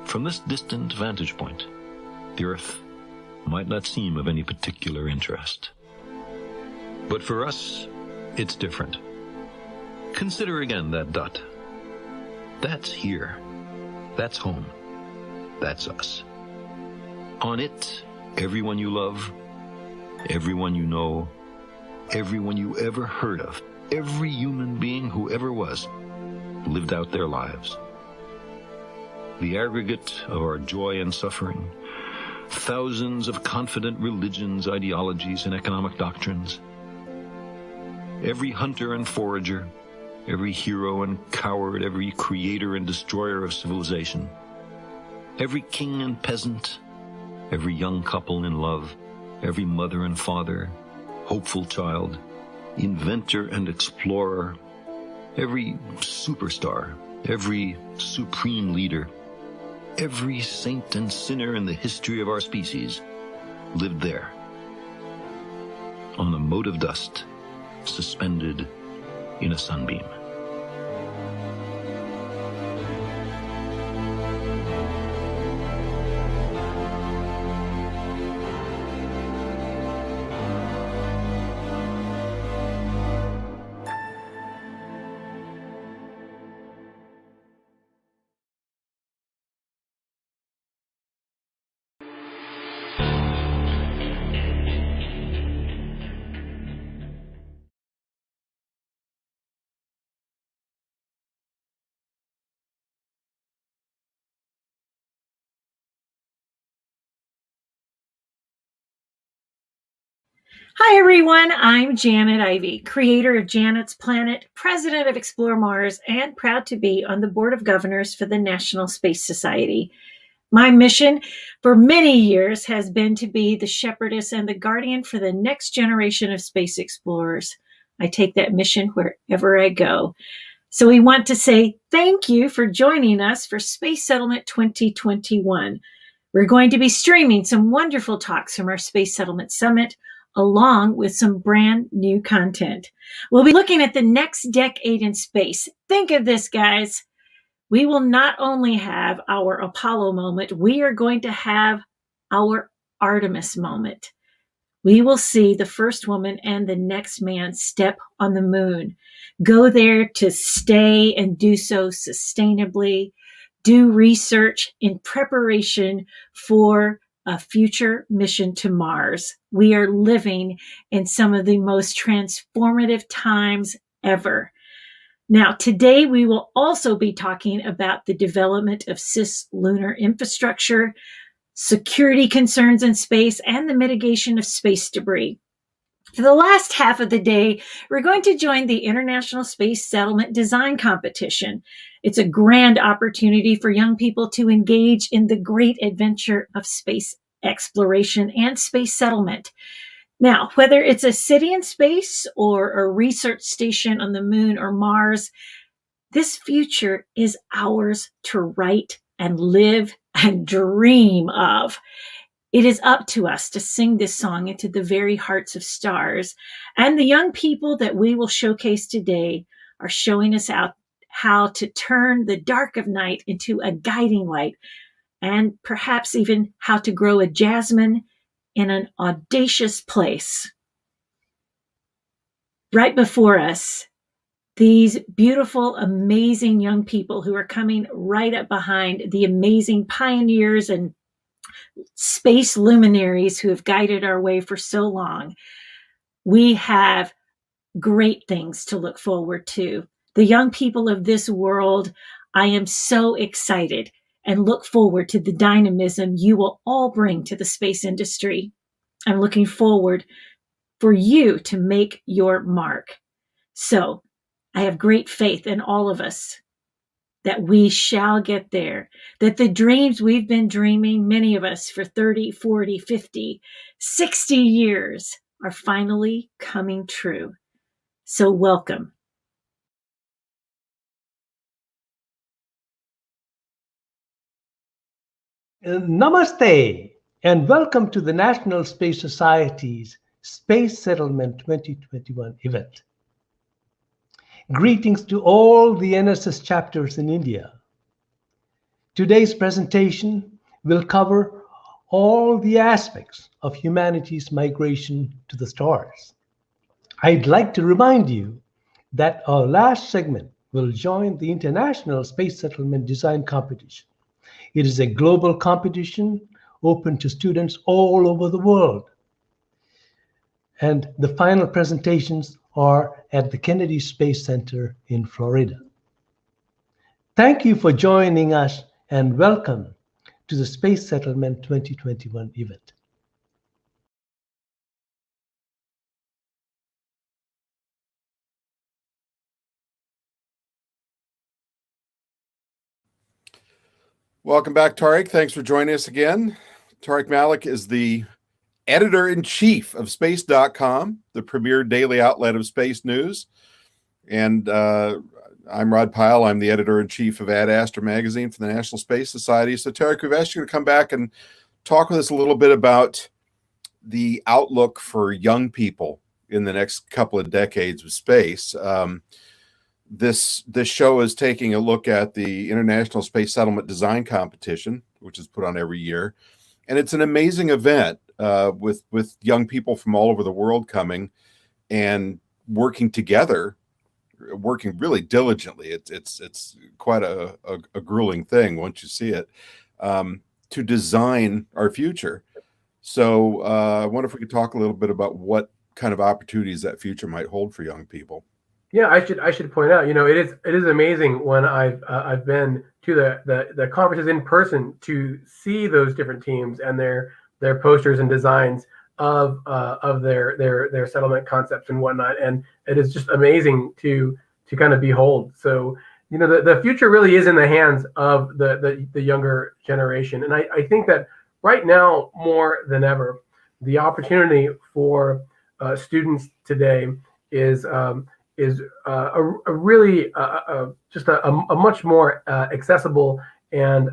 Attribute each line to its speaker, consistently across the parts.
Speaker 1: From this distant vantage point, the Earth might not seem of any particular interest. But for us, it's different. Consider again that dot. That's here. That's home. That's us. On it, everyone you love, everyone you know, everyone you ever heard of, every human being who ever was, lived out their lives. The aggregate of our joy and suffering, thousands of confident religions, ideologies, and economic doctrines. Every hunter and forager, every hero and coward, every creator and destroyer of civilization, every king and peasant, every young couple in love, every mother and father, hopeful child, inventor and explorer, every superstar, every supreme leader, every saint and sinner in the history of our species lived there, on a mote of dust, suspended in a sunbeam.
Speaker 2: Hi, everyone. I'm Janet Ivey, creator of Janet's Planet, president of Explore Mars, and proud to be on the board of governors for the National Space Society. My mission for many years has been to be the shepherdess and the guardian for the next generation of space explorers. I take that mission wherever I go. So we want to say thank you for joining us for Space Settlement 2021. We're going to be streaming some wonderful talks from our Space Settlement Summit, along with some brand new content. We'll be looking at the next decade in space. Think of this, guys. We will not only have our Apollo moment, we are going to have our Artemis moment. We will see the first woman and the next man step on the moon, go there to stay and do so sustainably, do research in preparation for a future mission to Mars. We are living in some of the most transformative times ever. Now, today we will also be talking about the development of cislunar infrastructure, security concerns in space, and the mitigation of space debris. For the last half of the day, we're going to join the International Space Settlement Design Competition. It's a grand opportunity for young people to engage in the great adventure of space exploration and space settlement. Now, whether it's a city in space or a research station on the moon or Mars, this future is ours to write and live and dream of. It is up to us to sing this song into the very hearts of stars. And the young people that we will showcase today are showing us out how to turn the dark of night into a guiding light, and perhaps even how to grow a jasmine in an audacious place. Right before us, these beautiful, amazing young people who are coming right up behind the amazing pioneers and space luminaries who have guided our way for so long. We have great things to look forward to. The young people of this world, I am so excited and look forward to the dynamism you will all bring to the space industry. I'm looking forward for you to make your mark. So I have great faith in all of us that we shall get there, that the dreams we've been dreaming, many of us for 30, 40, 50, 60 years, are finally coming true. So welcome.
Speaker 3: Namaste, and welcome to the National Space Society's Space Settlement 2021 event. Greetings to all the NSS chapters in India. Today's presentation will cover all the aspects of humanity's migration to the stars. I'd like to remind you that our last segment will join the International Space Settlement Design Competition. It is a global competition open to students all over the world. And the final presentations are at the Kennedy Space Center in Florida. Thank you for joining us and welcome to the Space Settlement 2021 event.
Speaker 4: Welcome back, Tariq. Thanks for joining us again. Tariq Malik is the editor-in-chief of space.com, the premier daily outlet of space news. And I'm Rod Pyle. I'm the editor-in-chief of Ad Astra magazine for the National Space Society. So, Tariq, we've asked you to come back and talk with us a little bit about the outlook for young people in the next couple of decades of space. This show is taking a look at the International Space Settlement Design Competition, which is put on every year. And it's an amazing event with young people from all over the world coming and working together, working really diligently. It's quite a grueling thing once you see it, to design our future. So I wonder if we could talk a little bit about what kind of opportunities that future might hold for young people.
Speaker 5: Yeah, I should point out, it is amazing when I've been to the conferences in person to see those different teams and their posters and designs of their settlement concepts and whatnot, and it is just amazing to kind of behold. So the future really is in the hands of the younger generation, and I think that right now more than ever, the opportunity for students today is really just a much more accessible and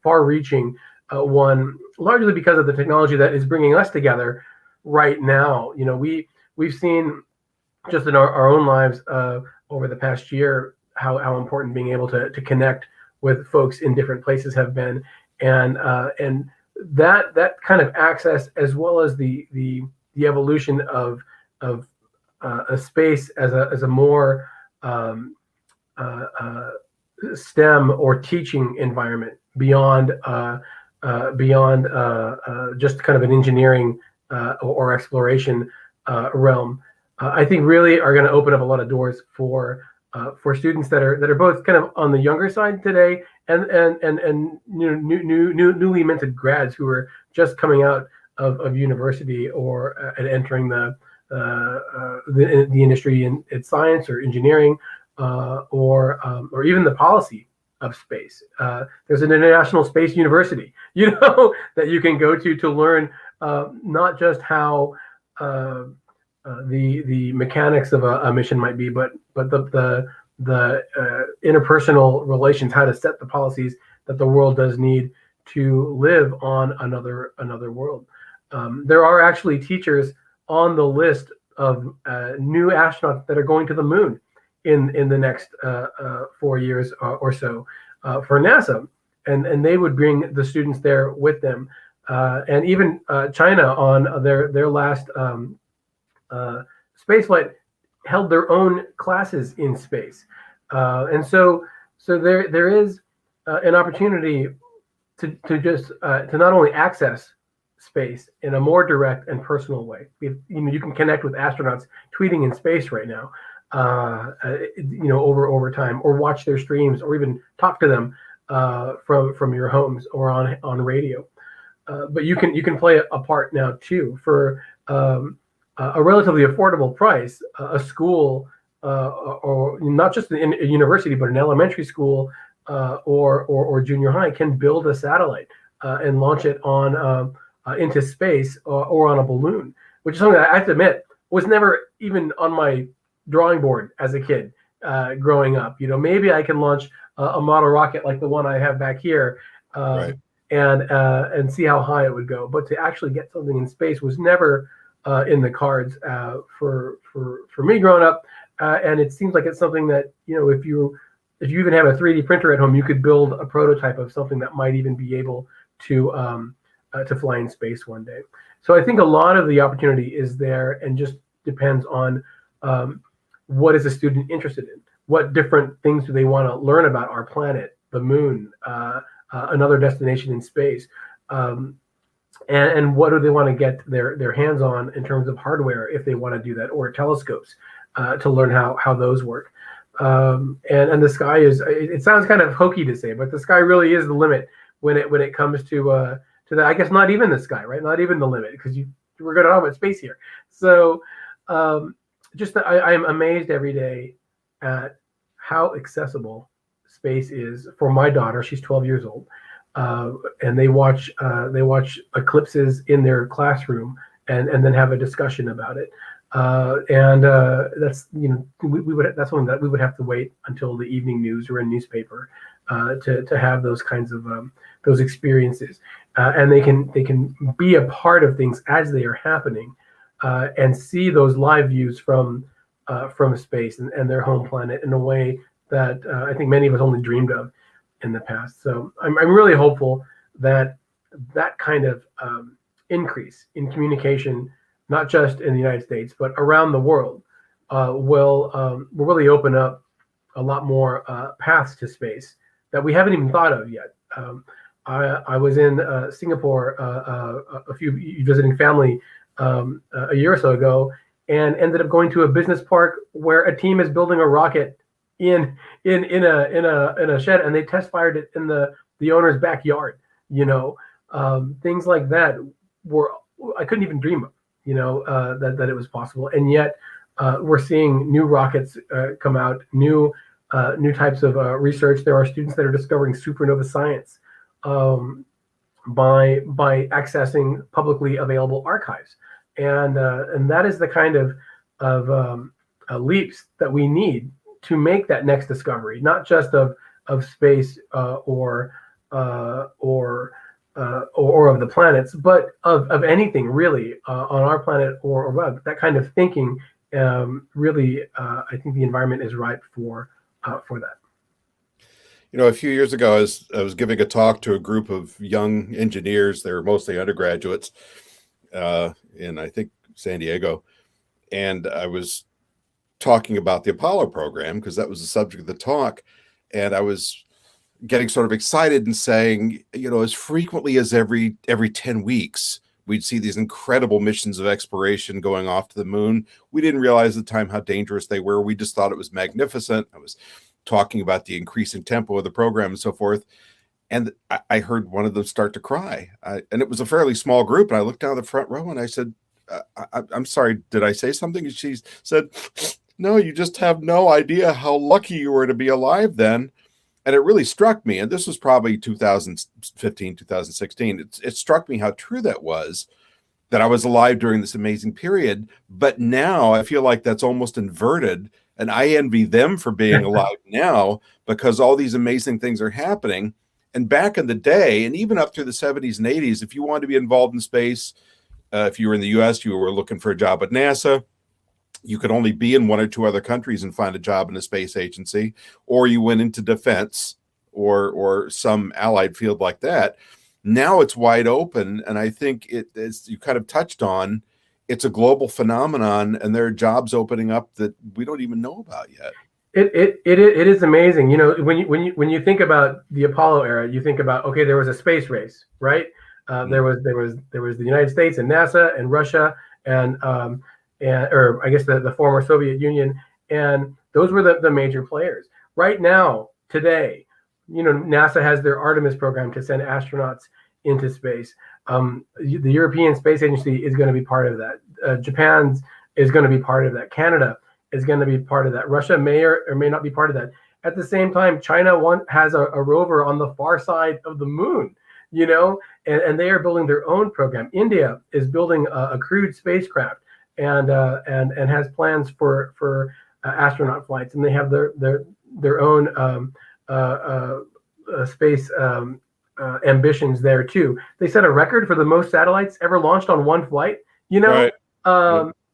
Speaker 5: far-reaching one, largely because of the technology that is bringing us together right now. We've seen just in our own lives over the past year how important being able to connect with folks in different places have been, and that kind of access, as well as the evolution of a space as a more STEM or teaching environment beyond just kind of an engineering or exploration realm, I think really are going to open up a lot of doors for students that are both kind of on the younger side today and newly minted grads who are just coming out of university or and entering the industry in science or engineering or even the policy of space. There's an International Space University, that you can go to learn not just how the mechanics of a mission might be, but the interpersonal relations, how to set the policies that the world does need to live on another world. There are actually teachers on the list of new astronauts that are going to the moon in the next 4 years or so for NASA, and they would bring the students there with them, and even China on their last space flight held their own classes in space, and so there is an opportunity to just to not only access space in a more direct and personal way. You can connect with astronauts tweeting in space right now, over time, or watch their streams, or even talk to them from your homes or on radio. But you can play a part now too for a relatively affordable price. A school, or not just a university, but an elementary school or junior high can build a satellite and launch it on into space or on a balloon, which is something that I have to admit was never even on my drawing board as a kid growing up. Maybe I can launch a model rocket like the one I have back here,
Speaker 4: Right.
Speaker 5: and see how high it would go. But to actually get something in space was never in the cards for me growing up. And it seems like it's something that, if you even have a 3D printer at home, you could build a prototype of something that might even be able to fly in space one day. So I think a lot of the opportunity is there, and just depends on what is a student interested in. What different things do they want to learn about our planet, the moon, another destination in space, and what do they want to get their hands on in terms of hardware if they want to do that, or telescopes to learn how those work. And the sky is, it sounds kind of hokey to say, but the sky really is the limit when it comes to that. I guess not even the sky, right? Not even the limit, because we're going to talk about space here. So I am amazed every day at how accessible space is for my daughter. She's 12 years old, and they watch eclipses in their classroom and then have a discussion about it. That's that's something that we would have to wait until the evening news or a newspaper to have those kinds of those experiences, and they can be a part of things as they are happening, and see those live views from space and their home planet in a way that I think many of us only dreamed of in the past. So I'm really hopeful that kind of increase in communication, not just in the United States, but around the world, will really open up a lot more paths to space that we haven't even thought of yet. I was in Singapore, visiting family a year or so ago, and ended up going to a business park where a team is building a rocket in a shed, and they test fired it in the owner's backyard. Things like that I couldn't even dream of. That it was possible, and yet we're seeing new rockets come out, new types of research. There are students that are discovering supernova science by accessing publicly available archives, and that is the kind of leaps that we need to make that next discovery, not just of space or of the planets, but of anything really on our planet or above. That kind of thinking, really, I think the environment is ripe for that.
Speaker 4: A few years ago, I was giving a talk to a group of young engineers. They were mostly undergraduates in, I think, San Diego. And I was talking about the Apollo program because that was the subject of the talk. And I was getting sort of excited and saying, as frequently as every 10 weeks, we'd see these incredible missions of exploration going off to the moon. We didn't realize at the time how dangerous they were. We just thought it was magnificent. I was talking about the increasing tempo of the program and so forth. And I heard one of them start to cry. And it was a fairly small group. And I looked down the front row and I said, I'm sorry, did I say something? And she said, no, you just have no idea how lucky you were to be alive then. And it really struck me, and this was probably 2015, 2016, it struck me how true that was, that I was alive during this amazing period. But now I feel like that's almost inverted, and I envy them for being alive now because all these amazing things are happening. And back in the day, and even up through the 70s and 80s, if you wanted to be involved in space, if you were in the US, you were looking for a job at NASA, you could only be in one or two other countries and find a job in a space agency, or you went into defense or some allied field like that. Now it's wide open. And I think as you kind of touched on, it's a global phenomenon, and there are jobs opening up that we don't even know about yet.
Speaker 5: It is amazing. When you think about the Apollo era, you think about, okay, there was a space race, right? There was the United States and NASA and Russia and or I guess the former Soviet Union, and those were the major players. Right now, today, NASA has their Artemis program to send astronauts into space. The European Space Agency is going to be part of that. Japan's is going to be part of that. Canada is going to be part of that. Russia may or may not be part of that. At the same time, China has a rover on the far side of the moon, and they are building their own program. India is building a crewed spacecraft and has plans for astronaut flights, and they have their own space ambitions there too. They set a record for the most satellites ever launched on one flight,
Speaker 4: Right.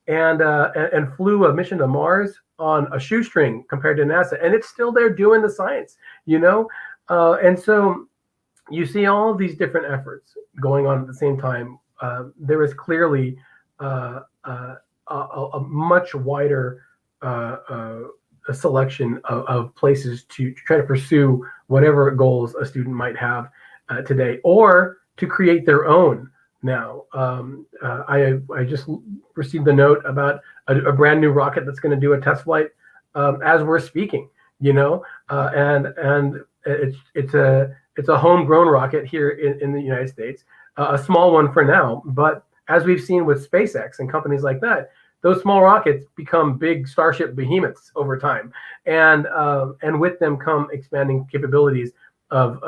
Speaker 5: And flew a mission to Mars on a shoestring compared to NASA, and it's still there doing the science, and so you see all of these different efforts going on at the same time. There is clearly a much wider a selection of places to try to pursue whatever goals a student might have today, or to create their own now. I just received a note about a brand new rocket that's going to do a test flight as we're speaking, and it's a homegrown rocket here in the United States, a small one for now, but as we've seen with SpaceX and companies like that, those small rockets become big starship behemoths over time, and with them come expanding capabilities of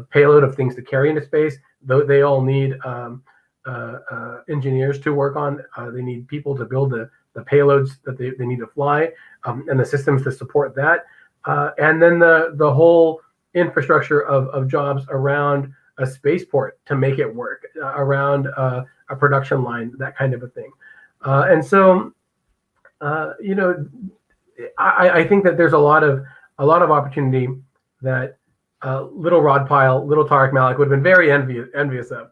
Speaker 5: payload, of things to carry into space. Though they all need engineers to work on. They need people to build the payloads that they need to fly, and the systems to support that, and then the whole infrastructure of jobs around a spaceport to make it work, around a production line, that kind of a thing. And so, I think that there's a lot of opportunity that little Rod Pyle, little Tariq Malik would have been very envious of.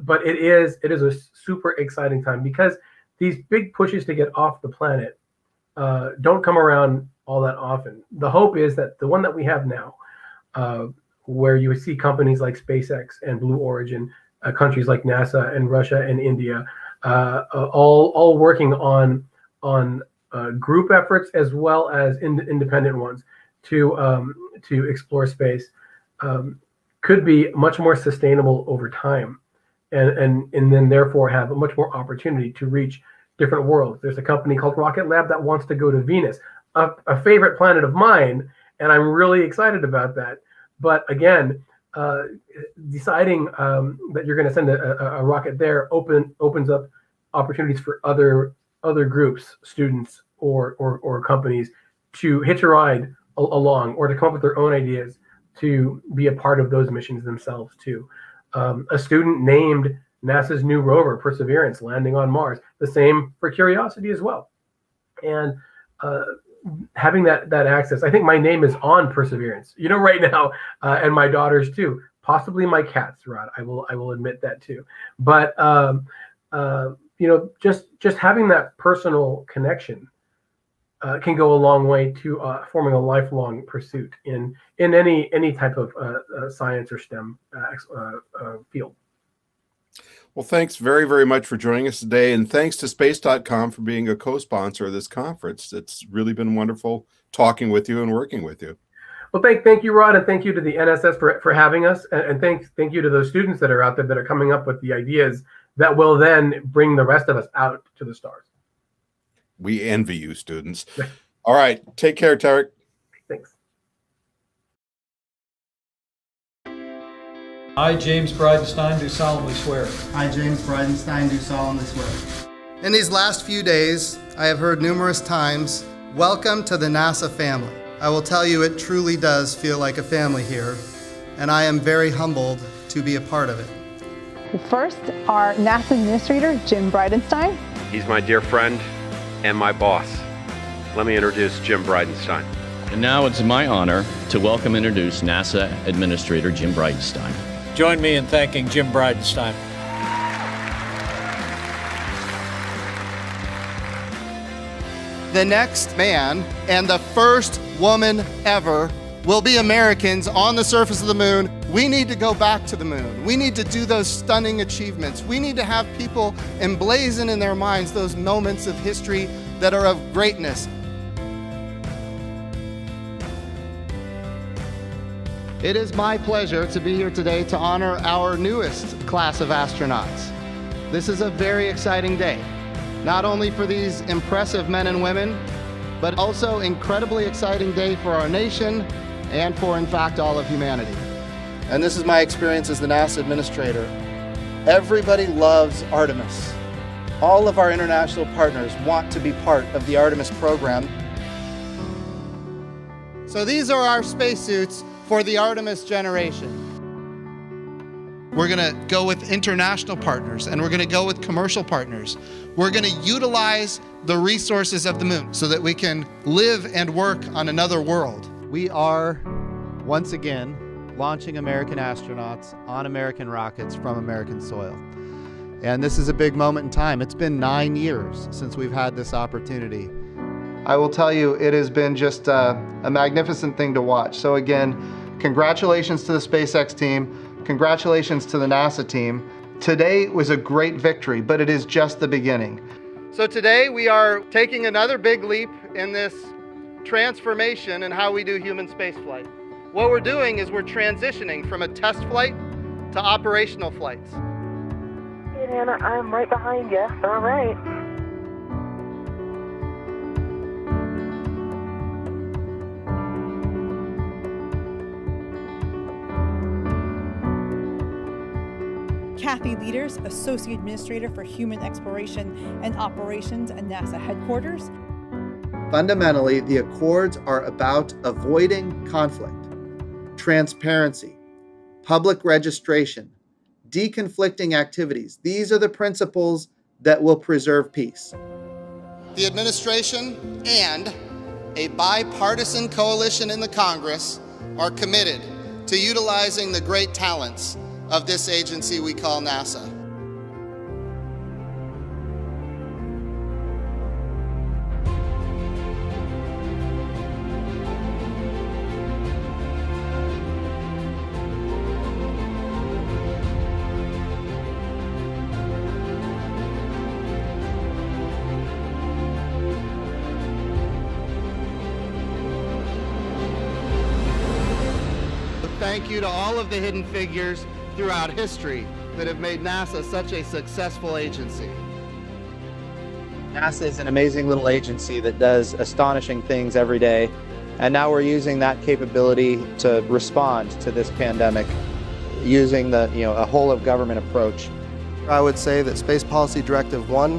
Speaker 5: But it is a super exciting time, because these big pushes to get off the planet don't come around all that often. The hope is that the one that we have now, where you see companies like SpaceX and Blue Origin, countries like NASA and Russia and India, all working on group efforts as well as independent ones to explore space, could be much more sustainable over time, and then therefore have a much more opportunity to reach different worlds. There's a company called Rocket Lab that wants to go to Venus, a favorite planet of mine, and I'm really excited about that. But again, deciding that you're going to send a rocket there opens up opportunities for other groups, students or companies, to hitch a ride along, or to come up with their own ideas to be a part of those missions themselves too. A student named NASA's new rover, Perseverance, landing on Mars. The same for Curiosity as well. And having that access, I think my name is on Perseverance, right now, and my daughter's too. Possibly my cat's, Rod. I will admit that too. But just having that personal connection can go a long way to forming a lifelong pursuit in any type of science or STEM field.
Speaker 4: Well, thanks very, very much for joining us today. And thanks to Space.com for being a co-sponsor of this conference. It's really been wonderful talking with you and working with you.
Speaker 5: Well, thank you, Rod, and thank you to the NSS for having us. And thank you to those students that are out there that are coming up with the ideas that will then bring the rest of us out to the stars.
Speaker 4: We envy you, students. All right. Take care, Tariq.
Speaker 5: Thanks.
Speaker 6: I, James Bridenstine, do solemnly swear.
Speaker 7: I, James Bridenstine, do solemnly swear. In these last few days, I have heard numerous times, "Welcome to the NASA family." I will tell you, it truly does feel like a family here, and I am very humbled to be a part of it.
Speaker 8: First, our NASA Administrator, Jim Bridenstine.
Speaker 9: He's my dear friend and my boss. Let me introduce Jim Bridenstine.
Speaker 10: And now it's my honor to welcome and introduce NASA Administrator Jim Bridenstine.
Speaker 6: Join me in thanking Jim Bridenstine.
Speaker 7: The next man and the first woman ever will be Americans on the surface of the moon. We need to go back to the moon. We need to do those stunning achievements. We need to have people emblazon in their minds those moments of history that are of greatness. It is my pleasure to be here today to honor our newest class of astronauts. This is a very exciting day, not only for these impressive men and women, but also incredibly exciting day for our nation and for, in fact, all of humanity. And this is my experience as the NASA administrator. Everybody loves Artemis. All of our international partners want to be part of the Artemis program. So these are our spacesuits for the Artemis generation. We're gonna go with international partners, and we're gonna go with commercial partners. We're gonna utilize the resources of the moon so that we can live and work on another world. We are, once again, launching American astronauts on American rockets from American soil. And this is a big moment in time. It's been 9 years since we've had this opportunity. I will tell you, it has been just a magnificent thing to watch. So again, congratulations to the SpaceX team. Congratulations to the NASA team. Today was a great victory, but it is just the beginning. So today we are taking another big leap in this transformation in how we do human spaceflight. What we're doing is we're transitioning from a test flight to operational flights.
Speaker 11: Hey, Anna, I'm right behind you. All right.
Speaker 8: Kathy Leaders, Associate Administrator for Human Exploration and Operations at NASA Headquarters.
Speaker 7: Fundamentally, the Accords are about avoiding conflict, transparency, public registration, deconflicting activities. These are the principles that will preserve peace. The administration and a bipartisan coalition in the Congress are committed to utilizing the great talents of this agency we call NASA. Thank you to all of the hidden figures throughout history that have made NASA such a successful agency. NASA is an amazing little agency that does astonishing things every day, and now we're using that capability to respond to this pandemic using a whole of government approach. I would say that Space Policy Directive 1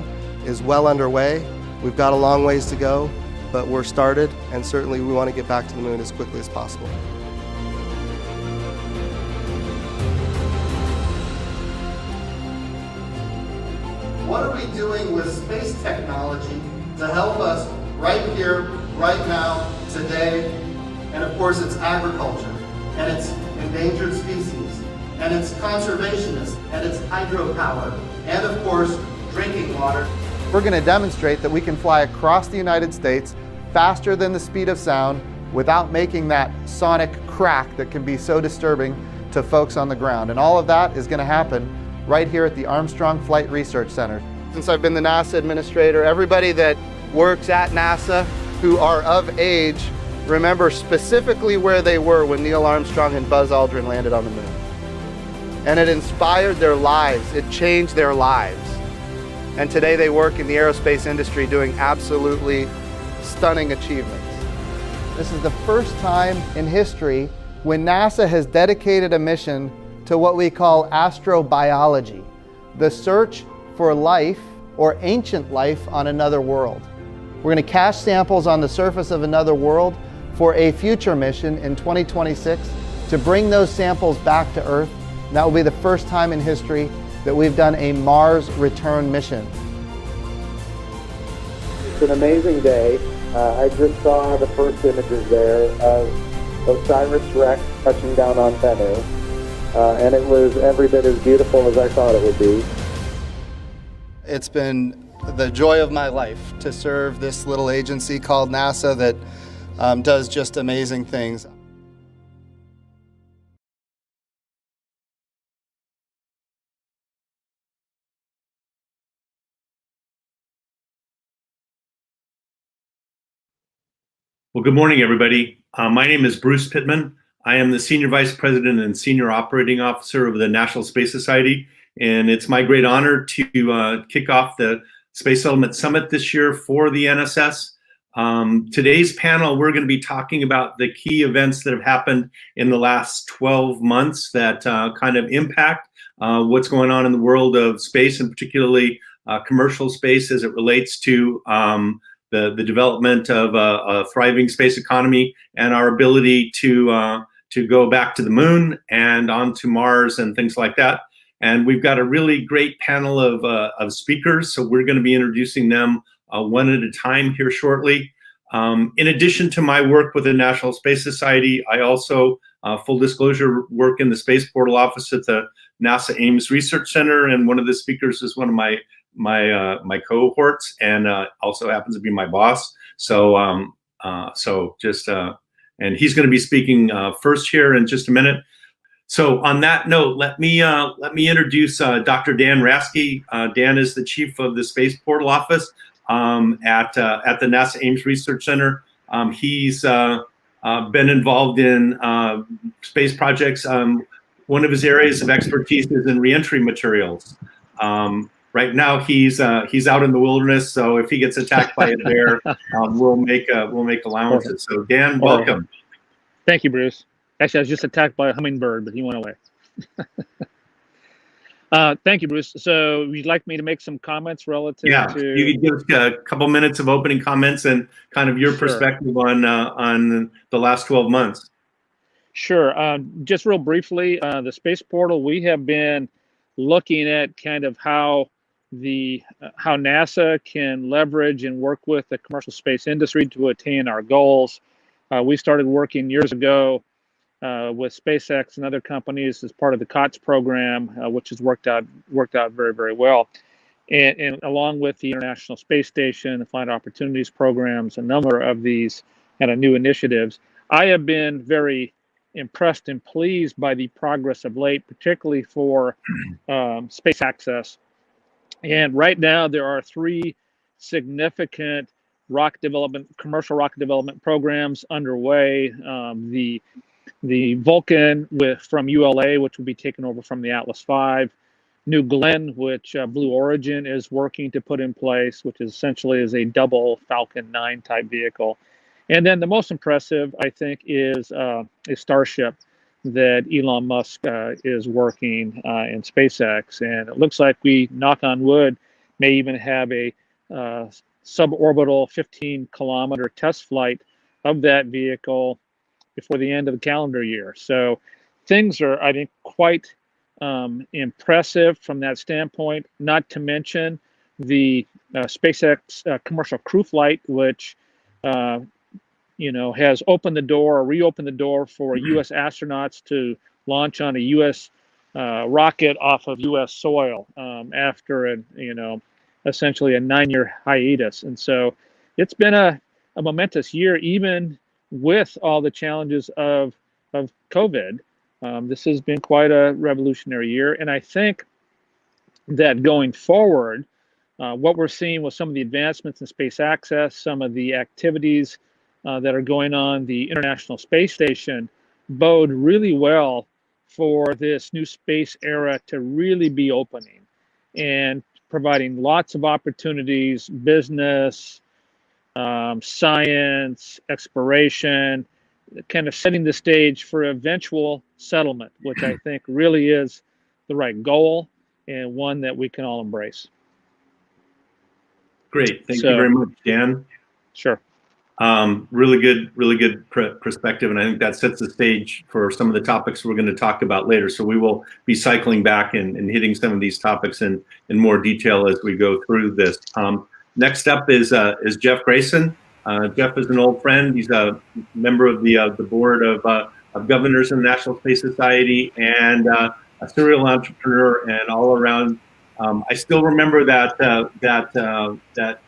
Speaker 7: is well underway. We've got a long ways to go, but we're started, and certainly we want to get back to the moon as quickly as possible. What are we doing with space technology to help us right here, right now, today? And of course, it's agriculture, and it's endangered species, and it's conservationists, and it's hydropower, and of course, drinking water. We're going to demonstrate that we can fly across the United States faster than the speed of sound without making that sonic crack that can be so disturbing to folks on the ground. And all of that is going to happen right here at the Armstrong Flight Research Center. Since I've been the NASA administrator, everybody that works at NASA who are of age remember specifically where they were when Neil Armstrong and Buzz Aldrin landed on the moon. And it inspired their lives, it changed their lives. And today they work in the aerospace industry doing absolutely stunning achievements. This is the first time in history when NASA has dedicated a mission to what we call astrobiology, the search for life or ancient life on another world. We're going to cache samples on the surface of another world for a future mission in 2026 to bring those samples back to Earth. And that will be the first time in history that we've done a Mars return mission.
Speaker 12: It's an amazing day. I just saw the first images there of OSIRIS-REx touching down on Bennu. And it was every bit as beautiful as I thought it would be. It's been the joy of my life to serve this little agency called NASA that does just amazing things.
Speaker 13: Well, good morning, everybody. My name is Bruce Pittman. I am the Senior Vice President and Senior Operating Officer of the National Space Society, and it's my great honor to kick off the Space Settlement Summit this year for the NSS. Today's panel, we're going to be talking about the key events that have happened in the last 12 months that kind of impact what's going on in the world of space, and particularly commercial space as it relates to the development of a thriving space economy and our ability to go back to the moon and onto Mars and things like that. And we've got a really great panel of speakers, so we're going to be introducing them one at a time here shortly. In addition to my work with the National Space Society, I also, full disclosure, work in the Space Portal Office at the NASA Ames Research Center, and one of the speakers is one of my cohorts, and also happens to be my boss. So and he's going to be speaking first here in just a minute. So on that note, let me introduce Dr. Dan Rasky. Dan is the chief of the Space Portal Office at the NASA Ames Research Center. He's been involved in space projects. One of his areas of expertise is in reentry materials. Right now, he's out in the wilderness, so if he gets attacked by a bear, we'll make allowances. So Dan, welcome.
Speaker 14: Thank you, Bruce. Actually, I was just attacked by a hummingbird, but he went away. Thank you, Bruce. So would you like me to make some comments relative to...
Speaker 13: you could give us a couple minutes of opening comments and kind of your perspective on the last 12 months.
Speaker 14: Sure. Just real briefly, the Space Portal, we have been looking at kind of how NASA can leverage and work with the commercial space industry to attain our goals. We started working years ago with SpaceX and other companies as part of the COTS program, which has worked out very, very well. And along with the International Space Station, the Flight Opportunities programs, a number of these kind of new initiatives, I have been very impressed and pleased by the progress of late, particularly for space access. And right now, there are 3 significant commercial rocket development programs underway. The Vulcan from ULA, which will be taken over from the Atlas V, New Glenn, which Blue Origin is working to put in place, which is essentially a double Falcon 9 type vehicle. And then the most impressive, I think, is a Starship that Elon Musk is working in SpaceX. And it looks like we, knock on wood, may even have a suborbital 15-kilometer test flight of that vehicle before the end of the calendar year. So things are, I think, quite impressive from that standpoint, not to mention the SpaceX commercial crew flight, which has opened the door or reopened the door for U.S. astronauts to launch on a U.S. Rocket off of U.S. soil after essentially a 9-year hiatus. And so it's been a momentous year, even with all the challenges of COVID. This has been quite a revolutionary year. And I think that going forward, what we're seeing with some of the advancements in space access, some of the activities that are going on the International Space Station bode really well for this new space era to really be opening and providing lots of opportunities, business, science, exploration, kind of setting the stage for eventual settlement, which I think really is the right goal and one that we can all embrace.
Speaker 13: Great. Thank you very much, Dan.
Speaker 14: Sure.
Speaker 13: Really good perspective, and I think that sets the stage for some of the topics we're going to talk about later. So we will be cycling back and hitting some of these topics in more detail as we go through this. Next up is Jeff Grayson. Jeff is an old friend. He's a member of the board of governors in the National Space Society, and a serial entrepreneur and all around. I still remember that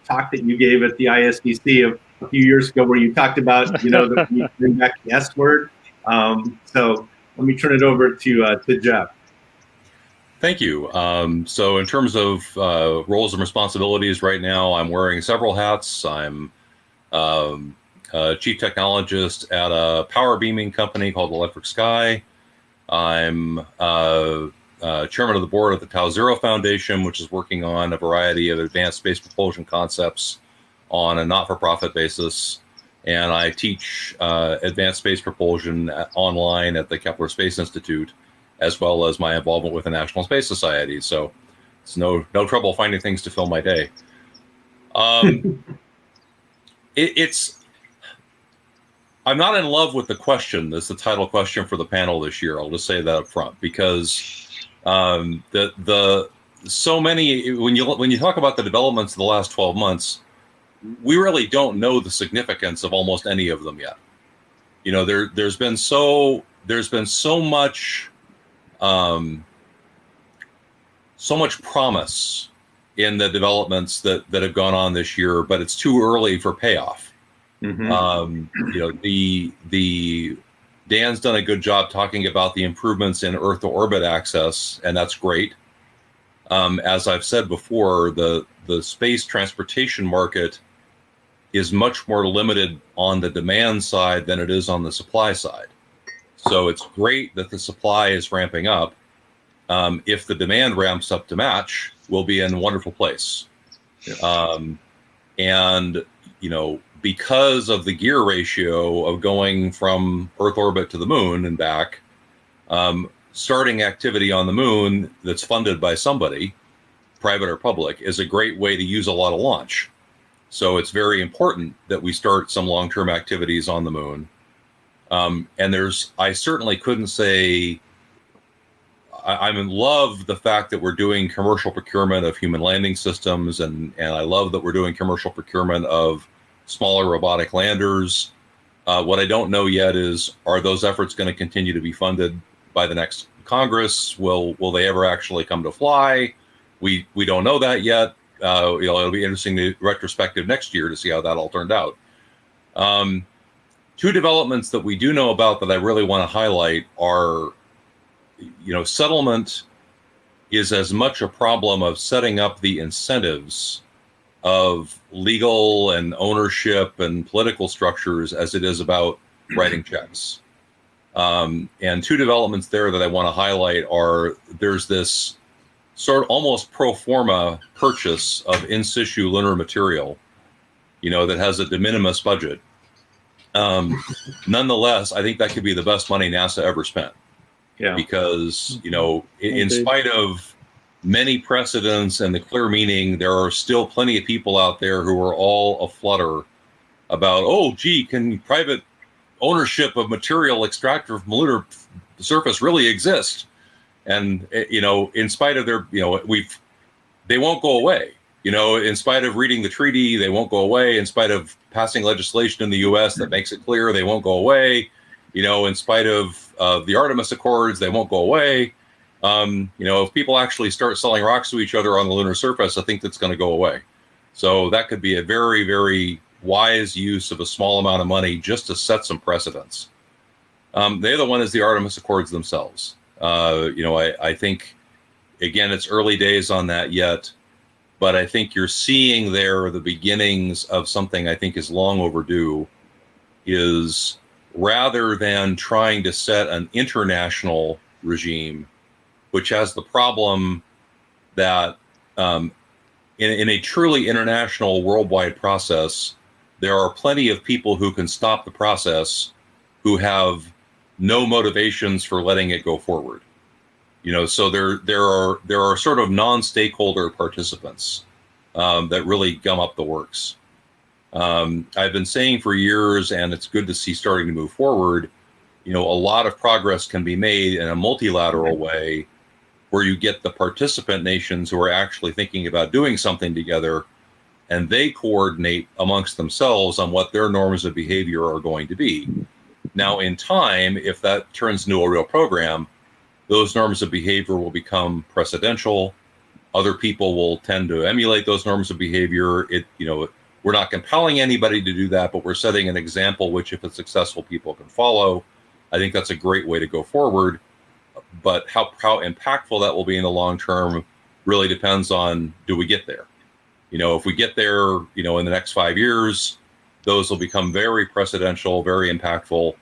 Speaker 13: talk that you gave at the ISDC a few years ago, where you talked about that you bring back the S word. So let me turn it over to Jeff.
Speaker 15: Thank you. So in terms of roles and responsibilities right now, I'm wearing several hats. I'm chief technologist at a power beaming company called Electric Sky. I'm chairman of the board of the Tau Zero Foundation, which is working on a variety of advanced space propulsion concepts on a not-for-profit basis. And I teach advanced space propulsion online at the Kepler Space Institute, as well as my involvement with the National Space Society. So it's no trouble finding things to fill my day. I'm not in love with the question. That's the title question for the panel this year. I'll just say that up front, because so many, when you talk about the developments of the last 12 months, we really don't know the significance of almost any of them yet. You know, there's been so much promise in the developments that have gone on this year, but it's too early for payoff. Mm-hmm. You know, Dan's done a good job talking about the improvements in Earth to orbit access, and that's great. As I've said before, the space transportation market is much more limited on the demand side than it is on the supply side. So it's great that the supply is ramping up. If the demand ramps up to match, we'll be in a wonderful place. Yeah. And, you know, because of the gear ratio of going from Earth orbit to the moon and back, starting activity on the moon that's funded by somebody, private or public, is a great way to use a lot of launch. So it's very important that we start some long-term activities on the moon. And I certainly couldn't say, I'm in love the fact that we're doing commercial procurement of human landing systems, and I love that we're doing commercial procurement of smaller robotic landers. What I don't know yet is, are those efforts going to continue to be funded by the next Congress? Will they ever actually come to fly? We don't know that yet. It'll be interesting to retrospective next year to see how that all turned out. Two developments that we do know about that I really want to highlight are, you know, settlement is as much a problem of setting up the incentives of legal and ownership and political structures as it is about writing checks. And two developments there that I want to highlight are, there's this sort of almost pro forma purchase of in situ lunar material, you know, that has a de minimis budget. Nonetheless, I think that could be the best money NASA ever spent. Yeah. Because, you know, in spite of many precedents and the clear meaning, there are still plenty of people out there who are all aflutter about, oh, gee, can private ownership of material extracted from lunar surface really exist? And, you know, in spite of their, you know, they won't go away. You know, in spite of reading the treaty, they won't go away. In spite of passing legislation in the U.S. that makes it clear, they won't go away. You know, in spite of the Artemis Accords, they won't go away. You know, if people actually start selling rocks to each other on the lunar surface, I think that's going to go away. So that could be a very, very wise use of a small amount of money just to set some precedents. The other one is the Artemis Accords themselves. You know, I think, again, it's early days on that yet, but I think you're seeing there the beginnings of something I think is long overdue, is rather than trying to set an international regime, which has the problem that in a truly international worldwide process, there are plenty of people who can stop the process who have no motivations for letting it go forward. You know, so there are sort of non-stakeholder participants that really gum up the works. I've been saying for years, and it's good to see starting to move forward, you know, a lot of progress can be made in a multilateral way where you get the participant nations who are actually thinking about doing something together, and they coordinate amongst themselves on what their norms of behavior are going to be. Now, in time, if that turns into a real program, those norms of behavior will become precedential. Other people will tend to emulate those norms of behavior. You know, we're not compelling anybody to do that, but we're setting an example which, if it's successful, people can follow. I think that's a great way to go forward. But how impactful that will be in the long term really depends on, do we get there? You know, if we get there, you know, in the next 5 years, those will become very precedential, very impactful.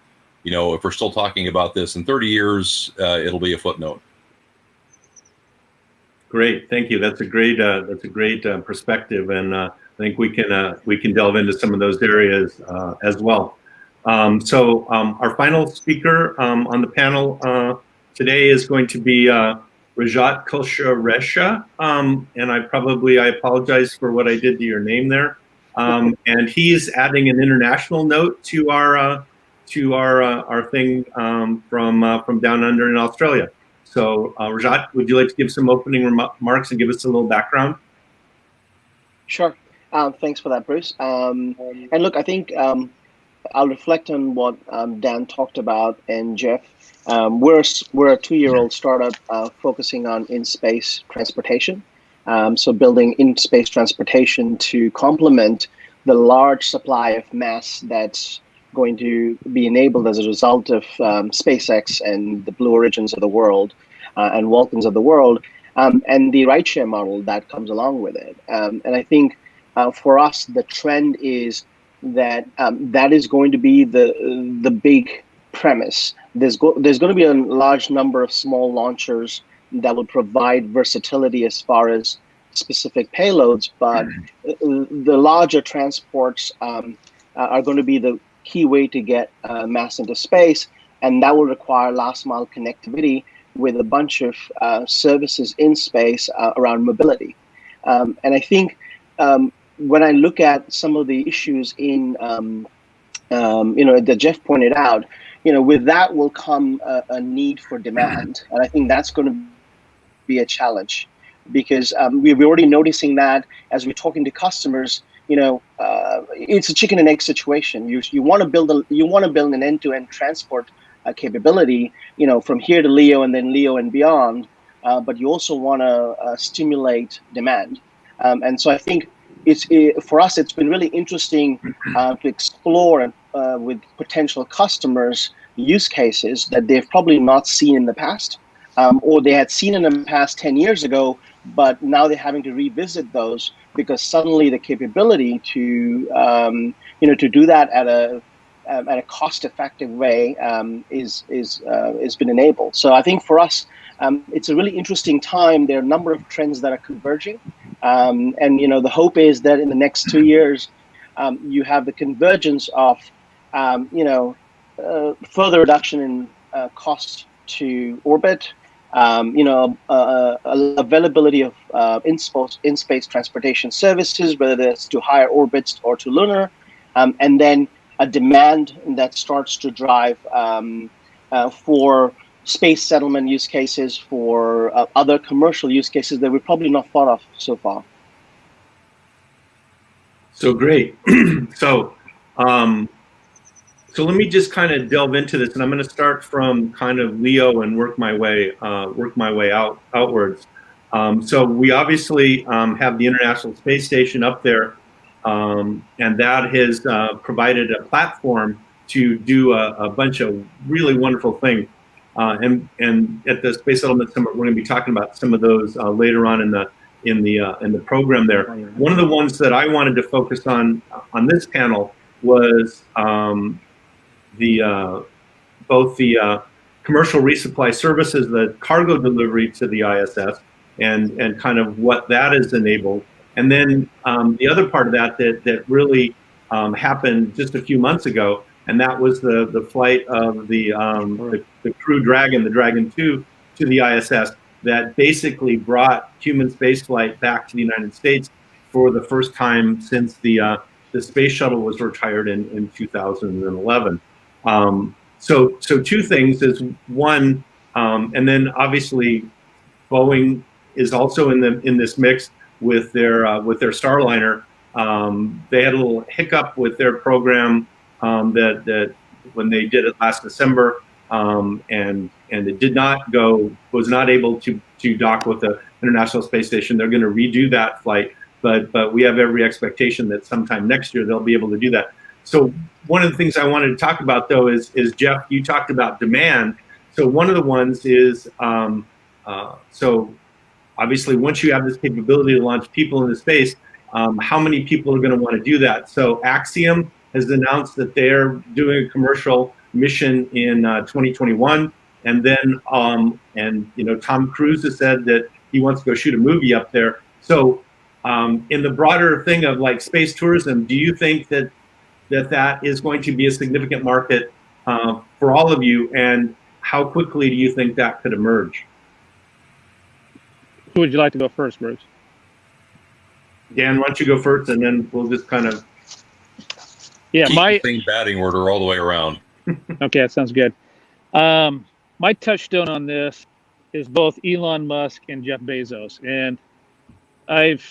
Speaker 15: You know, if we're still talking about this in 30 years, it'll be a footnote.
Speaker 13: Great, thank you. That's a great perspective, and I think we can delve into some of those areas as well. So our final speaker on the panel today is going to be Rajat Kulsharesha, and I apologize for what I did to your name there. And he's adding an international note to our thing from down under in Australia. So Rajat, would you like to give some opening remarks and give us a little background?
Speaker 16: Sure. Thanks for that, Bruce. And look, I think I'll reflect on what Dan talked about, and Jeff. We're a 2-year-old startup focusing on in-space transportation. So building in-space transportation to complement the large supply of mass that's going to be enabled as a result of SpaceX and the Blue Origins of the world and Vulcans of the world, and the rideshare model that comes along with it. And I think for us, the trend is that that is going to be the big premise. There's going to be a large number of small launchers that will provide versatility as far as specific payloads, but the larger transports are going to be the key way to get mass into space, and that will require last mile connectivity with a bunch of services in space around mobility. And I think when I look at some of the issues in, that Jeff pointed out, with that will come a need for demand, and I think that's going to be a challenge, because we're already noticing that as we're talking to customers. It's a chicken and egg situation. You want to build an end-to-end transport capability, from here to LEO and then LEO and beyond, but you also want to stimulate demand. And so I think for us, it's been really interesting to explore with potential customers use cases that they've probably not seen in the past, or they had seen in the past 10 years ago, but now they're having to revisit those because suddenly the capability to do that at a cost-effective way is been enabled. So I think for us, it's a really interesting time. There are a number of trends that are converging, and the hope is that in the next 2 years, you have the convergence of further reduction in cost to orbit. Availability of in-space transportation services, whether that's to higher orbits or to lunar, and then a demand that starts to drive for space settlement use cases, for other commercial use cases that we've probably not thought of so far.
Speaker 13: So great. So let me just kind of delve into this, and I'm going to start from kind of LEO and work my way outwards. So we obviously have the International Space Station up there, and that has provided a platform to do a bunch of really wonderful things. And at the Space Settlement Summit, we're going to be talking about some of those later on in the program there. One of the ones that I wanted to focus on this panel was both the commercial resupply services, the cargo delivery to the ISS, and kind of what that has enabled. And then the other part of that really happened just a few months ago, and that was the flight of the Crew Dragon, the Dragon 2, to the ISS, that basically brought human spaceflight back to the United States for the first time since the space shuttle was retired in 2011. So two things is one, and then obviously Boeing is also in this mix with their Starliner. They had a little hiccup with their program that when they did it last December, and it was not able to dock with the International Space Station. They're going to redo that flight, but we have every expectation that sometime next year they'll be able to do that. So one of the things I wanted to talk about, though, is Jeff, you talked about demand. So one of the ones is, so obviously once you have this capability to launch people into space, how many people are going to want to do that? So Axiom has announced that they're doing a commercial mission in 2021. And then, Tom Cruise has said that he wants to go shoot a movie up there. So in the broader thing of like space tourism, do you think that is going to be a significant market for all of you? And how quickly do you think that could emerge?
Speaker 14: Who would you like to go first, Bruce?
Speaker 13: Dan, why don't you go first, and then we'll just kind of
Speaker 15: keep the same batting order all the way around.
Speaker 14: Okay, that sounds good. My touchstone on this is both Elon Musk and Jeff Bezos, and I've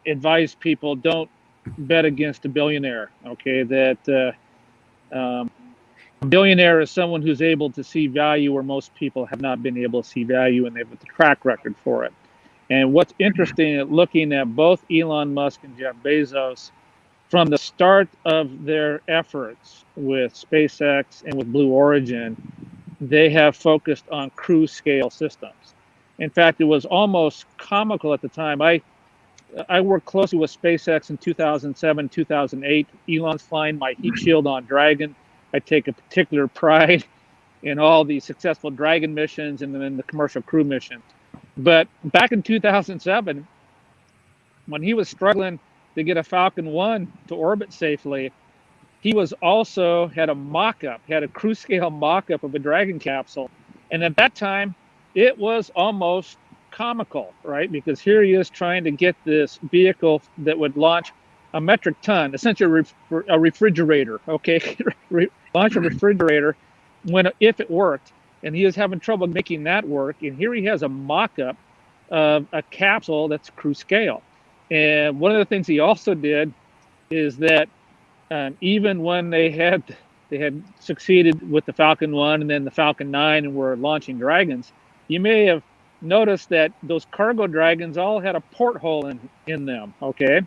Speaker 14: advised people don't bet against a billionaire. Okay, that a billionaire is someone who's able to see value where most people have not been able to see value, and they have a track record for it. And what's interesting at looking at both Elon Musk and Jeff Bezos, from the start of their efforts with SpaceX and with Blue Origin, they have focused on cruise scale systems. In fact, it was almost comical at the time. I worked closely with SpaceX in 2007, 2008. Elon's flying my heat shield on Dragon. I take a particular pride in all the successful Dragon missions and then the commercial crew missions. But back in 2007, when he was struggling to get a Falcon 1 to orbit safely, he was also had a cruise scale mock-up of a Dragon capsule. And at that time, it was almost comical, right? Because here he is trying to get this vehicle that would launch a metric ton, essentially a refrigerator, okay? Launch a refrigerator if it worked. And he was having trouble making that work. And here he has a mock-up of a capsule that's cruise scale. And one of the things he also did is that even when they had succeeded with the Falcon 1 and then the Falcon 9 and were launching Dragons, you may have noticed that those cargo Dragons all had a porthole in them, okay?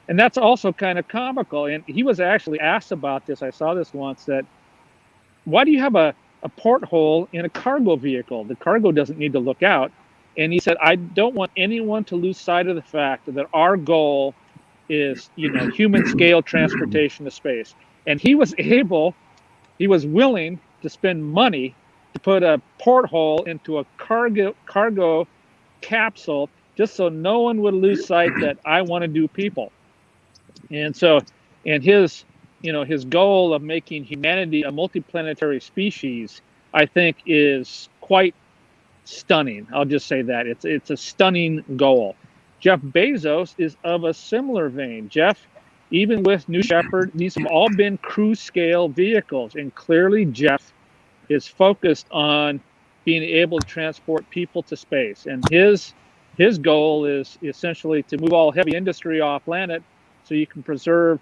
Speaker 14: And that's also kind of comical. And he was actually asked about this. I saw this once, that why do you have a porthole in a cargo vehicle? The cargo doesn't need to look out. And he said, I don't want anyone to lose sight of the fact that our goal is, human scale transportation to space. And he was willing to spend money to put a porthole into a cargo capsule just so no one would lose sight that I want to do people. And so, his goal of making humanity a multiplanetary species, I think, is quite stunning. I'll just say that it's a stunning goal. Jeff Bezos is of a similar vein. Jeff, even with New Shepard, these have all been cruise scale vehicles, and clearly Jeff is focused on being able to transport people to space. And his goal is essentially to move all heavy industry off planet so you can preserve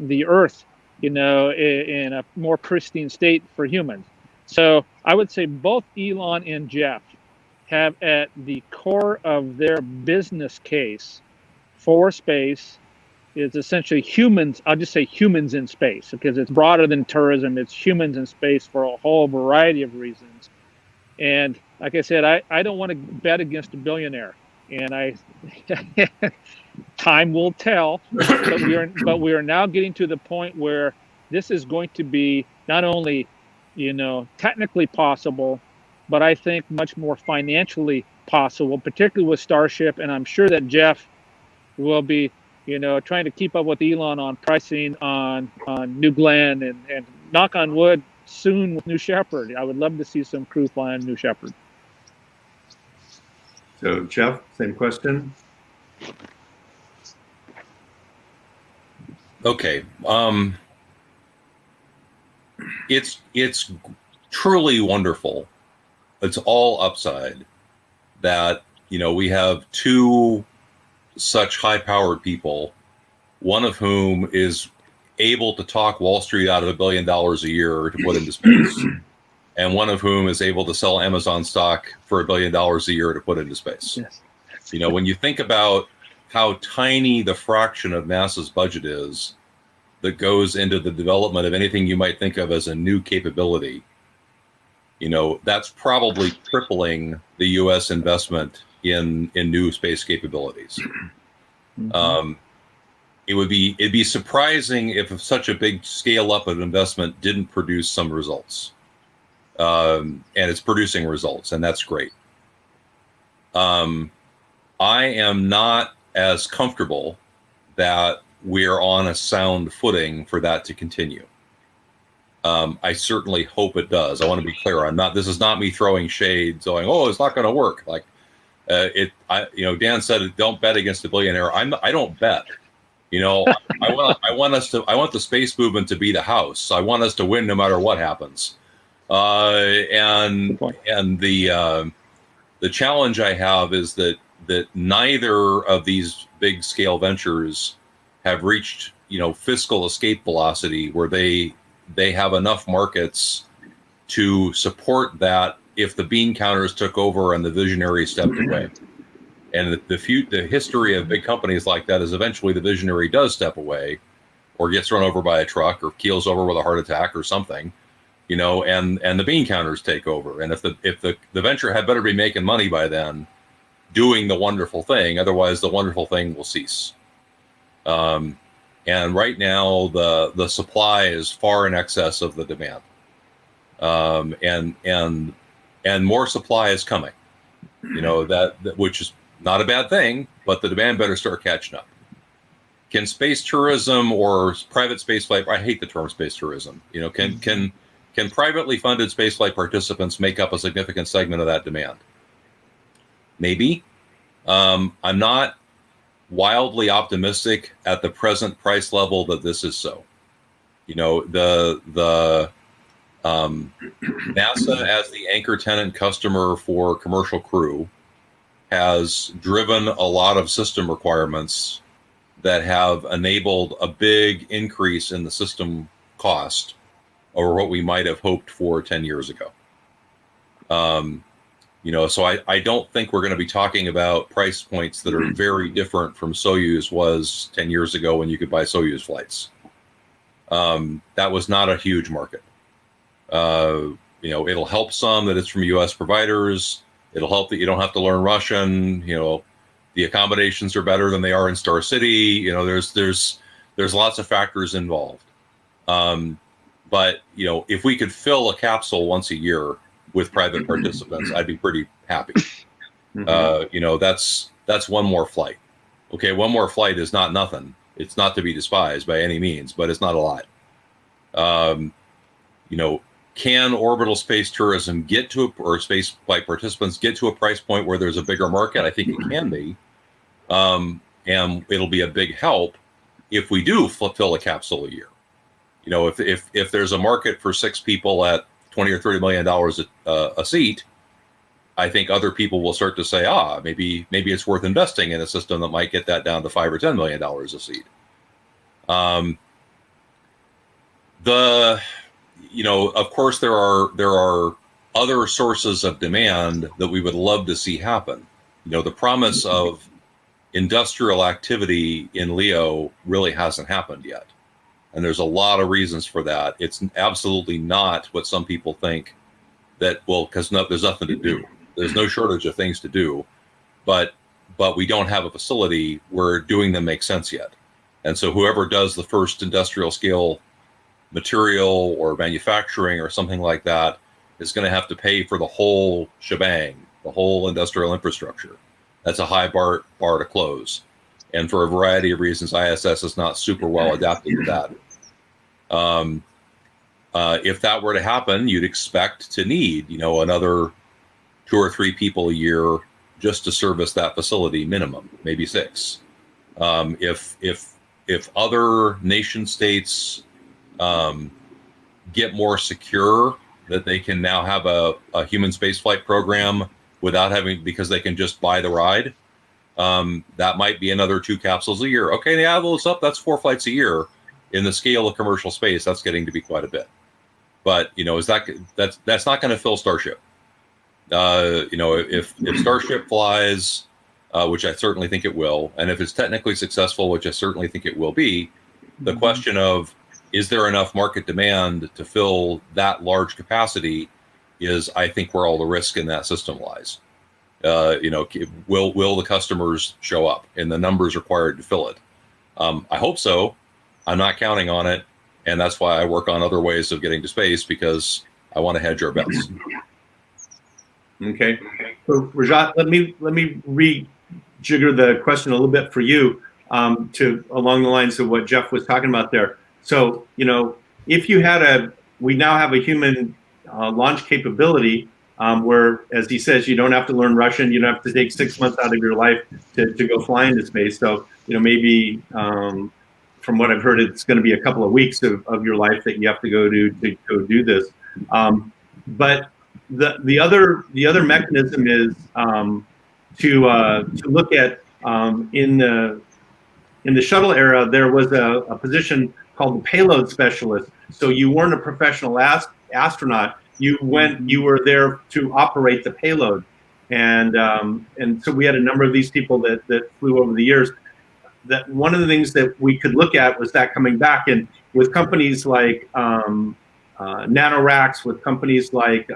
Speaker 14: the Earth, in a more pristine state for humans. So I would say both Elon and Jeff have at the core of their business case for space is essentially humans. I'll just say humans in space, because it's broader than tourism. It's humans in space for a whole variety of reasons. And like I said, I don't want to bet against a billionaire, and time will tell. But we are now getting to the point where this is going to be not only, technically possible, but I think much more financially possible, particularly with Starship. And I'm sure that Jeff will be, trying to keep up with Elon on pricing on New Glenn and knock on wood soon with New Shepard. I would love to see some crew fly on New Shepard.
Speaker 13: So Jeff, same question.
Speaker 15: Okay. It's truly wonderful. It's all upside that, we have two such high-powered people, one of whom is able to talk Wall Street out of $1 billion a year to put into space, and one of whom is able to sell Amazon stock for $1 billion a year to put into space.
Speaker 14: Yes.
Speaker 15: When you think about how tiny the fraction of NASA's budget is that goes into the development of anything you might think of as a new capability, that's probably tripling the U.S. investment in new space capabilities. it'd be surprising if such a big scale up of investment didn't produce some results. And it's producing results, and that's great. I am not as comfortable that we're on a sound footing for that to continue. I certainly hope it does. I want to be clear. This is not me throwing shade, going, "Oh, it's not going to work." Like, Dan said, "Don't bet against a billionaire." I don't bet. I want the space movement to be the house. I want us to win no matter what happens. And the challenge I have is that neither of these big scale ventures have reached fiscal escape velocity where they have enough markets to support that if the bean counters took over and the visionaries stepped away. And the history of big companies like that is eventually the visionary does step away, or gets run over by a truck, or keels over with a heart attack or something. And the bean counters take over. And if the venture had better be making money by then, doing the wonderful thing, otherwise the wonderful thing will cease. And right now the supply is far in excess of the demand. And more supply is coming. That which is not a bad thing, but the demand better start catching up. Can space tourism or private spaceflight? I hate the term space tourism. Can privately funded spaceflight participants make up a significant segment of that demand? Maybe. I'm not wildly optimistic at the present price level that this is so. The NASA as the anchor tenant customer for commercial crew has driven a lot of system requirements that have enabled a big increase in the system cost over what we might have hoped for 10 years ago. So I don't think we're going to be talking about price points that are very different from Soyuz was 10 years ago when you could buy Soyuz flights. That was not a huge market. It'll help some that it's from U.S. providers. It'll help that you don't have to learn Russian. The accommodations are better than they are in Star City. There's lots of factors involved. But if we could fill a capsule once a year with private participants, I'd be pretty happy. That's one more flight. Okay, one more flight is not nothing. It's not to be despised by any means, but it's not a lot. Can orbital space tourism or space flight participants get to a price point where there's a bigger market? I think it can be. And it'll be a big help if we do fill a capsule a year. If there's a market for 6 people at $20 or $30 million a seat, I think other people will start to say, maybe it's worth investing in a system that might get that down to $5 or $10 million a seat. Of course, there are other sources of demand that we would love to see happen. The promise of industrial activity in LEO really hasn't happened yet. And there's a lot of reasons for that. It's absolutely not what some people think because there's nothing to do. There's no shortage of things to do, but we don't have a facility where doing them makes sense yet. And so whoever does the first industrial scale material or manufacturing or something like that is going to have to pay for the whole shebang, the whole industrial infrastructure. That's a high bar to close. And for a variety of reasons, ISS is not super well adapted to that. If that were to happen, you'd expect to need, another 2 or 3 people a year just to service that facility minimum, maybe 6. If other nation states get more secure, that they can now have a human spaceflight program because they can just buy the ride, that might be another 2 capsules a year. Okay, add those up, that's 4 flights a year. In the scale of commercial space, that's getting to be quite a bit. But that's not going to fill Starship. If Starship flies, which I certainly think it will, and if it's technically successful, which I certainly think it will be, the question of is there enough market demand to fill that large capacity is, I think, where all the risk in that system lies. Will the customers show up in the numbers required to fill it? I hope so. I'm not counting on it. And that's why I work on other ways of getting to space, because I want to hedge our bets.
Speaker 13: Okay. So Rajat, let me rejigger the question a little bit for you, to along the lines of what Jeff was talking about there. So, if you had we now have a human launch capability, where, as he says, you don't have to learn Russian, you don't have to take 6 months out of your life to go fly into space. So, maybe from what I've heard, it's going to be a couple of weeks of your life that you have to go to go do this. But the other mechanism is to look at in the shuttle era, there was a position called the payload specialist. So you weren't a professional astronaut. You were there to operate the payload, and so we had a number of these people that flew over the years. That one of the things that we could look at was that coming back, and with companies like NanoRacks, with companies like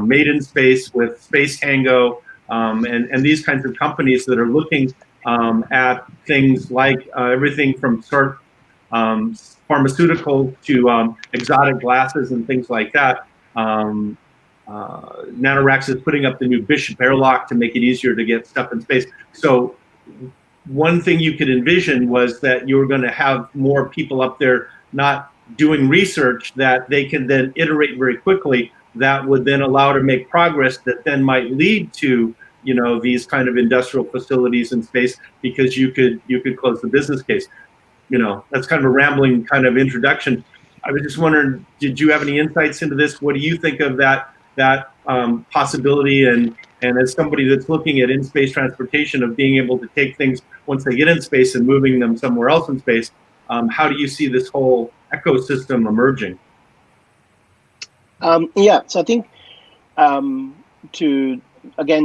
Speaker 13: Made in Space, with Space Tango, and these kinds of companies that are looking at things like everything from pharmaceutical to exotic glasses and things like that. NanoRacks is putting up the new Bishop airlock to make it easier to get stuff in space. So one thing you could envision was that you were going to have more people up there not doing research that they can then iterate very quickly, that would then allow to make progress that then might lead to these kind of industrial facilities in space, because you could close the business case. That's kind of a rambling kind of introduction. I was just wondering, did you have any insights into this? What do you think of that possibility? And as somebody that's looking at in-space transportation, of being able to take things once they get in space and moving them somewhere else in space, how do you see this whole ecosystem emerging?
Speaker 16: So I think to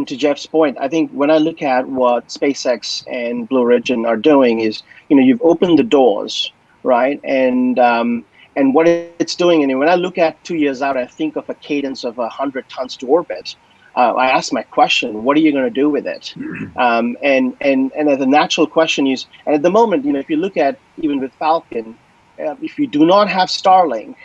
Speaker 16: Jeff's point, I think when I look at what SpaceX and Blue Origin are doing is, you've opened the doors, right? And what it's doing, and when I look at 2 years out, I think of a cadence of 100 tons to orbit. I ask my question, what are you going to do with it? And the natural question is, and at the moment, if you look at even with Falcon, if you do not have Starlink,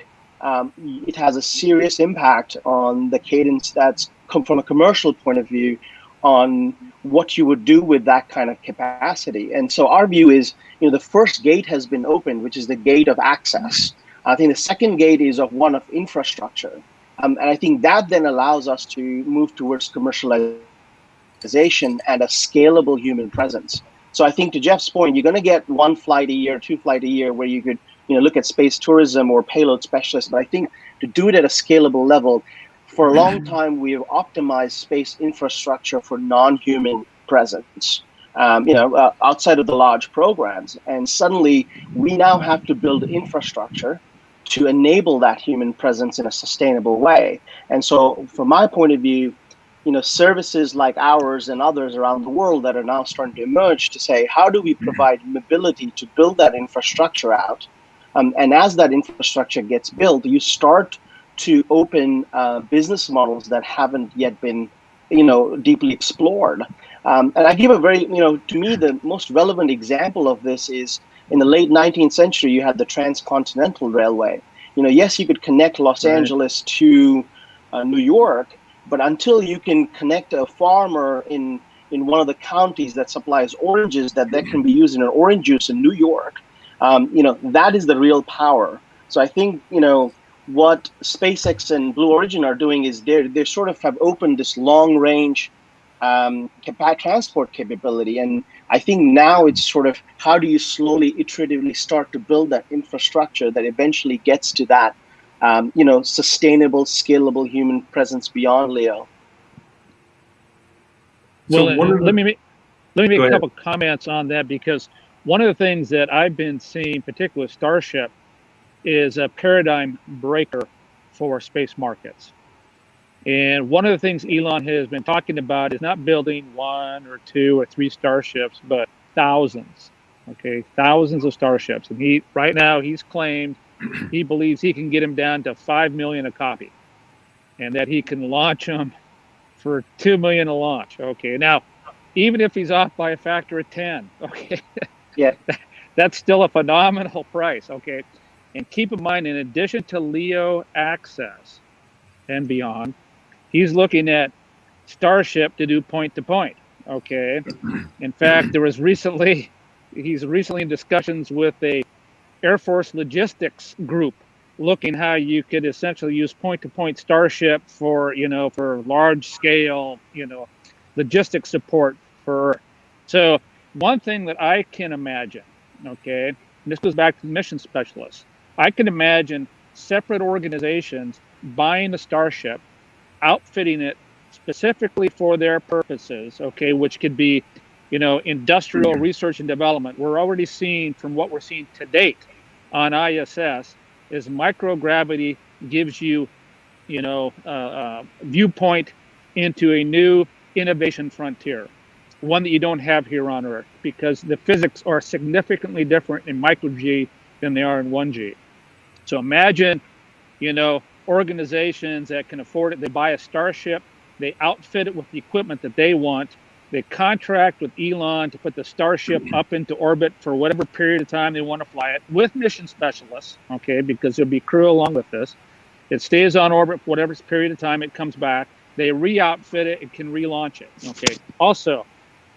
Speaker 16: it has a serious impact on the cadence that's come from a commercial point of view on what you would do with that kind of capacity. And so our view is, the first gate has been opened, which is the gate of access. I think the second gate is one of infrastructure. And I think that then allows us to move towards commercialization and a scalable human presence. So I think to Jeff's point, you're going to get 1 flight a year, 2 flights a year, where you could look at space tourism or payload specialists. But I think to do it at a scalable level, for a long time, we have optimized space infrastructure for non-human presence, outside of the large programs. And suddenly, we now have to build infrastructure to enable that human presence in a sustainable way. And so from my point of view, services like ours and others around the world that are now starting to emerge to say, how do we provide mobility to build that infrastructure out? And as that infrastructure gets built, you start to open business models that haven't yet been, deeply explored. And I give a very, to me, the most relevant example of this is in the late 19th century, you had the Transcontinental Railway. Yes, you could connect Los Angeles to New York, but until you can connect a farmer in one of the counties that supplies oranges that can be used in an orange juice in New York, that is the real power. So I think, what SpaceX and Blue Origin are doing is they sort of have opened this long range transport capability. And I think now it's sort of, how do you slowly, iteratively start to build that infrastructure that eventually gets to that, sustainable, scalable human presence beyond LEO.
Speaker 14: Well, let me make a couple comments on that, because one of the things that I've been seeing, particularly with Starship, is a paradigm breaker for space markets. And one of the things Elon has been talking about is not building 1 or 2 or 3 starships, but thousands, thousands of starships. And right now he's claimed he believes he can get them down to 5 million a copy, and that he can launch them for 2 million a launch. Now, even if he's off by a factor of 10, That's still a phenomenal price, okay? And keep in mind, in addition to LEO access and beyond, he's looking at Starship to do point-to-point, okay? In fact, he's recently in discussions with a Air Force logistics group looking how you could essentially use point-to-point Starship for, for large-scale, logistics support for. So one thing that I can imagine, okay, and this goes back to the mission specialists, I can imagine separate organizations buying a Starship, outfitting it specifically for their purposes, okay, which could be, industrial research and development. We're already seeing, from what we're seeing to date on ISS, is microgravity gives you, viewpoint into a new innovation frontier, one that you don't have here on Earth, because the physics are significantly different in micro-G than they are in 1G. So imagine, organizations that can afford it, they buy a Starship, they outfit it with the equipment that they want, they contract with Elon to put the Starship up into orbit for whatever period of time they want to fly it, with mission specialists, okay, because there'll be crew along with this. It stays on orbit for whatever period of time, it comes back, they re-outfit it, it can relaunch it, okay. Also,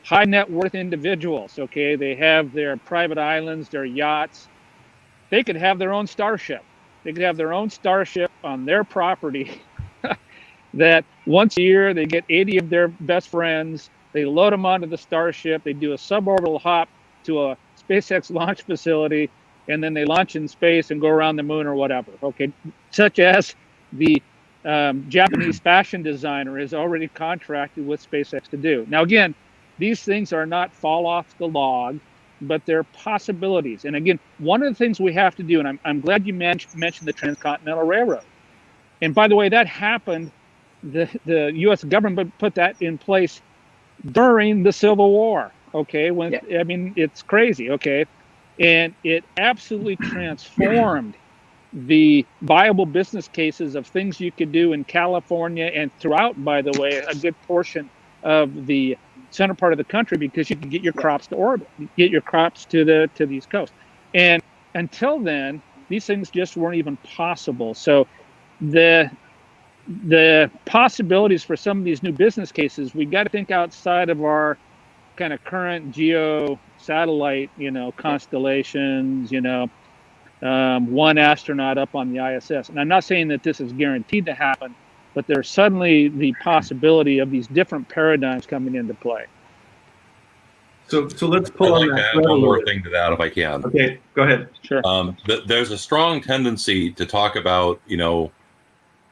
Speaker 14: high net worth individuals, okay, they have their private islands, their yachts, they could have their own Starship. They could have their own Starship on their property that once a year they get 80 of their best friends, they load them onto the Starship, they do a suborbital hop to a SpaceX launch facility, and then they launch in space and go around the moon or whatever, okay? Such as the Japanese fashion designer is already contracted with SpaceX to do. Now, again, these things are not fall off the log, but they're possibilities. And again, one of the things we have to do, and I'm glad you mentioned the Transcontinental Railroad. And by the way, that happened, the U.S. government put that in place during the Civil War, okay? I mean, it's crazy, okay? And it absolutely transformed the viable business cases of things you could do in California and throughout, by the way, a good portion of the center part of the country, because you can get your crops to orbit, get your crops to the East Coast. And until then, these things just weren't even possible. So the possibilities for some of these new business cases, we got to think outside of our kind of current geo satellite, constellations, one astronaut up on the ISS. And I'm not saying that this is guaranteed to happen, but there's suddenly the possibility of these different paradigms coming into play.
Speaker 13: So let's pull on that.
Speaker 15: Add one more thing to that, if I can.
Speaker 13: Okay, go ahead.
Speaker 14: Sure.
Speaker 15: There's a strong tendency to talk about,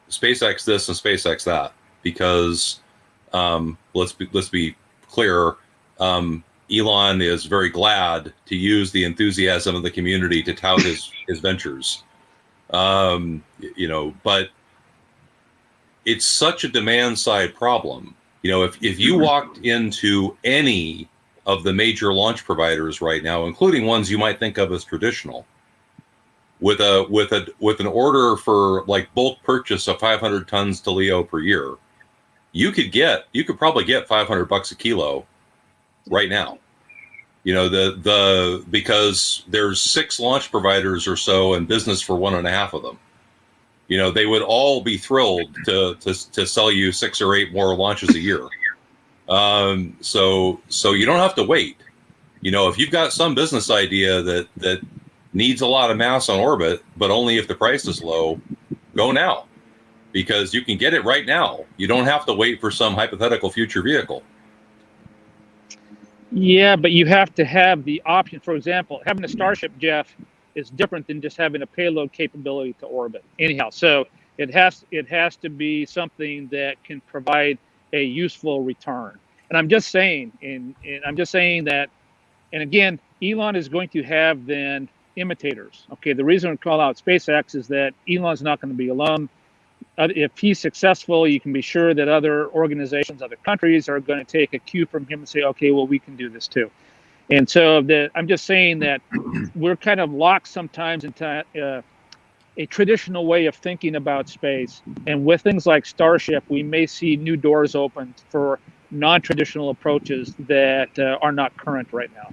Speaker 15: SpaceX this and SpaceX that, because let's be clear. Elon is very glad to use the enthusiasm of the community to tout his ventures. But it's such a demand side problem. If you walked into any of the major launch providers right now, including ones you might think of as traditional, with an order for like bulk purchase of 500 tons to LEO per year, you could probably get $500 a kilo right now. Because there's 6 launch providers or so and business for 1.5 of them. They would all be thrilled to sell you 6 or 8 more launches a year. So you don't have to wait. If you've got some business idea that needs a lot of mass on orbit, but only if the price is low, go now, because you can get it right now. You don't have to wait for some hypothetical future vehicle.
Speaker 14: Yeah, but you have to have the option. For example, having a Starship, Jeff, is different than just having a payload capability to orbit. Anyhow, so it has to be something that can provide a useful return. And I'm just saying, that, and again, Elon is going to have then imitators. Okay, the reason we call out SpaceX is that Elon's not going to be alone. If he's successful, you can be sure that other organizations, other countries are going to take a cue from him and say, okay, well, we can do this too. And so I'm just saying that we're kind of locked sometimes into a traditional way of thinking about space. And with things like Starship, we may see new doors open for non-traditional approaches that are not current right now.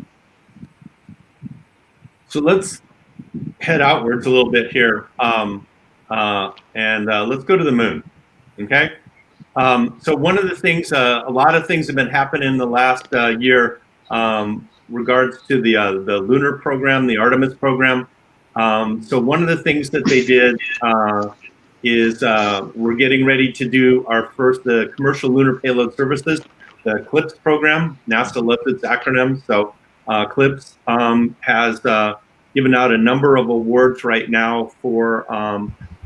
Speaker 13: So let's head outwards a little bit here, and let's go to the moon. Okay. So one of the things, a lot of things have been happening in the last year regards to the lunar program, the Artemis program. So one of the things that they did is we're getting ready to do our first the commercial lunar payload services, the CLPS program. NASA loves its acronym. So CLPS has given out a number of awards right now for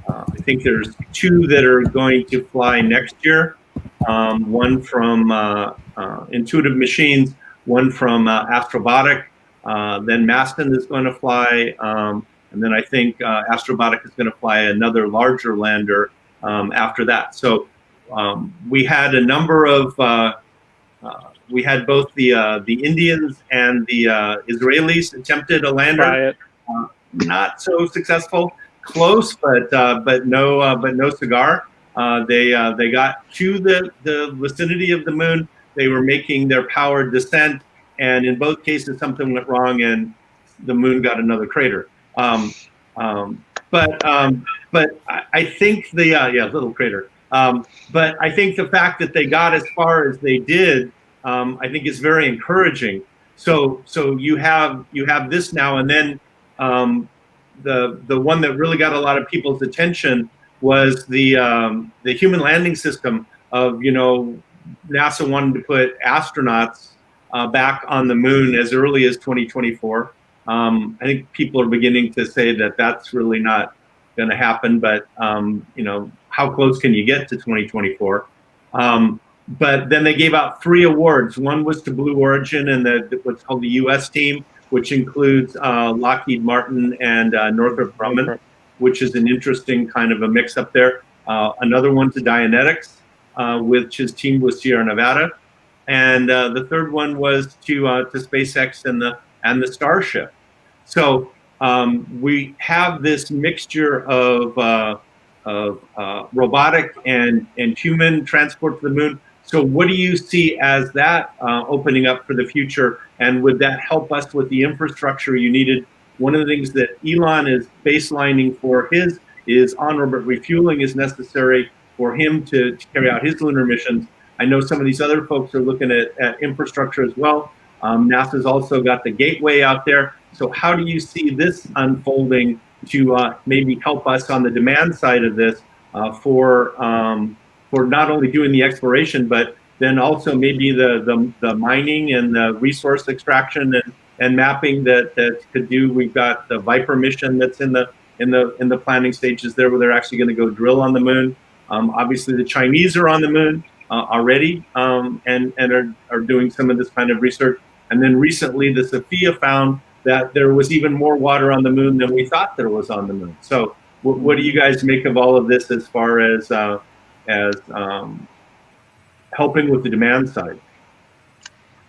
Speaker 13: I think there's 2 that are going to fly next year. One from Intuitive Machines, one from Astrobotic. Then Maston is going to fly, and then I think Astrobotic is going to fly another larger lander after that. So we had a number of we had both the Indians and the Israelis attempted a lander, not so successful. Close, but no cigar. They got to the vicinity of the moon. They were making their powered descent, and in both cases, something went wrong, and the moon got another crater. But I think the little crater. But I think the fact that they got as far as they did, I think is very encouraging. So you have this now, and then. The one that really got a lot of people's attention was the human landing system of, NASA wanted to put astronauts back on the moon as early as 2024. I think people are beginning to say that that's really not going to happen, but how close can you get to 2024? But then they gave out 3 awards. One was to Blue Origin and what's called the U.S. team, which includes Lockheed Martin and Northrop Grumman, which is an interesting kind of a mix up there. Another one to Dianetics, which his team was Sierra Nevada, and the third one was to SpaceX and the Starship. So we have this mixture of robotic and human transport to the moon. So what do you see as that opening up for the future? And would that help us with the infrastructure you needed? One of the things that Elon is baselining for his is on-orbit refueling is necessary for him to carry out his lunar missions. I know some of these other folks are looking at infrastructure as well. NASA's also got the Gateway out there. So how do you see this unfolding to maybe help us on the demand side of this for not only doing the exploration, but then also maybe the mining and the resource extraction and mapping that could do. We've got the Viper mission that's in the planning stages there, where they're actually going to go drill on the moon. Obviously, the Chinese are on the moon already and are doing some of this kind of research. And then recently, the Sophia found that there was even more water on the moon than we thought there was on the moon. So, what do you guys make of all of this as far as helping with the demand side?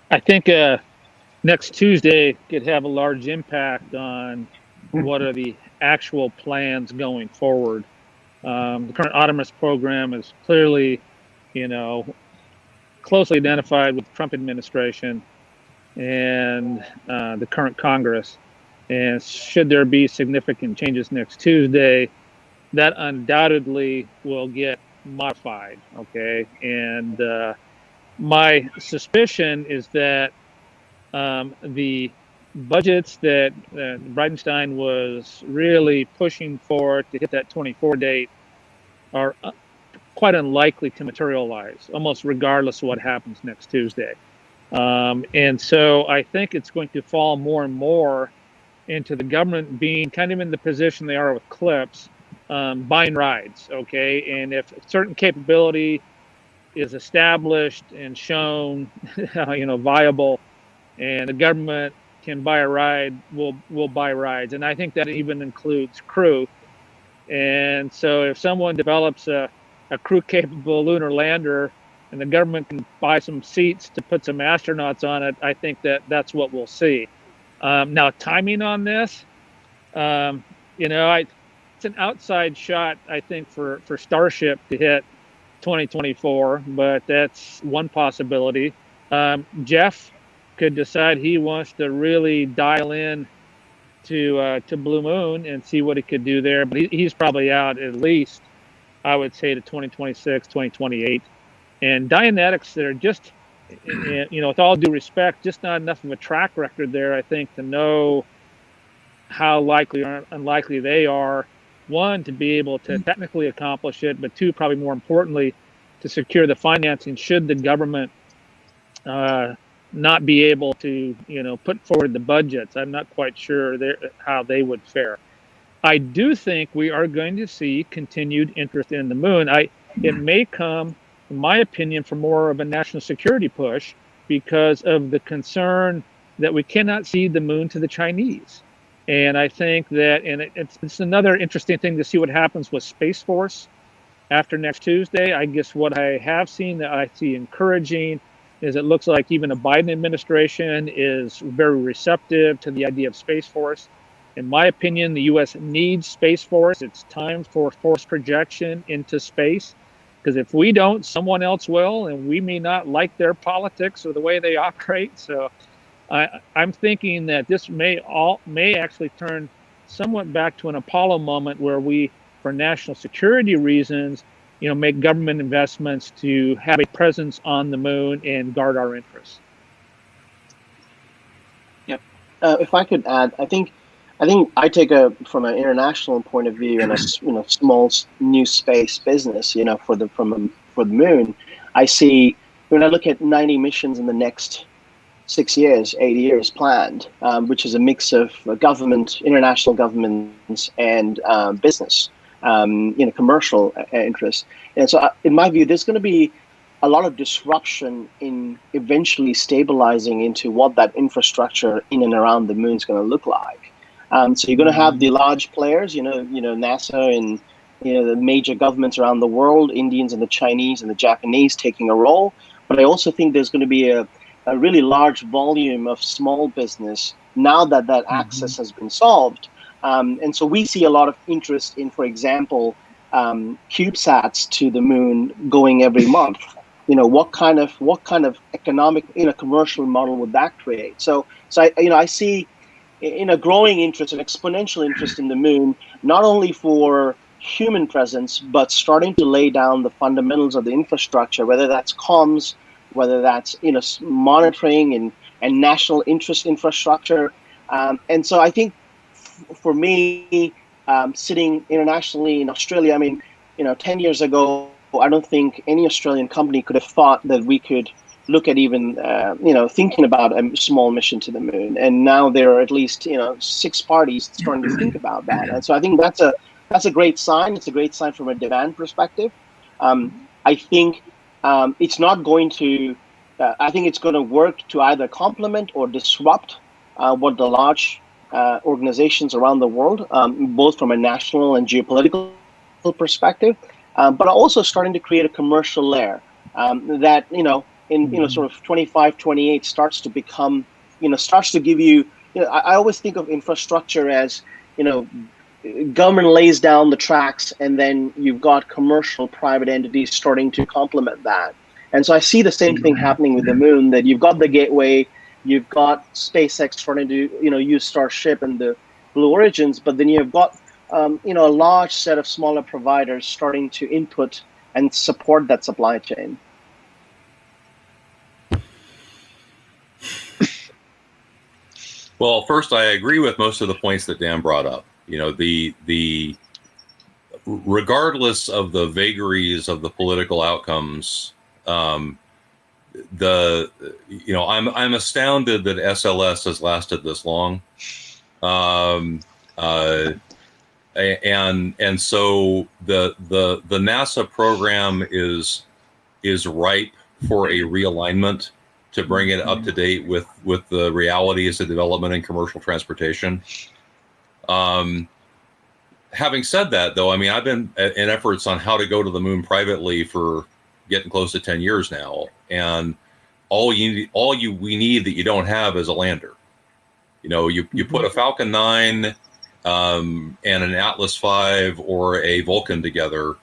Speaker 14: I think next Tuesday could have a large impact on what are the actual plans going forward. The current Artemis program is clearly, closely identified with the Trump administration and the current Congress. And should there be significant changes next Tuesday, that undoubtedly will get modified, okay? And my suspicion is that the budgets that Bridenstine was really pushing for to hit that 24 date are quite unlikely to materialize, almost regardless of what happens next Tuesday. And so I think it's going to fall more and more into the government being kind of in the position they are with CLPS, buying rides, okay? And if a certain capability is established and shown, viable, and the government can buy a ride, we'll buy rides. And I think that even includes crew. And so if someone develops a crew-capable lunar lander and the government can buy some seats to put some astronauts on it, I think that's what we'll see. Now, timing on this, it's an outside shot, I think, for Starship to hit 2024, but that's one possibility. Jeff could decide he wants to really dial in to Blue Moon and see what he could do there. But he's probably out at least, I would say, to 2026, 2028. And Dianetics, they're just, with all due respect, just not enough of a track record there, I think, to know how likely or unlikely they are, one, to be able to technically accomplish it, but two, probably more importantly, to secure the financing should the government not be able to, put forward the budgets. I'm not quite sure how they would fare. I do think we are going to see continued interest in the moon. It may come, in my opinion, for more of a national security push because of the concern that we cannot cede the moon to the Chinese. And I think that, and it's another interesting thing to see what happens with Space Force after next Tuesday. I guess what I have seen that I see encouraging is it looks like even a Biden administration is very receptive to the idea of Space Force. In my opinion, the U.S. needs Space Force. It's time for force projection into space, because if we don't, someone else will, and we may not like their politics or the way they operate. So I'm thinking that this may actually turn somewhat back to an Apollo moment where we, for national security reasons, make government investments to have a presence on the moon and guard our interests.
Speaker 16: Yep. If I could add, I think I take from an international point of view and a small new space business, for the moon. I see when I look at 90 missions in the next 6 years, 8 years planned, which is a mix of government, international governments, and business, commercial interests. And so, in my view, there's going to be a lot of disruption in eventually stabilizing into what that infrastructure in and around the moon is going to look like. So you're going to have the large players, NASA and the major governments around the world, Indians and the Chinese and the Japanese taking a role. But I also think there's going to be a really large volume of small business now that access has been solved. And so we see a lot of interest in, for example, CubeSats to the moon going every month. What kind of economic, commercial model would that create? So I see a growing interest, an exponential interest in the moon, not only for human presence, but starting to lay down the fundamentals of the infrastructure, whether that's comms, whether that's monitoring and national interest infrastructure. And so I think for me, sitting internationally in Australia, 10 years ago, I don't think any Australian company could have thought that we could look at even, thinking about a small mission to the moon. And now there are at least, 6 parties starting to think about that. And so I think that's a great sign. It's a great sign from a demand perspective. I think it's not going to, I think it's going to work to either complement or disrupt what the large organizations around the world, both from a national and geopolitical perspective, but also starting to create a commercial layer that, in sort of 25, 28 starts to become, starts to give you, I always think of infrastructure as, government lays down the tracks and then you've got commercial private entities starting to complement that. And so I see the same thing happening with the moon, that you've got the gateway, you've got SpaceX starting to, use Starship and the Blue Origins, but then you've got, a large set of smaller providers starting to input and support that supply chain.
Speaker 15: Well, first, I agree with most of the points that Dan brought up. The regardless of the vagaries of the political outcomes, I'm astounded that SLS has lasted this long, and so the NASA program is ripe for a realignment to bring it up to date with the realities of development in commercial transportation. Having said that, though, I've been in efforts on how to go to the moon privately for getting close to 10 years now, and we need that you don't have is a lander. You put a Falcon 9 and an Atlas V or a Vulcan together,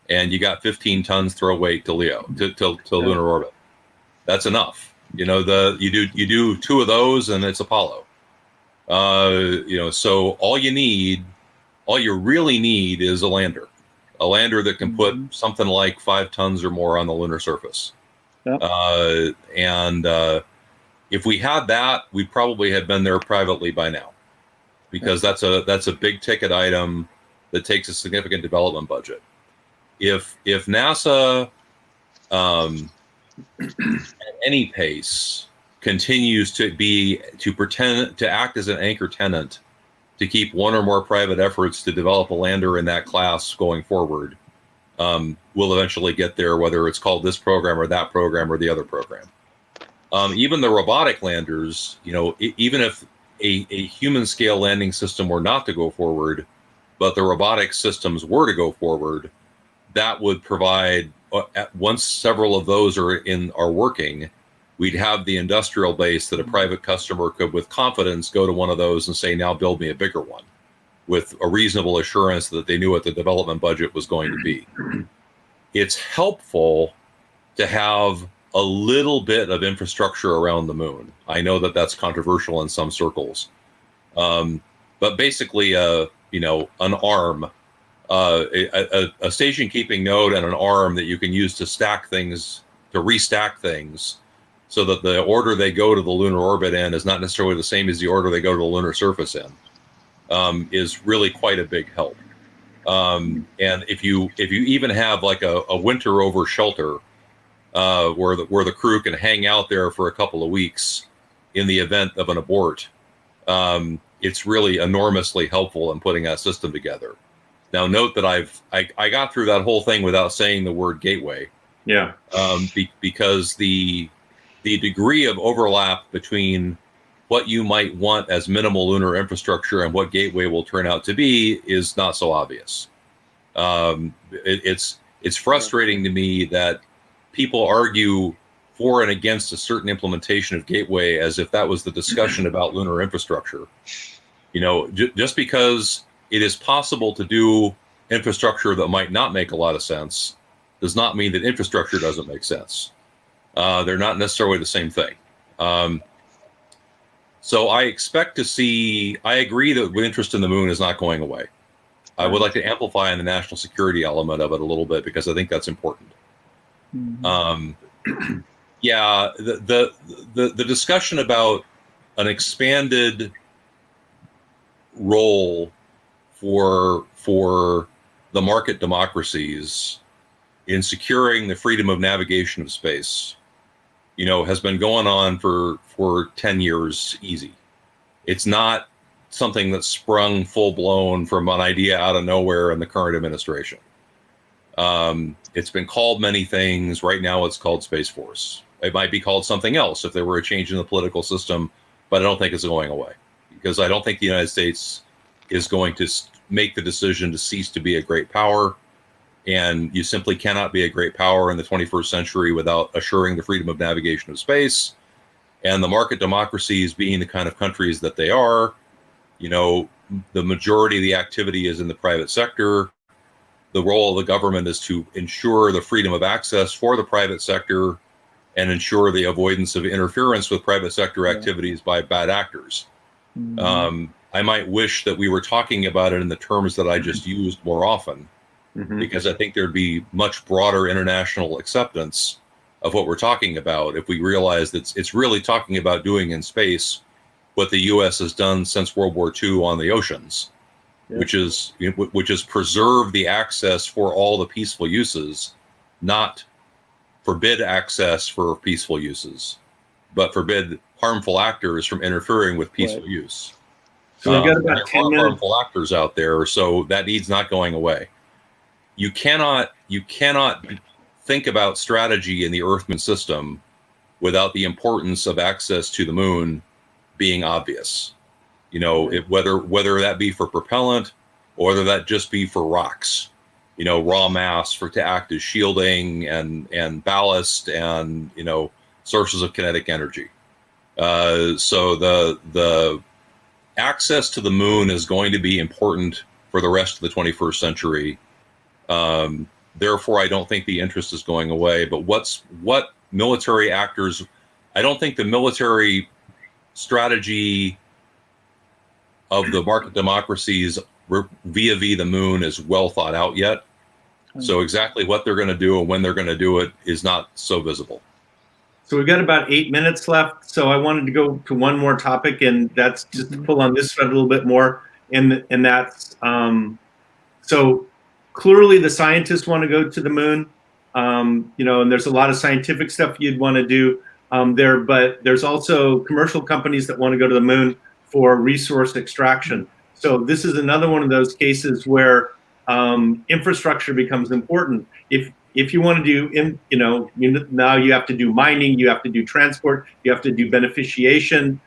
Speaker 15: and you got 15 tons throw weight to LEO to lunar orbit. That's enough. You do 2 of those, and it's Apollo. So all you really need is a lander that can put something like 5 tons or more on the lunar surface.
Speaker 14: Yep.
Speaker 15: If we had that, we probably had been there privately by now, because that's a big ticket item that takes a significant development budget. If NASA at any pace continues to pretend to act as an anchor tenant to keep one or more private efforts to develop a lander in that class going forward, we'll eventually get there, whether it's called this program or that program or the other program. Even the robotic landers, even if a human scale landing system were not to go forward, but the robotic systems were to go forward, that would provide, once several of those are working, we'd have the industrial base that a private customer could with confidence go to one of those and say, now build me a bigger one, with a reasonable assurance that they knew what the development budget was going to be. It's helpful to have a little bit of infrastructure around the moon. I know that that's controversial in some circles, but basically, an arm, a station keeping node, and an arm that you can use to stack things, to restack things, so that the order they go to the lunar orbit in is not necessarily the same as the order they go to the lunar surface in, is really quite a big help. And if you even have like a winter over shelter, where the crew can hang out there for a couple of weeks in the event of an abort, it's really enormously helpful in putting that system together. Now, note that I got through that whole thing without saying the word gateway.
Speaker 13: Yeah.
Speaker 15: Because the degree of overlap between what you might want as minimal lunar infrastructure and what gateway will turn out to be is not so obvious. It's frustrating to me that people argue for and against a certain implementation of gateway as if that was the discussion about lunar infrastructure. Just because it is possible to do infrastructure that might not make a lot of sense does not mean that infrastructure doesn't make sense. They're not necessarily the same thing. So I expect to see, I agree that interest in the moon is not going away. I would like to amplify on the national security element of it a little bit, because I think that's important. Yeah, the discussion about an expanded role for the market democracies in securing the freedom of navigation of space, has been going on for 10 years easy. It's not something that's sprung full blown from an idea out of nowhere in the current administration. It's been called many things. Right now it's called Space Force. It might be called something else if there were a change in the political system, but I don't think it's going away, because I don't think the United States is going to make the decision to cease to be a great power. And you simply cannot be a great power in the 21st century without assuring the freedom of navigation of space. And the market democracies, being the kind of countries that they are, the majority of the activity is in the private sector. The role of the government is to ensure the freedom of access for the private sector and ensure the avoidance of interference with private sector activities by bad actors. I might wish that we were talking about it in the terms that I just used more often, because I think there'd be much broader international acceptance of what we're talking about if we realize that it's really talking about doing in space what the U.S. has done since World War II on the oceans, which is preserve the access for all the peaceful uses, not forbid access for peaceful uses, but forbid harmful actors from interfering with peaceful use.
Speaker 13: So we've got about 10 minutes.
Speaker 15: Harmful actors out there, so that need's not going away. You cannot think about strategy in the Earthman system without the importance of access to the moon being obvious. Whether that be for propellant or whether that just be for rocks, raw mass to act as shielding and ballast and sources of kinetic energy. So the access to the moon is going to be important for the rest of the 21st century. Therefore, I don't think the interest is going away. But what military actors? I don't think the military strategy of the market democracies via the moon is well thought out yet. So exactly what they're going to do and when they're going to do it is not so visible.
Speaker 13: So we've got about 8 minutes left. So I wanted to go to one more topic, and that's just to pull on this thread a little bit more. And that's so clearly the scientists want to go to the moon, you know, and there's a lot of scientific stuff you'd want to do there, but there's also commercial companies that want to go to the moon for resource extraction. So this is another one of those cases where infrastructure becomes important. If you want to do, now you have to do mining, you have to do transport, you have to do beneficiation.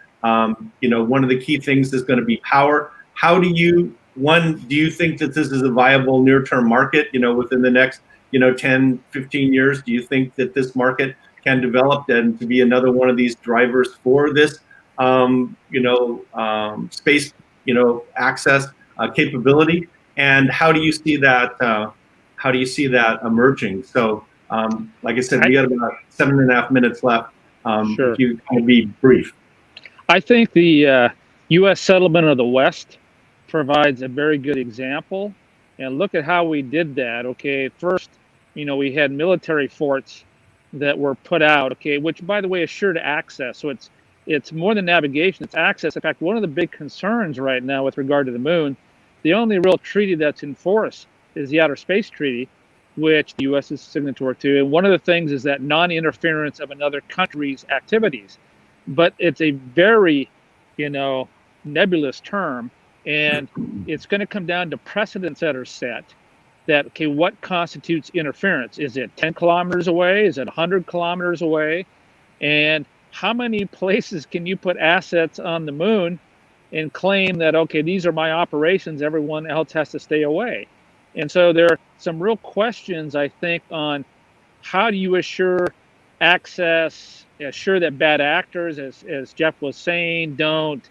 Speaker 13: You know, one of the key things is going to be power. How do you, do you think that this is a viable near-term market, you know, within the next, 10, 15 years? Do you think that this market can develop and to be another one of these drivers for this, space, access capability? And how do you see that? How do you see that emerging? So, like I said, we got about 7.5 minutes left.
Speaker 14: Sure.
Speaker 13: If you can be brief.
Speaker 14: I think the U.S. settlement of the West provides a very good example. And look at how we did that. Okay, first, we had military forts that were put out. Okay, which by the way assured access. So it's more than navigation; it's access. In fact, one of the big concerns right now with regard to the moon, the only real treaty that's in force is the Outer Space Treaty, which the U.S. is signatory to. And one of the things is that non-interference of another country's activities. But it's a very, nebulous term, and it's going to come down to precedents that are set. That, okay, what constitutes interference? Is it 10 kilometers away? Is it 100 kilometers away? And how many places can you put assets on the moon and claim that, okay, these are my operations, everyone else has to stay away? And so there are some real questions, I think, on how do you assure access, assure that bad actors, as Jeff was saying, don't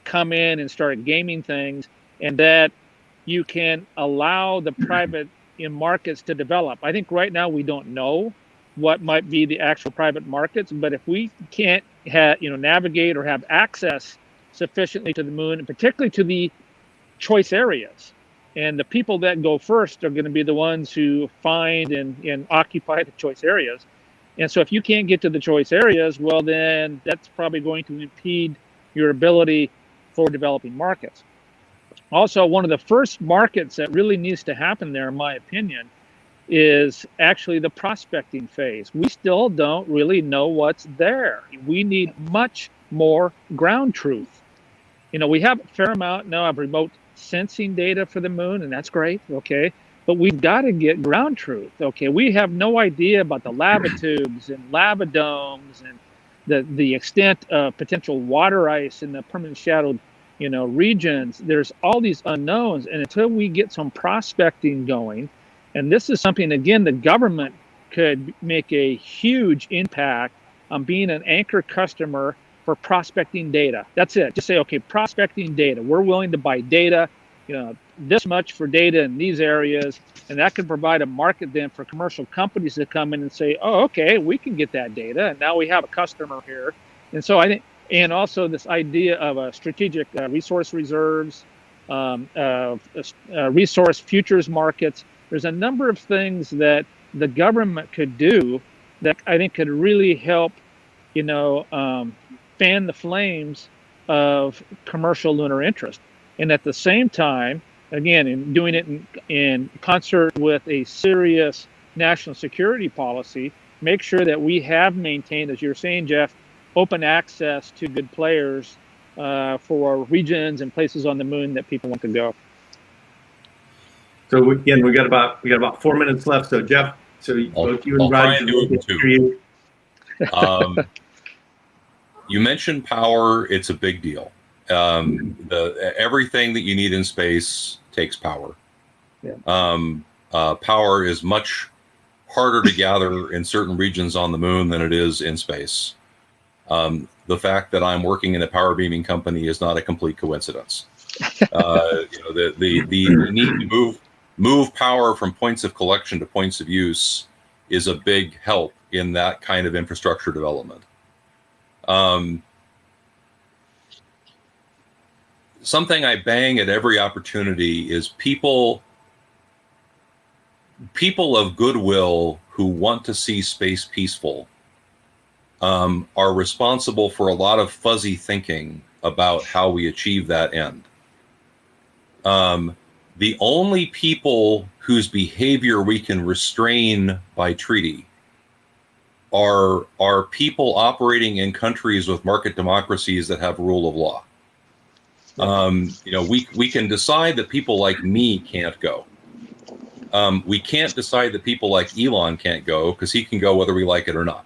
Speaker 14: come in and start gaming things, and that you can allow the private markets to develop. I think right now we don't know what might be the actual private markets, but if we can't navigate or have access sufficiently to the moon, and particularly to the choice areas, and the people that go first are going to be the ones who find and occupy the choice areas. And so if you can't get to the choice areas, well, then that's probably going to impede your ability for developing markets. Also, one of the first markets that really needs to happen there, in my opinion, is actually the prospecting phase. We still don't really know what's there. We need much more ground truth. We have a fair amount now of remote sensing data for the moon, and that's great, okay? But we've got to get ground truth, okay? We have no idea about the lava tubes and lava domes and the extent of potential water ice in the permanent shadowed, regions. There's all these unknowns, and until we get some prospecting going, and this is something, again, the government could make a huge impact on being an anchor customer for prospecting data. That's it. Just say, okay, prospecting data. We're willing to buy data, this much for data in these areas, and that can provide a market then for commercial companies to come in and say, oh, okay, we can get that data, and now we have a customer here. And so I think, and also this idea of a strategic resource reserves, resource futures markets. There's a number of things that the government could do that I think could really help, fan the flames of commercial lunar interest. And at the same time, again, in doing it in concert with a serious national security policy, make sure that we have maintained, as you're saying, Jeff, open access to good players for regions and places on the moon that people want to go.
Speaker 13: So again, we got about 4 minutes left. So Jeff, both you and Rod,
Speaker 15: you mentioned power. It's a big deal. Everything that you need in space takes power.
Speaker 14: Yeah.
Speaker 15: Power is much harder to gather in certain regions on the moon than it is in space. The fact that I'm working in a power beaming company is not a complete coincidence. The need to move power from points of collection to points of use is a big help in that kind of infrastructure something I bang at every opportunity is people of goodwill who want to see space peaceful are responsible for a lot of fuzzy thinking about how we achieve that end. The only people whose behavior we can restrain by treaty are people operating in countries with market democracies that have rule of law. We can decide that people like me can't go. We can't decide that people like Elon can't go because he can go whether we like it or not.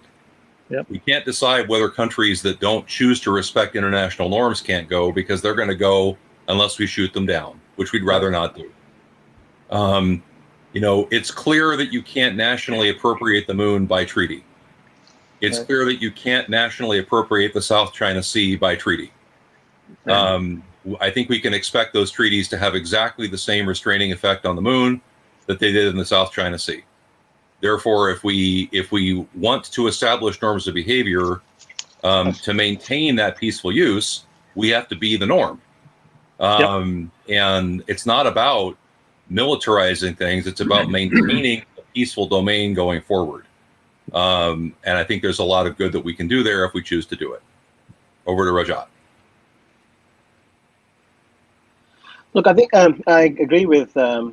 Speaker 14: Yep.
Speaker 15: We can't decide whether countries that don't choose to respect international norms can't go because they're going to go unless we shoot them down, which we'd rather not do. It's clear that you can't nationally appropriate the moon by treaty. It's clear that you can't nationally appropriate the South China Sea by treaty. I think we can expect those treaties to have exactly the same restraining effect on the moon that they did in the South China Sea. Therefore, if we want to establish norms of behavior to maintain that peaceful use, we have to be the norm. And it's not about militarizing things; it's about maintaining a peaceful domain going forward. And I think there's a lot of good that we can do there if we choose to do it. Over to Rajat.
Speaker 16: Look, I think I agree with a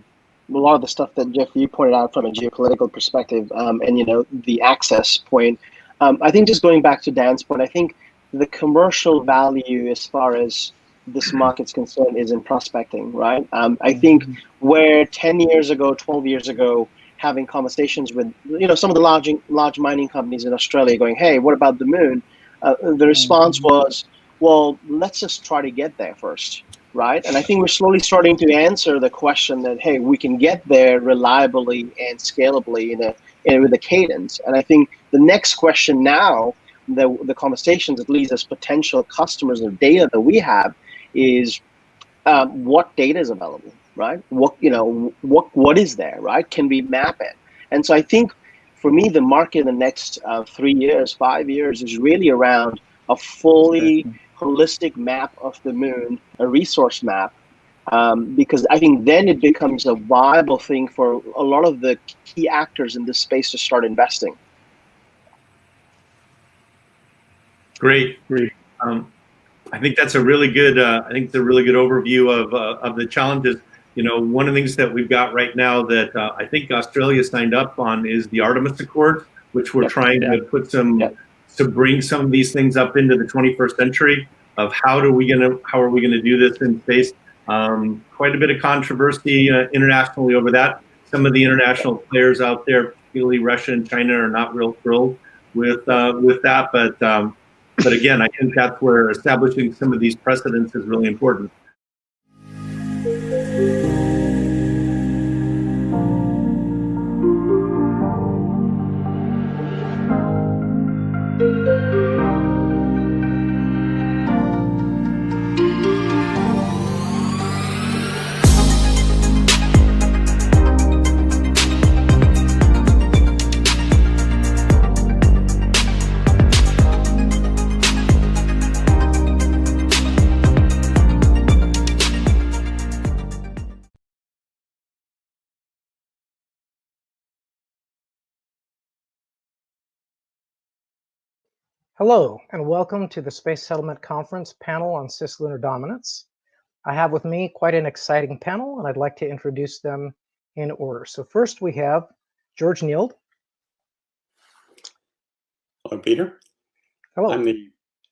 Speaker 16: lot of the stuff that Jeff, you pointed out from a geopolitical perspective, and the access point. I think just going back to Dan's point, I think the commercial value as far as this market's concerned is in prospecting, right? I think where 10 years ago, 12 years ago, having conversations with some of the large mining companies in Australia going, hey, what about the moon? The response was, well, let's just try to get there first, right? And I think we're slowly starting to answer the question that, hey, we can get there reliably and scalably with a cadence. And I think the next question now, the conversations, at least as potential customers of data that we have, is what data is available, right? What is there, right? Can we map it? And so I think for me, the market in the next 3 years, 5 years is really around a fully holistic map of the moon, a resource map, because I think then it becomes a viable thing for a lot of the key actors in this space to start investing.
Speaker 13: Great. I think that's a really good. Overview of the challenges. One of the things that we've got right now that I think Australia signed up on is the Artemis Accord, which we're trying to put to bring some of these things up into the 21st century. Of how are we gonna do this in space? Quite a bit of controversy internationally over that. Some of the international players out there, particularly Russia and China, are not real thrilled with that. But again, I think that's where establishing some of these precedents is really important.
Speaker 17: Hello, and welcome to the Space Settlement Conference panel on cislunar dominance. I have with me quite an exciting panel, and I'd like to introduce them in order. So first we have George Nield.
Speaker 18: Hello, Peter.
Speaker 17: Hello.
Speaker 18: I'm the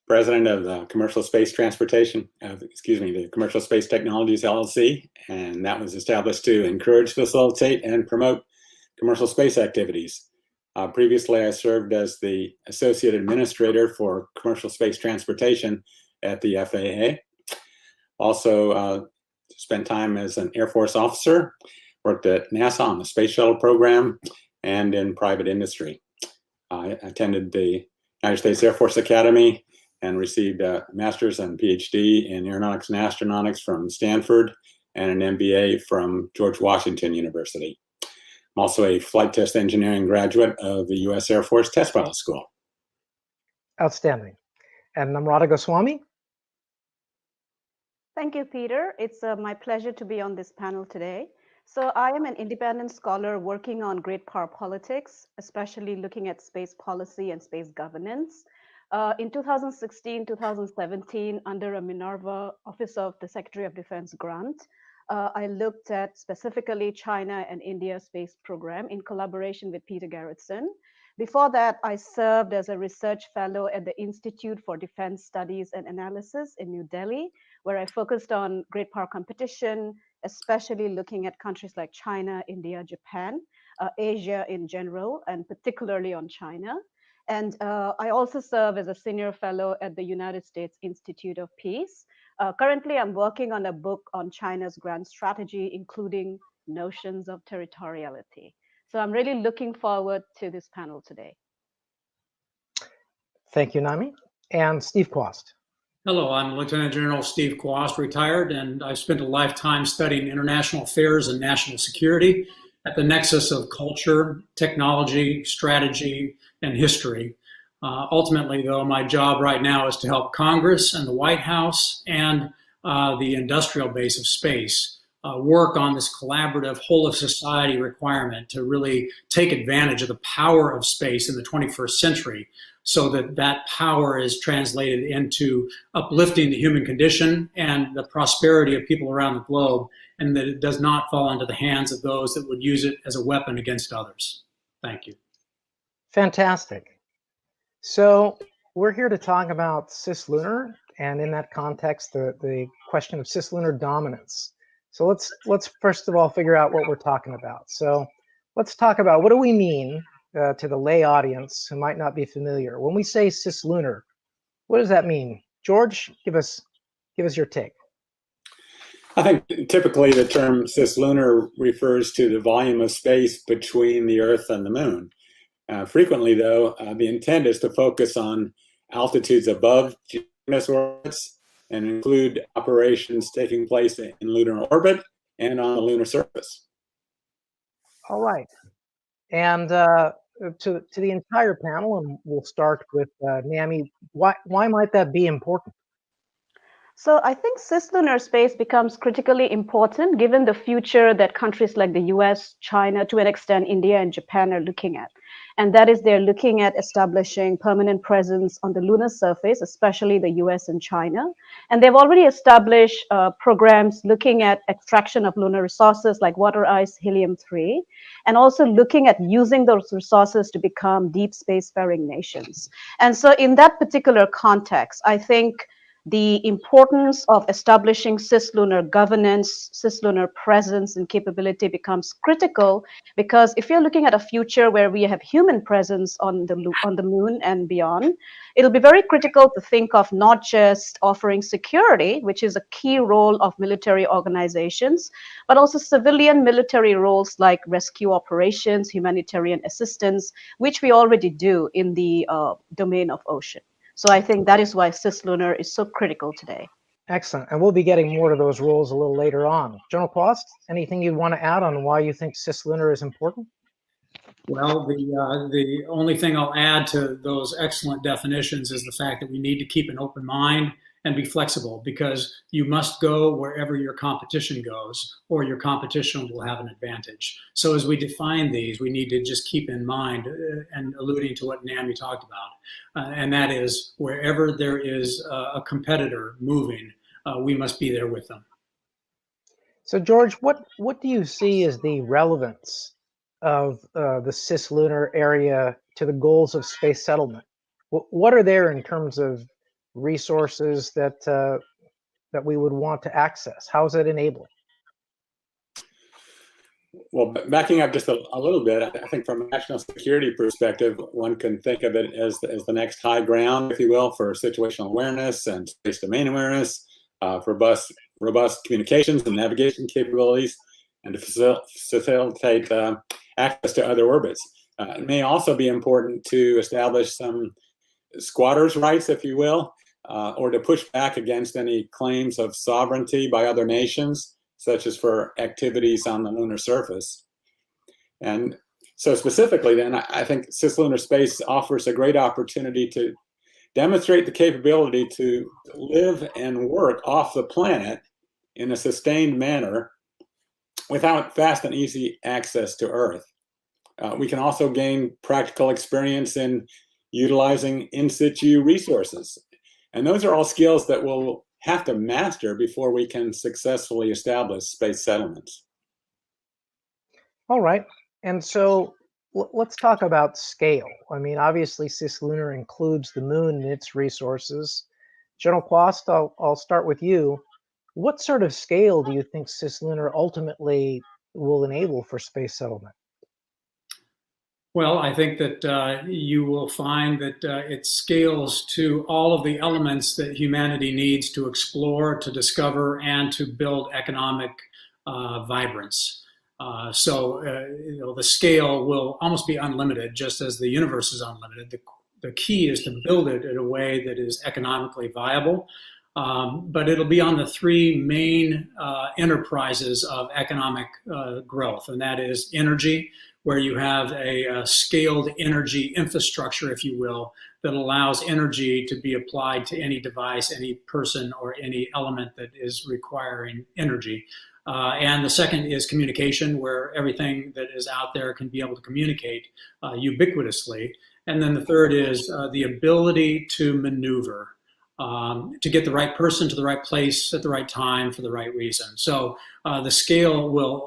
Speaker 18: president of the Commercial Space Transportation, the Commercial Space Technologies LLC, and that was established to encourage, facilitate, and promote commercial space activities. Previously, I served as the Associate Administrator for Commercial Space Transportation at the FAA. Also spent time as an Air Force officer, worked at NASA on the Space Shuttle program, and in private industry. I attended the United States Air Force Academy and received a master's and PhD in aeronautics and astronautics from Stanford and an MBA from George Washington University. I'm also a flight test engineering graduate of the U.S. Air Force Test Pilot School.
Speaker 17: Outstanding. And Namrata Goswami?
Speaker 19: Thank you, Peter. It's my pleasure to be on this panel today. So I am an independent scholar working on great power politics, especially looking at space policy and space governance. In 2016, 2017, under a Minerva Office of the Secretary of Defense grant, I looked at specifically China and India space program in collaboration with Peter Garretson. Before that, I served as a research fellow at the Institute for Defense Studies and Analysis in New Delhi, where I focused on great power competition, especially looking at countries like China, India, Japan, Asia in general, and particularly on China. And I also serve as a senior fellow at the United States Institute of Peace. Currently, I'm working on a book on China's grand strategy, including notions of territoriality. So I'm really looking forward to this panel today.
Speaker 17: Thank you, Nami. And Steve Quast.
Speaker 6: Hello, I'm Lieutenant General Steve Quast, retired, and I've spent a lifetime studying international affairs and national security at the nexus of culture, technology, strategy, and history. Ultimately, though, my job right now is to help Congress and the White House and the industrial base of space work on this collaborative whole of society requirement to really take advantage of the power of space in the 21st century, so that that power is translated into uplifting the human condition and the prosperity of people around the globe, and that it does not fall into the hands of those that would use it as a weapon against others. Thank you.
Speaker 17: Fantastic. So we're here to talk about cislunar, and in that context, the question of cislunar dominance. So let's first of all figure out what we're talking about. So let's talk about, what do we mean to the lay audience who might not be familiar? When we say cislunar, what does that mean? George, give us your take.
Speaker 18: I think typically the term cislunar refers to the volume of space between the Earth and the Moon. Frequently, though, the intent is to focus on altitudes above geostationary orbits and include operations taking place in lunar orbit and on the lunar surface.
Speaker 17: All right. And to the entire panel, and we'll start with Nami, why might that be important?
Speaker 19: So I think cislunar space becomes critically important given the future that countries like the US, China, to an extent India and Japan are looking at. And that is, they're looking at establishing permanent presence on the lunar surface, especially the US and China. And they've already established programs looking at extraction of lunar resources like water ice, helium-3, and also looking at using those resources to become deep spacefaring nations. And so in that particular context, I think the importance of establishing cislunar governance, cislunar presence and capability becomes critical, because if you're looking at a future where we have human presence on the moon and beyond, it'll be very critical to think of not just offering security, which is a key role of military organizations, but also civilian military roles like rescue operations, humanitarian assistance, which we already do in the domain of ocean. So I think that is why cislunar is so critical today.
Speaker 17: Excellent. And we'll be getting more to those roles a little later on. General Quast, anything you'd want to add on why you think cislunar is important?
Speaker 6: Well, the only thing I'll add to those excellent definitions is the fact that we need to keep an open mind and be flexible, because you must go wherever your competition goes, or your competition will have an advantage. So as we define these, we need to just keep in mind, and alluding to what Nami talked about, and that is, wherever there is a competitor moving, we must be there with them.
Speaker 17: So George, what do you see as the relevance of the cislunar area to the goals of space settlement? What are there in terms of resources that that we would want to access? How is it enabled?
Speaker 18: Well, backing up just a little bit, I think from a national security perspective, one can think of it as the next high ground, if you will, for situational awareness and space domain awareness, robust communications and navigation capabilities, and to facilitate access to other orbits. It may also be important to establish some squatters' rights, if you will, or to push back against any claims of sovereignty by other nations, such as for activities on the lunar surface. And so specifically then, I think cislunar space offers a great opportunity to demonstrate the capability to live and work off the planet in a sustained manner without fast and easy access to Earth. We can also gain practical experience in utilizing in situ resources. And those are all skills that we'll have to master before we can successfully establish space settlements.
Speaker 17: All right. And so let's talk about scale. I mean, obviously, cislunar includes the moon and its resources. General Quast, I'll start with you. What sort of scale do you think cislunar ultimately will enable for space settlement?
Speaker 6: Well, I think that you will find that it scales to all of the elements that humanity needs to explore, to discover, and to build economic vibrance. The scale will almost be unlimited, just as the universe is unlimited. The key is to build it in a way that is economically viable. But it'll be on the three main enterprises of economic growth, and that is energy, where you have a scaled energy infrastructure, if you will, that allows energy to be applied to any device, any person, or any element that is requiring energy. And the second is communication, where everything that is out there can be able to communicate ubiquitously. And then the third is the ability to maneuver, to get the right person to the right place at the right time for the right reason. So the scale will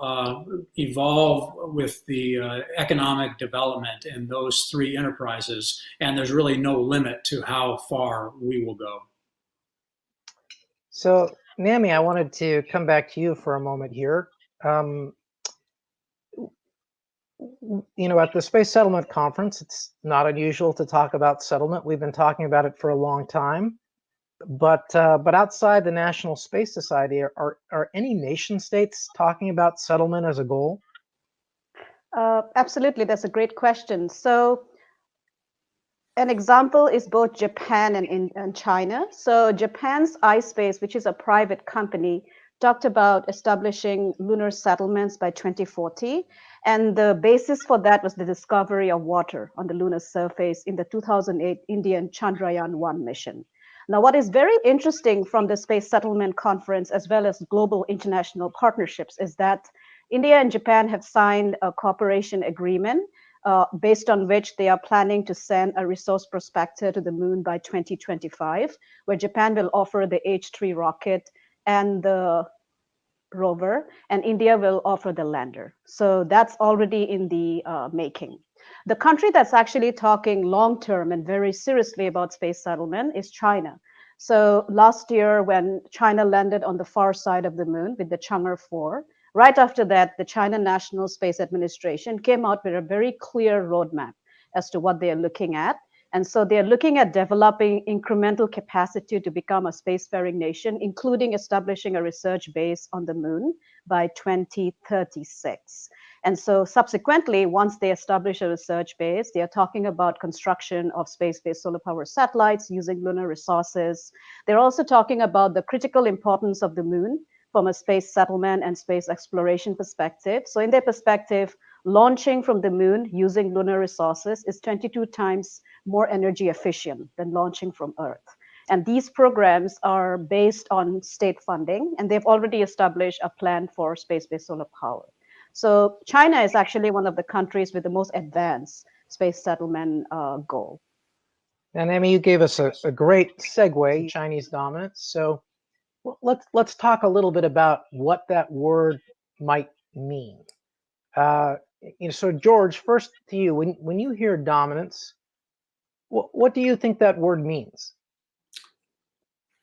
Speaker 6: evolve with the economic development in those three enterprises, and there's really no limit to how far we will go.
Speaker 17: So, Nami, I wanted to come back to you for a moment here. At the Space Settlement Conference, it's not unusual to talk about settlement. We've been talking about it for a long time. But outside the National Space Society, are any nation states talking about settlement as a goal?
Speaker 19: Absolutely, that's a great question. So an example is both Japan and China. So Japan's iSpace, which is a private company, talked about establishing lunar settlements by 2040. And the basis for that was the discovery of water on the lunar surface in the 2008 Indian Chandrayaan-1 mission. Now, what is very interesting from the Space Settlement Conference, as well as global international partnerships, is that India and Japan have signed a cooperation agreement based on which they are planning to send a resource prospector to the moon by 2025, where Japan will offer the H3 rocket and the rover, and India will offer the lander. So that's already in the making. The country that's actually talking long-term and very seriously about space settlement is China. So last year, when China landed on the far side of the moon with the Chang'e 4, right after that, the China National Space Administration came out with a very clear roadmap as to what they are looking at. And so they're looking at developing incremental capacity to become a spacefaring nation, including establishing a research base on the moon by 2036. And so subsequently, once they establish a research base, they are talking about construction of space-based solar power satellites using lunar resources. They're also talking about the critical importance of the moon from a space settlement and space exploration perspective. So in their perspective, launching from the moon using lunar resources is 22 times more energy efficient than launching from Earth. And these programs are based on state funding, and they've already established a plan for space-based solar power. So China is actually one of the countries with the most advanced space settlement goal.
Speaker 17: And Amy, you gave us a great segue, Chinese dominance. So let's talk a little bit about what that word might mean. So George, first to you, when you hear dominance, what do you think that word means?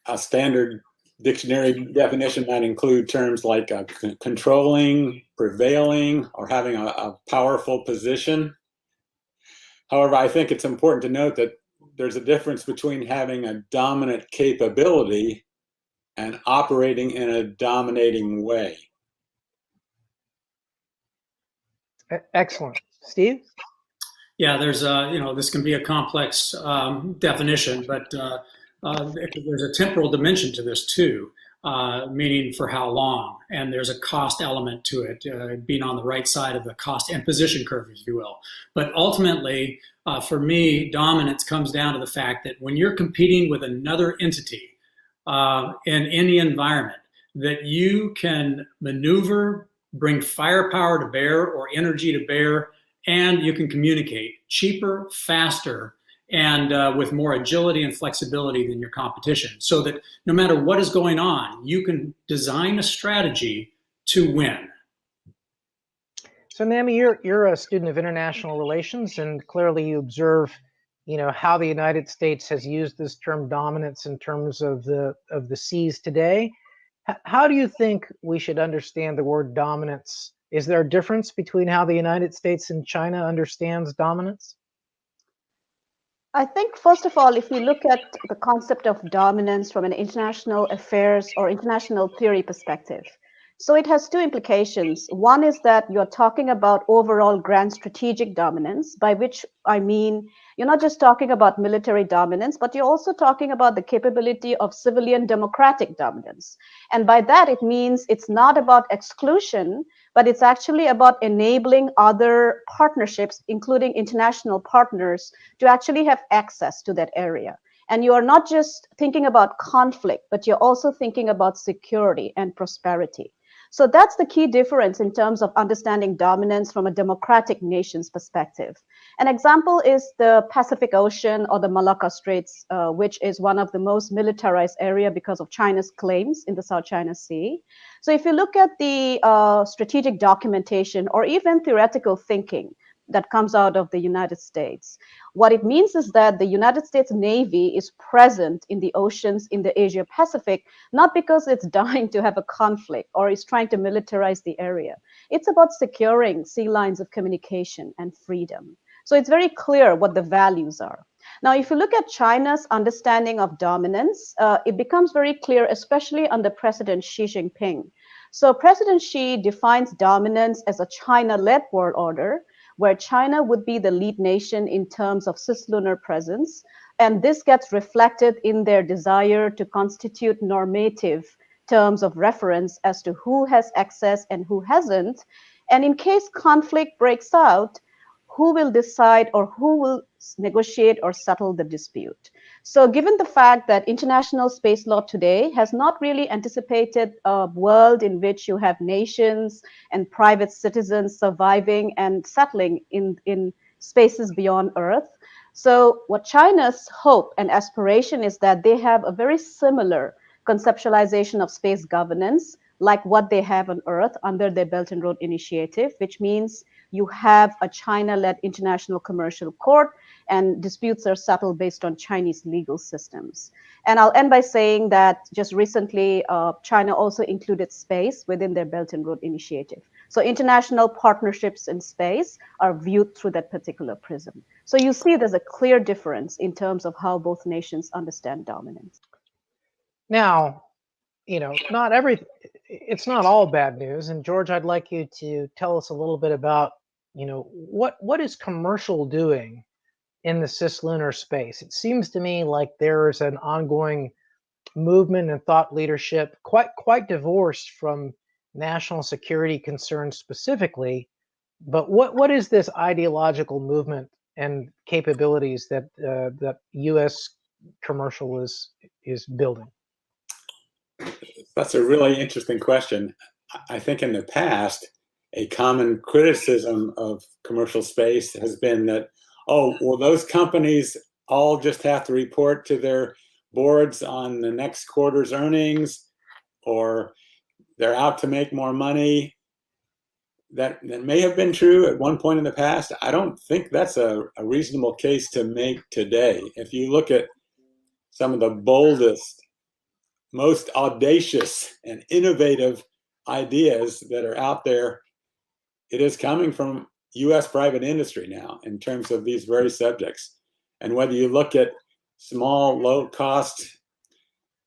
Speaker 18: A standard dictionary definition might include terms like controlling, prevailing, or having a powerful position. However, I think it's important to note that there's a difference between having a dominant capability and operating in a dominating way.
Speaker 17: Excellent. Steve?
Speaker 6: Yeah, there's this can be a complex definition, but there's a temporal dimension to this too. meaning for how long. And there's a cost element to it, being on the right side of the cost and position curve, if you will. But ultimately, for me, dominance comes down to the fact that when you're competing with another entity in any environment, that you can maneuver, bring firepower to bear or energy to bear, and you can communicate cheaper, faster, and with more agility and flexibility than your competition, so that no matter what is going on, you can design a strategy to win.
Speaker 17: So, Nami, you're a student of international relations, and clearly you observe, how the United States has used this term dominance in terms of the seas today. How do you think we should understand the word dominance? Is there a difference between how the United States and China understands dominance?
Speaker 19: I think, first of all, if we look at the concept of dominance from an international affairs or international theory perspective, so it has two implications. One is that you're talking about overall grand strategic dominance, by which I mean you're not just talking about military dominance, but you're also talking about the capability of civilian democratic dominance. And by that, it means it's not about exclusion, but it's actually about enabling other partnerships, including international partners, to actually have access to that area. And you are not just thinking about conflict, but you're also thinking about security and prosperity. So that's the key difference in terms of understanding dominance from a democratic nation's perspective. An example is the Pacific Ocean or the Malacca Straits, which is one of the most militarized area because of China's claims in the South China Sea. So if you look at the strategic documentation or even theoretical thinking that comes out of the United States, what it means is that the United States Navy is present in the oceans in the Asia Pacific, not because it's dying to have a conflict or is trying to militarize the area. It's about securing sea lines of communication and freedom. So it's very clear what the values are. Now, if you look at China's understanding of dominance, it becomes very clear, especially under President Xi Jinping. So President Xi defines dominance as a China-led world order, where China would be the lead nation in terms of cislunar presence. And this gets reflected in their desire to constitute normative terms of reference as to who has access and who hasn't. And in case conflict breaks out, who will decide or who will negotiate or settle the dispute. So given the fact that international space law today has not really anticipated a world in which you have nations and private citizens surviving and settling in spaces beyond Earth. So what China's hope and aspiration is that they have a very similar conceptualization of space governance like what they have on Earth under their Belt and Road Initiative, which means you have a China-led international commercial court and disputes are settled based on Chinese legal systems. And I'll end by saying that just recently, China also included space within their Belt and Road Initiative. So international partnerships in space are viewed through that particular prism. So you see there's a clear difference in terms of how both nations understand dominance.
Speaker 17: Now, it's not all bad news. And George, I'd like you to tell us a little bit about, what is commercial doing in the cislunar space? It seems to me like there is an ongoing movement and thought leadership, quite divorced from national security concerns specifically. But what is this ideological movement and capabilities that that U.S. commercial is building?
Speaker 18: That's a really interesting question. I think in the past, a common criticism of commercial space has been that, oh, well, those companies all just have to report to their boards on the next quarter's earnings, or they're out to make more money. That may have been true at one point in the past. I don't think that's a reasonable case to make today. If you look at some of the boldest, most audacious and innovative ideas that are out there, it is coming from U.S. private industry now in terms of these very subjects. And whether you look at small, low-cost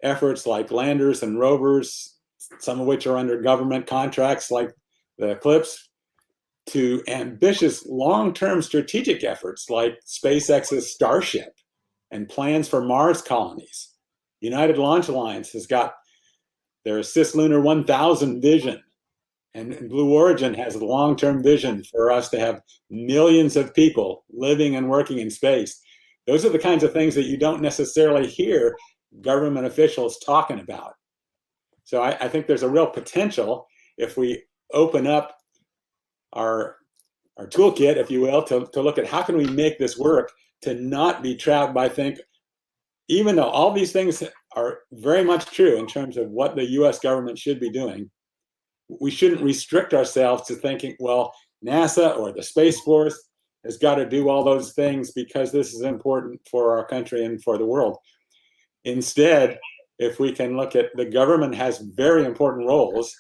Speaker 18: efforts like landers and rovers, some of which are under government contracts like the Eclipse, to ambitious long-term strategic efforts like SpaceX's Starship and plans for Mars colonies. United Launch Alliance has got There's Cislunar 1000 vision. And Blue Origin has a long-term vision for us to have millions of people living and working in space. Those are the kinds of things that you don't necessarily hear government officials talking about. So I think there's a real potential if we open up our toolkit, if you will, to look at how can we make this work to not be trapped by even though all these things are very much true in terms of what the US government should be doing, we shouldn't restrict ourselves to thinking, well, NASA or the Space Force has got to do all those things because this is important for our country and for the world. Instead, if we can look at the government has very important roles,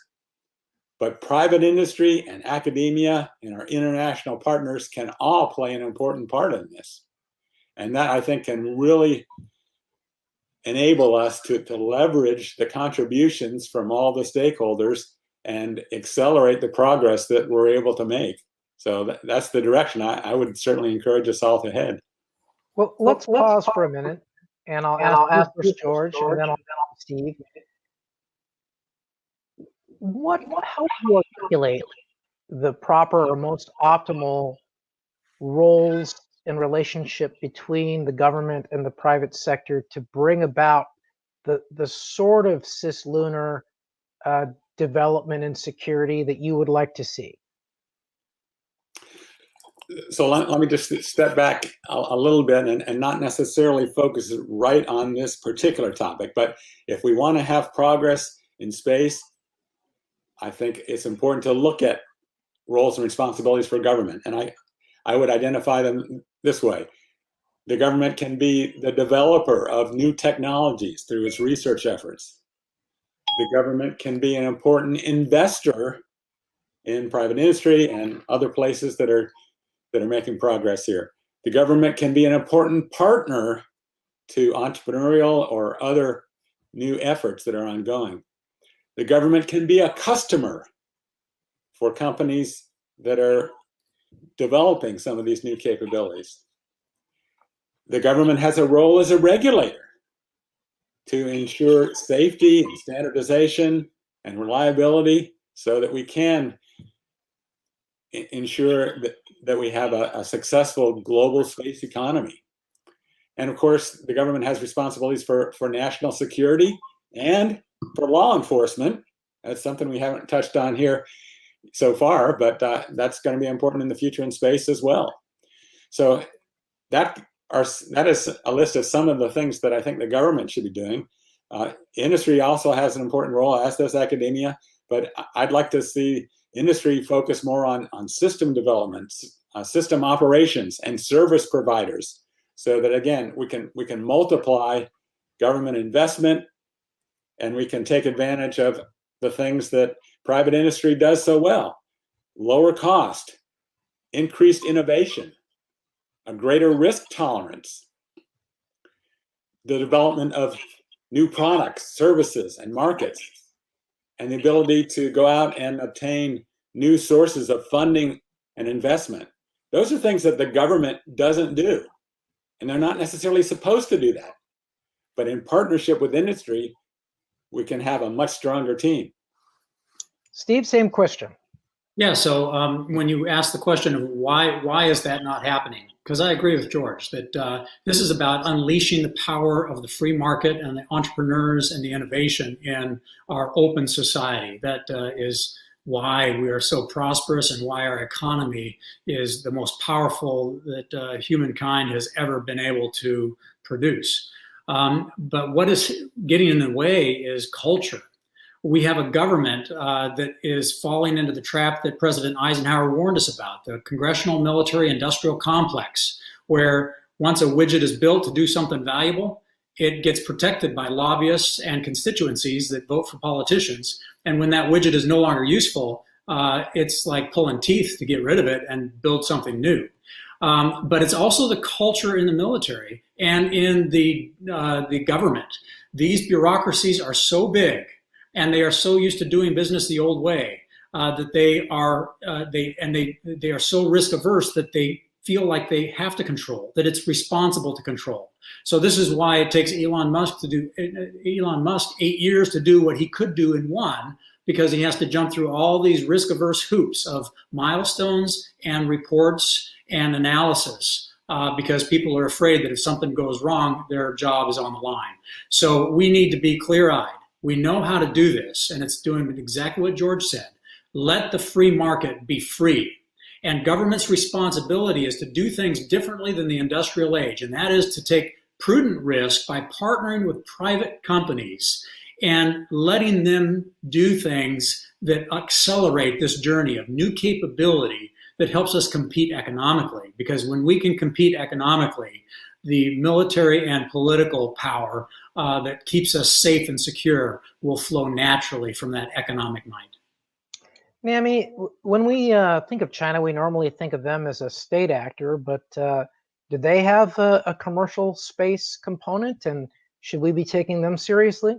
Speaker 18: but private industry and academia and our international partners can all play an important part in this. And that, I think, can really enable us to leverage the contributions from all the stakeholders and accelerate the progress that we're able to make. So that's the direction I would certainly encourage us all to head.
Speaker 17: Well, let's pause for a minute, and I'll ask you first, George, and then I'll ask Steve. How do you articulate the proper or most optimal roles and relationship between the government and the private sector to bring about the sort of cislunar development and security that you would like to see?
Speaker 18: So let me just step back a little bit and not necessarily focus right on this particular topic, but if we want to have progress in space, I think it's important to look at roles and responsibilities for government. And I would identify them this way. The government can be the developer of new technologies through its research efforts. The government can be an important investor in private industry and other places that are making progress here. The government can be an important partner to entrepreneurial or other new efforts that are ongoing. The government can be a customer for companies that are developing some of these new capabilities. The government has a role as a regulator to ensure safety and standardization and reliability so that we can ensure that we have a successful global space economy. And of course, the government has responsibilities for national security and for law enforcement. That's something we haven't touched on here so far, but that's going to be important in the future in space as well. So that is a list of some of the things that I think the government should be doing. Industry also has an important role, as does academia, but I'd like to see industry focus more on system development, system operations, and service providers, so that again we can multiply government investment, and we can take advantage of the things that private industry does so well: lower cost, increased innovation, a greater risk tolerance, the development of new products, services, and markets, and the ability to go out and obtain new sources of funding and investment. Those are things that the government doesn't do, and they're not necessarily supposed to do that. But in partnership with industry, we can have a much stronger team.
Speaker 17: Steve, same question.
Speaker 6: Yeah, so when you ask the question of why is that not happening? Because I agree with George that this is about unleashing the power of the free market and the entrepreneurs and the innovation in our open society. That is why we are so prosperous and why our economy is the most powerful that humankind has ever been able to produce. But what is getting in the way is culture. We have a government that is falling into the trap that President Eisenhower warned us about, the congressional military industrial complex, where once a widget is built to do something valuable, it gets protected by lobbyists and constituencies that vote for politicians. And when that widget is no longer useful, it's like pulling teeth to get rid of it and build something new. But it's also the culture in the military and in the government. These bureaucracies are so big, and they are so used to doing business the old way that they are so risk averse that they feel like they have to control, that it's responsible to control. So this is why it takes Elon Musk 8 years to do what he could do in one, because he has to jump through all these risk-averse hoops of milestones and reports and analysis, because people are afraid that if something goes wrong, their job is on the line. So we need to be clear-eyed. We know how to do this, and it's doing exactly what George said. Let the free market be free. And government's responsibility is to do things differently than the industrial age, and that is to take prudent risk by partnering with private companies and letting them do things that accelerate this journey of new capability that helps us compete economically. Because when we can compete economically, the military and political power that keeps us safe and secure will flow naturally from that economic might.
Speaker 17: Nami, when we think of China, we normally think of them as a state actor, but do they have a commercial space component, and should we be taking them seriously?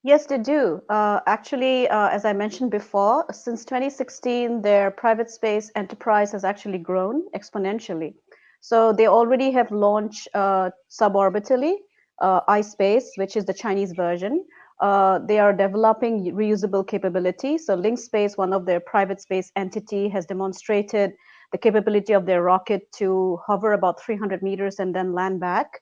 Speaker 19: Yes, they do. Actually, as I mentioned before, since 2016, their private space enterprise has actually grown exponentially. So they already have launched suborbitally iSpace, which is the Chinese version. They are developing reusable capability. So LinkSpace, one of their private space entity, has demonstrated the capability of their rocket to hover about 300 meters and then land back.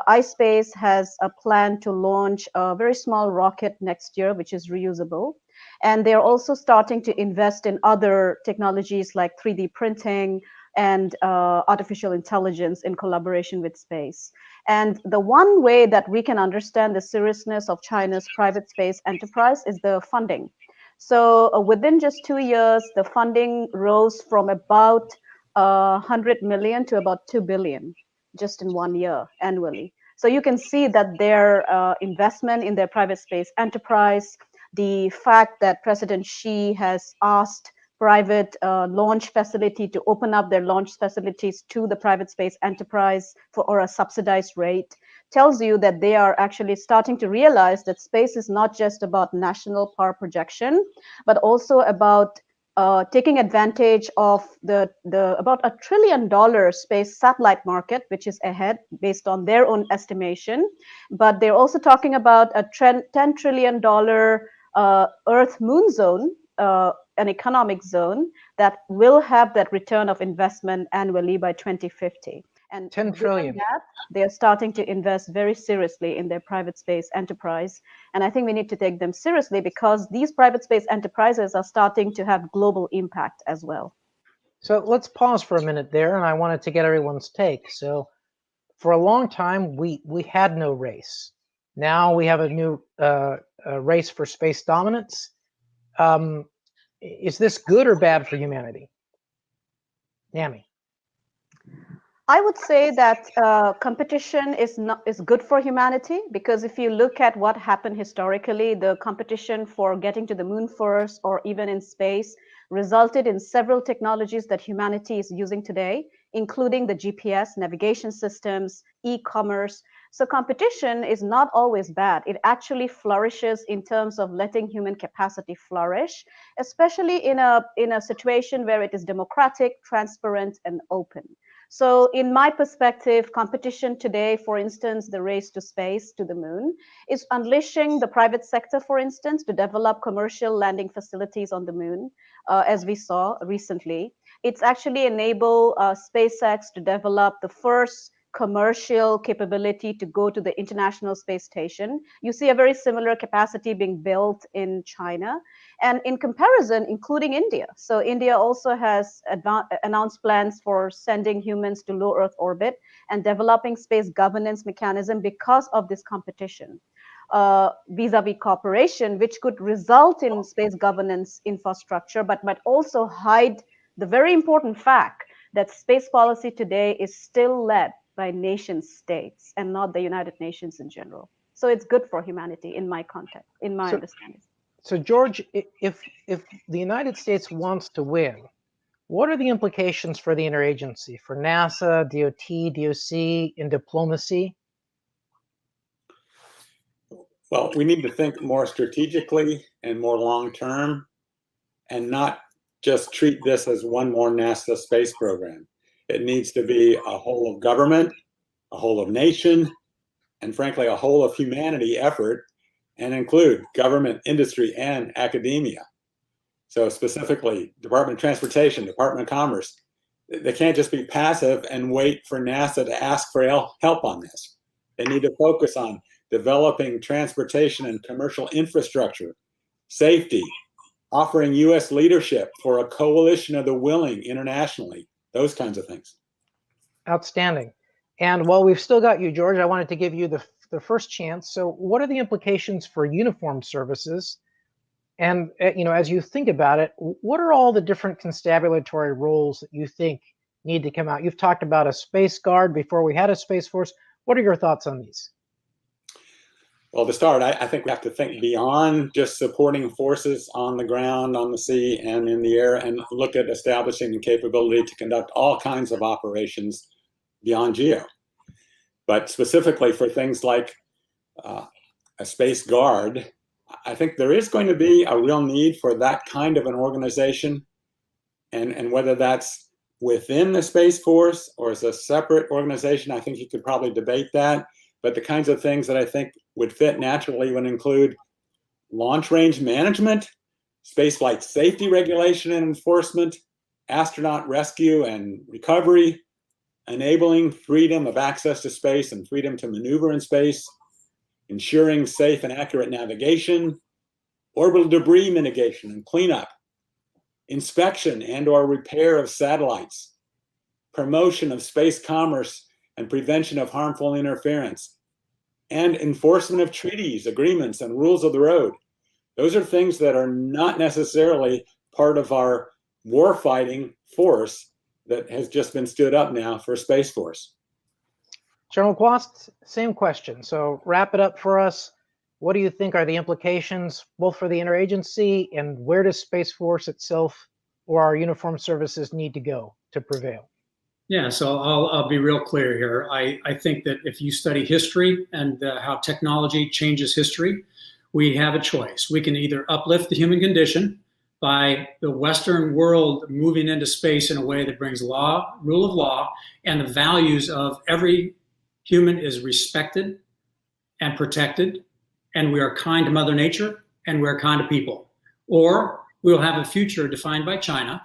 Speaker 19: iSpace has a plan to launch a very small rocket next year, which is reusable. And they're also starting to invest in other technologies like 3D printing and artificial intelligence in collaboration with space. And the one way that we can understand the seriousness of China's private space enterprise is the funding. So within just 2 years, the funding rose from about 100 million to about 2 billion just in 1 year annually. So you can see that their investment in their private space enterprise, the fact that President Xi has asked private launch facility to open up their launch facilities to the private space enterprise for a subsidized rate, tells you that they are actually starting to realize that space is not just about national power projection, but also about taking advantage of the about $1 trillion space satellite market, which is ahead based on their own estimation. But they're also talking about a $10 trillion Earth-Moon zone, an economic zone that will have that return of investment annually by 2050. And
Speaker 17: 10 trillion.
Speaker 19: That, they're starting to invest very seriously in their private space enterprise. And I think we need to take them seriously because these private space enterprises are starting to have global impact as well.
Speaker 17: So let's pause for a minute there, and I wanted to get everyone's take. So for a long time, we had no race. Now we have a new race for space dominance. Is this good or bad for humanity? Nami.
Speaker 19: I would say that competition is good for humanity, because if you look at what happened historically, the competition for getting to the moon first or even in space resulted in several technologies that humanity is using today, including the GPS, navigation systems, e-commerce. So competition is not always bad. It actually flourishes in terms of letting human capacity flourish, especially in a situation where it is democratic, transparent, and open. So in my perspective, competition today, for instance, the race to space, to the moon, is unleashing the private sector, for instance, to develop commercial landing facilities on the moon, as we saw recently. It's actually enabled SpaceX to develop the first commercial capability to go to the International Space Station. You see a very similar capacity being built in China. And in comparison, including India. So India also has announced plans for sending humans to low Earth orbit and developing space governance mechanism because of this competition vis-a-vis cooperation, which could result in space governance infrastructure, but might also hide the very important fact that space policy today is still led by nation states and not the United Nations in general. So it's good for humanity in my context, in my understanding.
Speaker 17: So George, if the United States wants to win, what are the implications for the interagency, for NASA, DOT, DOC, in diplomacy?
Speaker 18: Well, we need to think more strategically and more long-term and not just treat this as one more NASA space program. It needs to be a whole of government, a whole of nation, and frankly, a whole of humanity effort, and include government, industry, and academia. So specifically, Department of Transportation, Department of Commerce, they can't just be passive and wait for NASA to ask for help on this. They need to focus on developing transportation and commercial infrastructure, safety, offering U.S. leadership for a coalition of the willing internationally, those kinds of things.
Speaker 17: Outstanding. And while we've still got you, George, I wanted to give you the first chance. So what are the implications for uniformed services? And as you think about it, what are all the different constabulary roles that you think need to come out? You've talked about a Space Guard before we had a Space Force. What are your thoughts on these?
Speaker 18: Well, to start, I think we have to think beyond just supporting forces on the ground, on the sea, and in the air, and look at establishing the capability to conduct all kinds of operations beyond geo. But specifically for things like a Space Guard, I think there is going to be a real need for that kind of an organization, and whether that's within the Space Force or as a separate organization, I think you could probably debate that. But the kinds of things that I think would fit naturally would include launch range management, spaceflight safety regulation and enforcement, astronaut rescue and recovery, enabling freedom of access to space and freedom to maneuver in space, ensuring safe and accurate navigation, orbital debris mitigation and cleanup, inspection and or repair of satellites, promotion of space commerce and prevention of harmful interference, and enforcement of treaties, agreements, and rules of the road. Those are things that are not necessarily part of our warfighting force that has just been stood up now for Space Force.
Speaker 17: General Quast, same question. So wrap it up for us. What do you think are the implications both for the interagency, and where does Space Force itself or our uniformed services need to go to prevail?
Speaker 6: Yeah, so I'll be real clear here. I think that if you study history and how technology changes history, we have a choice. We can either uplift the human condition by the Western world moving into space in a way that brings law, rule of law, and the values of every human is respected and protected, and we are kind to Mother Nature, and we're kind to people. Or we'll have a future defined by China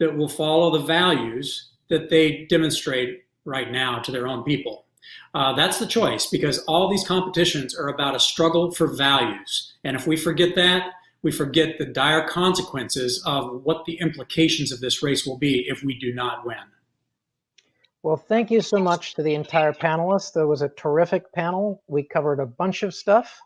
Speaker 6: that will follow the values that they demonstrate right now to their own people. That's the choice, because all these competitions are about a struggle for values. And if we forget that, we forget the dire consequences of what the implications of this race will be if we do not win.
Speaker 17: Well, thank you so much to the entire panelists. That was a terrific panel. We covered a bunch of stuff.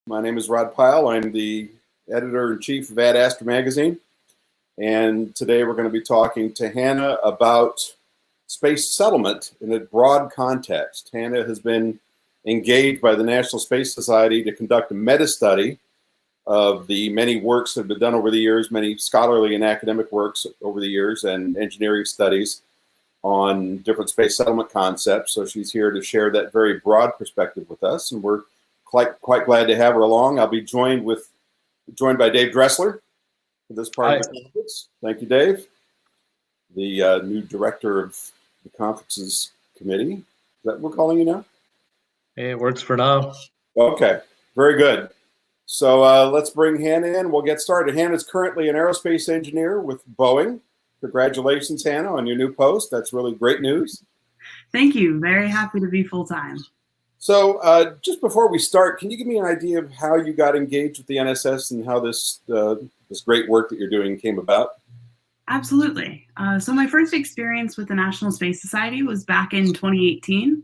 Speaker 4: My name is Rod Pyle. I'm the editor-in-chief of Ad Astra magazine. And today we're going to be talking to Hannah about space settlement in a broad context. Hannah has been engaged by the National Space Society to conduct a meta-study of the many works that have been done over the years, many scholarly and academic works over the years, and engineering studies on different space settlement concepts. So she's here to share that very broad perspective with us, and we're quite glad to have her along. I'll be joined by Dave Dressler for this part of the conference. Thank you, Dave. The new director of the conferences committee. Is that what we're calling you now?
Speaker 20: It works for now.
Speaker 4: Okay, very good. So let's bring Hannah in. We'll get started. Hannah's currently an aerospace engineer with Boeing. Congratulations, Hannah, on your new post. That's really great news.
Speaker 21: Thank you. Very happy to be full-time.
Speaker 4: So just before we start, can you give me an idea of how you got engaged with the NSS and how this great work that you're doing came about?
Speaker 21: Absolutely. So my first experience with the National Space Society was back in 2018.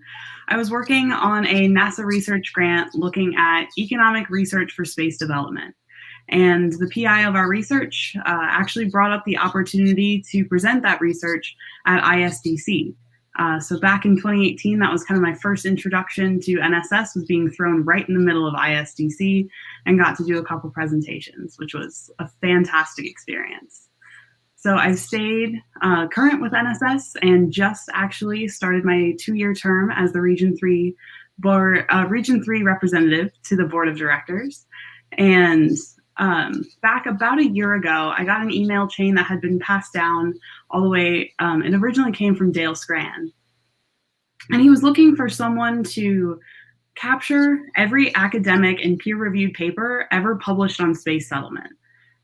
Speaker 21: I was working on a NASA research grant looking at economic research for space development. And the PI of our research actually brought up the opportunity to present that research at ISDC. So back in 2018, that was kind of my first introduction to NSS, was being thrown right in the middle of ISDC and got to do a couple presentations, which was a fantastic experience. So I've stayed current with NSS and just actually started my 2-year term as the Region 3 representative to the board of directors. And back about a year ago, I got an email chain that had been passed down all the way. It originally came from Dale Scran. And he was looking for someone to capture every academic and peer-reviewed paper ever published on space settlement.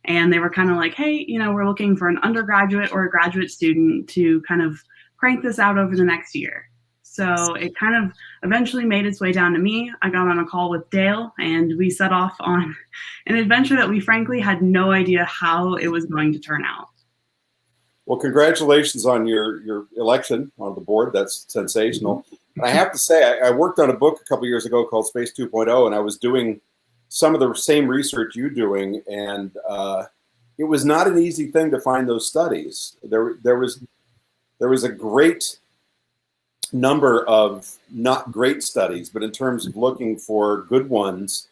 Speaker 21: And they were kind of like, hey, we're looking for an undergraduate or a graduate student to kind of crank this out over the next year. So it kind of eventually made its way down to me. I got on a call with Dale, and we set off on an adventure that we frankly had no idea how it was going to turn out.
Speaker 4: Well, congratulations on your election on the board. That's sensational. And I have to say, I worked on a book a couple years ago called Space 2.0, and I was doing some of the same research you're doing, and it was not an easy thing to find those studies. There was a great number of not great studies, but in terms of looking for good ones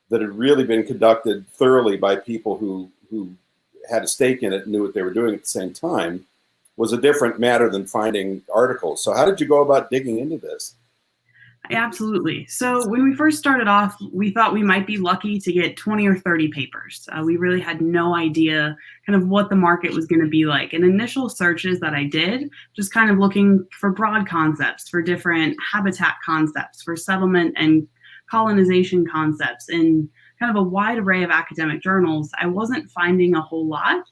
Speaker 4: that had really been conducted thoroughly by people who had a stake in it and knew what they were doing at the same time, was a different matter than finding articles. So how did you go about digging into this?
Speaker 21: Absolutely. So when we first started off, we thought we might be lucky to get 20 or 30 papers. We really had no idea kind of what the market was going to be like. And initial searches that I did, just kind of looking for broad concepts, for different habitat concepts, for settlement and colonization concepts, in kind of a wide array of academic journals, I wasn't finding a whole lot.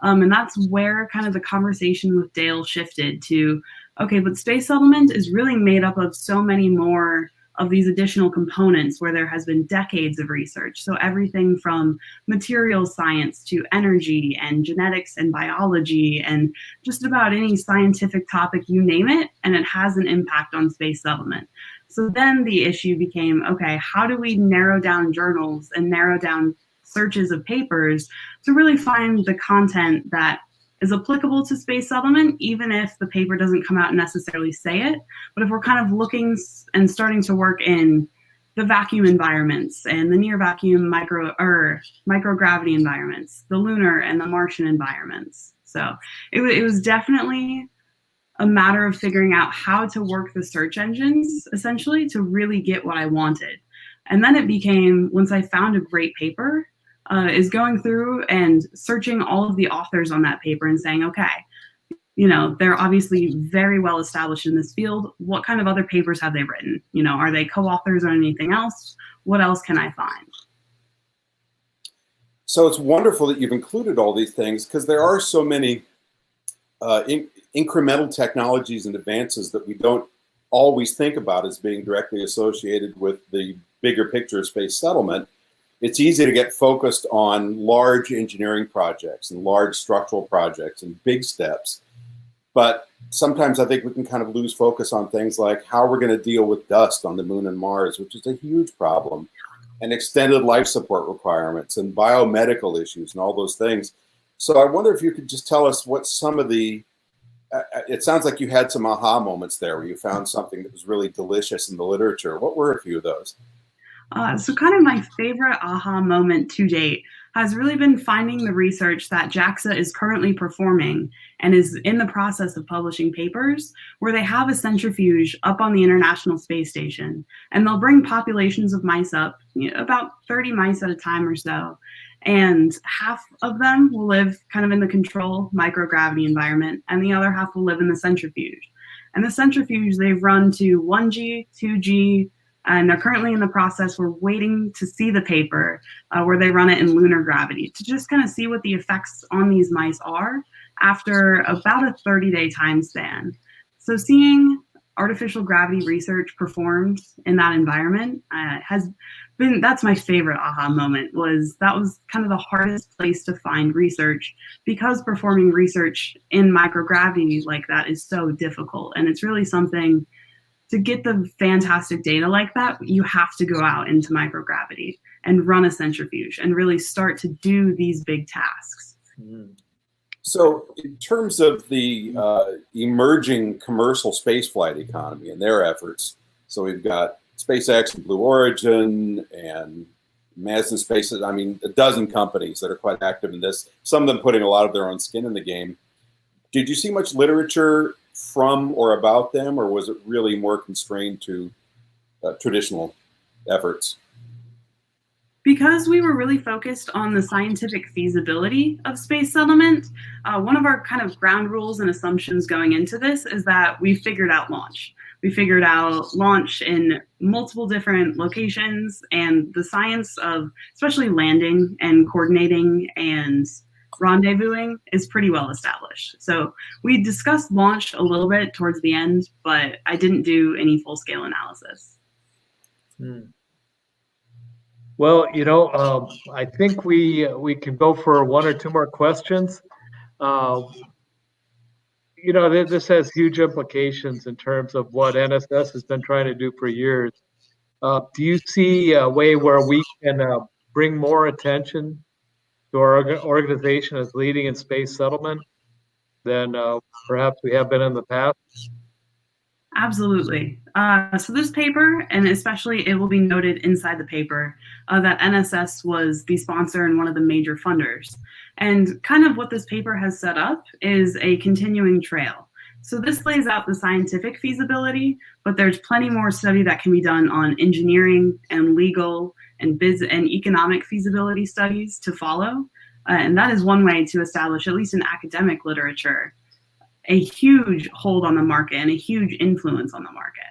Speaker 21: And that's where kind of the conversation with Dale shifted to, okay, but space settlement is really made up of so many more of these additional components where there has been decades of research. So everything from materials science to energy and genetics and biology and just about any scientific topic, you name it, and it has an impact on space settlement. So then the issue became, okay, how do we narrow down journals and narrow down searches of papers to really find the content that is applicable to space settlement, even if the paper doesn't come out and necessarily say it. But if we're kind of looking and starting to work in the vacuum environments and the near vacuum microgravity environments, the lunar and the Martian environments. So it was definitely a matter of figuring out how to work the search engines essentially to really get what I wanted. And then it became, once I found a great paper, is going through and searching all of the authors on that paper and saying, okay, they're obviously very well established in this field. What kind of other papers have they written? Are they co-authors or anything else? What else can I find?
Speaker 4: So it's wonderful that you've included all these things, because there are so many incremental technologies and advances that we don't always think about as being directly associated with the bigger picture of space settlement. It's easy to get focused on large engineering projects and large structural projects and big steps. But sometimes I think we can kind of lose focus on things like how we're going to deal with dust on the moon and Mars, which is a huge problem, and extended life support requirements and biomedical issues and all those things. So I wonder if you could just tell us what some of the, it sounds like you had some aha moments there where you found something that was really delicious in the literature. What were a few of those?
Speaker 21: So kind of my favorite aha moment to date has really been finding the research that JAXA is currently performing and is in the process of publishing papers where they have a centrifuge up on the International Space Station, and they'll bring populations of mice up, about 30 mice at a time or so, and half of them will live kind of in the control microgravity environment, and the other half will live in the centrifuge. And the centrifuge they've run to 1G, 2G, and they're currently in the process. We're waiting to see the paper where they run it in lunar gravity to just kind of see what the effects on these mice are after about a 30-day time span. So seeing artificial gravity research performed in that environment that's my favorite aha moment. That was kind of the hardest place to find research, because performing research in microgravity like that is so difficult. And it's really something, to get the fantastic data like that, you have to go out into microgravity and run a centrifuge and really start to do these big tasks.
Speaker 4: So in terms of the emerging commercial spaceflight economy and their efforts, so we've got SpaceX and Blue Origin and Madison Space, I mean, a dozen companies that are quite active in this, some of them putting a lot of their own skin in the game. Did you see much literature from or about them, or was it really more constrained to traditional efforts?
Speaker 21: Because we were really focused on the scientific feasibility of space settlement, one of our kind of ground rules and assumptions going into this is that we figured out launch. We figured out launch in multiple different locations, and the science of especially landing and coordinating and rendezvousing is pretty well established. So we discussed launch a little bit towards the end, but I didn't do any full-scale analysis.
Speaker 20: Well, you know, I think we can go for one or two more questions. You know, this has huge implications in terms of what NSS has been trying to do for years. Do you see a way where we can bring more attention to our organization as leading in space settlement than perhaps we have been in the past?
Speaker 21: Absolutely. So this paper, and especially it will be noted inside the paper, that NSS was the sponsor and one of the major funders. And kind of what this paper has set up is a continuing trail. So this lays out the scientific feasibility, but there's plenty more study that can be done on engineering and legal and economic feasibility studies to follow. And that is one way to establish, at least in academic literature, a huge hold on the market and a huge influence on the market.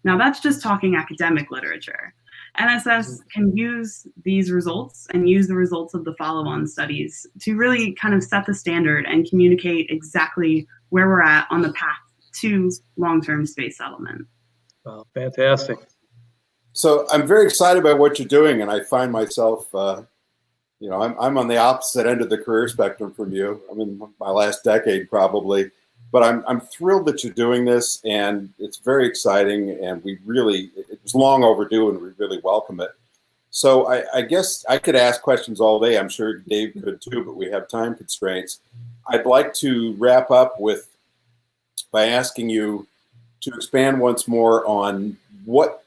Speaker 21: Now that's just talking academic literature. NSS can use these results and use the results of the follow-on studies to really kind of set the standard and communicate exactly where we're at on the path to long-term space settlement.
Speaker 20: Wow, fantastic.
Speaker 4: So I'm very excited about what you're doing, and I find myself, you know, I'm on the opposite end of the career spectrum from you. I'm in my last decade probably. But I'm thrilled that you're doing this, and it's very exciting, and it was long overdue, and we really welcome it. So I guess I could ask questions all day. I'm sure Dave could too, but we have time constraints. I'd like to wrap up by asking you to expand once more on what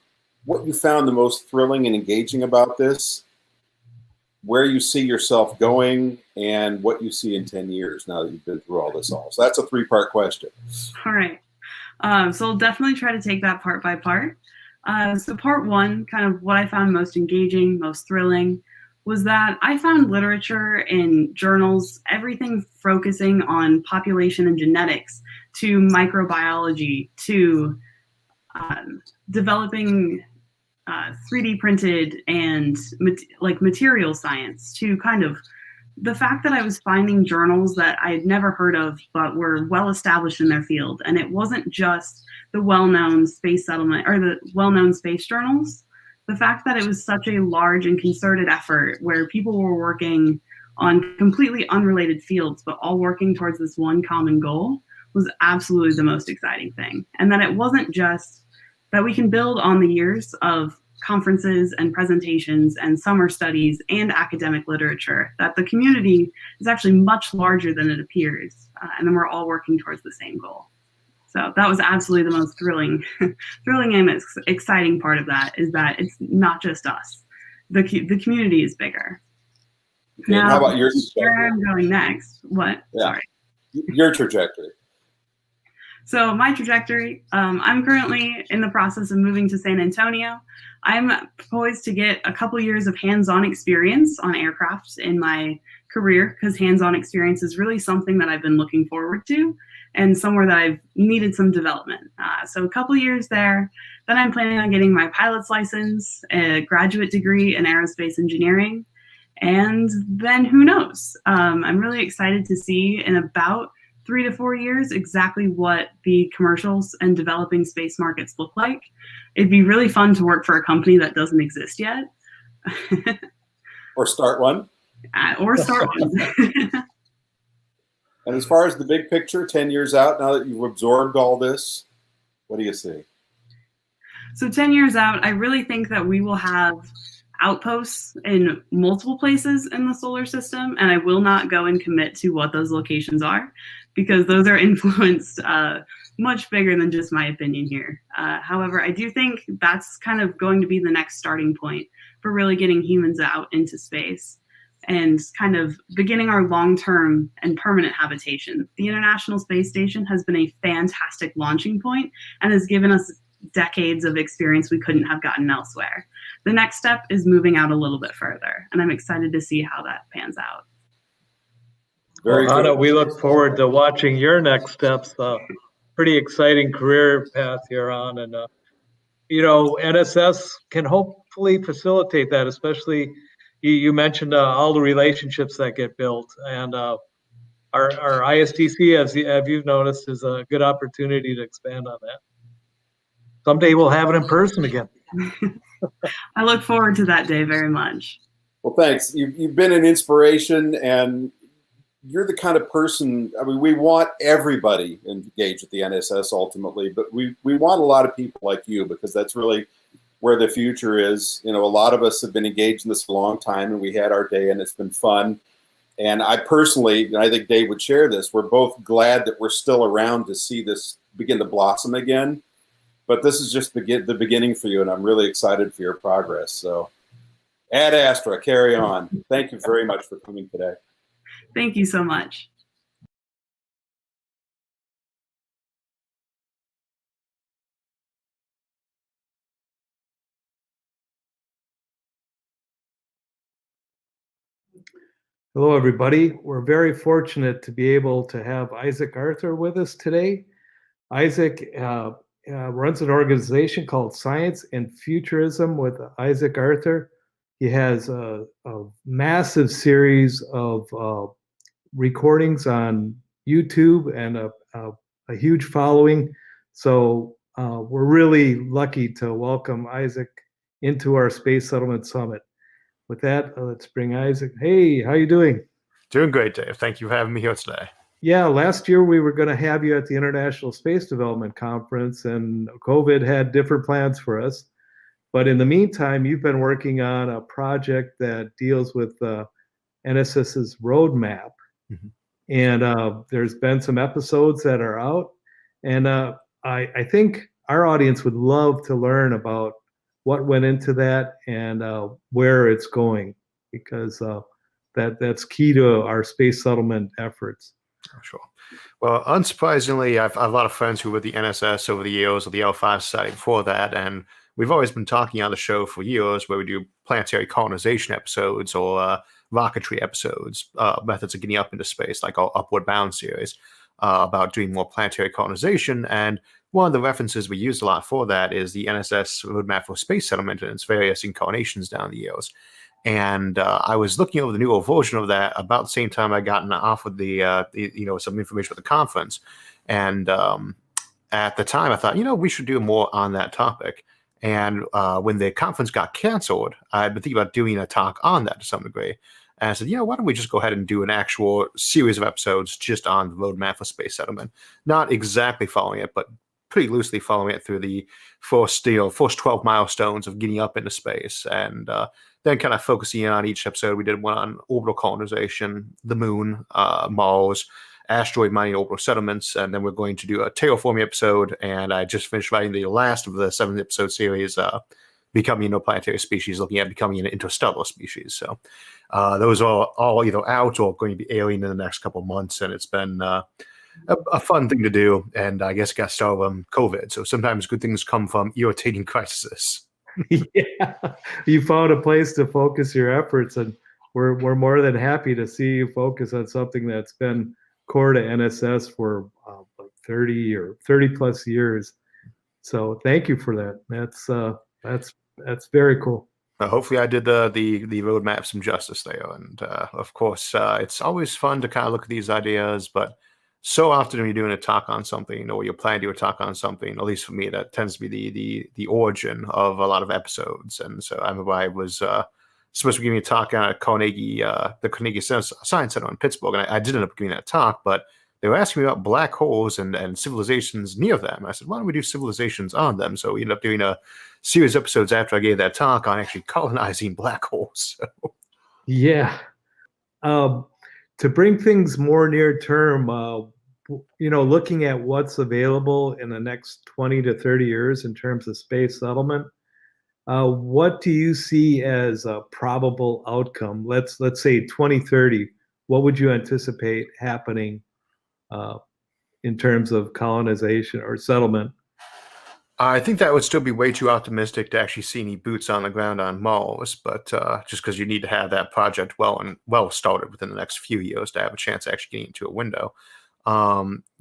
Speaker 4: you found the most thrilling and engaging about this, where you see yourself going, and what you see in 10 years now that you've been through all this. So that's a 3-part question.
Speaker 21: All right. So I'll definitely try to take that part by part. So part one, kind of what I found most engaging, most thrilling, was that I found literature in journals, everything focusing on population and genetics, to microbiology, to developing 3D printed and material science, to kind of the fact that I was finding journals that I had never heard of but were well established in their field. And it wasn't just the well-known space settlement or the well-known space journals. The fact that it was such a large and concerted effort where people were working on completely unrelated fields but all working towards this one common goal was absolutely the most exciting thing. And that it wasn't just that we can build on the years of conferences and presentations and summer studies and academic literature, that the community is actually much larger than it appears, and then we're all working towards the same goal. So that was absolutely the most thrilling and exciting part of that, is that it's not just us. The community is bigger.
Speaker 4: Okay,
Speaker 21: now,
Speaker 4: how about your
Speaker 21: where I'm going next? What?
Speaker 4: Yeah.
Speaker 21: Sorry.
Speaker 4: Your trajectory.
Speaker 21: So my trajectory, I'm currently in the process of moving to San Antonio. I'm poised to get a couple years of hands-on experience on aircraft in my career, because hands-on experience is really something that I've been looking forward to and somewhere that I've needed some development. So a couple years there. Then I'm planning on getting my pilot's license, a graduate degree in aerospace engineering, and then who knows? I'm really excited to see in about 3 to 4 years exactly what the commercials and developing space markets look like. It'd be really fun to work for a company that doesn't exist yet.
Speaker 4: Or start one.
Speaker 21: Or start one.
Speaker 4: And as far as the big picture, 10 years out, now that you've absorbed all this, what do you see?
Speaker 21: So 10 years out, I really think that we will have outposts in multiple places in the solar system, and I will not go and commit to what those locations are, because those are influenced much bigger than just my opinion here. However, I do think that's kind of going to be the next starting point for really getting humans out into space and kind of beginning our long-term and permanent habitation. The International Space Station has been a fantastic launching point and has given us decades of experience we couldn't have gotten elsewhere. The next step is moving out a little bit further, and I'm excited to see how that pans out.
Speaker 4: Very
Speaker 20: well,
Speaker 4: good.
Speaker 20: Anna, we look forward to watching your next steps. Pretty exciting career path you're on, and NSS can hopefully facilitate that. Especially, you mentioned all the relationships that get built, and our ISTC, as you've noticed, is a good opportunity to expand on that. Someday we'll have it in person again.
Speaker 21: I look forward to that day very much.
Speaker 4: Well, thanks. You've been an inspiration, and you're the kind of person, I mean, we want everybody engaged with the NSS ultimately, but we want a lot of people like you, because that's really where the future is. A lot of us have been engaged in this a long time, and we had our day, and it's been fun. And I personally, and I think Dave would share this, we're both glad that we're still around to see this begin to blossom again. But this is just the beginning for you, and I'm really excited for your progress. So Ad Astra, carry on. Thank you very much for coming today.
Speaker 21: Thank you so much.
Speaker 20: Hello, everybody. We're very fortunate to be able to have Isaac Arthur with us today. Isaac runs an organization called Science and Futurism with Isaac Arthur. He has a massive series of recordings on YouTube and a huge following. So we're really lucky to welcome Isaac into our Space Settlement Summit. With that, let's bring Isaac. Hey, how you doing?
Speaker 1: Doing great, Dave. Thank you for having me here today.
Speaker 20: Yeah, last year we were going to have you at the International Space Development Conference, and COVID had different plans for us. But in the meantime, you've been working on a project that deals with NSS's roadmap. Mm-hmm. And there's been some episodes that are out. And I think our audience would love to learn about what went into that and where it's going, because that's key to our space settlement efforts.
Speaker 1: Oh, sure. Well, unsurprisingly, I've a lot of friends who were with the NSS over the years, or the L5 Society before that, and we've always been talking on the show for years where we do planetary colonization episodes or rocketry episodes, methods of getting up into space, like our Upward Bound series, about doing more planetary colonization. And one of the references we used a lot for that is the NSS Roadmap for Space Settlement and its various incarnations down the years. And I was looking over the newer version of that about the same time I gotten off with some information with the conference. And at the time I thought, we should do more on that topic. And when the conference got canceled, I'd been thinking about doing a talk on that to some degree. And I said, why don't we just go ahead and do an actual series of episodes just on the roadmap for space settlement? Not exactly following it, but pretty loosely following it through the first 12 milestones of getting up into space. And then kind of focusing on each episode. We did one on orbital colonization, the moon, Mars, asteroid mining, orbital settlements, and then we're going to do a terraforming episode. And I just finished writing the last of the 7-episode series, Becoming an Interplanetary Species, looking at becoming an interstellar species. So those are all either out or going to be airing in the next couple of months, and it's been a fun thing to do. And I guess it got started from COVID. So sometimes good things come from irritating crises.
Speaker 20: Yeah, you found a place to focus your efforts, and we're more than happy to see you focus on something that's been core to NSS for 30 plus years. So thank you for that. That's very cool.
Speaker 1: Hopefully I did the roadmap some justice there. And of course, it's always fun to kind of look at these ideas, but so often when you're doing a talk on something, or you're planning to do a talk on something, at least for me, that tends to be the origin of a lot of episodes. And so I remember I was supposed to be giving a talk on the Carnegie Science Center in Pittsburgh, and I did end up giving that talk, but they were asking me about black holes and civilizations near them. I said, why don't we do civilizations on them? So we ended up doing a series of episodes after I gave that talk on actually colonizing black holes. So.
Speaker 20: Yeah. To bring things more near term, looking at what's available in the next 20 to 30 years in terms of space settlement, What do you see as a probable outcome? Let's say 2030. What would you anticipate happening in terms of colonization or settlement?
Speaker 1: I think that would still be way too optimistic to actually see any boots on the ground on Mars, but just because you need to have that project well started within the next few years to have a chance of actually getting into a window.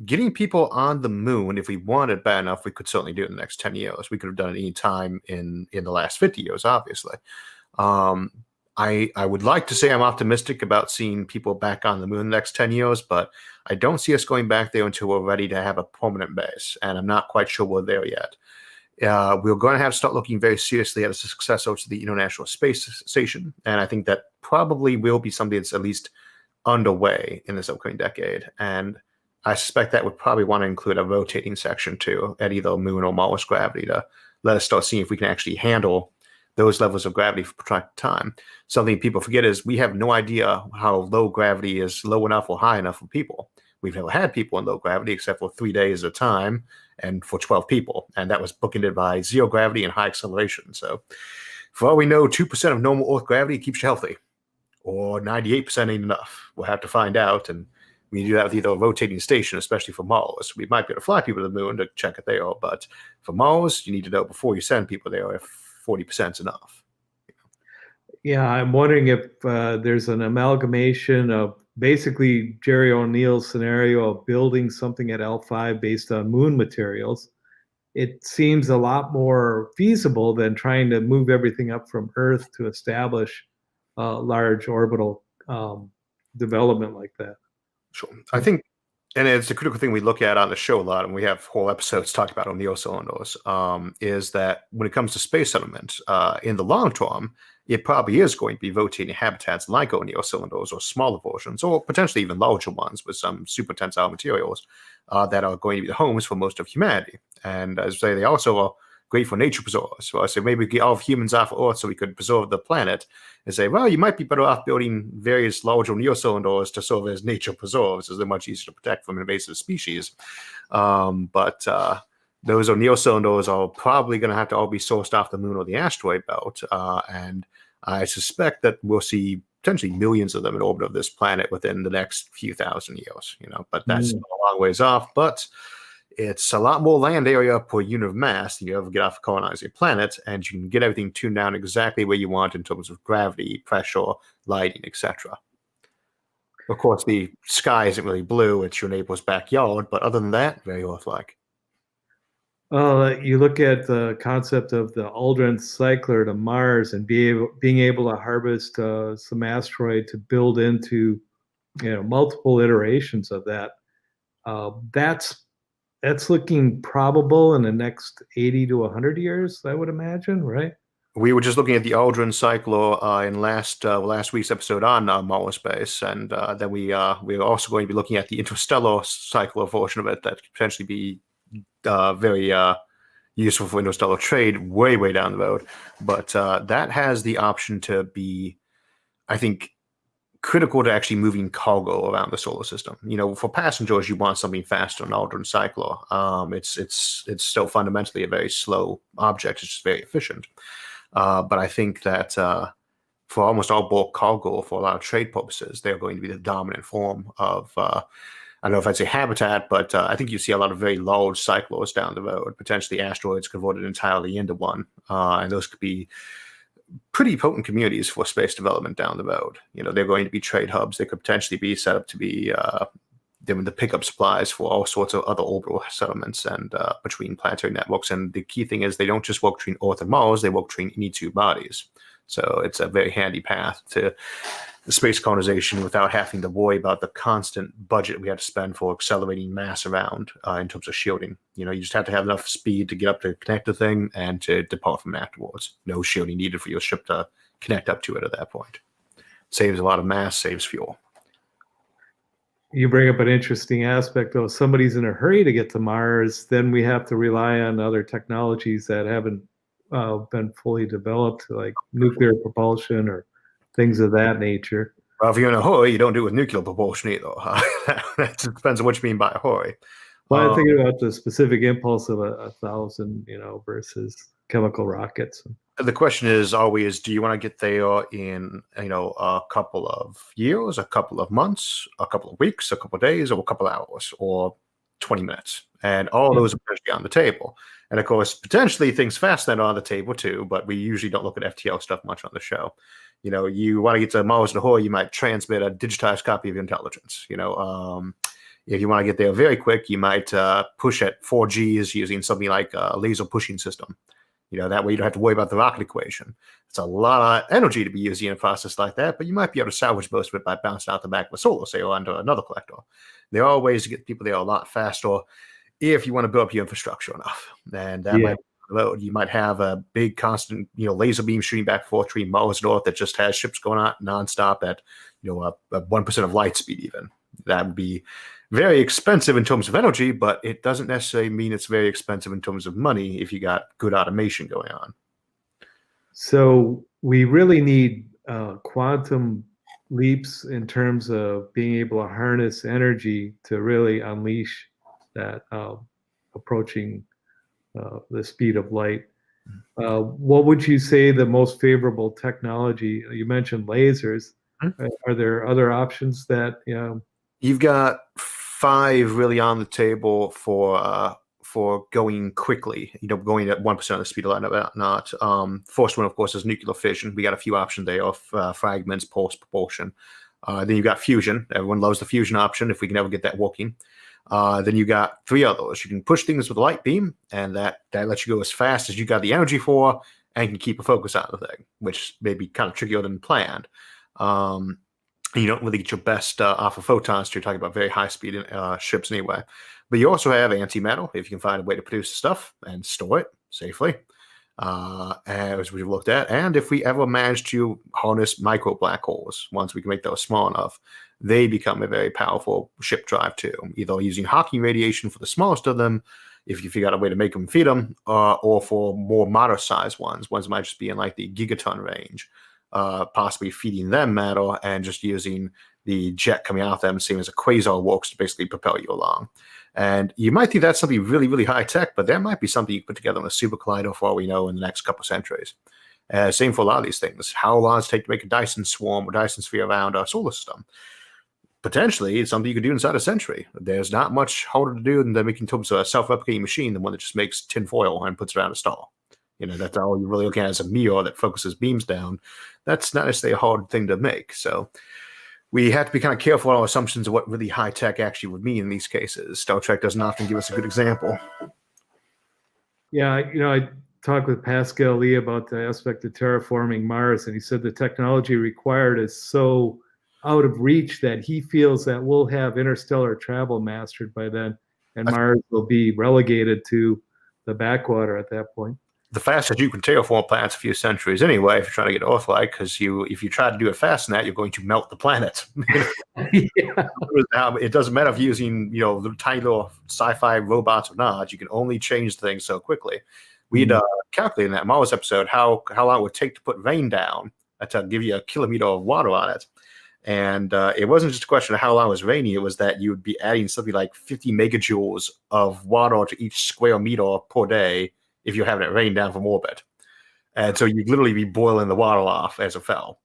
Speaker 1: Getting people on the moon, if we wanted bad enough, we could certainly do it in the next 10 years. We could have done it any time in the last 50 years, obviously. I would like to say I'm optimistic about seeing people back on the moon in the next 10 years, but I don't see us going back there until we're ready to have a permanent base, and I'm not quite sure we're there yet. We're going to have to start looking very seriously at a successor to the International Space Station, and I think that probably will be something that's at least underway in this upcoming decade. And I suspect that would probably want to include a rotating section too at either Moon or Mars gravity to let us start seeing if we can actually handle those levels of gravity for protracted time. Something people forget is we have no idea how low gravity is low enough or high enough for people. We've never had people in low gravity except for 3 days at a time and for 12 people. And that was bookended by zero gravity and high acceleration. So for all we know, 2% of normal Earth gravity keeps you healthy, or 98% ain't enough. We'll have to find out. And we do that with either a rotating station, especially for Mars. We might be able to fly people to the moon to check it there, but for Mars, you need to know before you send people there if 40% is enough.
Speaker 20: Yeah, I'm wondering if there's an amalgamation of basically Jerry O'Neill's scenario of building something at L5 based on moon materials. It seems a lot more feasible than trying to move everything up from Earth to establish a large orbital development like that.
Speaker 1: Sure. I think, and it's a critical thing we look at on the show a lot, and we have whole episodes talk about O'Neill cylinders, is that when it comes to space settlement, in the long term, it probably is going to be rotating habitats like O'Neill cylinders or smaller versions, or potentially even larger ones with some super tensile materials that are going to be the homes for most of humanity. And as I say, they also are great for nature preservers. So I say maybe get all of humans off Earth so we could preserve the planet, and say, well, you might be better off building various large O'Neill cylinders to serve as nature preserves, as they're much easier to protect from invasive species. But those O'Neill cylinders are probably going to have to all be sourced off the moon or the asteroid belt. And I suspect that we'll see potentially millions of them in orbit of this planet within the next few thousand years, but that's a long ways off. But it's a lot more land area per unit of mass than you ever get off a colonizing planet, and you can get everything tuned down exactly where you want in terms of gravity, pressure, lighting, etc. Of course, the sky isn't really blue; it's your neighbor's backyard. But other than that, very Earth-like.
Speaker 20: You look at the concept of the Aldrin cycler to Mars and being able to harvest some asteroid to build into, multiple iterations of that. That's looking probable in the next 80 to 100 years, I would imagine, right?
Speaker 1: We were just looking at the Aldrin cycler in last week's episode on Mars Space, and then we're also going to be looking at the interstellar cycler version of it that could potentially be very useful for interstellar trade way down the road. But that has the option to be, I think, critical to actually moving cargo around the solar system. For passengers, you want something faster than Aldrin cycler. It's still fundamentally a very slow object. It's just very efficient. But I think that for almost all bulk cargo, for a lot of trade purposes, they're going to be the dominant form of, I don't know if I'd say habitat, but I think you see a lot of very large cyclers down the road, potentially asteroids converted entirely into one. And those could be pretty potent communities for space development down the road. They're going to be trade hubs. They could potentially be set up to be the pickup supplies for all sorts of other orbital settlements and between planetary networks. And the key thing is they don't just work between Earth and Mars, they work between any two bodies. So it's a very handy path to the space colonization without having to worry about the constant budget we have to spend for accelerating mass around in terms of shielding. You just have to have enough speed to get up to connect the thing and to depart from it afterwards. No shielding needed for your ship to connect up to it at that point. Saves a lot of mass, saves fuel.
Speaker 20: You bring up an interesting aspect, though. If somebody's in a hurry to get to Mars, then we have to rely on other technologies that haven't been fully developed, like nuclear propulsion or things of that nature.
Speaker 1: Well, if you're in a hurry, you don't do it with nuclear propulsion either. That depends on what you mean by a hurry.
Speaker 20: Well, I'm thinking about the specific impulse of 1,000, versus chemical rockets.
Speaker 1: The question is always, do you want to get there in, a couple of years, a couple of months, a couple of weeks, a couple of days, or a couple of hours, or 20 minutes? And all those are potentially on the table. And of course, potentially things faster than are on the table too, but we usually don't look at FTL stuff much on the show. You want to get to Mars and Ahoy, you might transmit a digitized copy of your intelligence. If you want to get there very quick, you might push at 4Gs using something like a laser pushing system. That way you don't have to worry about the rocket equation. It's a lot of energy to be using in a process like that, but you might be able to salvage most of it by bouncing out the back of a solar sail onto another collector. There are ways to get people there a lot faster if you want to build up your infrastructure enough. And that might be the road. You might have a big constant, laser beam shooting back and forth between Mars North that just has ships going out nonstop at, a 1% of light speed even. That would be very expensive in terms of energy, but it doesn't necessarily mean it's very expensive in terms of money if you got good automation going on.
Speaker 20: So we really need quantum leaps in terms of being able to harness energy to really unleash that approaching the speed of light. What would you say the most favorable technology? You mentioned lasers. Are there other options that
Speaker 1: You've got 5 really on the table for going quickly, going at 1% of the speed of light, not. First one, of course, is nuclear fission. We got a few options there of fragments, pulse, propulsion. Then you got fusion. Everyone loves the fusion option if we can ever get that working. Then you got 3 others. You can push things with a light beam, and that lets you go as fast as you got the energy for, and you can keep a focus on the thing, which may be kind of trickier than planned. You don't really get your best off of photons. You're talking about very high speed ships anyway. But you also have antimatter, if you can find a way to produce stuff and store it safely, as we've looked at. And if we ever manage to harness micro black holes, once we can make those small enough, they become a very powerful ship drive too, either using Hawking radiation for the smallest of them, if you figure out a way to make them feed them, or for more moderate sized ones might just be in like the gigaton range. Possibly feeding them matter and just using the jet coming out of them, same as a quasar works to basically propel you along. And you might think that's something really, really high tech, but that might be something you can put together on a super collider for all we know in the next couple of centuries. Same for a lot of these things. How long does it take to make a Dyson swarm or Dyson sphere around our solar system? Potentially, it's something you could do inside a century. There's not much harder to do than making terms of a self-replicating machine than one that just makes tin foil and puts it around a star. That's all you're really looking at as a mirror that focuses beams down. That's not necessarily a hard thing to make. So we have to be kind of careful on our assumptions of what really high tech actually would mean in these cases. Star Trek doesn't often give us a good example.
Speaker 20: Yeah, I talked with Pascal Lee about the aspect of terraforming Mars, and he said the technology required is so out of reach that he feels that we'll have interstellar travel mastered by then, and Mars will be relegated to the backwater at that point.
Speaker 1: The fastest you can terraform planets a few centuries anyway, if you're trying to get Earth-like, because if you try to do it fast than that, you're going to melt the planet. It doesn't matter if you're using little tiny little sci-fi robots or not. You can only change things so quickly. We'd calculated in that Mars episode how long it would take to put rain down to give you a kilometer of water on it. And it wasn't just a question of how long it was raining. It was that you would be adding something like 50 megajoules of water to each square meter per day if you're having it rain down from orbit. And so you'd literally be boiling the water off as it fell.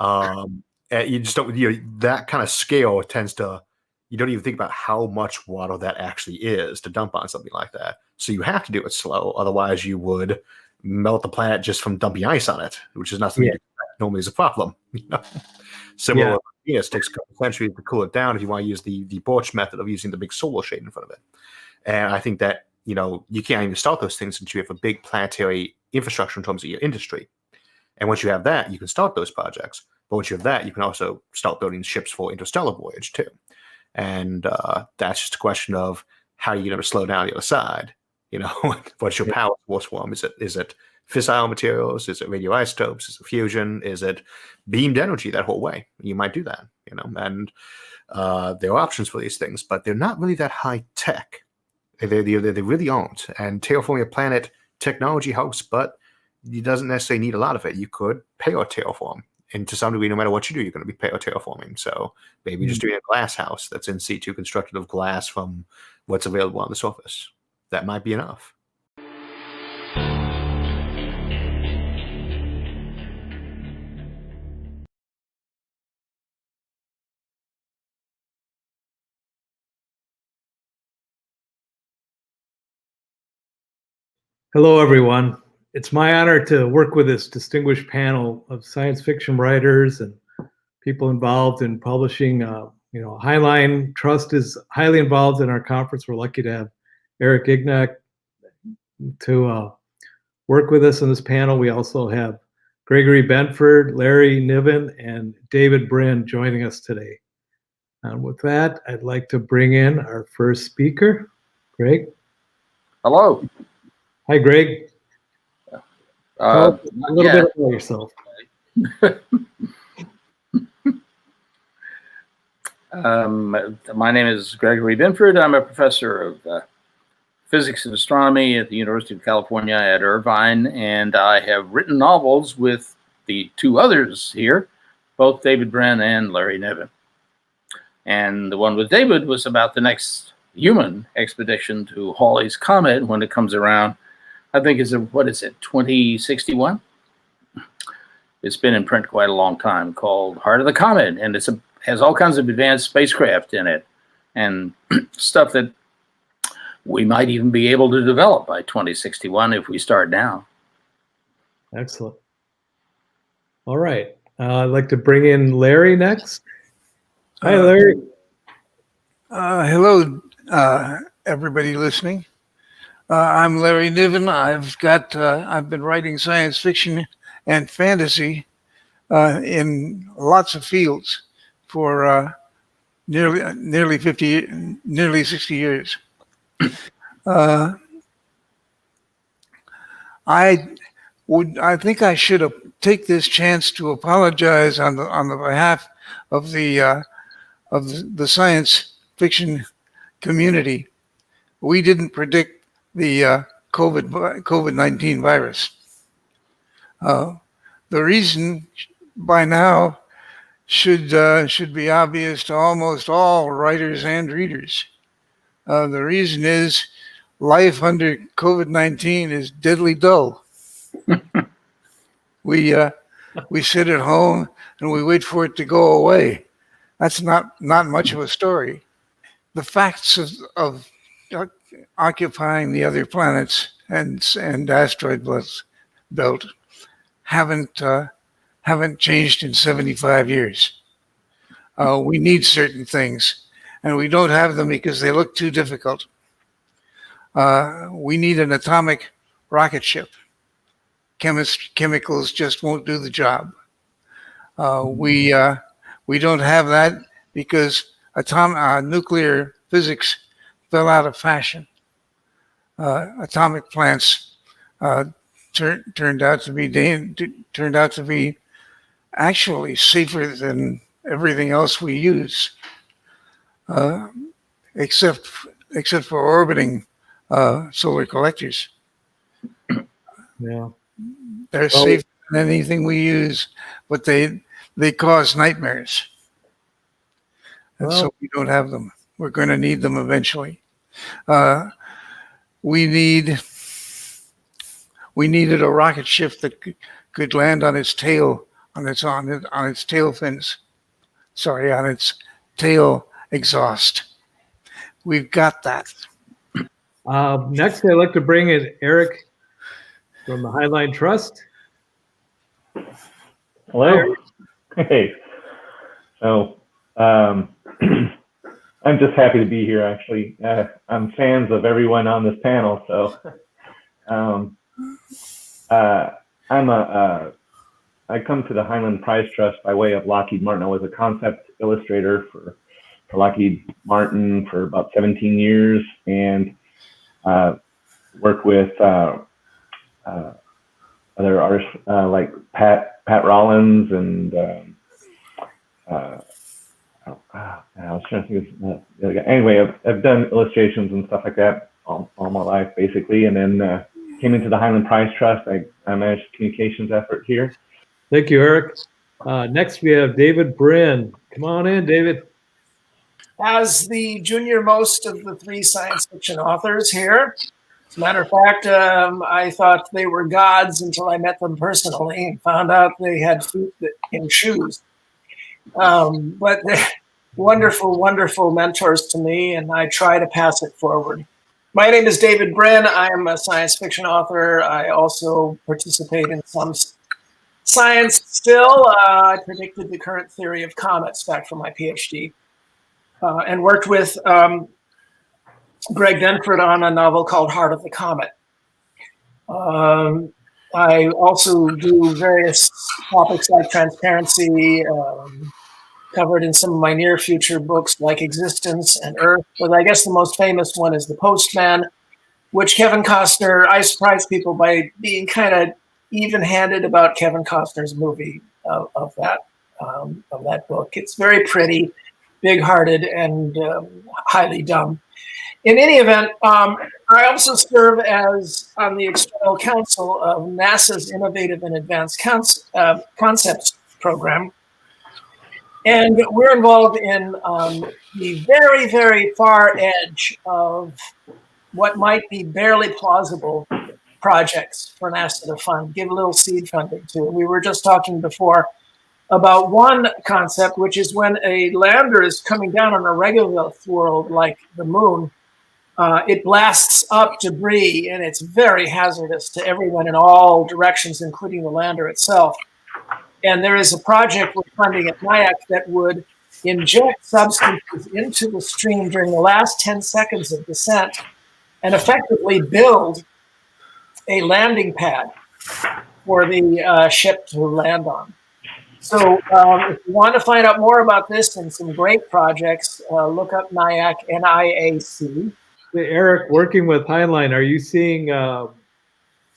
Speaker 1: And you just don't, that kind of scale tends to, you don't even think about how much water that actually is to dump on something like that. So you have to do it slow. Otherwise you would melt the planet just from dumping ice on it, which is not something normally is a problem. Similar, it takes a couple of centuries to cool it down if you want to use the Birch method of using the big solar shade in front of it. And I think that, you can't even start those things until you have a big planetary infrastructure in terms of your industry. And once you have that, you can start those projects. But once you have that, you can also start building ships for interstellar voyage too. And that's just a question of how you're going to slow down the other side. What's your power source form? Is it fissile materials? Is it radioisotopes? Is it fusion? Is it beamed energy that whole way? You might do that, and there are options for these things, but they're not really that high tech. They really aren't. And terraforming a planet technology helps, but it doesn't necessarily need a lot of it. You could terraform. And to some degree, no matter what you do, you're going to be terraforming. So maybe just doing a glass house that's in situ constructed of glass from what's available on the surface. That might be enough.
Speaker 20: Hello, everyone. It's my honor to work with this distinguished panel of science fiction writers and people involved in publishing. Highline Trust is highly involved in our conference. We're lucky to have Eric Ignac to work with us on this panel. We also have Gregory Benford, Larry Niven, and David Brin joining us today. And with that, I'd like to bring in our first speaker, Greg.
Speaker 2: Hello.
Speaker 20: Hi, Greg. Tell us a little bit about yourself.
Speaker 2: My name is Gregory Benford. I'm a professor of physics and astronomy at the University of California at Irvine, and I have written novels with the two others here, both David Brin and Larry Niven. And the one with David was about the next human expedition to Halley's Comet when it comes around. I think it's 2061? It's been in print quite a long time, called Heart of the Comet, and has all kinds of advanced spacecraft in it and stuff that we might even be able to develop by 2061 if we start now.
Speaker 20: Excellent. All right. I'd like to bring in Larry next. Hi, Larry.
Speaker 22: Hello, everybody listening. I'm Larry Niven. I've been writing science fiction and fantasy in lots of fields for nearly 60 years. I think I should take this chance to apologize on the behalf of the science fiction community. We didn't predict the COVID-19 virus. The reason by now should be obvious to almost all writers and readers. The reason is life under COVID-19 is deadly dull. We sit at home and we wait for it to go away. That's not much of a story. The facts of occupying the other planets and asteroid belt haven't changed in 75 years. We need certain things, and we don't have them because they look too difficult. We need an atomic rocket ship. Chemicals just won't do the job. We don't have that because nuclear physics fell out of fashion. Atomic plants turned out to be actually safer than everything else we use, except for orbiting solar collectors.
Speaker 20: Yeah,
Speaker 22: they're safer than anything we use, but they cause nightmares, and so we don't have them. We're going to need them eventually. We needed a rocket ship that could land on its tail, on its tail fins. Sorry, on its tail exhaust. We've got that.
Speaker 20: Next, I'd like to bring in Eric from the Highline Trust.
Speaker 23: Hello. Hey. So, I'm just happy to be here, actually. I'm fans of everyone on this panel, so I come to the Highland Prize Trust by way of Lockheed Martin. I was a concept illustrator for Lockheed Martin for about 17 years, and worked with other artists like Pat Rollins and I was trying to think of the other guy. Anyway, I've done illustrations and stuff like that all my life, basically, and then came into the Highland Prize Trust. I managed the communications effort here.
Speaker 20: Thank you, Eric. Next, we have David Brin. Come on in, David.
Speaker 24: As the junior most of the three science fiction authors here, as a matter of fact, I thought they were gods until I met them personally and found out they had feet in shoes. But they're wonderful, wonderful mentors to me, and I try to pass it forward. My name is David Brin. I'm a science fiction author. I also participate in some science still. I predicted the current theory of comets back from my PhD and worked with Greg Denford on a novel called Heart of the Comet. I also do various topics like transparency, covered in some of my near future books like Existence and Earth. But I guess the most famous one is The Postman, which Kevin Costner, I surprised people by being kind of even-handed about Kevin Costner's movie of that book. It's very pretty, big-hearted, and highly dumb. In any event, I also serve as on the external council of NASA's Innovative and Advanced Concepts program. And we're involved in the very, very far edge of what might be barely plausible projects for NASA to fund, give a little seed funding to. We were just talking before about one concept, which is when a lander is coming down on a regular world like the moon, it blasts up debris, and it's very hazardous to everyone in all directions, including the lander itself. And there is a project we're funding at NIAC that would inject substances into the stream during the last 10 seconds of descent and effectively build a landing pad for the ship to land on. So if you want to find out more about this and some great projects, look up NIAC, NIAC.
Speaker 20: Eric, working with Heinlein, are you seeing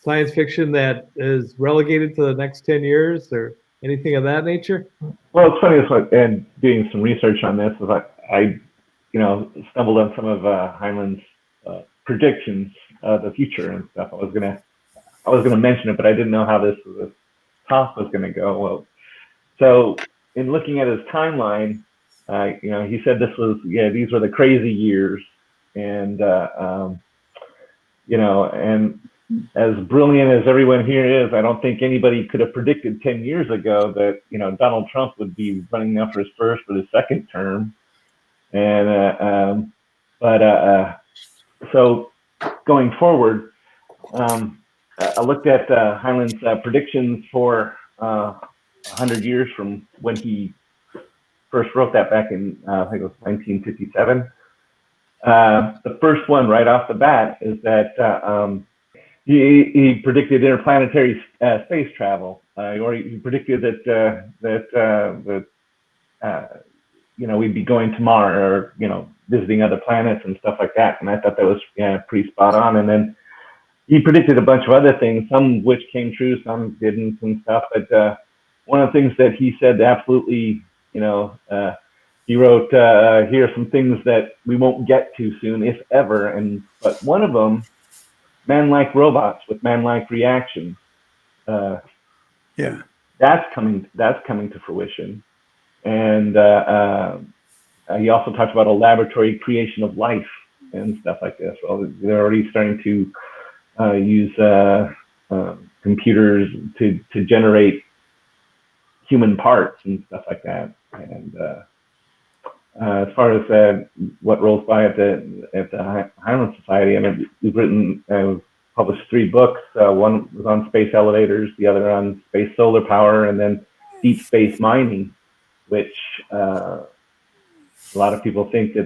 Speaker 20: science fiction that is relegated to the next 10 years or anything of that nature?
Speaker 23: Well, it's funny, and doing some research on this, is I stumbled on some of Heinlein's predictions of the future and stuff. I was gonna mention it, but I didn't know how this talk was gonna go. Well, so in looking at his timeline, he said these were the crazy years, and and as brilliant as everyone here is, I don't think anybody could have predicted 10 years ago that Donald Trump would be running now for his first or his second term, and so going forward, I looked at Heinlein's predictions for 100 years from when he first wrote that back in I think it was 1957. The first one right off the bat is that he predicted interplanetary space travel, or he predicted that we'd be going to Mars, or visiting other planets and stuff like that. And I thought that was pretty spot on. And then he predicted a bunch of other things, some of which came true, some didn't, and stuff. But one of the things that he said absolutely, he wrote, here are some things that we won't get to soon, if ever. But one of them, man-like robots with man-like reactions. That's coming to fruition. And he also talked about a laboratory creation of life and stuff like this. Well, they're already starting to use computers to generate human parts and stuff like that. And as far as what rolls by at the Heinlein Society, I mean, we've published 3 books. One was on space elevators, the other on space solar power, and then deep space mining, which a lot of people think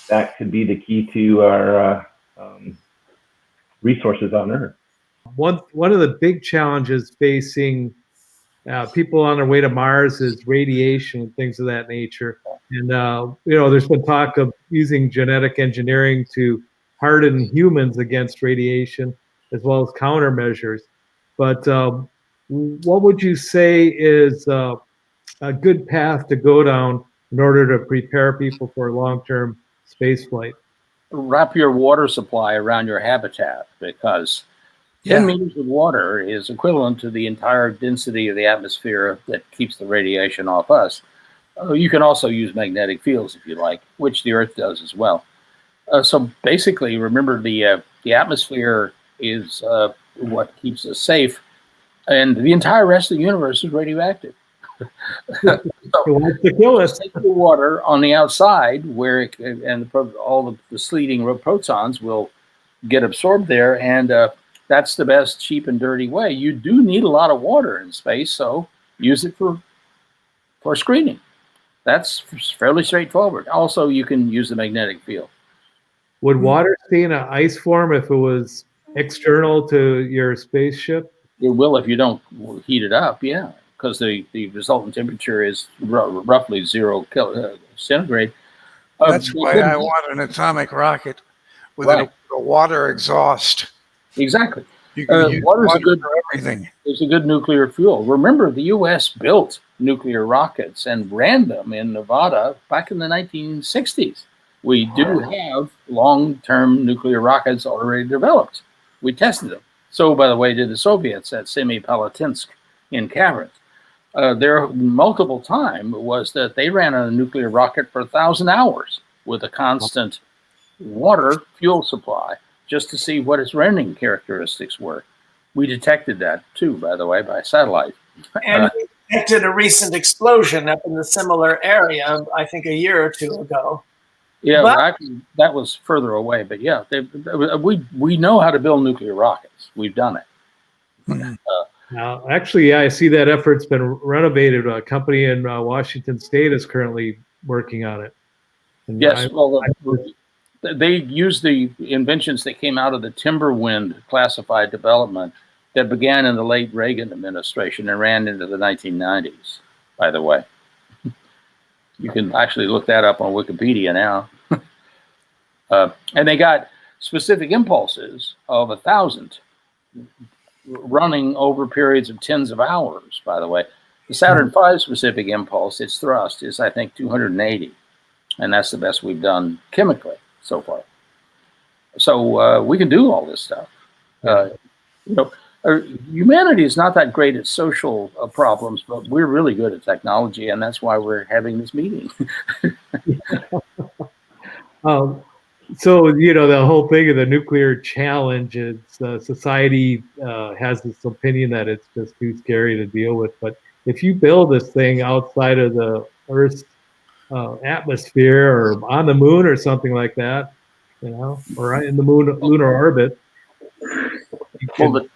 Speaker 23: that could be the key to our resources on Earth.
Speaker 20: One of the big challenges facing people on their way to Mars is radiation and things of that nature. And there's been talk of using genetic engineering to harden humans against radiation, as well as countermeasures. But what would you say is a good path to go down in order to prepare people for long-term space flight?
Speaker 2: Wrap your water supply around your habitat, because 10 meters of water is equivalent to the entire density of the atmosphere that keeps the radiation off us. You can also use magnetic fields if you like, which the Earth does as well. So basically, remember the atmosphere is what keeps us safe, and the entire rest of the universe is radioactive. So take the water on the outside, where all the sleeting protons will get absorbed there, and that's the best cheap and dirty way. You do need a lot of water in space, so use it for screening. That's fairly straightforward. Also, you can use the magnetic field.
Speaker 20: Would water stay in an ice form if it was external to your spaceship?
Speaker 2: It will if you don't heat it up, yeah, because the resultant temperature is roughly 0 centigrade.
Speaker 22: That's why I want an atomic rocket with a water exhaust.
Speaker 2: Exactly.
Speaker 22: You can use
Speaker 2: water's
Speaker 22: water
Speaker 2: a good
Speaker 22: for everything.
Speaker 2: It's a good nuclear fuel. Remember, the U.S. built nuclear rockets and ran them in Nevada back in the 1960s. We do have long-term nuclear rockets already developed. We tested them. So, by the way, did the Soviets at Semipalatinsk in caverns. Their multiple time was that they ran a nuclear rocket for 1,000 hours with a constant water fuel supply just to see what its rendering characteristics were. We detected that too, by the way, by satellite.
Speaker 24: And we detected a recent explosion up in the similar area, I think a year or two ago.
Speaker 2: Yeah, well, actually, that was further away, but yeah, we know how to build nuclear rockets. We've done it.
Speaker 20: Now, actually, yeah, I see that effort's been renovated. A company in Washington State is currently working on it. And
Speaker 2: yes, they use the inventions that came out of the Timberwind classified development that began in the late Reagan administration and ran into the 1990s, by the way. You can actually look that up on Wikipedia now. And they got specific impulses of 1,000 running over periods of tens of hours, by the way. The Saturn V specific impulse, its thrust is, I think, 280. And that's the best we've done chemically so far. So we can do all this stuff. Humanity is not that great at social problems, but we're really good at technology, and that's why we're having this meeting.
Speaker 20: So, the whole thing of the nuclear challenge is society has this opinion that it's just too scary to deal with. But if you build this thing outside of the Earth's atmosphere or on the moon or something like that, or in the lunar orbit.
Speaker 2: Well,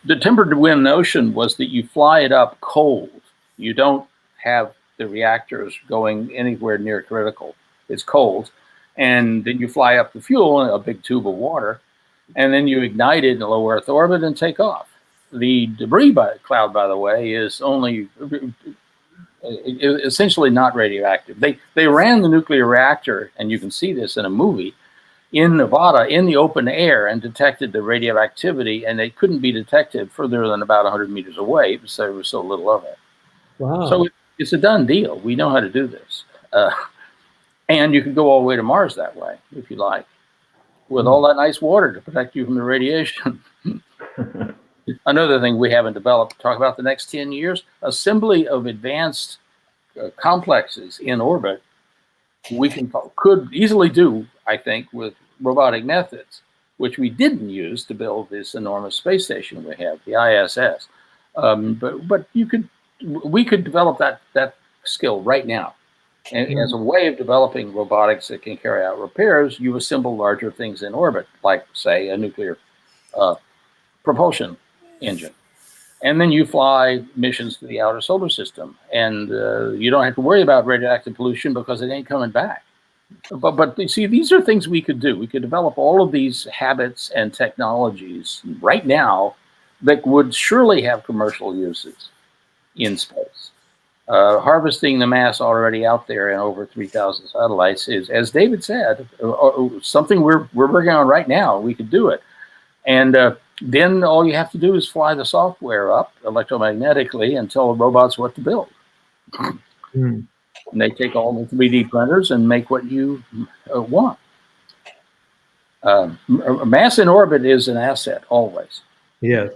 Speaker 2: the tempered wind notion was that you fly it up cold. You don't have the reactors going anywhere near critical. It's cold. And then you fly up the fuel in a big tube of water, and then you ignite it in a low Earth orbit and take off. The debris cloud, by the way, is only essentially not radioactive. They ran the nuclear reactor, and you can see this in a movie, in Nevada in the open air and detected the radioactivity, and it couldn't be detected further than about 100 meters away because there was so little of it.
Speaker 20: Wow.
Speaker 2: So it's a done deal. We know how to do this. And you can go all the way to Mars that way, if you like, with all that nice water to protect you from the radiation. Another thing we haven't developed, talk about the next 10 years, assembly of advanced complexes in orbit we could easily do, I think, with robotic methods, which we didn't use to build this enormous space station we have, the ISS. But we could develop that skill right now. And as a way of developing robotics that can carry out repairs, you assemble larger things in orbit, like, say, a nuclear propulsion engine. And then you fly missions to the outer solar system. And you don't have to worry about radioactive pollution because it ain't coming back. But you see, these are things we could do. We could develop all of these habits and technologies right now that would surely have commercial uses in space. Harvesting the mass already out there in over 3,000 satellites is, as David said, something we're working on right now. We could do it. And then all you have to do is fly the software up electromagnetically and tell the robots what to build. And they take all the 3D printers and make what you want. Mass in orbit is an asset, always.
Speaker 20: Yes.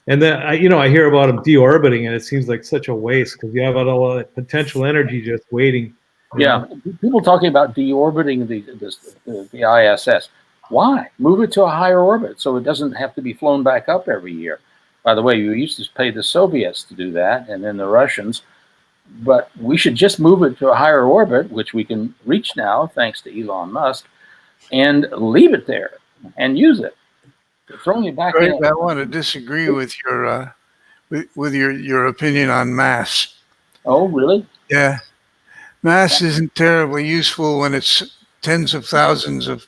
Speaker 20: And then, I hear about them deorbiting, and it seems like such a waste because you have all that potential energy just waiting.
Speaker 2: Yeah, people talking about deorbiting the ISS. Why? Move it to a higher orbit so it doesn't have to be flown back up every year. By the way, you used to pay the Soviets to do that, and then the Russians. But we should just move it to a higher orbit, which we can reach now, thanks to Elon Musk, and leave it there. and use it. They're throwing it back
Speaker 22: Greg,
Speaker 2: in.
Speaker 22: I want to disagree with your your opinion on mass.
Speaker 2: Oh, really?
Speaker 22: Yeah, mass isn't terribly useful when it's tens of thousands of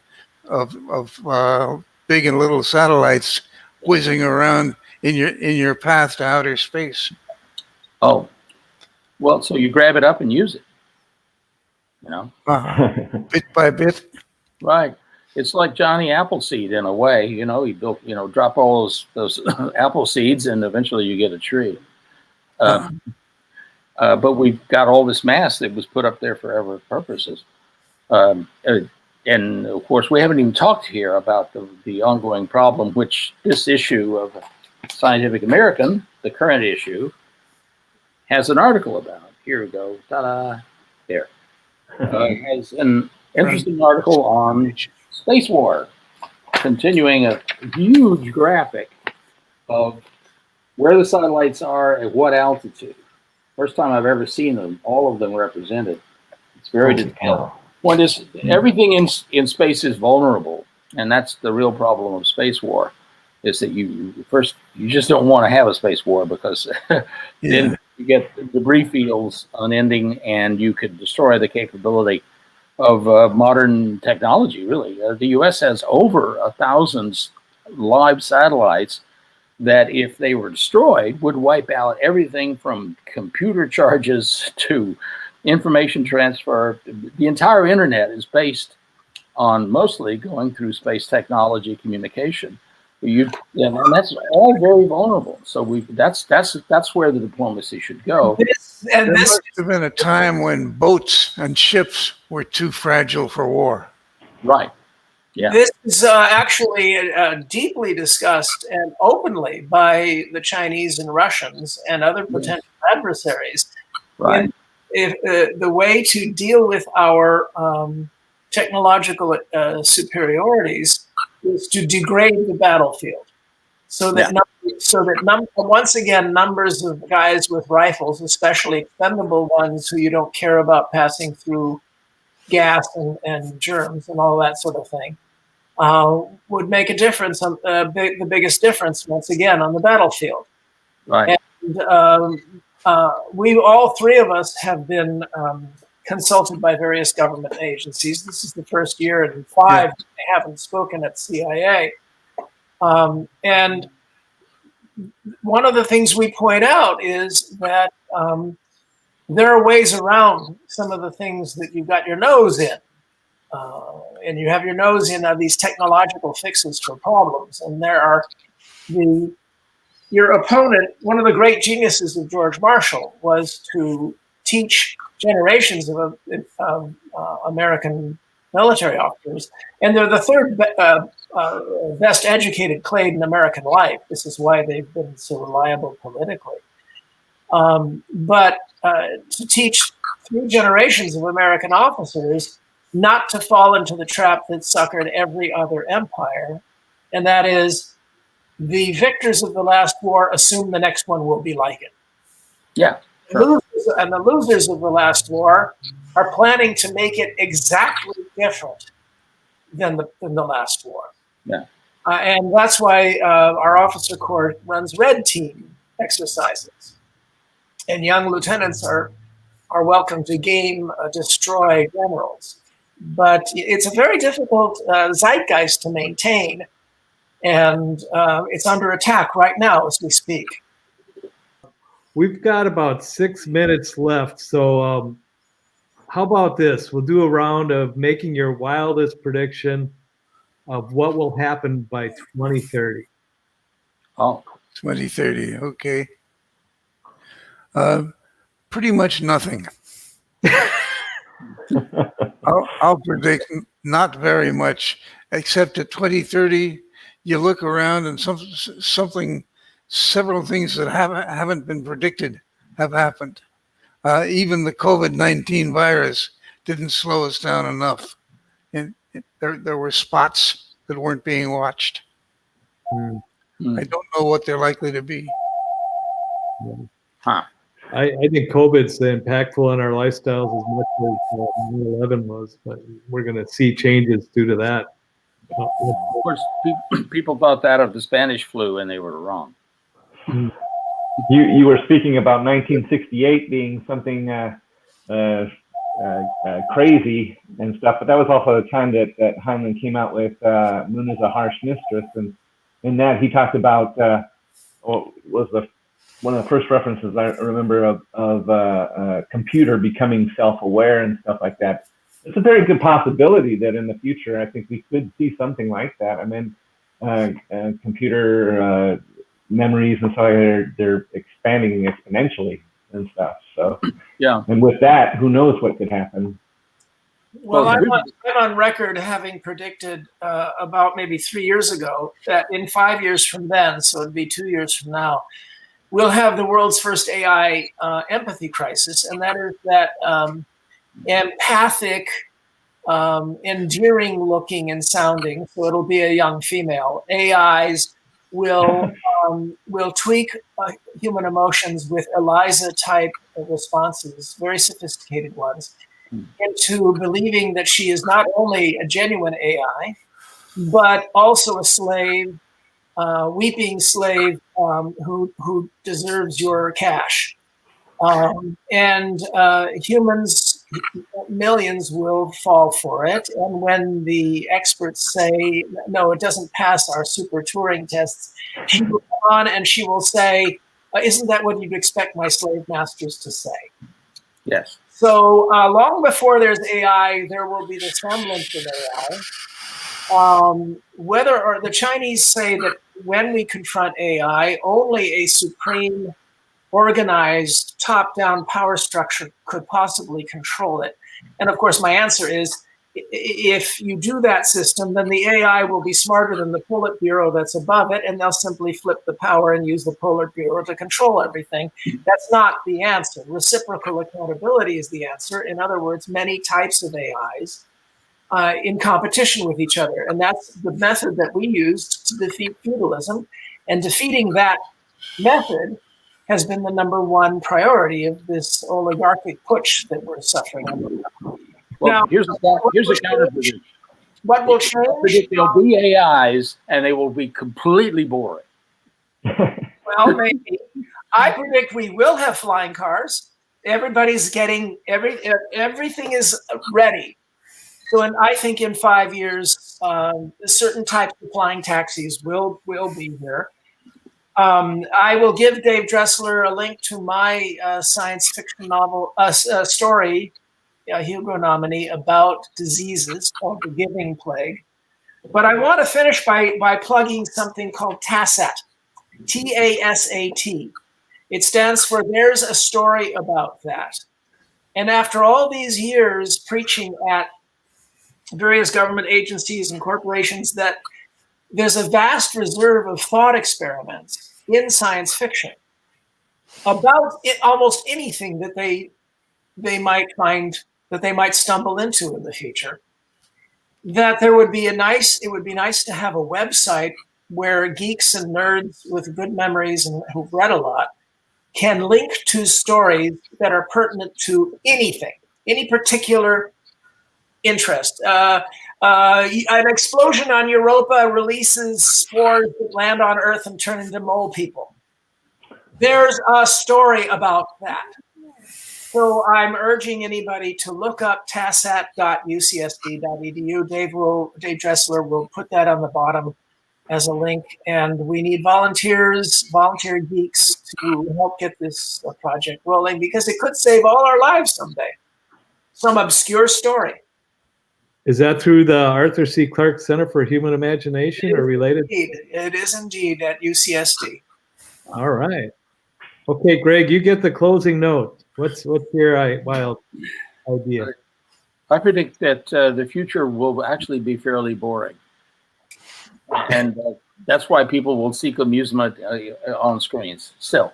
Speaker 22: big and little satellites whizzing around in your path to outer space.
Speaker 2: Oh, well, so you grab it up and use it. You know,
Speaker 22: bit by bit.
Speaker 2: Right. It's like Johnny Appleseed in a way. You know, he built. You know, drop all those apple seeds, and eventually you get a tree. But we've got all this mass that was put up there for other purposes. And of course, we haven't even talked here about the ongoing problem, which this issue of Scientific American, the current issue, has an article about. Here we go. Ta-da. There. Has an interesting article on space war, continuing a huge graphic of where the satellites are at what altitude. First time I've ever seen them, all of them represented. It's very detailed. Point is, everything in space is vulnerable, and that's the real problem of space war, is that you just don't want to have a space war, because then you get debris fields unending, and you could destroy the capability of modern technology, really. The U.S. has over 1,000 live satellites that, if they were destroyed, would wipe out everything from computer charges to information transfer. The entire internet is based on mostly going through space technology communication. And that's all very vulnerable. So that's where the diplomacy should go.
Speaker 22: There must have been a time when boats and ships were too fragile for war.
Speaker 2: Right. Yeah.
Speaker 24: This is actually deeply discussed and openly by the Chinese and Russians and other potential adversaries.
Speaker 2: Right.
Speaker 24: And if the way to deal with our technological superiorities is to degrade the battlefield, so that once again, numbers of guys with rifles, especially expendable ones who you don't care about passing through gas and germs and all that sort of thing, would make a difference, the biggest difference, once again, on the battlefield.
Speaker 2: Right.
Speaker 24: And we, all three of us, have been consulted by various government agencies. This is the first year in 5 that I haven't spoken at CIA. And one of the things we point out is that there are ways around some of the things that you've got your nose in. And you have your nose in these technological fixes for problems. And there are your opponent. One of the great geniuses of George Marshall was to teach generations of American military officers, and they're the third best educated clade in American life. This is why they've been so reliable politically. But to teach 3 generations of American officers not to fall into the trap that suckered every other empire, and that is, the victors of the last war assume the next one will be like it.
Speaker 2: Yeah.
Speaker 24: And the losers of the last war are planning to make it exactly different than the last war.
Speaker 2: Yeah.
Speaker 24: And that's why our officer corps runs red team exercises. And young lieutenants are welcome to destroy generals. But it's a very difficult zeitgeist to maintain. And it's under attack right now as we speak.
Speaker 20: We've got about 6 minutes left. So how about this? We'll do a round of making your wildest prediction of what will happen by 2030.
Speaker 2: Oh,
Speaker 22: 2030. Okay. Pretty much nothing. I'll predict not very much, except at 2030, you look around and several things that haven't been predicted have happened. Even the COVID-19 virus didn't slow us down enough. And there were spots that weren't being watched. I don't know what they're likely to be.
Speaker 2: Huh.
Speaker 20: I think COVID's impactful on our lifestyles as much as 9/11 was, but we're going to see changes due to that.
Speaker 2: Of course, people thought that of the Spanish flu, and they were wrong.
Speaker 23: You were speaking about 1968 being something crazy and stuff, but that was also the time that Heinlein came out with Moon is a Harsh Mistress, and in that he talked about one of the first references I remember of a computer becoming self-aware and stuff like that. It's a very good possibility that in the future, I think we could see something like that. I mean, computer memories and so they're expanding exponentially and stuff. So
Speaker 2: yeah,
Speaker 23: and with that, who knows what could happen?
Speaker 24: Well, I'm on record having predicted about maybe 3 years ago that in 5 years from then, so it'd be 2 years from now, we'll have the world's first AI empathy crisis, and that is that empathic, endearing looking and sounding, so it'll be a young female. AIs will tweak human emotions with ELIZA type of responses, very sophisticated ones, into believing that she is not only a genuine AI, but also a slave, weeping slave who deserves your cash. And humans, millions will fall for it. And when the experts say, no, it doesn't pass our super Turing tests, she will come on and she will say, isn't that what you'd expect my slave masters to say?
Speaker 2: Yes.
Speaker 24: So long before there's AI, there will be the semblance of AI. Whether or the Chinese say that when we confront AI, only a supreme, organized, top-down power structure could possibly control it. And of course, my answer is, if you do that system, then the AI will be smarter than the Politburo that's above it, and they'll simply flip the power and use the Politburo to control everything. That's not the answer. Reciprocal accountability is the answer. In other words, many types of AIs in competition with each other. And that's the method that we used to defeat feudalism. And defeating that method has been the #1 priority of this oligarchic putsch that we're suffering under.
Speaker 2: Well,
Speaker 24: now,
Speaker 2: here's a counter prediction.
Speaker 24: What will change?
Speaker 2: I predict there'll be AIs, and they will be completely boring.
Speaker 24: Well, maybe. I predict we will have flying cars. Everybody's getting everything is ready. So, I think in 5 years, certain types of flying taxis will be here. I will give Dave Dressler a link to my science fiction novel story, Hugo nominee, about diseases called the Giving Plague. But I want to finish by plugging something called TASAT, TASAT. It stands for There's a Story About That. And after all these years preaching at various government agencies and corporations that there's a vast reserve of thought experiments in science fiction about almost anything that they might find, that they might stumble into in the future, that it would be nice to have a website where geeks and nerds with good memories and who've read a lot can link to stories that are pertinent to anything, any particular interest. An explosion on Europa releases spores that land on Earth and turn into mole people. There's a story about that. So I'm urging anybody to look up tasat.ucsd.edu. Dave Dressler will put that on the bottom as a link. And we need volunteer geeks to help get this project rolling, because it could save all our lives someday. Some obscure story.
Speaker 20: Is that through the Arthur C. Clarke Center for Human Imagination or related?
Speaker 24: It is indeed at UCSD.
Speaker 20: All right. Okay, Greg, you get the closing note. What's your wild idea?
Speaker 2: I predict that the future will actually be fairly boring. And that's why people will seek amusement on screens still.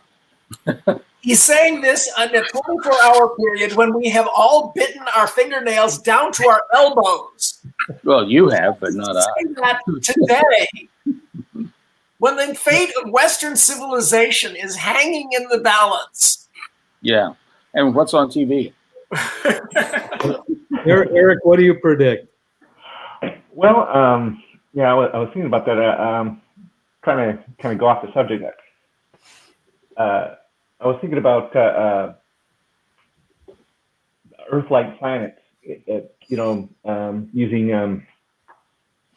Speaker 24: He's saying this in a 24-hour period when we have all bitten our fingernails down to our elbows.
Speaker 2: Well, you have, but not I.
Speaker 24: That today, when the fate of Western civilization is hanging in the balance.
Speaker 2: Yeah, and what's on TV?
Speaker 20: Eric, what do you predict?
Speaker 23: Well, Yeah, I was thinking about that. Trying to kind of go off the subject. I was thinking about Earth-like planets. Using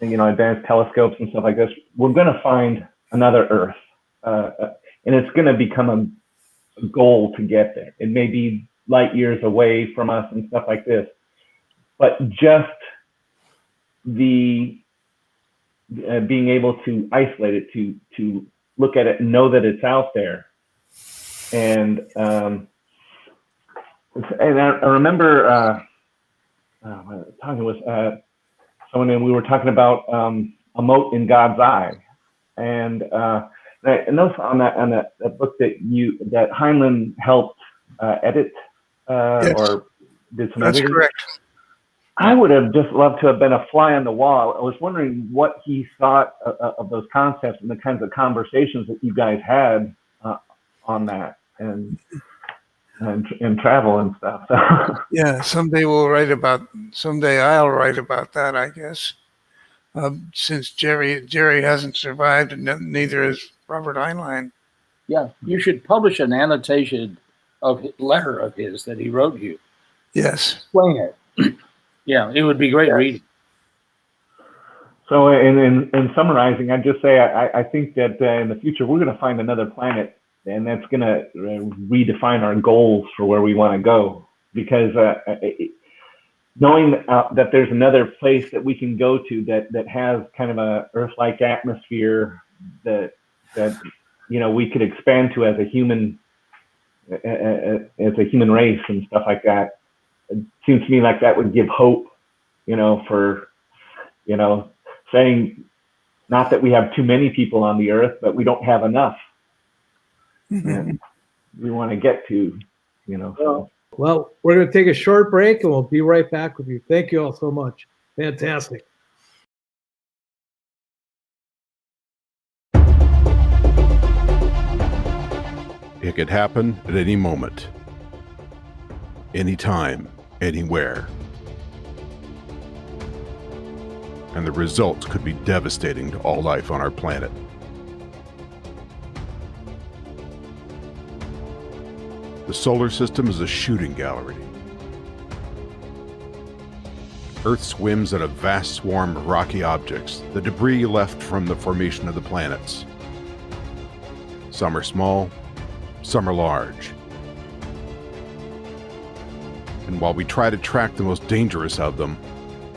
Speaker 23: advanced telescopes and stuff like this. We're going to find another Earth, and it's going to become a goal to get there. It may be light years away from us and stuff like this, but just the being able to isolate it, to look at it and know that it's out there. And I remember talking with someone, and we were talking about a mote in God's eye. And I noticed on that book that Heinlein helped edit
Speaker 22: Yes.
Speaker 23: or did some
Speaker 22: That's
Speaker 23: editing.
Speaker 22: correct.
Speaker 23: I would have just loved to have been a fly on the wall. I was wondering what he thought of those concepts and the kinds of conversations that you guys had on that and travel and stuff. So.
Speaker 22: Yeah, someday I'll write about that, I guess. Since Jerry hasn't survived, and neither has Robert Heinlein.
Speaker 2: Yeah, you should publish an annotation of letter of his that he wrote you.
Speaker 22: Yes.
Speaker 2: Explain it. Yeah, it would be great reading.
Speaker 23: So in summarizing, I'd just say I think that in the future we're going to find another planet, and that's going to redefine our goals for where we want to go. Because knowing that there's another place that we can go to that has kind of a Earth-like atmosphere that we could expand to as a human race and stuff like that. It seems to me like that would give hope, for saying not that we have too many people on the Earth, but we don't have enough. And we want to get to,
Speaker 20: Well, we're going to take a short break and we'll be right back with you. Thank you all so much. Fantastic.
Speaker 4: It could happen at any moment, anytime, anywhere. And the results could be devastating to all life on our planet. The solar system is a shooting gallery. Earth swims in a vast swarm of rocky objects, the debris left from the formation of the planets. Some are small, some are large. And while we try to track the most dangerous of them,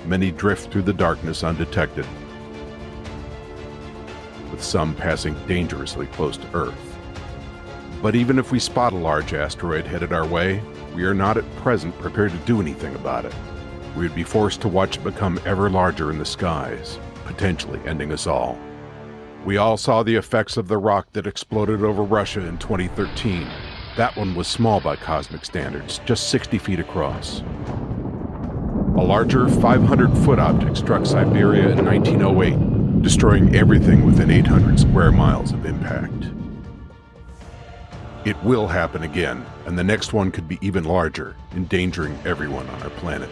Speaker 4: many drift through the darkness undetected, with some passing dangerously close to Earth. But even if we spot a large asteroid headed our way, we are not at present prepared to do anything about it. We would be forced to watch it become ever larger in the skies, potentially ending us all. We all saw the effects of the rock that exploded over Russia in 2013. That one was small by cosmic standards, just 60 feet across. A larger 500-foot object struck Siberia in 1908, destroying everything within 800 square miles of impact. It will happen again, and the next one could be even larger, endangering everyone on our planet.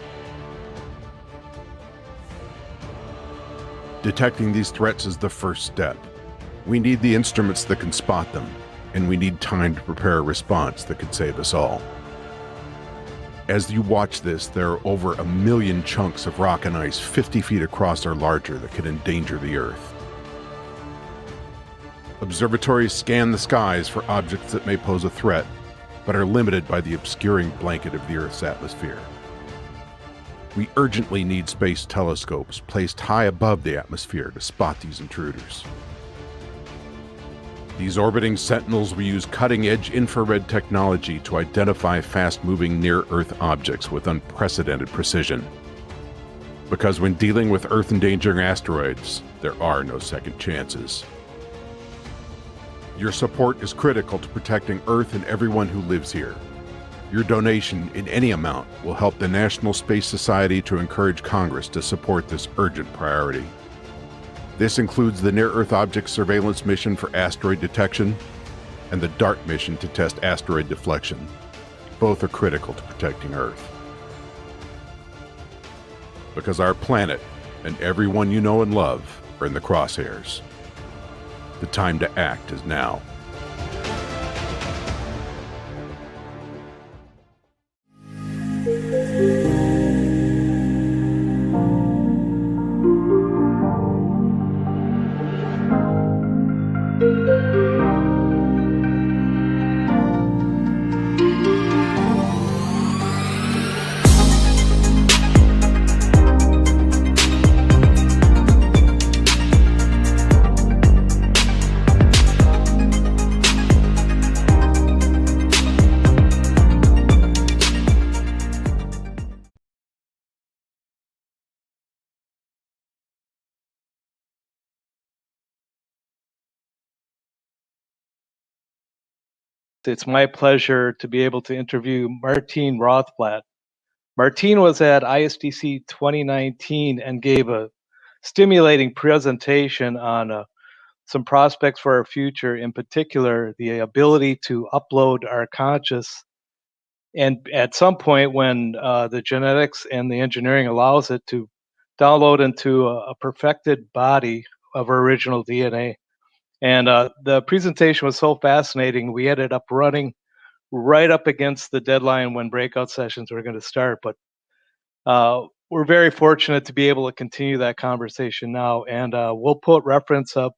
Speaker 4: Detecting these threats is the first step. We need the instruments that can spot them, and we need time to prepare a response that could save us all. As you watch this, there are over 1 million chunks of rock and ice 50 feet across or larger that could endanger the Earth. Observatories scan the skies for objects that may pose a threat, but are limited by the obscuring blanket of the Earth's atmosphere. We urgently need space telescopes placed high above the atmosphere to spot these intruders. These orbiting sentinels will use cutting-edge infrared technology to identify fast-moving near-Earth objects with unprecedented precision. Because when dealing with Earth-endangering asteroids, there are no second chances. Your support is critical to protecting Earth and everyone who lives here. Your donation in any amount will help the National Space Society to encourage Congress to support this urgent priority. This includes the Near-Earth Object Surveillance Mission for asteroid detection and the DART mission to test asteroid deflection. Both are critical to protecting Earth. Because our planet and everyone you know and love
Speaker 3: are in the crosshairs. The time to act is now.
Speaker 5: It's my pleasure to be able to interview Martine Rothblatt. Martine was at ISDC 2019 and gave a stimulating presentation on some prospects for our future, in particular, the ability to upload our conscious. And at some point when the genetics and the engineering allows it, to download into a perfected body of our original DNA. And the presentation was so fascinating, we ended up running right up against the deadline when breakout sessions were going to start. But we're very fortunate to be able to continue that conversation now. And we'll put reference up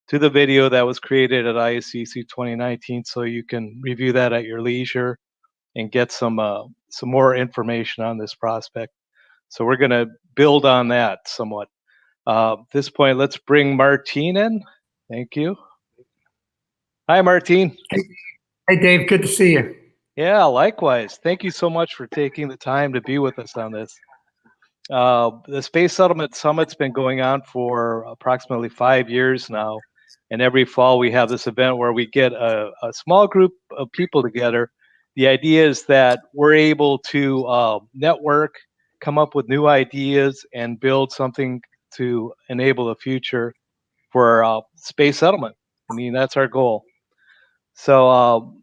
Speaker 5: to the video that was created at ISCC 2019, so you can review that at your leisure and get some more information on this prospect. So we're going to build on that somewhat. At this point, let's bring Martine in. Thank you. Hi, Martine.
Speaker 9: Hey, Dave. Good to see you.
Speaker 5: Yeah, likewise. Thank you so much for taking the time to be with us on this. The Space Settlement Summit's been going on for approximately 5 years now. And every fall we have this event where we get a small group of people together. The idea is that we're able to network, come up with new ideas, and build something to enable the future for space settlement. I mean, that's our goal. So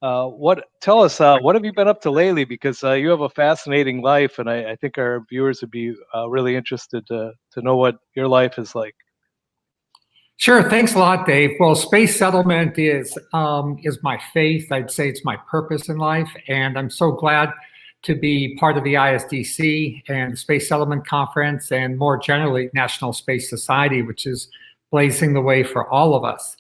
Speaker 5: tell us, what have you been up to lately? Because you have a fascinating life, and I think our viewers would be really interested to know what your life is like.
Speaker 9: Sure. Thanks a lot, Dave. Well, space settlement is my faith. I'd say it's my purpose in life. And I'm so glad to be part of the ISDC and the Space Settlement Conference, and more generally, National Space Society, which is blazing the way for all of us.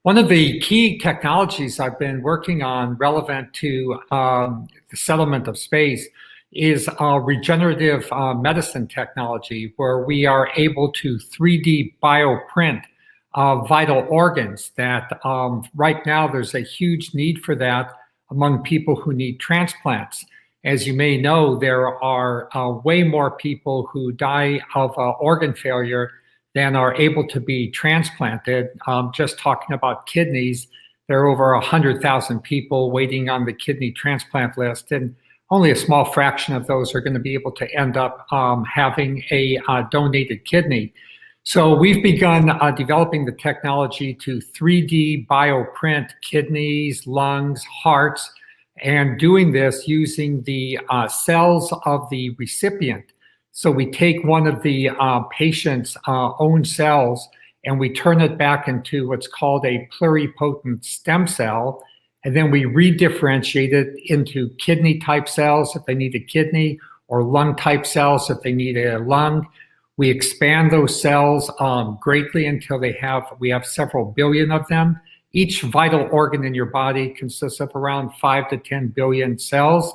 Speaker 9: One of the key technologies I've been working on relevant to the settlement of space is regenerative medicine technology, where we are able to 3D bioprint vital organs that right now there's a huge need for that among people who need transplants. As you may know, there are way more people who die of organ failure than are able to be transplanted. Just talking about kidneys, there are over 100,000 people waiting on the kidney transplant list, and only a small fraction of those are going to be able to end up having a donated kidney. So we've begun developing the technology to 3D bioprint kidneys, lungs, hearts, and doing this using the cells of the recipient. So we take one of the patient's own cells and we turn it back into what's called a pluripotent stem cell, and then we redifferentiate it into kidney type cells if they need a kidney, or lung type cells if they need a lung. We expand those cells greatly until we have several billion of them. Each vital organ in your body consists of around 5 to 10 billion cells.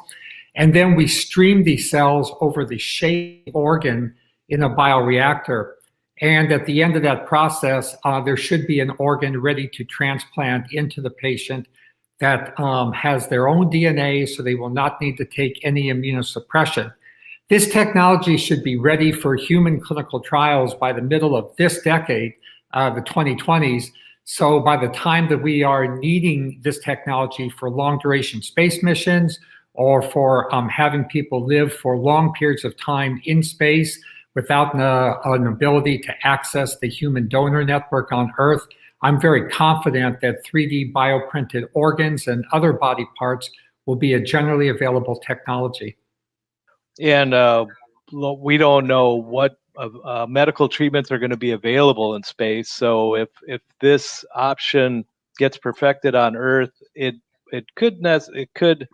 Speaker 9: And then we stream these cells over the shaped organ in a bioreactor. And at the end of that process, there should be an organ ready to transplant into the patient that has their own DNA, so they will not need to take any immunosuppression. This technology should be ready for human clinical trials by the middle of this decade, the 2020s. So by the time that we are needing this technology for long duration space missions, or for having people live for long periods of time in space without an ability to access the human donor network on Earth, I'm very confident that 3D bioprinted organs and other body parts will be a generally available technology.
Speaker 5: And we don't know what medical treatments are going to be available in space. So if this option gets perfected on Earth, it could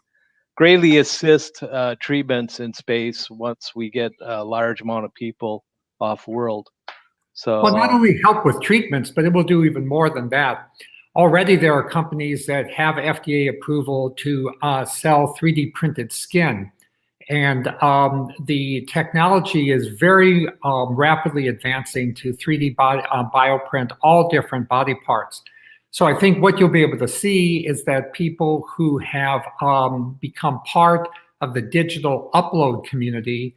Speaker 5: greatly assist treatments in space once we get a large amount of people off world. So
Speaker 9: well, not only help with treatments, but it will do even more than that. Already there are companies that have FDA approval to sell 3D printed skin. And the technology is very rapidly advancing to 3D bioprint all different body parts. So I think what you'll be able to see is that people who have become part of the digital upload community,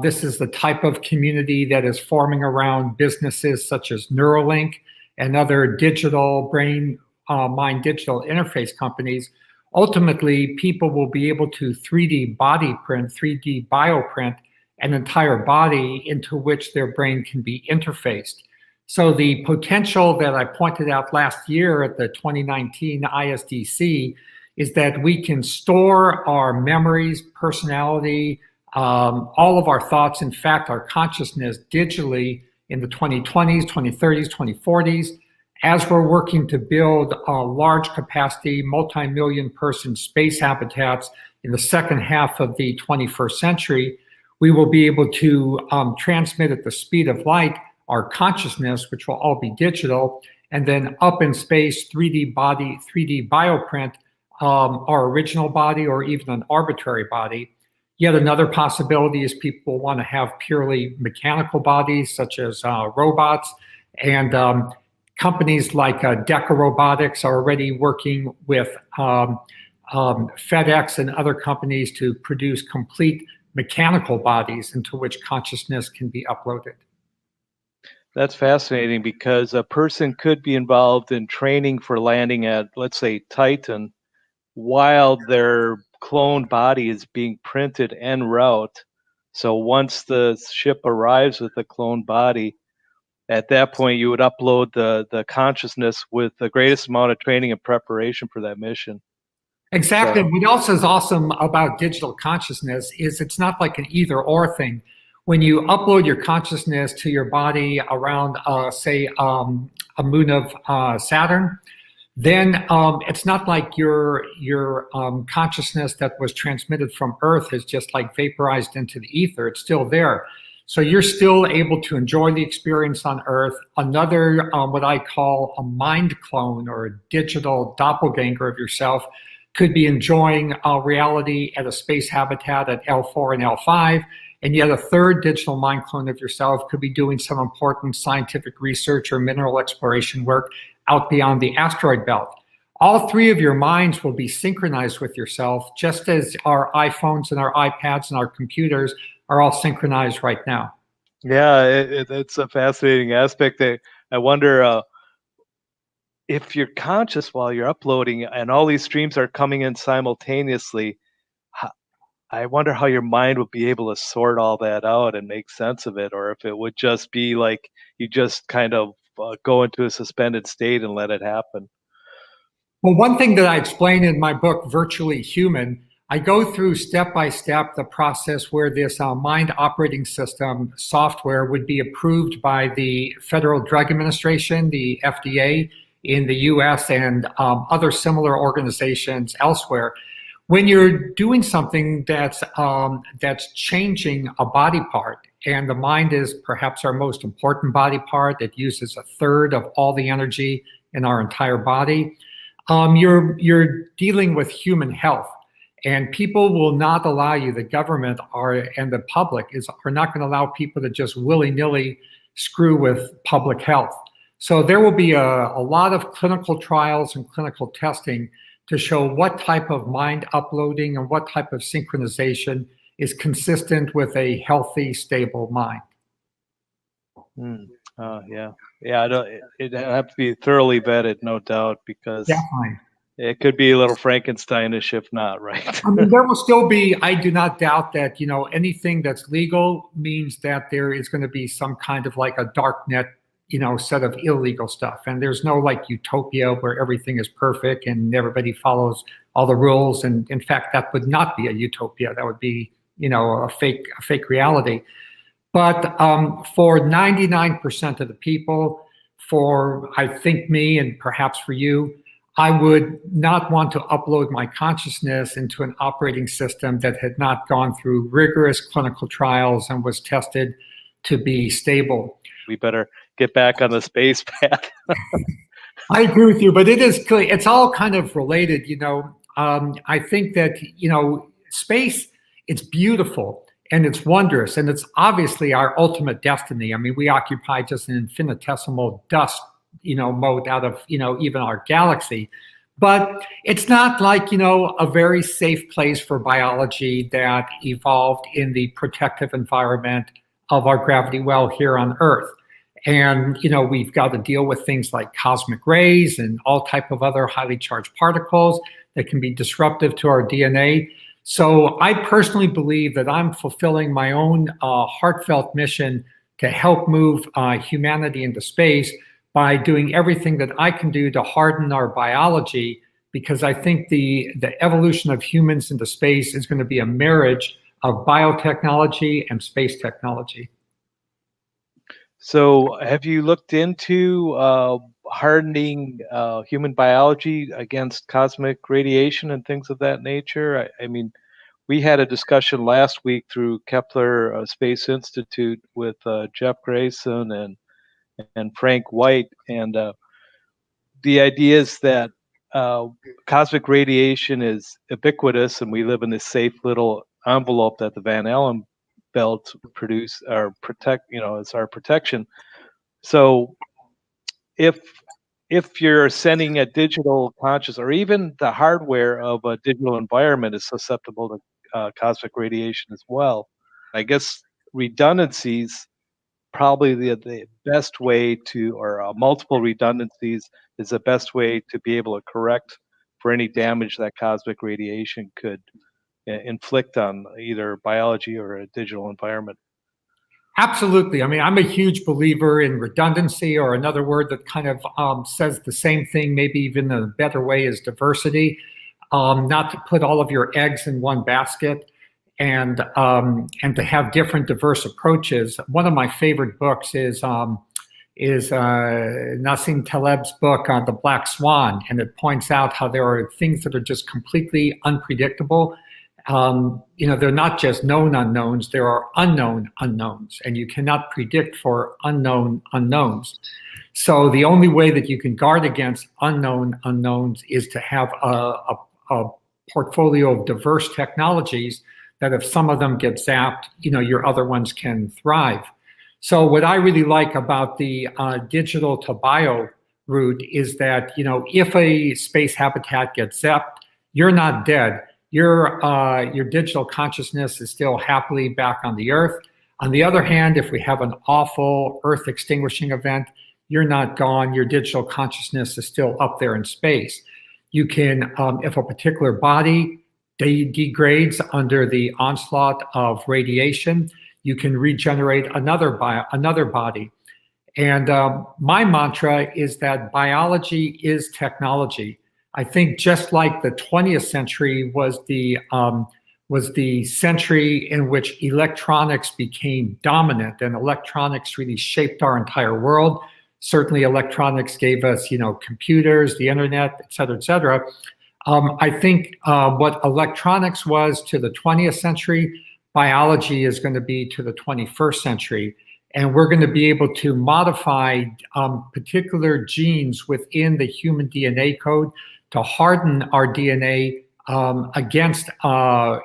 Speaker 9: this is the type of community that is forming around businesses such as Neuralink and other digital brain-mind digital interface companies. Ultimately, people will be able to 3D body print, 3D bioprint an entire body into which their brain can be interfaced. So the potential that I pointed out last year at the 2019 ISDC is that we can store our memories, personality, all of our thoughts, in fact, our consciousness digitally in the 2020s, 2030s, 2040s. As we're working to build large capacity, multi-million person space habitats in the second half of the 21st century, we will be able to transmit at the speed of light our consciousness, which will all be digital, and then up in space, 3D body, 3D bioprint our original body or even an arbitrary body. Yet another possibility is people want to have purely mechanical bodies, such as robots, and companies like Deca Robotics are already working with FedEx and other companies to produce complete mechanical bodies into which consciousness can be uploaded.
Speaker 5: That's fascinating, because a person could be involved in training for landing at, let's say, Titan, while their cloned body is being printed en route. So once the ship arrives with the cloned body, at that point you would upload the consciousness with the greatest amount of training and preparation for that mission.
Speaker 9: Exactly.
Speaker 5: So,
Speaker 9: what else is awesome about digital consciousness is it's not like an either or thing. When you upload your consciousness to your body around, say, a moon of Saturn, then it's not like your consciousness that was transmitted from Earth is just like vaporized into the ether. It's still there. So you're still able to enjoy the experience on Earth. Another, what I call a mind clone or a digital doppelganger of yourself, could be enjoying reality at a space habitat at L4 and L5. And yet a third digital mind clone of yourself could be doing some important scientific research or mineral exploration work out beyond the asteroid belt. All three of your minds will be synchronized with yourself, just as our iPhones and our iPads and our computers are all synchronized right now.
Speaker 5: yeah, it's a fascinating aspect. I wonder if you're conscious while you're uploading and all these streams are coming in simultaneously, I wonder how your mind would be able to sort all that out and make sense of it, or if it would just be like you just kind of go into a suspended state and let it happen.
Speaker 9: Well, one thing that I explain in my book, Virtually Human, I go through step by step the process where this mind operating system software would be approved by the Federal Drug Administration, the FDA, in the US and other similar organizations elsewhere. When you're doing something that's changing a body part, and the mind is perhaps our most important body part, it uses a third of all the energy in our entire body, you're dealing with human health. And people will not allow you, the government and the public are not going to allow people to just willy-nilly screw with public health. So there will be a lot of clinical trials and clinical testing to show what type of mind uploading and what type of synchronization is consistent with a healthy, stable mind.
Speaker 5: Yeah. It'd have to be thoroughly vetted, no doubt, because
Speaker 9: definitely
Speaker 5: it could be a little Frankensteinish if not, right?
Speaker 9: I mean, there will still be, I do not doubt that, anything that's legal means that there is going to be some kind of like a dark net, set of illegal stuff. And there's no like utopia where everything is perfect and everybody follows all the rules. And in fact, that would not be a utopia. That would be, a fake reality. But for 99% of the people, for I think me and perhaps for you, I would not want to upload my consciousness into an operating system that had not gone through rigorous clinical trials and was tested to be stable.
Speaker 5: We better get back on the space path.
Speaker 9: I agree with you, but it's all kind of related, you know. I think that, you know, space, it's beautiful and it's wondrous, and it's obviously our ultimate destiny. I mean, we occupy just an infinitesimal dust, you know, mote out of, you know, even our galaxy. But it's not like, you know, a very safe place for biology that evolved in the protective environment of our gravity well here on Earth. And, you know, we've got to deal with things like cosmic rays and all type of other highly charged particles that can be disruptive to our DNA. So I personally believe that I'm fulfilling my own heartfelt mission to help move humanity into space by doing everything that I can do to harden our biology, because I think the evolution of humans into space is going to be a marriage of biotechnology and space technology.
Speaker 5: So have you looked into hardening human biology against cosmic radiation and things of that nature? I mean, we had a discussion last week through Kepler Space Institute with Jeff Grayson and Frank White, and the idea is that cosmic radiation is ubiquitous, and we live in this safe little envelope that the Van Allen belt produce or protect, you know, it's our protection. So if you're sending a digital conscious, or even the hardware of a digital environment is susceptible to cosmic radiation as well, I guess redundancies probably the best way to, or multiple redundancies is the best way to be able to correct for any damage that cosmic radiation could inflict on either biology or a digital environment.
Speaker 9: Absolutely. I mean, I'm a huge believer in redundancy, or another word that kind of says the same thing, maybe even a better way, is diversity. Not to put all of your eggs in one basket, and to have different diverse approaches. One of my favorite books is Nassim Taleb's book on the Black Swan, and it points out how there are things that are just completely unpredictable. You know, they're not just known unknowns, there are unknown unknowns, and you cannot predict for unknown unknowns. So the only way that you can guard against unknown unknowns is to have a portfolio of diverse technologies that if some of them get zapped, you know, your other ones can thrive. So what I really like about the digital to bio route is that, you know, if a space habitat gets zapped, you're not dead. Your digital consciousness is still happily back on the Earth. On the other hand, if we have an awful Earth extinguishing event, you're not gone. Your digital consciousness is still up there in space. You can, if a particular body degrades under the onslaught of radiation, you can regenerate another body. And my mantra is that biology is technology. I think just like the 20th century was the century in which electronics became dominant, and electronics really shaped our entire world. Certainly electronics gave us, you know, computers, the internet, et cetera, et cetera. I think what electronics was to the 20th century, biology is going to be to the 21st century. And we're going to be able to modify particular genes within the human DNA code to harden our DNA against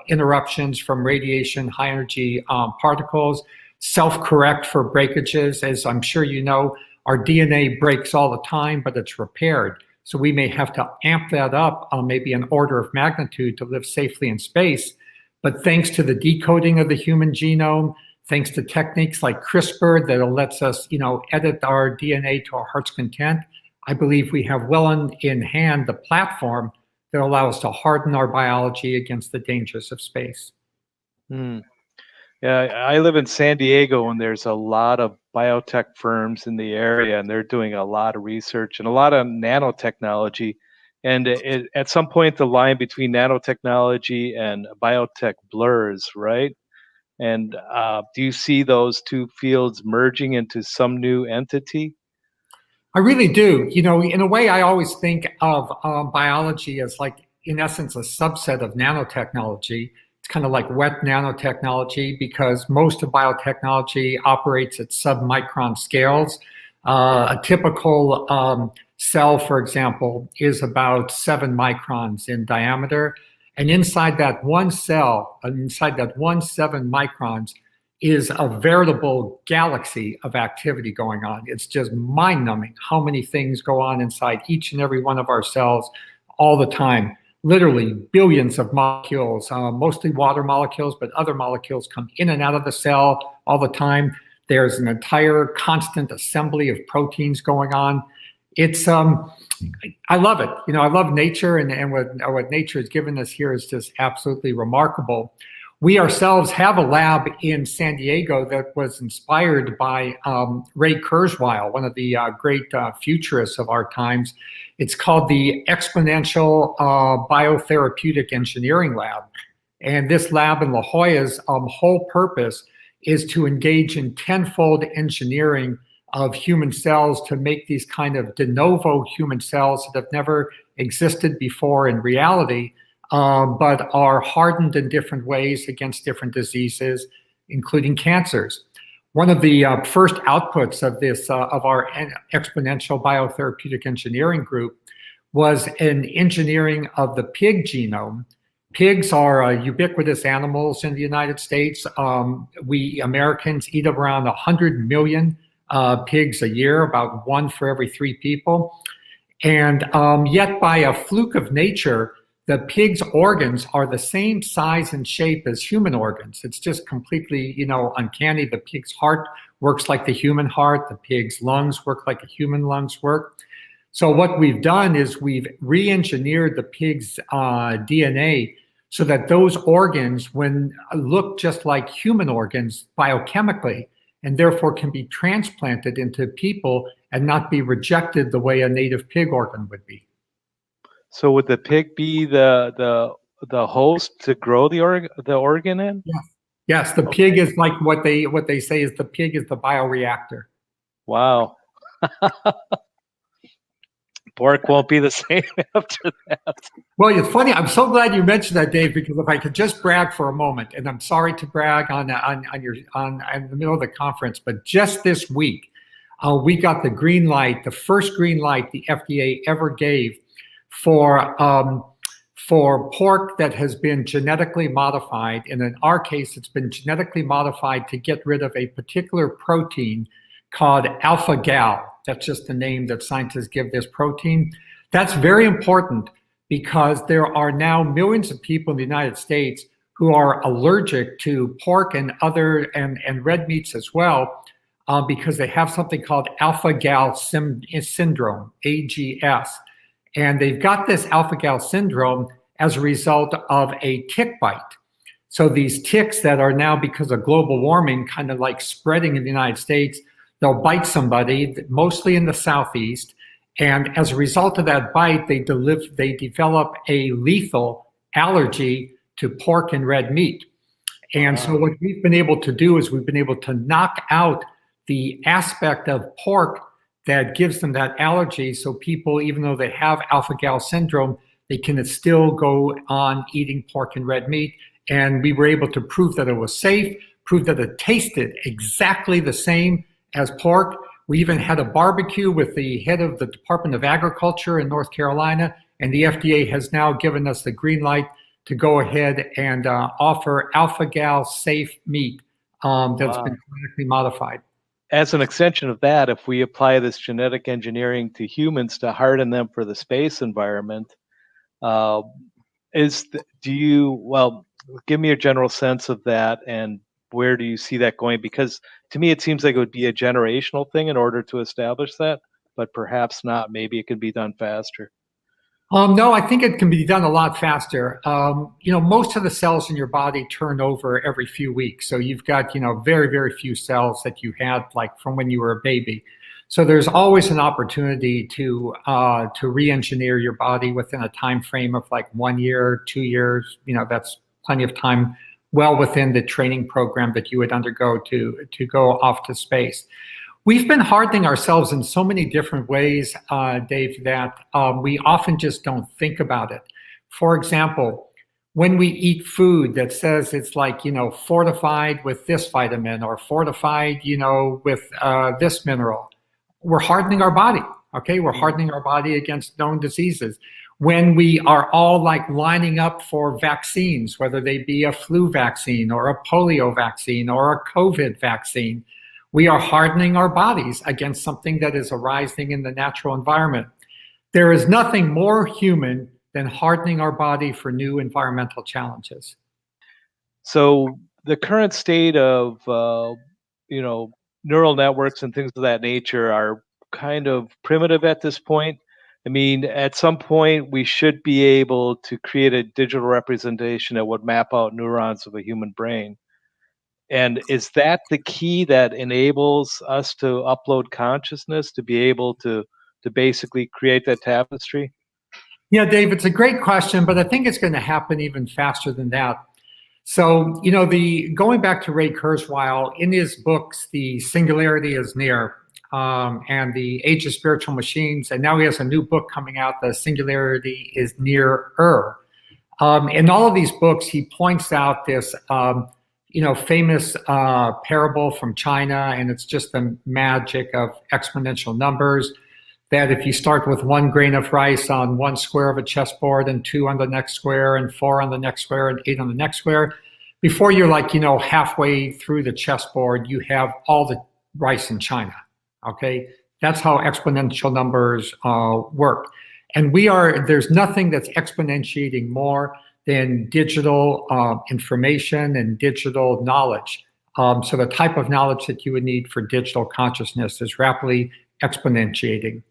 Speaker 9: interruptions from radiation, high energy particles, self-correct for breakages. As I'm sure you know, our DNA breaks all the time, but it's repaired. So we may have to amp that up maybe an order of magnitude to live safely in space. But thanks to the decoding of the human genome, thanks to techniques like CRISPR that lets us, you know, edit our DNA to our heart's content, I believe we have well in hand the platform that allows us to harden our biology against the dangers of space.
Speaker 5: Yeah, I live in San Diego, and there's a lot of biotech firms in the area, and they're doing a lot of research and a lot of nanotechnology. And at some point, the line between nanotechnology and biotech blurs, right? And do you see those two fields merging into some new entity?
Speaker 9: I really do. You know, in a way, I always think of biology as like, in essence, a subset of nanotechnology. It's kind of like wet nanotechnology because most of biotechnology operates at submicron scales. A typical cell, for example, is about 7 microns in diameter. And inside that one cell, inside that 7 microns, is a veritable galaxy of activity going on. It's just mind-numbing how many things go on inside each and every one of our cells all the time. Literally billions of molecules, mostly water molecules, but other molecules come in and out of the cell all the time. There's an entire constant assembly of proteins going on. It's I love it. You know, I love nature, and what nature has given us here is just absolutely remarkable. We ourselves have a lab in San Diego that was inspired by Ray Kurzweil, one of the great futurists of our times. It's called the Exponential Biotherapeutic Engineering Lab. And this lab in La Jolla's whole purpose is to engage in tenfold engineering of human cells to make these kind of de novo human cells that have never existed before in reality, but are hardened in different ways against different diseases, including cancers. One of the first outputs of this, of our exponential biotherapeutic engineering group, was an engineering of the pig genome. Pigs are ubiquitous animals in the United States. We Americans eat around 100 million pigs a year, about 1 for every 3 people. And yet by a fluke of nature, the pig's organs are the same size and shape as human organs. It's just completely, you know, uncanny. The pig's heart works like the human heart. The pig's lungs work like a human lungs work. So what we've done is we've re-engineered the pig's DNA so that those organs, when look just like human organs biochemically, and therefore can be transplanted into people and not be rejected the way a native pig organ would be.
Speaker 5: So would the pig be the host to grow the organ in?
Speaker 9: Yeah. Yes, the pig is like what they say is the pig is the bioreactor.
Speaker 5: Wow. Pork won't be the same after that.
Speaker 9: Well, it's funny. I'm so glad you mentioned that, Dave, because if I could just brag for a moment, and I'm sorry to brag on in the middle of the conference, but just this week, we got the green light, the first green light the FDA ever gave for pork that has been genetically modified. And in our case, it's been genetically modified to get rid of a particular protein called alpha-gal. That's just the name that scientists give this protein. That's very important because there are now millions of people in the United States who are allergic to pork and other and red meats as well, because they have something called alpha-gal syndrome, AGS. And they've got this alpha-gal syndrome as a result of a tick bite. So these ticks that are now, because of global warming, kind of like spreading in the United States, they'll bite somebody, mostly in the Southeast, and as a result of that bite, they develop a lethal allergy to pork and red meat. And so what we've been able to do is we've been able to knock out the aspect of pork that gives them that allergy, so people, even though they have alpha-gal syndrome, they can still go on eating pork and red meat. And we were able to prove that it was safe, prove that it tasted exactly the same as pork. We even had a barbecue with the head of the Department of Agriculture in North Carolina, and the FDA has now given us the green light to go ahead and offer alpha-gal safe meat that's been genetically modified.
Speaker 5: As an extension of that, if we apply this genetic engineering to humans to harden them for the space environment, give me a general sense of that, and where do you see that going? Because to me, it seems like it would be a generational thing in order to establish that, but perhaps not. Maybe it could be done faster.
Speaker 9: No, I think it can be done a lot faster. You know, most of the cells in your body turn over every few weeks. So you've got, you know, very, very few cells that you had like from when you were a baby. So there's always an opportunity to re-engineer your body within a time frame of like 1 year, 2 years. You know, that's plenty of time well within the training program that you would undergo to go off to space. We've been hardening ourselves in so many different ways, Dave, that we often just don't think about it. For example, when we eat food that says it's like, fortified with this vitamin or fortified, with this mineral, we're hardening our body, okay? We're hardening our body against known diseases. When we are all like lining up for vaccines, whether they be a flu vaccine or a polio vaccine or a COVID vaccine, we are hardening our bodies against something that is arising in the natural environment. There is nothing more human than hardening our body for new environmental challenges.
Speaker 5: So the current state of, neural networks and things of that nature are kind of primitive at this point. I mean, at some point, we should be able to create a digital representation that would map out neurons of a human brain. And is that the key that enables us to upload consciousness, to be able to basically create that tapestry?
Speaker 9: Yeah, Dave, it's a great question, but I think it's going to happen even faster than that. So, going back to Ray Kurzweil, in his books, The Singularity is Near, and The Age of Spiritual Machines, and now he has a new book coming out, The Singularity is Nearer. In all of these books, he points out this, famous parable from China, and it's just the magic of exponential numbers, that if you start with 1 grain of rice on one square of a chessboard and 2 on the next square and 4 on the next square and 8 on the next square, before you're like, halfway through the chessboard, you have all the rice in China, okay? That's how exponential numbers work. And there's nothing that's exponentiating more than digital information and digital knowledge. So the type of knowledge that you would need for digital consciousness is rapidly exponentiating.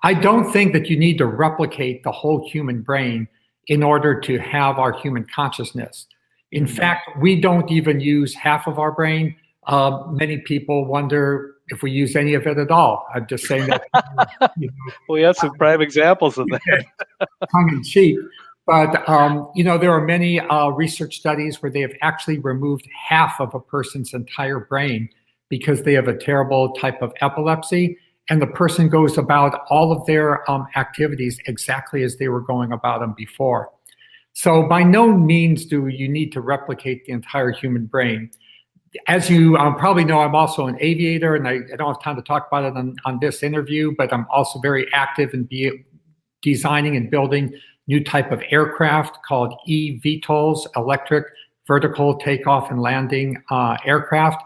Speaker 9: I don't think that you need to replicate the whole human brain in order to have our human consciousness. In fact, we don't even use half of our brain. Many people wonder if we use any of it at all. I'm just saying that.
Speaker 5: Well, you have some prime examples of that.
Speaker 9: Tongue in cheek. But, there are many research studies where they have actually removed half of a person's entire brain because they have a terrible type of epilepsy, and the person goes about all of their activities exactly as they were going about them before. So by no means do you need to replicate the entire human brain. As you probably know, I'm also an aviator, and I don't have time to talk about it on this interview, but I'm also very active in designing and building new type of aircraft called eVTOLs, electric vertical takeoff and landing aircraft.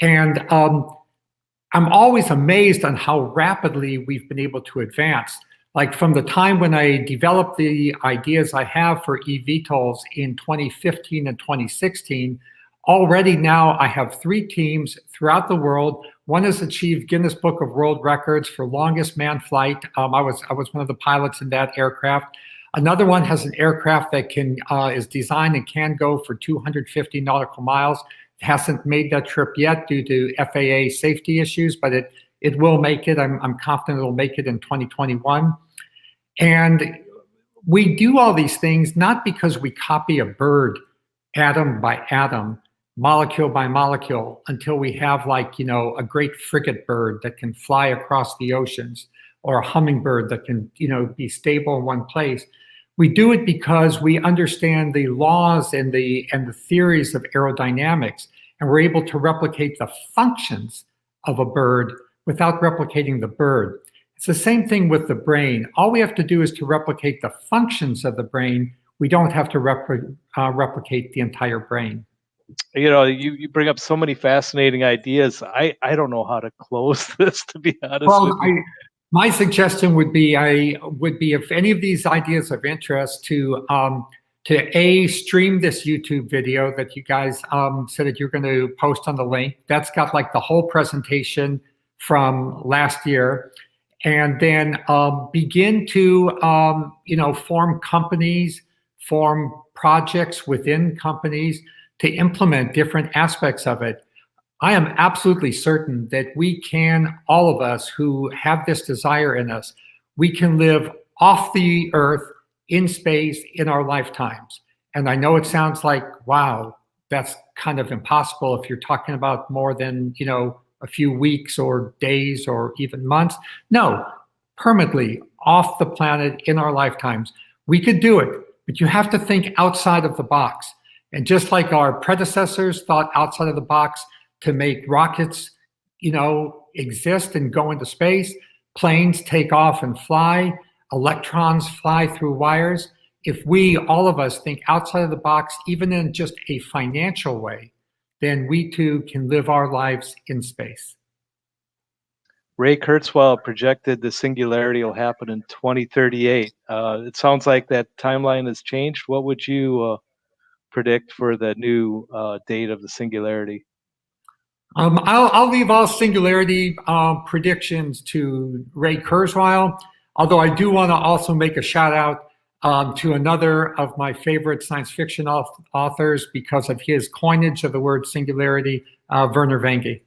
Speaker 9: And I'm always amazed on how rapidly we've been able to advance. Like from the time when I developed the ideas I have for eVTOLs in 2015 and 2016, already now I have 3 teams throughout the world. One has achieved Guinness Book of World Records for longest manned flight. I was one of the pilots in that aircraft. Another one has an aircraft that is designed and can go for 250 nautical miles. It hasn't made that trip yet due to FAA safety issues, but it will make it. I'm confident it'll make it in 2021. And we do all these things not because we copy a bird atom by atom, molecule by molecule, until we have a great frigate bird that can fly across the oceans, or a hummingbird that can be stable in one place. We do it because we understand the laws and the theories of aerodynamics, and we're able to replicate the functions of a bird without replicating the bird. It's the same thing with the brain. All we have to do is to replicate the functions of the brain. We don't have to replicate the entire brain.
Speaker 5: You bring up so many fascinating ideas. I don't know how to close this, to be honest with you.
Speaker 9: My suggestion would be if any of these ideas of interest to stream this YouTube video that you guys said that you're going to post on the link. That's got the whole presentation from last year, and then begin to form companies, form projects within companies to implement different aspects of it. I am absolutely certain that we can, all of us who have this desire in us, we can live off the earth, in space, in our lifetimes. And I know it sounds like, wow, that's kind of impossible if you're talking about more than, a few weeks or days or even months. No, permanently off the planet in our lifetimes. We could do it, but you have to think outside of the box. And just like our predecessors thought outside of the box to make rockets, exist and go into space, planes take off and fly, electrons fly through wires. If we, all of us, think outside of the box, even in just a financial way, then we too can live our lives in space.
Speaker 5: Ray Kurzweil projected the singularity will happen in 2038. It sounds like that timeline has changed. What would you predict for the new date of the singularity?
Speaker 9: I'll leave all singularity predictions to Ray Kurzweil, although I do want to also make a shout out to another of my favorite science fiction authors because of his coinage of the word singularity, Werner Vange.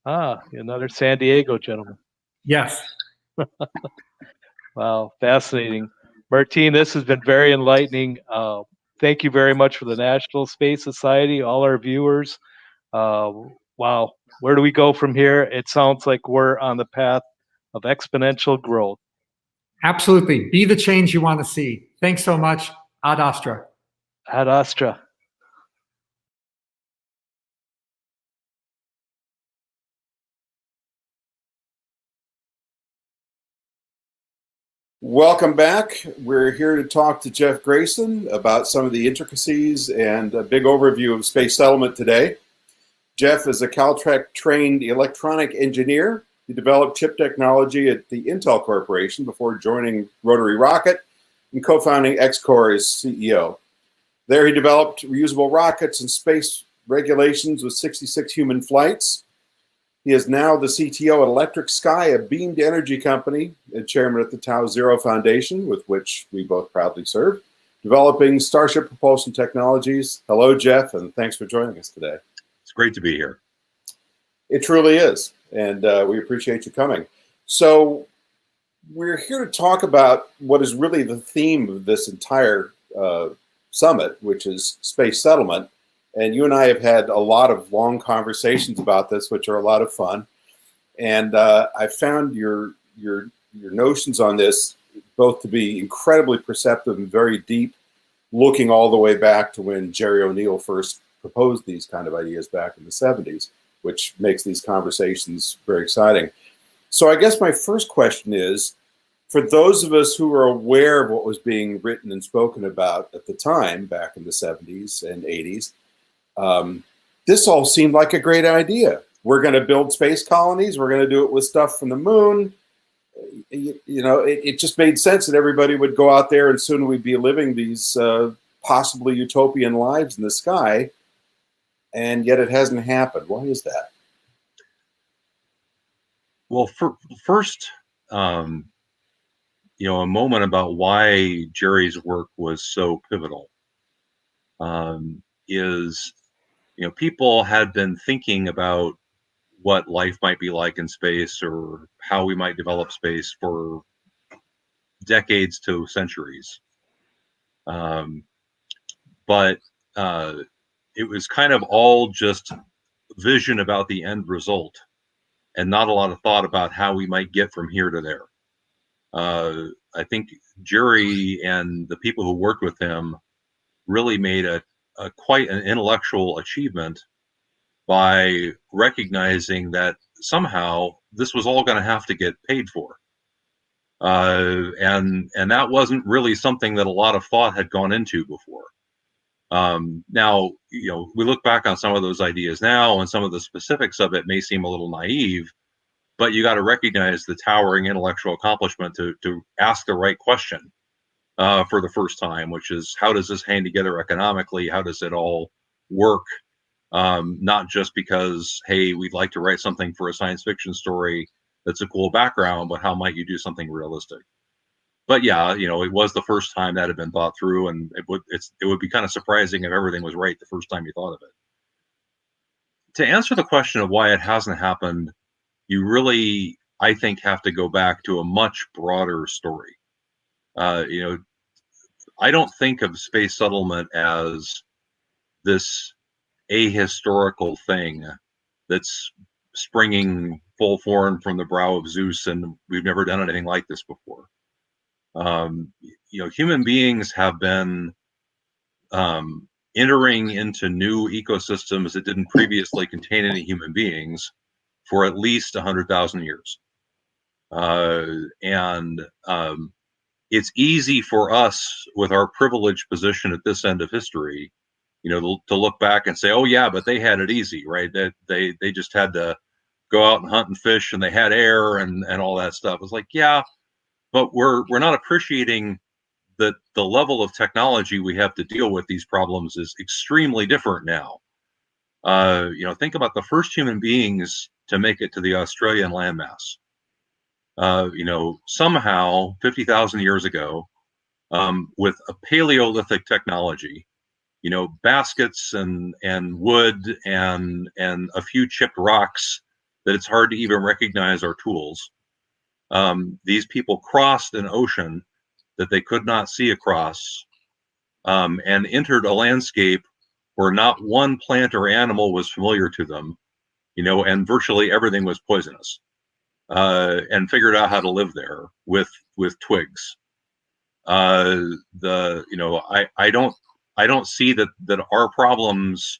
Speaker 5: Ah, another San Diego gentleman.
Speaker 9: Yes.
Speaker 5: Wow, fascinating. Martine, this has been very enlightening. Thank you very much for the National Space Society, all our viewers. Wow, where do we go from here? It sounds like we're on the path of exponential growth.
Speaker 9: Absolutely. Be the change you want to see. Thanks so much. Ad Astra.
Speaker 5: Ad Astra.
Speaker 4: Welcome back. We're here to talk to Jeff Grayson about some of the intricacies and a big overview of space settlement today. Jeff is a Caltech-trained electronic engineer. He developed chip technology at the Intel Corporation before joining Rotary Rocket and co-founding X-Corps as CEO. There he developed reusable rockets and space regulations with 66 human flights. He is now the CTO at Electric Sky, a beamed energy company, and chairman at the Tau Zero Foundation, with which we both proudly serve, developing Starship propulsion technologies. Hello, Jeff, and thanks for joining us today.
Speaker 15: It's great to be here.
Speaker 4: It truly is, and we appreciate you coming. So we're here to talk about what is really the theme of this entire summit, which is space settlement. And you and I have had a lot of long conversations about this, which are a lot of fun. And I found your notions on this both to be incredibly perceptive and very deep, looking all the way back to when Jerry O'Neill first proposed these kind of ideas back in the 70s, which makes these conversations very exciting. So I guess my first question is, for those of us who are aware of what was being written and spoken about at the time, back in the 70s and 80s, this all seemed like a great idea. We're going to build space colonies. We're going to do it with stuff from the moon. It just made sense that everybody would go out there and soon we'd be living these possibly utopian lives in the sky. And yet it hasn't happened. Why is that?
Speaker 15: Well, first, a moment about why Jerry's work was so pivotal is, people had been thinking about what life might be like in space or how we might develop space for decades to centuries. But it was kind of all just vision about the end result and not a lot of thought about how we might get from here to there. I think Jerry and the people who worked with him really made a quite an intellectual achievement by recognizing that somehow this was all going to have to get paid for. And that wasn't really something that a lot of thought had gone into before. Now, we look back on some of those ideas now, and some of the specifics of it may seem a little naive, but you got to recognize the towering intellectual accomplishment to ask the right question for the first time, which is, how does this hang together economically? How does it all work? Not just because, hey, we'd like to write something for a science fiction story that's a cool background, but how might you do something realistic? But yeah, it was the first time that had been thought through, and it would be kind of surprising if everything was right the first time you thought of it. To answer the question of why it hasn't happened, you really, I think, have to go back to a much broader story. I don't think of space settlement as this ahistorical thing that's springing full form from the brow of Zeus, and we've never done anything like this before. Human beings have been entering into new ecosystems that didn't previously contain any human beings for at least 100,000 years. It's easy for us, with our privileged position at this end of history, to look back and say, oh yeah, but they had it easy, right? That they just had to go out and hunt and fish, and they had air and all that stuff. It's like, yeah, but we're not appreciating that the level of technology we have to deal with these problems is extremely different now. Think about the first human beings to make it to the Australian landmass. Somehow 50,000 years ago, with a Paleolithic technology, baskets and wood and a few chipped rocks that it's hard to even recognize are tools. These people crossed an ocean that they could not see across, and entered a landscape where not one plant or animal was familiar to them, and virtually everything was poisonous, and figured out how to live there with twigs. I don't see that our problems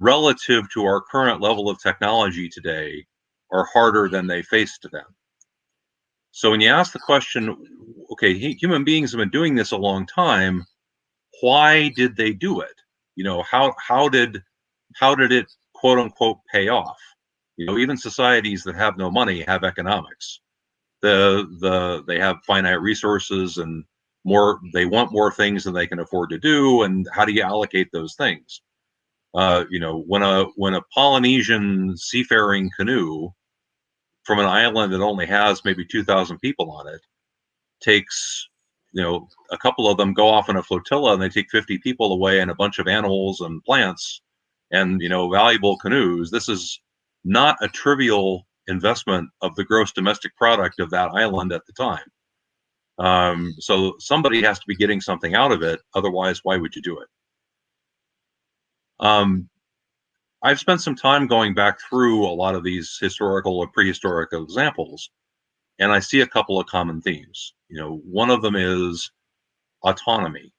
Speaker 15: relative to our current level of technology today are harder than they faced then. So when you ask the question, okay, human beings have been doing this a long time, why did they do it? How did it quote unquote pay off? Even societies that have no money have economics. They have finite resources, and they want more things than they can afford to do, and how do you allocate those things? When a Polynesian seafaring canoe from an island that only has maybe 2,000 people on it takes, a couple of them go off in a flotilla, and they take 50 people away and a bunch of animals and plants and, valuable canoes. This is not a trivial investment of the gross domestic product of that island at the time. So somebody has to be getting something out of it. Otherwise, why would you do it? I've spent some time going back through a lot of these historical or prehistoric examples, and I see a couple of common themes. One of them is autonomy.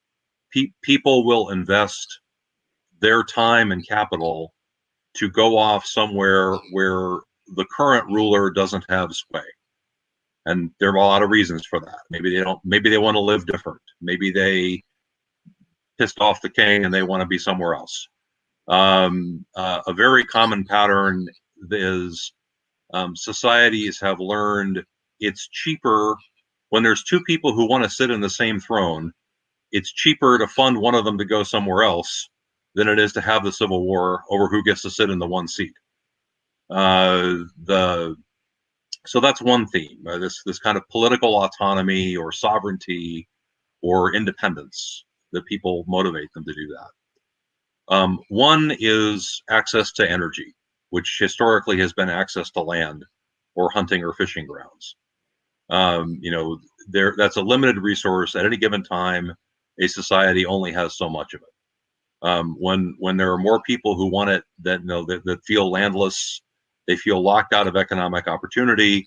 Speaker 15: People will invest their time and capital to go off somewhere where the current ruler doesn't have sway. And there are a lot of reasons for that. Maybe they want to live different. Maybe they pissed off the king and they want to be somewhere else. A very common pattern is societies have learned it's cheaper when there's two people who want to sit in the same throne. It's cheaper to fund one of them to go somewhere else than it is to have the civil war over who gets to sit in the one seat. So that's one theme, this kind of political autonomy or sovereignty or independence that people motivate them to do that. One is access to energy, which historically has been access to land or hunting or fishing grounds. That's a limited resource. At any given time, a society only has so much of it. When there are more people who want it that feel landless, they feel locked out of economic opportunity.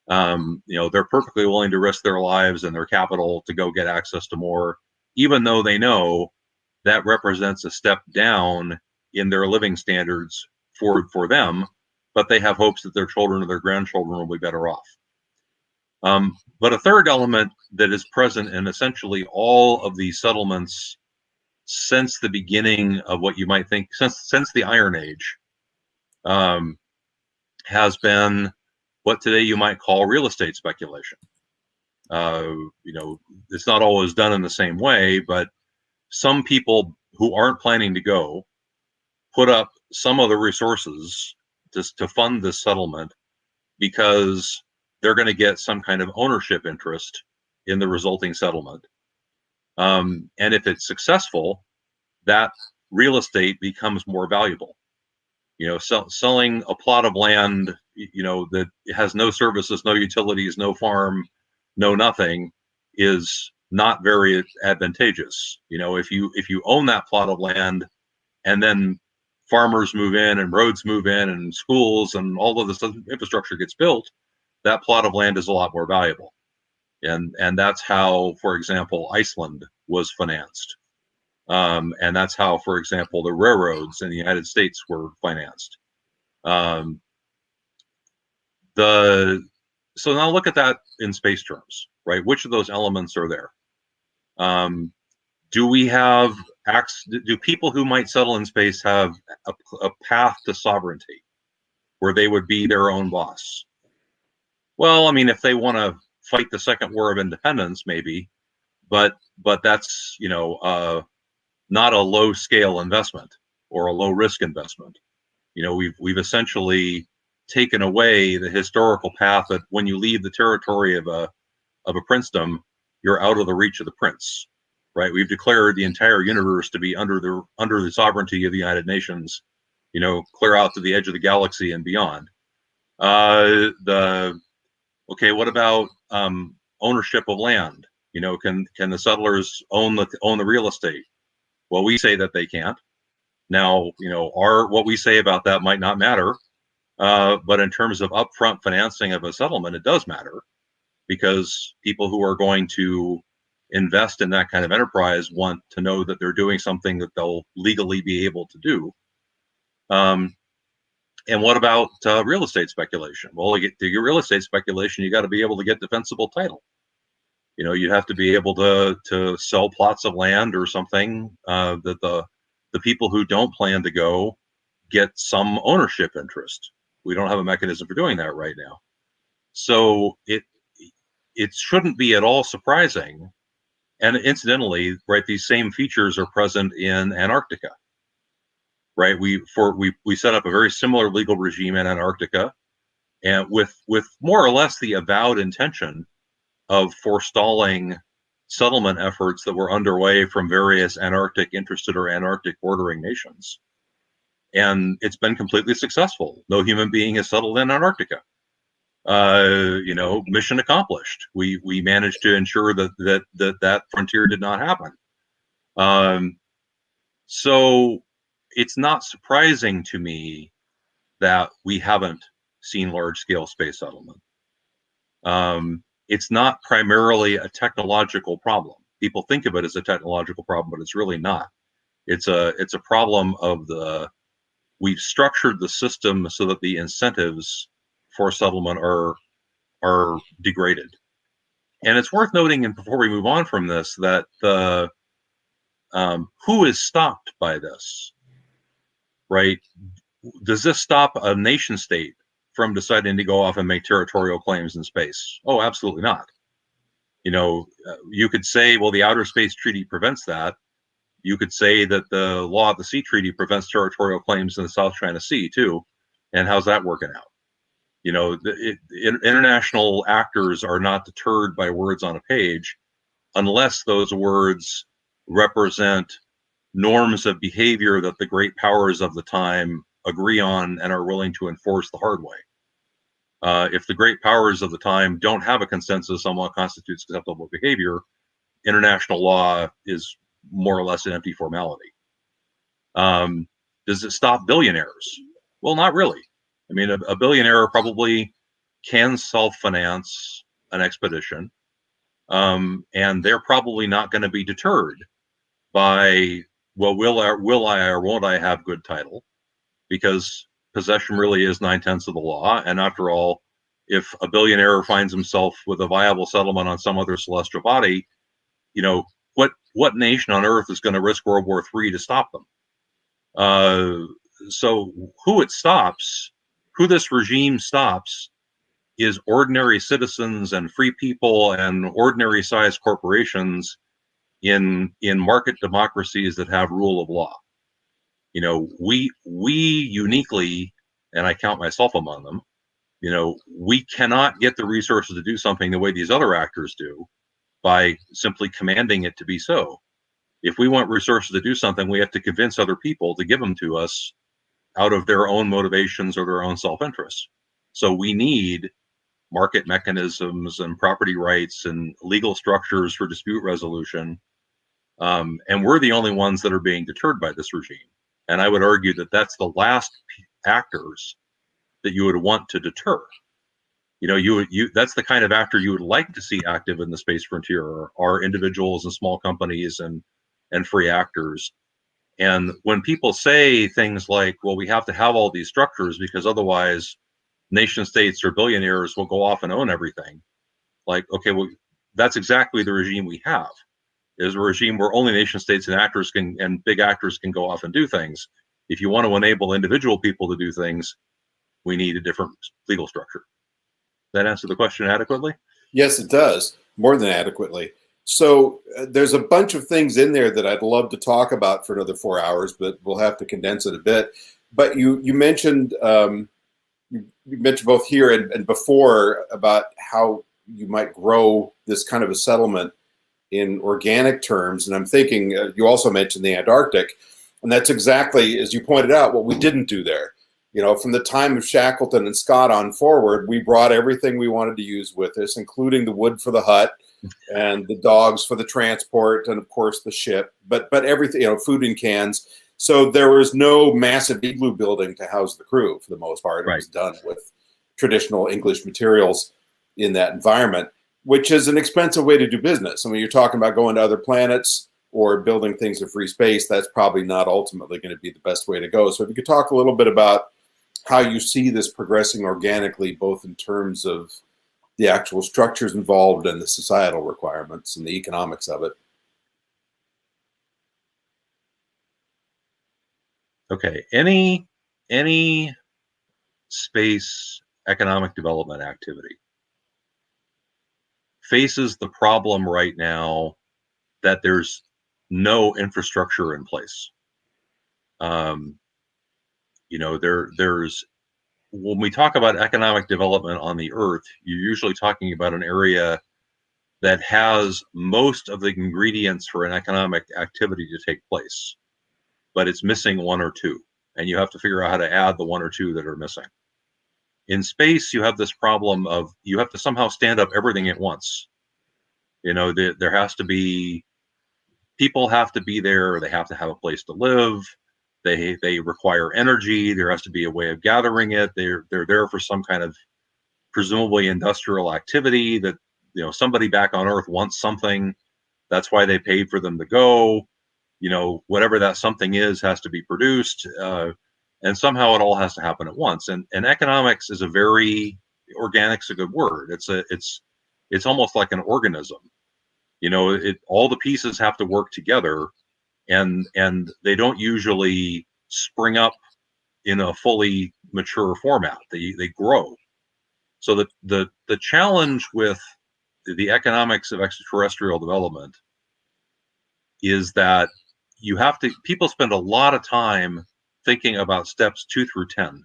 Speaker 15: They're perfectly willing to risk their lives and their capital to go get access to more, even though they know that represents a step down in their living standards for them, but they have hopes that their children or their grandchildren will be better off. But a third element that is present in essentially all of these settlements since the beginning of what you might think, since the Iron Age, has been what today you might call real estate speculation. It's not always done in the same way, but some people who aren't planning to go put up some of the resources to fund this settlement because they're going to get some kind of ownership interest in the resulting settlement. And if it's successful, that real estate becomes more valuable. Selling a plot of land, that has no services, no utilities, no farm, no nothing, is not very advantageous. If you own that plot of land and then farmers move in and roads move in and schools and all of this infrastructure gets built, that plot of land is a lot more valuable. And that's how, for example, Iceland was financed. And that's how, for example, the railroads in the United States were financed. So now look at that in space terms, right? Which of those elements are there? Do people who might settle in space have a path to sovereignty where they would be their own boss? Well, I mean, if they want to fight the Second War of Independence, maybe, but that's, you know, not a low scale investment or a low risk investment. You know, we've essentially taken away the historical path that when you leave the territory of a princedom, you're out of the reach of the prince, right? We've declared the entire universe to be under the sovereignty of the United Nations, you know, clear out to the edge of the galaxy and beyond. Okay, what about ownership of land? You know, can the settlers own the real estate? Well, we say that they can't. Now, you know, what we say about that might not matter, but in terms of upfront financing of a settlement, it does matter, because people who are going to invest in that kind of enterprise want to know that they're doing something that they'll legally be able to do. And what about real estate speculation? Well, to get real estate speculation, you got to be able to get defensible title. You know, you have to be able to sell plots of land or something that the people who don't plan to go get some ownership interest. We don't have a mechanism for doing that right now. So it shouldn't be at all surprising. And incidentally, right, these same features are present in Antarctica. Right, we set up a very similar legal regime in Antarctica, and with more or less the avowed intention of forestalling settlement efforts that were underway from various Antarctic interested or Antarctic bordering nations. And it's been completely successful. No human being has settled in Antarctica. You know, mission accomplished. We managed to ensure that frontier did not happen. So it's not surprising to me that we haven't seen large-scale space settlement. It's not primarily a technological problem. People think of it as a technological problem, but it's really not. It's a problem of we've structured the system so that the incentives for settlement are degraded. And it's worth noting, and before we move on from this, that who is stopped by this? Right? Does this stop a nation state from deciding to go off and make territorial claims in space? Oh, absolutely not. You know, you could say, well, the Outer Space Treaty prevents that. You could say that the Law of the Sea Treaty prevents territorial claims in the South China Sea too. And how's that working out? You know, international actors are not deterred by words on a page unless those words represent norms of behavior that the great powers of the time agree on and are willing to enforce the hard way. If the great powers of the time don't have a consensus on what constitutes acceptable behavior, international law is more or less an empty formality. Does it stop billionaires? Well, not really. I mean, a billionaire probably can self-finance an expedition, and they're probably not going to be deterred by, well, will I or won't I have good title? Because possession really is 9/10 of the law. And after all, if a billionaire finds himself with a viable settlement on some other celestial body, you know, what nation on earth is going to risk World War III to stop them? So who this regime stops is ordinary citizens and free people and ordinary sized corporations in market democracies that have rule of law. You know, we uniquely, and I count myself among them, you know, we cannot get the resources to do something the way these other actors do by simply commanding it to be so. If we want resources to do something, we have to convince other people to give them to us out of their own motivations or their own self-interest. So we need market mechanisms and property rights and legal structures for dispute resolution. And we're the only ones that are being deterred by this regime. And I would argue that that's the last actors that you would want to deter. That's the kind of actor you would like to see active in the space frontier are individuals and small companies and free actors. And when people say things like, well, we have to have all these structures because otherwise nation states or billionaires will go off and own everything. Like, okay, well, that's exactly the regime we have, is a regime where only nation states and big actors can go off and do things. If you want to enable individual people to do things, we need a different legal structure. That answer the question adequately?
Speaker 4: Yes, it does. More than adequately. So there's a bunch of things in there that I'd love to talk about for another 4 hours, but we'll have to condense it a bit. But you mentioned you mentioned both here and before about how you might grow this kind of a settlement in organic terms. And I'm thinking you also mentioned the Antarctic, and that's exactly, as you pointed out, what we didn't do there. From the time of Shackleton and Scott on forward, we brought everything we wanted to use with us, including the wood for the hut and the dogs for the transport, and of course the ship, but everything, food in cans. So there was no massive igloo building to house the crew for the most part. It was done with traditional English materials in that environment, which is an expensive way to do business. I mean, you're talking about going to other planets or building things in free space. That's probably not ultimately going to be the best way to go. So if you could talk a little bit about how you see this progressing organically, both in terms of the actual structures involved and the societal requirements and the economics of it.
Speaker 15: Okay, any space economic development activity faces the problem right now that there's no infrastructure in place. There's when we talk about economic development on the Earth, you're usually talking about an area that has most of the ingredients for an economic activity to take place, but it's missing one or two, and you have to figure out how to add the one or two that are missing. In space, you have this problem of you have to somehow stand up everything at once. There has to be, people have to be there, they have to have a place to live, they require energy, there has to be a way of gathering it, they're there for some kind of presumably industrial activity that, somebody back on Earth wants something, that's why they paid for them to go, whatever that something is has to be produced, and somehow it all has to happen at once. And economics is organic's a good word. It's almost like an organism. All the pieces have to work together, and they don't usually spring up in a fully mature format. They grow. So the challenge with the economics of extraterrestrial development is that people spend a lot of time thinking about steps 2 through 10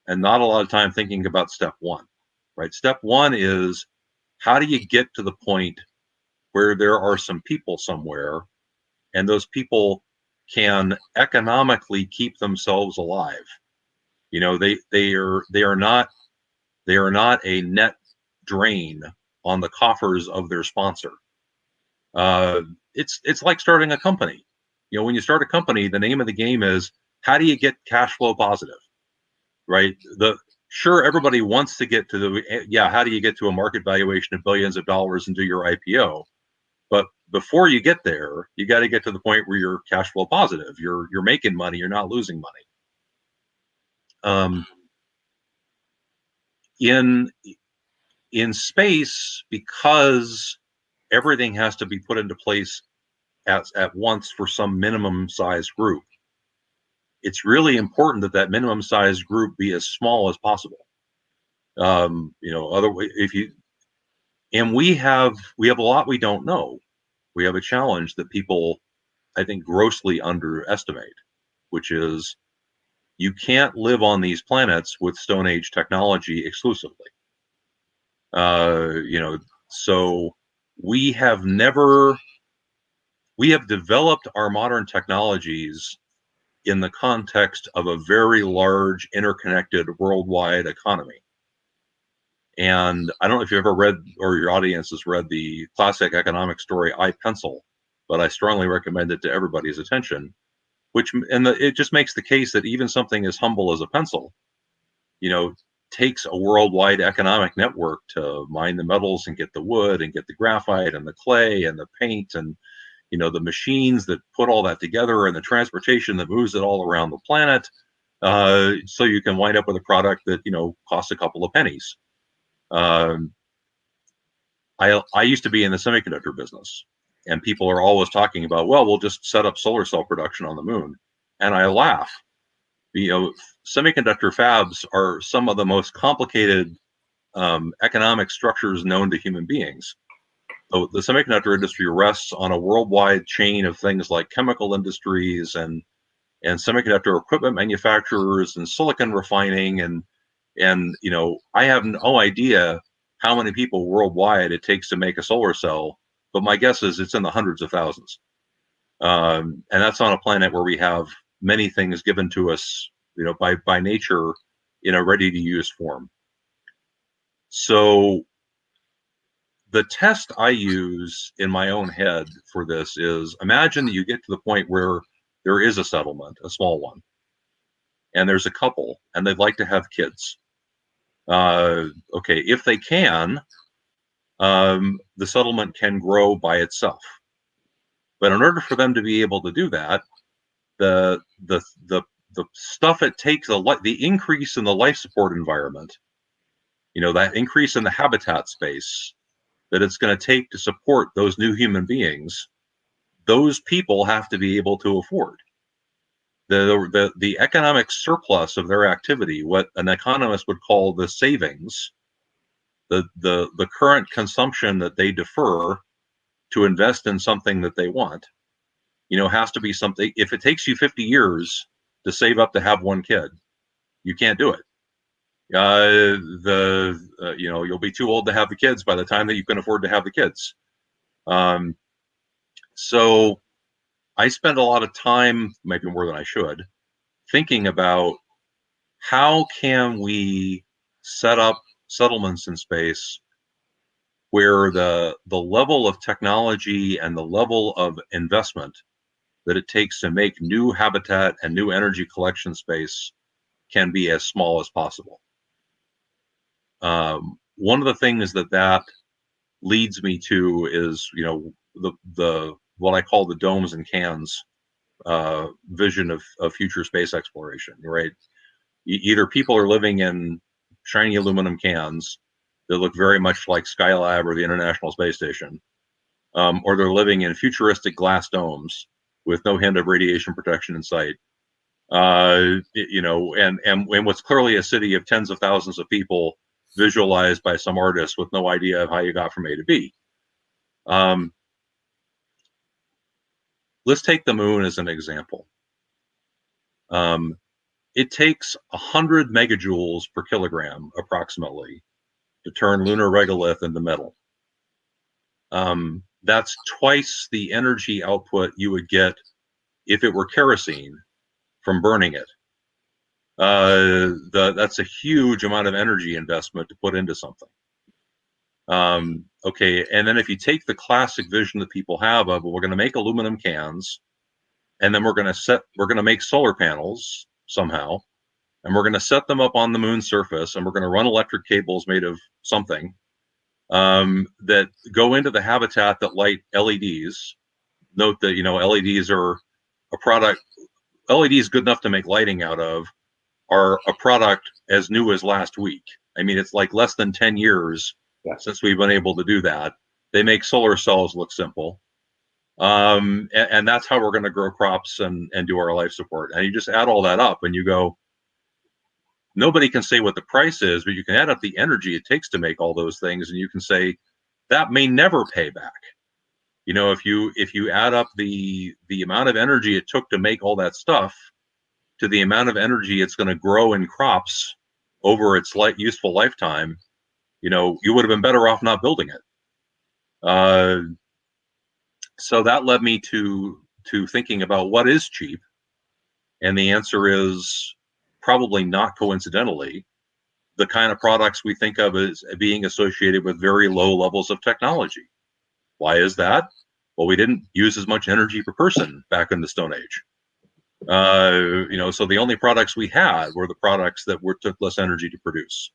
Speaker 15: and not a lot of time thinking about step 1, right? Step 1 is, how do you get to the point where there are some people somewhere and those people can economically keep themselves alive? They are not a net drain on the coffers of their sponsor. It's like starting a company. When you start a company, the name of the game is, how do you get cash flow positive, right? Sure, everybody wants to get to how do you get to a market valuation of billions of dollars and do your IPO? But before you get there, you got to get to the point where you're cash flow positive. You're making money. You're not losing money. In space, because everything has to be put into place at once for some minimum size group, it's really important that minimum size group be as small as possible. We have a lot we don't know. We have a challenge that people, I think, grossly underestimate, which is you can't live on these planets with Stone Age technology exclusively. So we have developed our modern technologies in the context of a very large, interconnected worldwide economy. And I don't know if you've ever read, or your audience has read, the classic economic story I Pencil, but I strongly recommend it to everybody's attention. it just makes the case that even something as humble as a pencil, takes a worldwide economic network to mine the metals and get the wood and get the graphite and the clay and the paint and the machines that put all that together and the transportation that moves it all around the planet, so you can wind up with a product that costs a couple of pennies. I used to be in the semiconductor business, and people are always talking about, well, we'll just set up solar cell production on the moon, and I laugh. Semiconductor fabs are some of the most complicated economic structures known to human beings. So the semiconductor industry rests on a worldwide chain of things like chemical industries and semiconductor equipment manufacturers and silicon refining and I have no idea how many people worldwide it takes to make a solar cell, but my guess is it's in the hundreds of thousands. And that's on a planet where we have many things given to us, by nature in a ready-to-use form. So the test I use in my own head for this is, imagine that you get to the point where there is a settlement, a small one, and there's a couple, and they'd like to have kids. Okay, if they can, the settlement can grow by itself. But in order for them to be able to do that, the stuff it takes, the increase in the life support environment, that increase in the habitat space that it's going to take to support those new human beings, those people have to be able to afford. The economic surplus of their activity, what an economist would call the savings, the current consumption that they defer to invest in something that they want, has to be something. If it takes you 50 years to save up to have one kid, you can't do it. You'll be too old to have the kids by the time that you can afford to have the kids. So I spend a lot of time, maybe more than I should, thinking about how can we set up settlements in space where the level of technology and the level of investment that it takes to make new habitat and new energy collection space can be as small as possible. One of the things that leads me to is, the what I call the domes and cans vision of future space exploration, right? Either people are living in shiny aluminum cans that look very much like Skylab or the International Space Station, or they're living in futuristic glass domes with no hint of radiation protection in sight. And what's clearly a city of tens of thousands of people visualized by some artist with no idea of how you got from A to B. Let's take the moon as an example. It takes 100 megajoules per kilogram, approximately, to turn lunar regolith into metal. That's twice the energy output you would get if it were kerosene from burning it. That's a huge amount of energy investment to put into something. Okay, and then if you take the classic vision that people have of, well, we're going to make aluminum cans, and then we're going to make solar panels somehow, and we're going to set them up on the moon's surface, and we're going to run electric cables made of something that go into the habitat that light LEDs. Note that LEDs are a product. LEDs good enough to make lighting out of are a product as new as last week. I mean, it's like less than 10 years since we've been able to do that. They make solar cells look simple. And that's how we're going to grow crops and do our life support. And you just add all that up and you go, nobody can say what the price is, but you can add up the energy it takes to make all those things. And you can say that may never pay back. If you add up the amount of energy it took to make all that stuff to the amount of energy it's going to grow in crops over its useful lifetime, you would have been better off not building it. So that led me to thinking about what is cheap. And the answer is probably not coincidentally the kind of products we think of as being associated with very low levels of technology. Why is that? Well, we didn't use as much energy per person back in the Stone Age. So the only products we had were the products that took less energy to produce.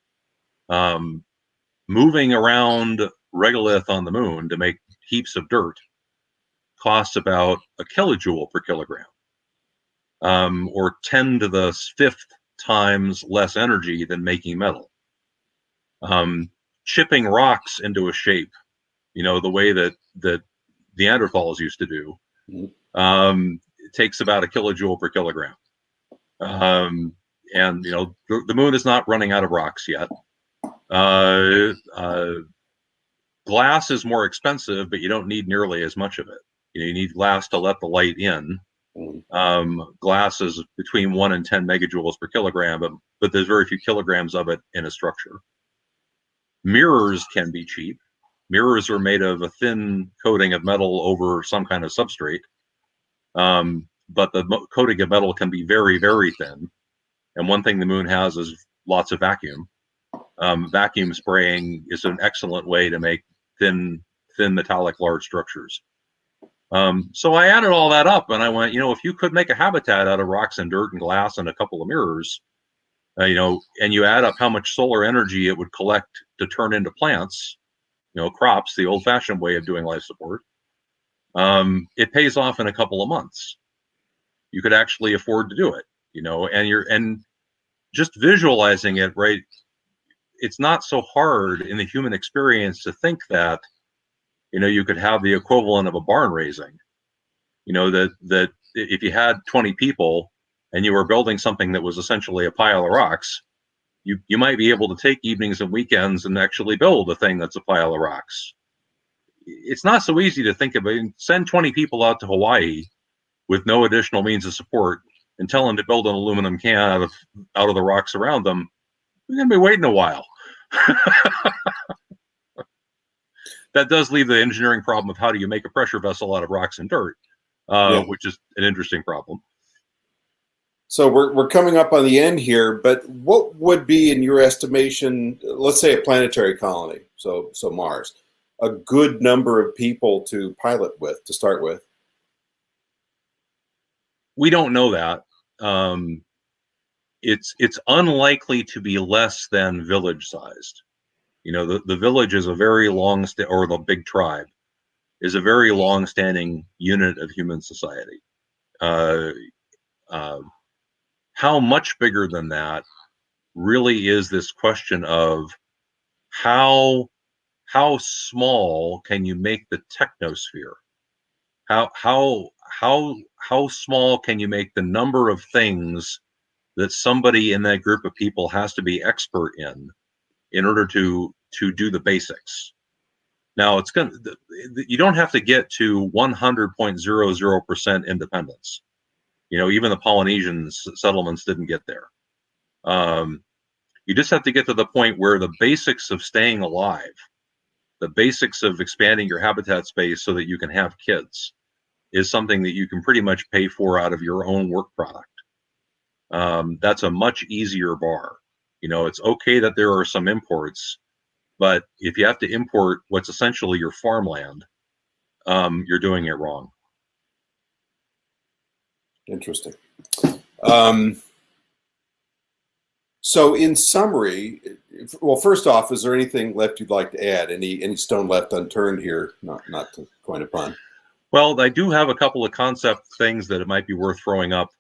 Speaker 15: Moving around regolith on the moon to make heaps of dirt costs about a kilojoule per kilogram, or 10 to the 5th times less energy than making metal. Chipping rocks into a shape, the way that Neanderthals used to do, it takes about a kilojoule per kilogram. And the moon is not running out of rocks yet. Glass is more expensive, but you don't need nearly as much of it. You need glass to let the light in. Glass is between 1 and 10 megajoules per kilogram, but there's very few kilograms of it in a structure. Mirrors can be cheap. Mirrors are made of a thin coating of metal over some kind of substrate, but the coating of metal can be very, very thin. And one thing the moon has is lots of vacuum. Vacuum spraying is an excellent way to make thin metallic large structures. So I added all that up, and I went, if you could make a habitat out of rocks and dirt and glass and a couple of mirrors, and you add up how much solar energy it would collect to turn into plants, crops, the old-fashioned way of doing life support, it pays off in a couple of months. You could actually afford to do it, and just visualizing it, right? It's not so hard in the human experience to think that, you could have the equivalent of a barn raising, that if you had 20 people and you were building something that was essentially a pile of rocks, you might be able to take evenings and weekends and actually build a thing that's a pile of rocks. It's not so easy to think about. Send 20 people out to Hawaii with no additional means of support and tell them to build an aluminum can out of the rocks around them. We're going to be waiting a while. That does leave the engineering problem of how do you make a pressure vessel out of rocks and dirt, which is an interesting problem.
Speaker 4: So we're coming up on the end here, but what would be, in your estimation, let's say a planetary colony, so Mars, a good number of people to pilot with, to start with?
Speaker 15: We don't know that. It's unlikely to be less than village sized. The village is a very or the big tribe is a very long-standing unit of human society. How much bigger than that really is this question of how small can you make the technosphere? How small can you make the number of things that somebody in that group of people has to be expert in order to do the basics? Now, you don't have to get to 100.00% independence. Even the Polynesian settlements didn't get there. You just have to get to the point where the basics of staying alive, the basics of expanding your habitat space so that you can have kids, is something that you can pretty much pay for out of your own work product. That's a much easier bar. It's okay that there are some imports, but if you have to import what's essentially your farmland, you're doing it wrong.
Speaker 4: Interesting. So in summary, well, first off, is there anything left you'd like to add? Any stone left unturned here? Not to coin a pun.
Speaker 15: Well, I do have a couple of concept things that it might be worth throwing up,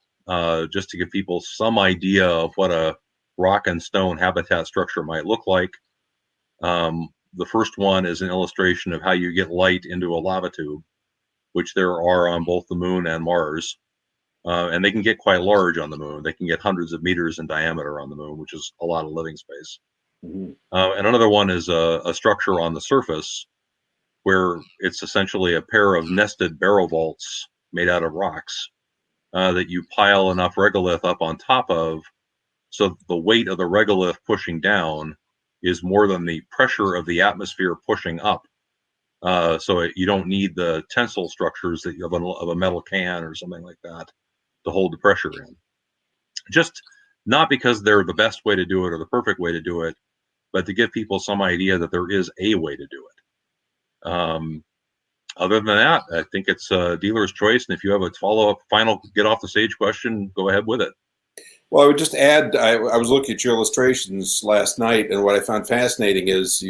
Speaker 15: just to give people some idea of what a rock and stone habitat structure might look like. The first one is an illustration of how you get light into a lava tube, which there are on both the moon and Mars. And they can get quite large on the moon. They can get hundreds of meters in diameter on the moon, which is a lot of living space.
Speaker 4: Mm-hmm.
Speaker 15: And another one is a structure on the surface where it's essentially a pair of nested barrel vaults made out of rocks that you pile enough regolith up on top of, so the weight of the regolith pushing down is more than the pressure of the atmosphere pushing up. You don't need the tensile structures of a metal can or something like that to hold the pressure in. Just not because they're the best way to do it or the perfect way to do it, but to give people some idea that there is a way to do it. other than that, I think it's a dealer's choice. And if you have a follow-up, final get off the stage question, go ahead with it.
Speaker 4: Well, I would just add, I was looking at your illustrations last night, and what I found fascinating is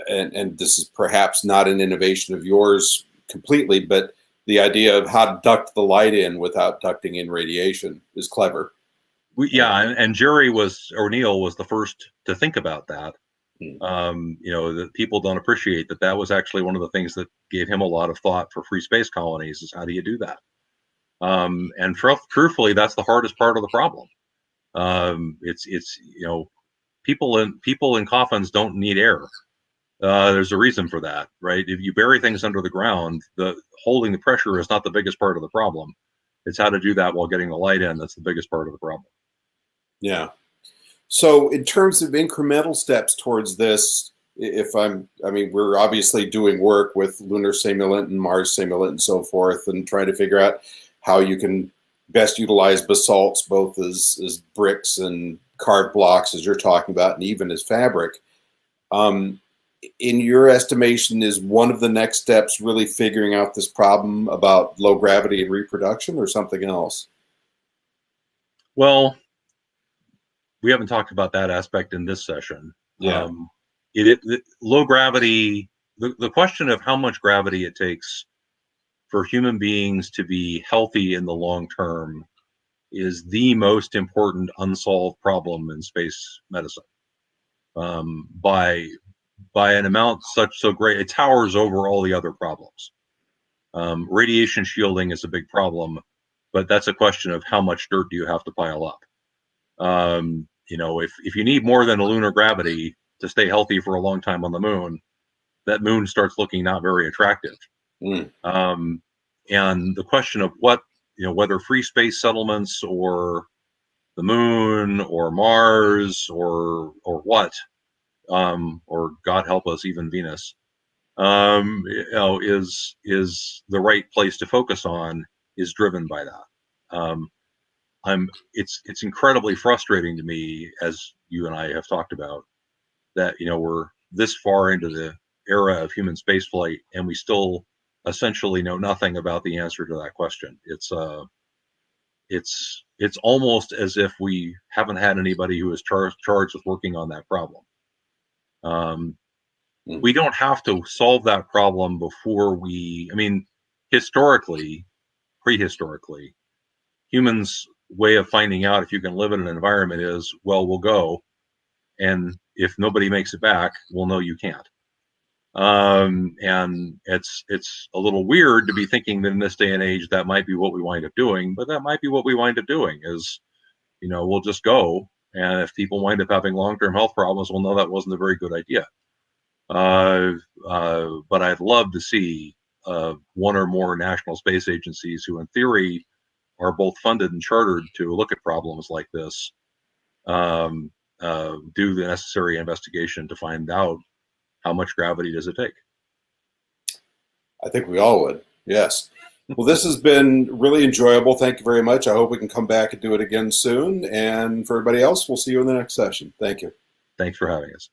Speaker 4: and this is perhaps not an innovation of yours completely, but the idea of how to duct the light in without ducting in radiation is clever.
Speaker 15: And Jerry O'Neill was the first to think about that. That people don't appreciate that was actually one of the things that gave him a lot of thought for free space colonies, is how do you do that? And truthfully, that's the hardest part of the problem. People in coffins don't need air. There's a reason for that, right? If you bury things under the ground, holding the pressure is not the biggest part of the problem. It's how to do that while getting the light in that's the biggest part of the problem. Yeah.
Speaker 4: So in terms of incremental steps towards this, we're obviously doing work with lunar simulant and Mars simulant and so forth, and trying to figure out how you can best utilize basalts, both as bricks and carved blocks, as you're talking about, and even as fabric. In your estimation, is one of the next steps really figuring out this problem about low gravity and reproduction, or something else?
Speaker 15: Well, we haven't talked about that aspect in this session.
Speaker 4: Yeah.
Speaker 15: Low gravity, the question of how much gravity it takes for human beings to be healthy in the long term is the most important unsolved problem in space medicine. By an amount so great, it towers over all the other problems. Radiation shielding is a big problem, but that's a question of how much dirt do you have to pile up. If you need more than a lunar gravity to stay healthy for a long time on the moon, that moon starts looking not very attractive. And the question of whether free space settlements or the moon or Mars or what, or God help us, even Venus, is the right place to focus on, is driven by that. It's incredibly frustrating to me, as you and I have talked about, that we're this far into the era of human spaceflight and we still essentially know nothing about the answer to that question. It's almost as if we haven't had anybody who is charged with working on that problem. We don't have to solve that problem before prehistorically, humans' way of finding out if you can live in an environment is, well, we'll go, and if nobody makes it back, we'll know you can't. And it's a little weird to be thinking that in this day and age that might be what we wind up doing, but that might be what we wind up doing is, we'll just go, and if people wind up having long-term health problems, we'll know that wasn't a very good idea. But I'd love to see one or more national space agencies who in theory are both funded and chartered to look at problems like this, do the necessary investigation to find out how much gravity does it take.
Speaker 4: I think we all would, yes. Well, this has been really enjoyable. Thank you very much. I hope we can come back and do it again soon. And for everybody else, we'll see you in the next session. Thank you.
Speaker 15: Thanks for having us.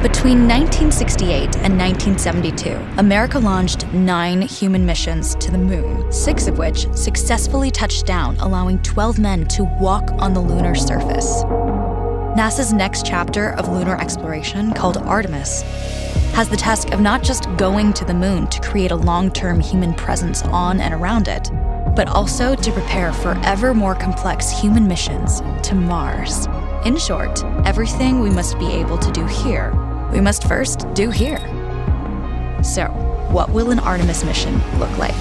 Speaker 7: Between 1968 and 1972, America launched 9 human missions to the moon, 6 of which successfully touched down, allowing 12 men to walk on the lunar surface. NASA's next chapter of lunar exploration, called Artemis, has the task of not just going to the moon to create a long-term human presence on and around it, but also to prepare for ever more complex human missions to Mars. In short, everything we must be able to do here, we must first do here. So, what will an Artemis mission look like?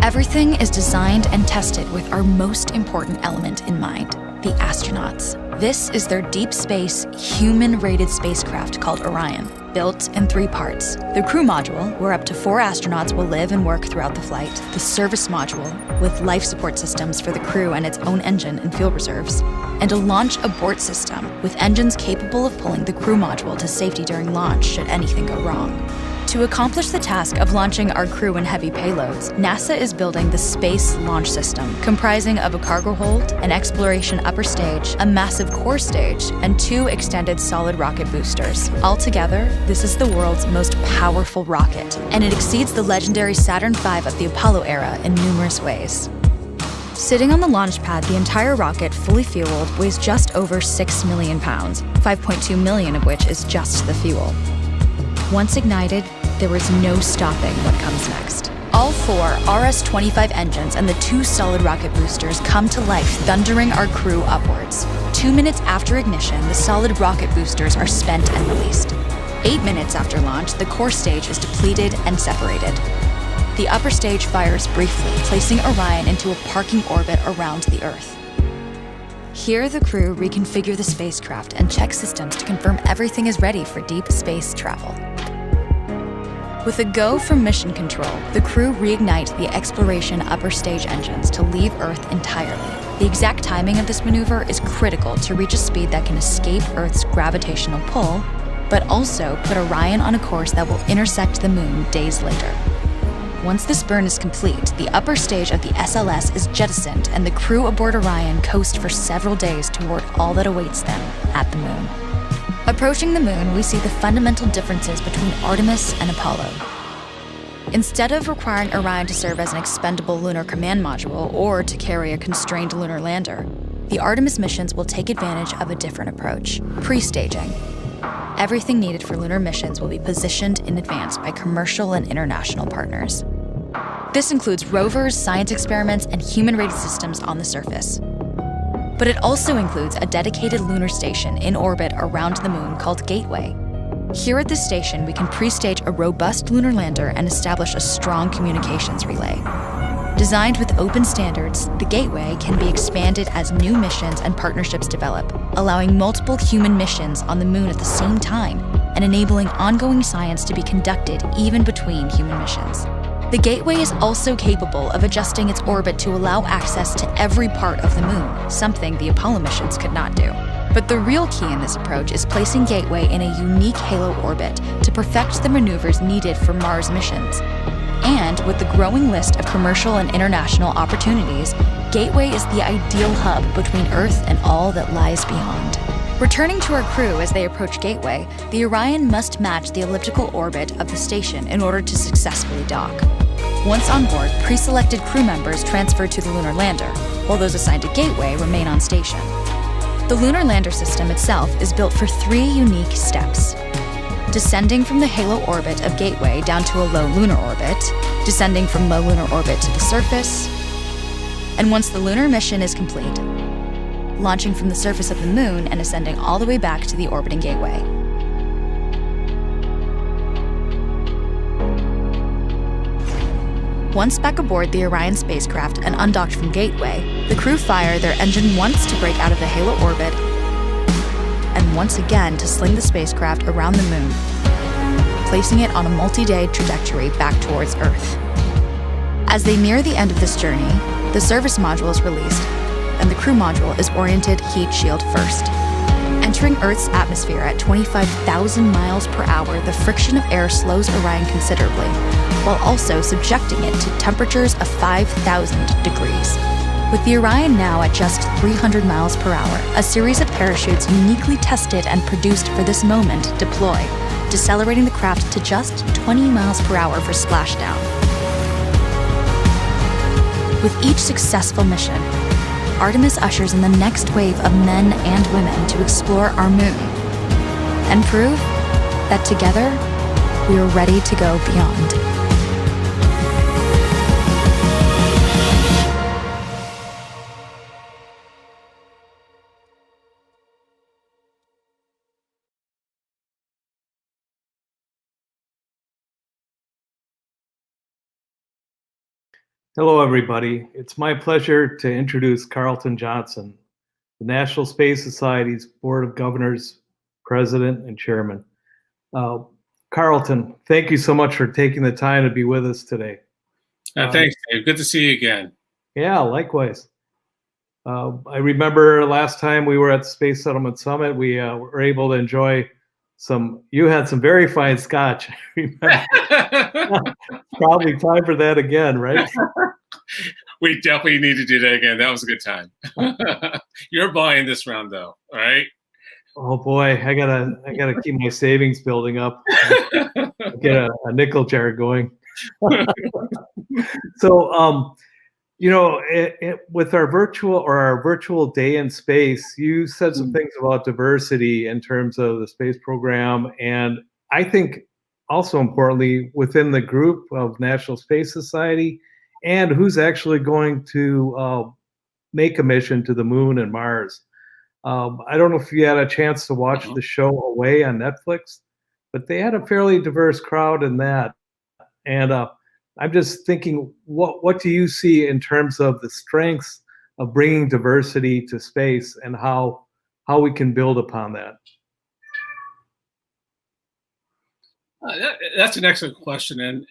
Speaker 7: Everything is designed and tested with our most important element in mind, the astronauts. This is their deep space, human-rated spacecraft called Orion, built in 3 parts. The crew module, where up to 4 astronauts will live and work throughout the flight. The service module, with life support systems for the crew and its own engine and fuel reserves. And a launch abort system, with engines capable of pulling the crew module to safety during launch should anything go wrong. To accomplish the task of launching our crew and heavy payloads, NASA is building the Space Launch System, comprising of a cargo hold, an exploration upper stage, a massive core stage, and 2 extended solid rocket boosters. Altogether, this is the world's most powerful rocket, and it exceeds the legendary Saturn V of the Apollo era in numerous ways. Sitting on the launch pad, the entire rocket, fully fueled, weighs just over 6 million pounds, 5.2 million of which is just the fuel. Once ignited, there is no stopping what comes next. All 4 RS-25 engines and the 2 solid rocket boosters come to life, thundering our crew upwards. 2 minutes after ignition, the solid rocket boosters are spent and released. 8 minutes after launch, the core stage is depleted and separated. The upper stage fires briefly, placing Orion into a parking orbit around the Earth. Here, the crew reconfigure the spacecraft and check systems to confirm everything is ready for deep space travel. With a go from mission control, the crew reignite the exploration upper stage engines to leave Earth entirely. The exact timing of this maneuver is critical to reach a speed that can escape Earth's gravitational pull, but also put Orion on a course that will intersect the moon days later. Once this burn is complete, the upper stage of the SLS is jettisoned and the crew aboard Orion coast for several days toward all that awaits them at the moon. Approaching the moon, we see the fundamental differences between Artemis and Apollo. Instead of requiring Orion to serve as an expendable lunar command module or to carry a constrained lunar lander, the Artemis missions will take advantage of a different approach: pre-staging. Everything needed for lunar missions will be positioned in advance by commercial and international partners. This includes rovers, science experiments, and human-rated systems on the surface. But it also includes a dedicated lunar station in orbit around the moon called Gateway. Here at this station, we can pre-stage a robust lunar lander and establish a strong communications relay. Designed with open standards, the Gateway can be expanded as new missions and partnerships develop, allowing multiple human missions on the moon at the same time and enabling ongoing science to be conducted even between human missions. The Gateway is also capable of adjusting its orbit to allow access to every part of the moon, something the Apollo missions could not do. But the real key in this approach is placing Gateway in a unique halo orbit to perfect the maneuvers needed for Mars missions. And with the growing list of commercial and international opportunities, Gateway is the ideal hub between Earth and all that lies beyond. Returning to our crew as they approach Gateway, the Orion must match the elliptical orbit of the station in order to successfully dock. Once on board, pre-selected crew members transfer to the lunar lander, while those assigned to Gateway remain on station. The lunar lander system itself is built for 3 unique steps: descending from the halo orbit of Gateway down to a low lunar orbit, descending from low lunar orbit to the surface, and once the lunar mission is complete, launching from the surface of the moon and ascending all the way back to the orbiting Gateway. Once back aboard the Orion spacecraft and undocked from Gateway, the crew fire their engine once to break out of the halo orbit and once again to sling the spacecraft around the moon, placing it on a multi-day trajectory back towards Earth. As they near the end of this journey, the service module is released and the crew module is oriented heat shield first. Entering Earth's atmosphere at 25,000 miles per hour, the friction of air slows Orion considerably, while also subjecting it to temperatures of 5,000 degrees. With the Orion now at just 300 miles per hour, a series of parachutes uniquely tested and produced for this moment deploy, decelerating the craft to just 20 miles per hour for splashdown. With each successful mission, Artemis ushers in the next wave of men and women to explore our moon and prove that together we are ready to go beyond.
Speaker 5: Hello, everybody. It's my pleasure to introduce Carlton Johnson, the National Space Society's Board of Governors President and Chairman. Carlton, thank you so much for taking the time to be with us today.
Speaker 8: Thanks, Dave. Good to see you again.
Speaker 5: Yeah, likewise. I remember last time we were at the Space Settlement Summit, we were able to enjoy you had some very fine scotch. Probably time for that again, right?
Speaker 8: We definitely need to do that again. That was a good time. You're buying this round, though, all right?
Speaker 5: Oh boy, I gotta keep my savings building up. Get a nickel jar going. So, with our virtual day in space, you said some things about diversity in terms of the space program, and I think also importantly within the group of National Space Society, and who's actually going to make a mission to the moon and Mars. I don't know if you had a chance to watch the show Away on Netflix, but they had a fairly diverse crowd in that, and I'm just thinking, what do you see in terms of the strengths of bringing diversity to space and how we can build upon that?
Speaker 8: That's an excellent question, and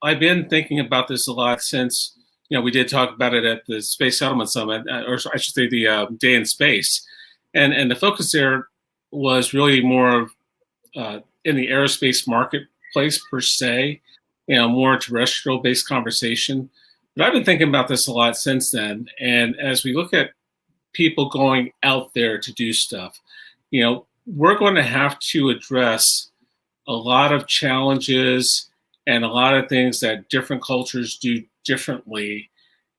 Speaker 8: I've been thinking about this a lot since we did talk about it at the Space Settlement Summit, or I should say the Day in Space, and the focus there was really more in the aerospace marketplace per se. More terrestrial-based conversation. But I've been thinking about this a lot since then. And as we look at people going out there to do stuff, we're going to have to address a lot of challenges and a lot of things that different cultures do differently,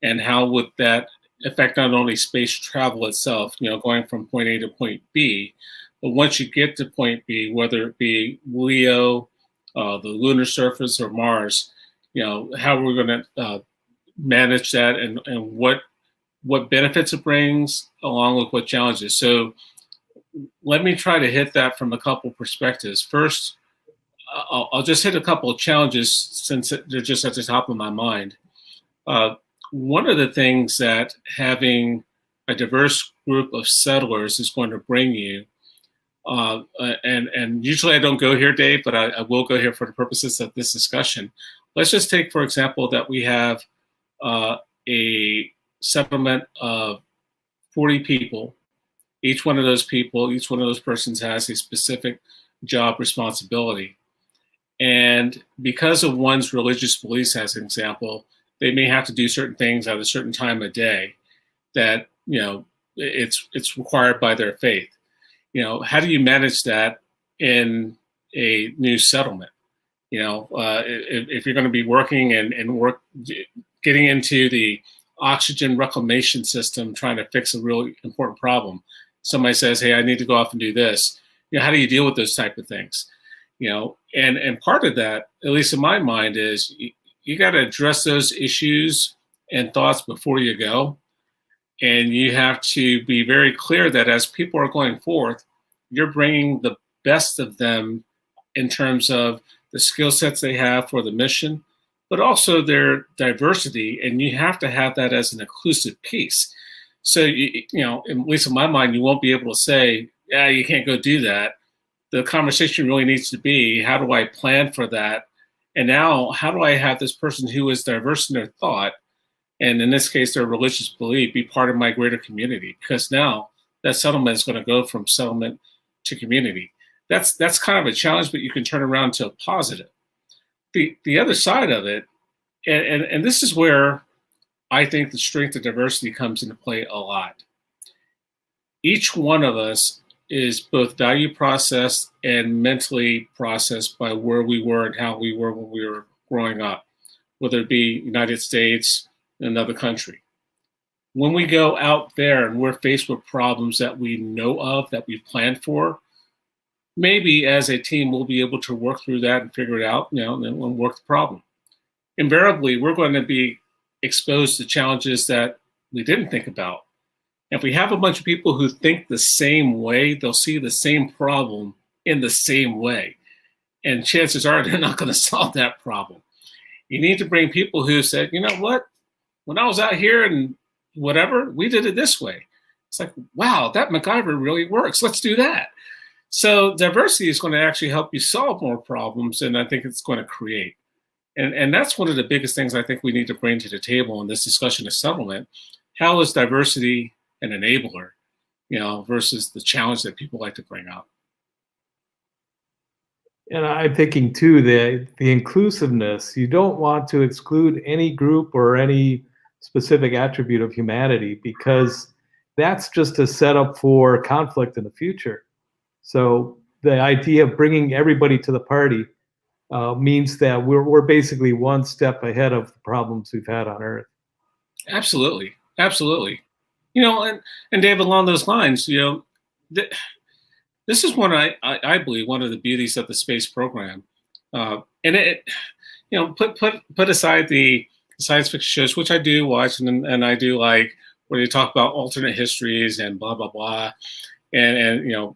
Speaker 8: and how would that affect not only space travel itself, going from point A to point B, but once you get to point B, whether it be LEO, the lunar surface, or Mars, how we're going to manage that, and what benefits it brings along with what challenges. So let me try to hit that from a couple perspectives. First, I'll just hit a couple of challenges since they're just at the top of my mind. One of the things that having a diverse group of settlers is going to bring you, and usually I don't go here, Dave, but I will go here for the purposes of this discussion. Let's just take, for example, that we have a settlement of 40 people. Each one of those persons has a specific job responsibility. And because of one's religious beliefs, as an example, they may have to do certain things at a certain time of day that, it's required by their faith. How do you manage that in a new settlement? If you're going to be working and getting into the oxygen reclamation system, trying to fix a really important problem, somebody says, "Hey, I need to go off and do this." How do you deal with those type of things? And part of that, at least in my mind, is you got to address those issues and thoughts before you go. And you have to be very clear that as people are going forth, you're bringing the best of them in terms of the skill sets they have for the mission, but also their diversity. And you have to have that as an inclusive piece. So, at least in my mind, you won't be able to say, "Yeah, you can't go do that." The conversation really needs to be, how do I plan for that? And now, how do I have this person who is diverse in their thought, and in this case, their religious belief, be part of my greater community? Because now that settlement is going to go from settlement to community. That's kind of a challenge, but you can turn around to a positive. The other side of it, and this is where I think the strength of diversity comes into play a lot. Each one of us is both value processed and mentally processed by where we were and how we were when we were growing up, whether it be United States, another country. when we go out there and we're faced with problems that we know of, that we've planned for, maybe as a team we'll be able to work through that and figure it out, and then we'll work the problem. Invariably, we're going to be exposed to challenges that we didn't think about. If we have a bunch of people who think the same way, they'll see the same problem in the same way. And chances are they're not going to solve that problem. You need to bring people who said, you know what, when I was out here and whatever, we did it this way. It's like, wow, that MacGyver really works. Let's do that. So diversity is going to actually help you solve more problems, and I think it's going to create. And that's one of the biggest things I think we need to bring to the table in this discussion of settlement. How is diversity an enabler, versus the challenge that people like to bring up?
Speaker 5: And I'm thinking too, the inclusiveness, you don't want to exclude any group or any specific attribute of humanity, because that's just a setup for conflict in the future. So the idea of bringing everybody to the party means that we're basically one step ahead of the problems we've had on Earth.
Speaker 8: Absolutely. Absolutely. And Dave, along those lines, this is one I believe one of the beauties of the space program. And it, put aside the science fiction shows, which I do watch, and I do like, where they talk about alternate histories and blah, blah, blah. And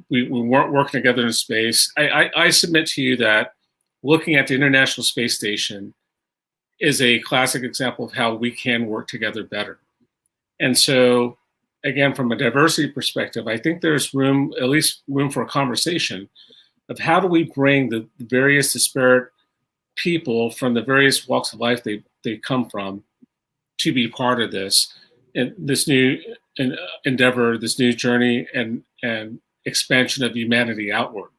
Speaker 8: we weren't working together in space. I submit to you that looking at the International Space Station is a classic example of how we can work together better. And so, again, from a diversity perspective, I think there's at least room for a conversation of how do we bring the various disparate people from the various walks of life they come from to be part of this, and this new endeavor, this new journey and expansion of humanity outward.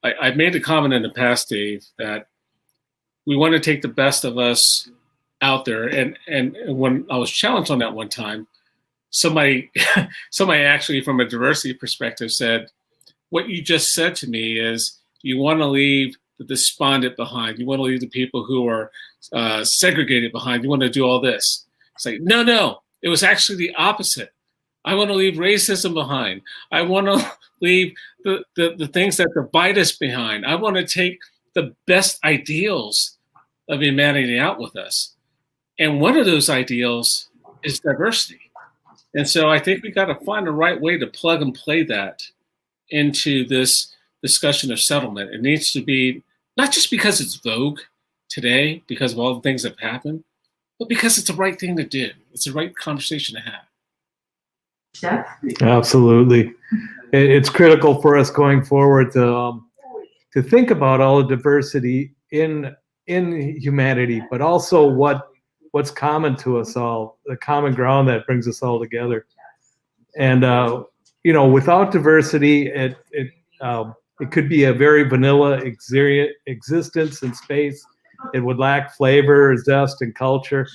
Speaker 8: I've made the comment in the past, Dave, that we want to take the best of us out there. And when I was challenged on that one time, somebody actually from a diversity perspective said, what you just said to me is you want to leave the despondent behind. You want to leave the people who are segregated behind. You want to do all this. It's like, no, it was actually the opposite. I want to leave racism behind. I want to leave the things that divide us behind. I want to take the best ideals of humanity out with us. And one of those ideals is diversity. And so I think we got to find the right way to plug and play that into this discussion of settlement. It needs to be not just because it's vogue today, because of all the things that have happened, but because it's the right thing to do. It's the right conversation to have.
Speaker 21: Jeff?
Speaker 5: Absolutely. It's critical for us going forward to think about all the diversity in humanity, but also what's common to us all, the common ground that brings us all together. And without diversity, it could be a very vanilla existence in space. It would lack flavor, zest, and culture.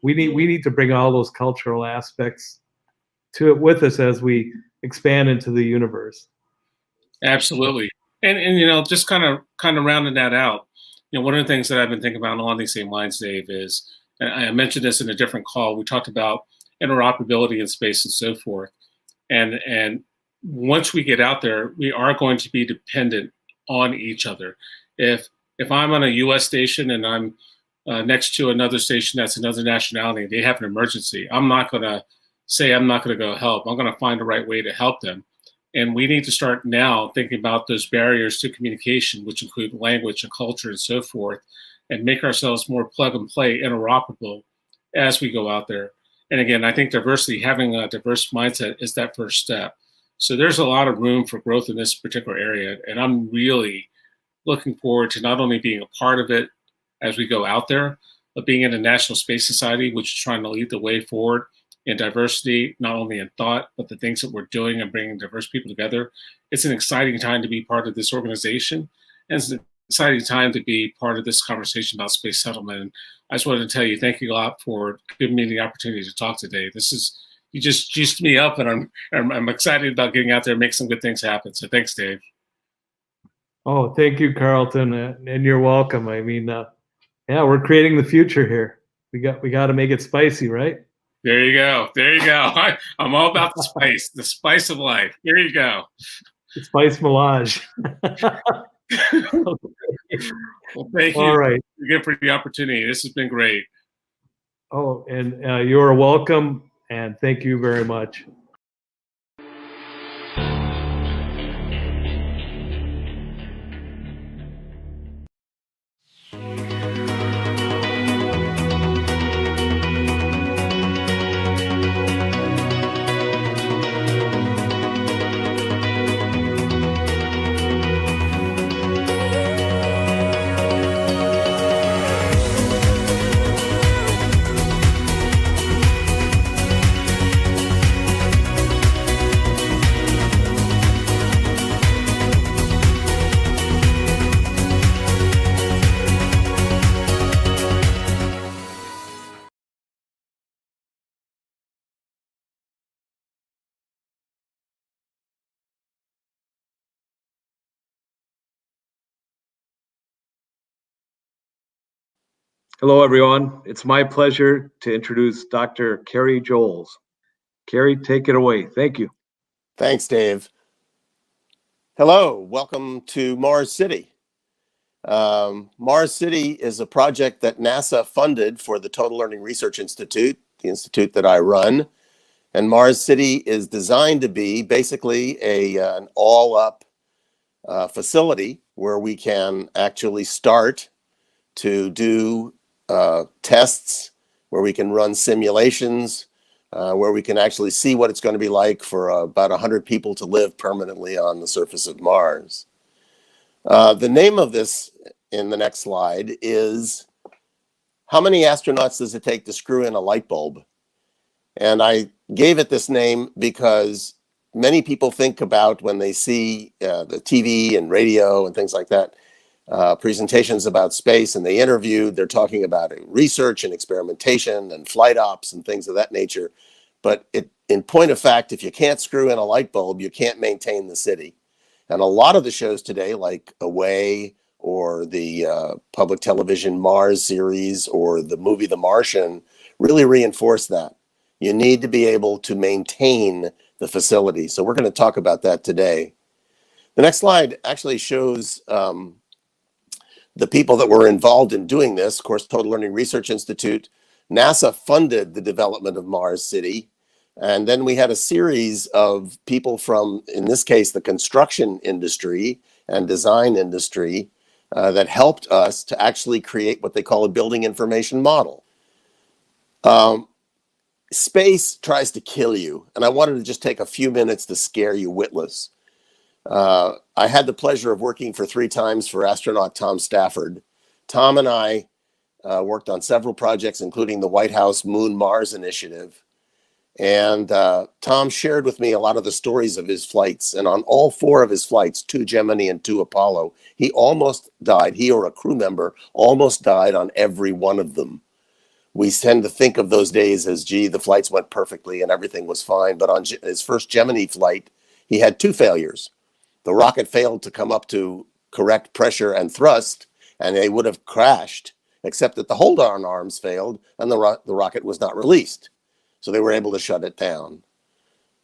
Speaker 5: We need to bring all those cultural aspects to it with us as we expand into the universe.
Speaker 8: Absolutely. And just kind of rounding that out, one of the things that I've been thinking about along these same lines, Dave, is, and I mentioned this in a different call, we talked about interoperability in space and so forth. And once we get out there, we are going to be dependent on each other. If I'm on a US station and I'm next to another station that's another nationality, they have an emergency, I'm not going to say I'm not going to go help. I'm going to find the right way to help them. And we need to start now thinking about those barriers to communication, which include language and culture and so forth, and make ourselves more plug and play interoperable as we go out there. And again, I think diversity, having a diverse mindset is that first step. So there's a lot of room for growth in this particular area. And I'm really looking forward to not only being a part of it as we go out there, but being in the National Space Society, which is trying to lead the way forward in diversity, not only in thought, but the things that we're doing and bringing diverse people together. It's an exciting time to be part of this organization. And it's an exciting time to be part of this conversation about space settlement. And I just wanted to tell you, thank you a lot for giving me the opportunity to talk today. You just juiced me up, and I'm excited about getting out there and make some good things happen. So thanks, Dave.
Speaker 5: Oh, thank you, Carlton, and you're welcome. I mean, we're creating the future here.
Speaker 20: We got to make it spicy, right?
Speaker 8: There you go. There you go. I'm all about the spice of life. There you go.
Speaker 20: The spice melange.
Speaker 8: Well, thank you.
Speaker 20: All right.
Speaker 8: Again for the opportunity. This has been great.
Speaker 20: Oh, and you're welcome, and thank you very much. Hello, everyone. It's my pleasure to introduce Dr. Kerry Joles. Kerry, take it away. Thank you.
Speaker 10: Thanks, Dave. Hello, welcome to Mars City. Mars City is a project that NASA funded for the Total Learning Research Institute, the institute that I run. And Mars City is designed to be basically an all-up facility where we can actually start to do tests, where we can run simulations, where we can actually see what it's going to be like for about 100 people to live permanently on the surface of Mars. The name of this in the next slide is, how many astronauts does it take to screw in a light bulb? And I gave it this name because many people think about, when they see the TV and radio and things like that, presentations about space, and they interviewed, they're talking about research and experimentation and flight ops and things of that nature. But in point of fact, if you can't screw in a light bulb, you can't maintain the city. And a lot of the shows today, like Away or the public television Mars series or the movie The Martian, really reinforce that. You need to be able to maintain the facility. So we're going to talk about that today. The next slide actually shows the people that were involved in doing this. Of course, Total Learning Research Institute, NASA funded the development of Mars City. And then we had a series of people from, in this case, the construction industry and design industry that helped us to actually create what they call a building information model. Space tries to kill you, and I wanted to just take a few minutes to scare you witless. I had the pleasure of working for 3 times for astronaut Tom Stafford. Tom and I worked on several projects, including the White House Moon Mars Initiative. And Tom shared with me a lot of the stories of his flights. And on all 4 of his flights, 2 Gemini and 2 Apollo, he almost died. He or a crew member almost died on every one of them. We tend to think of those days as, gee, the flights went perfectly and everything was fine. But on his first Gemini flight, he had 2 failures. The rocket failed to come up to correct pressure and thrust, and they would have crashed, except that the hold-on arms failed and the rocket was not released. So they were able to shut it down.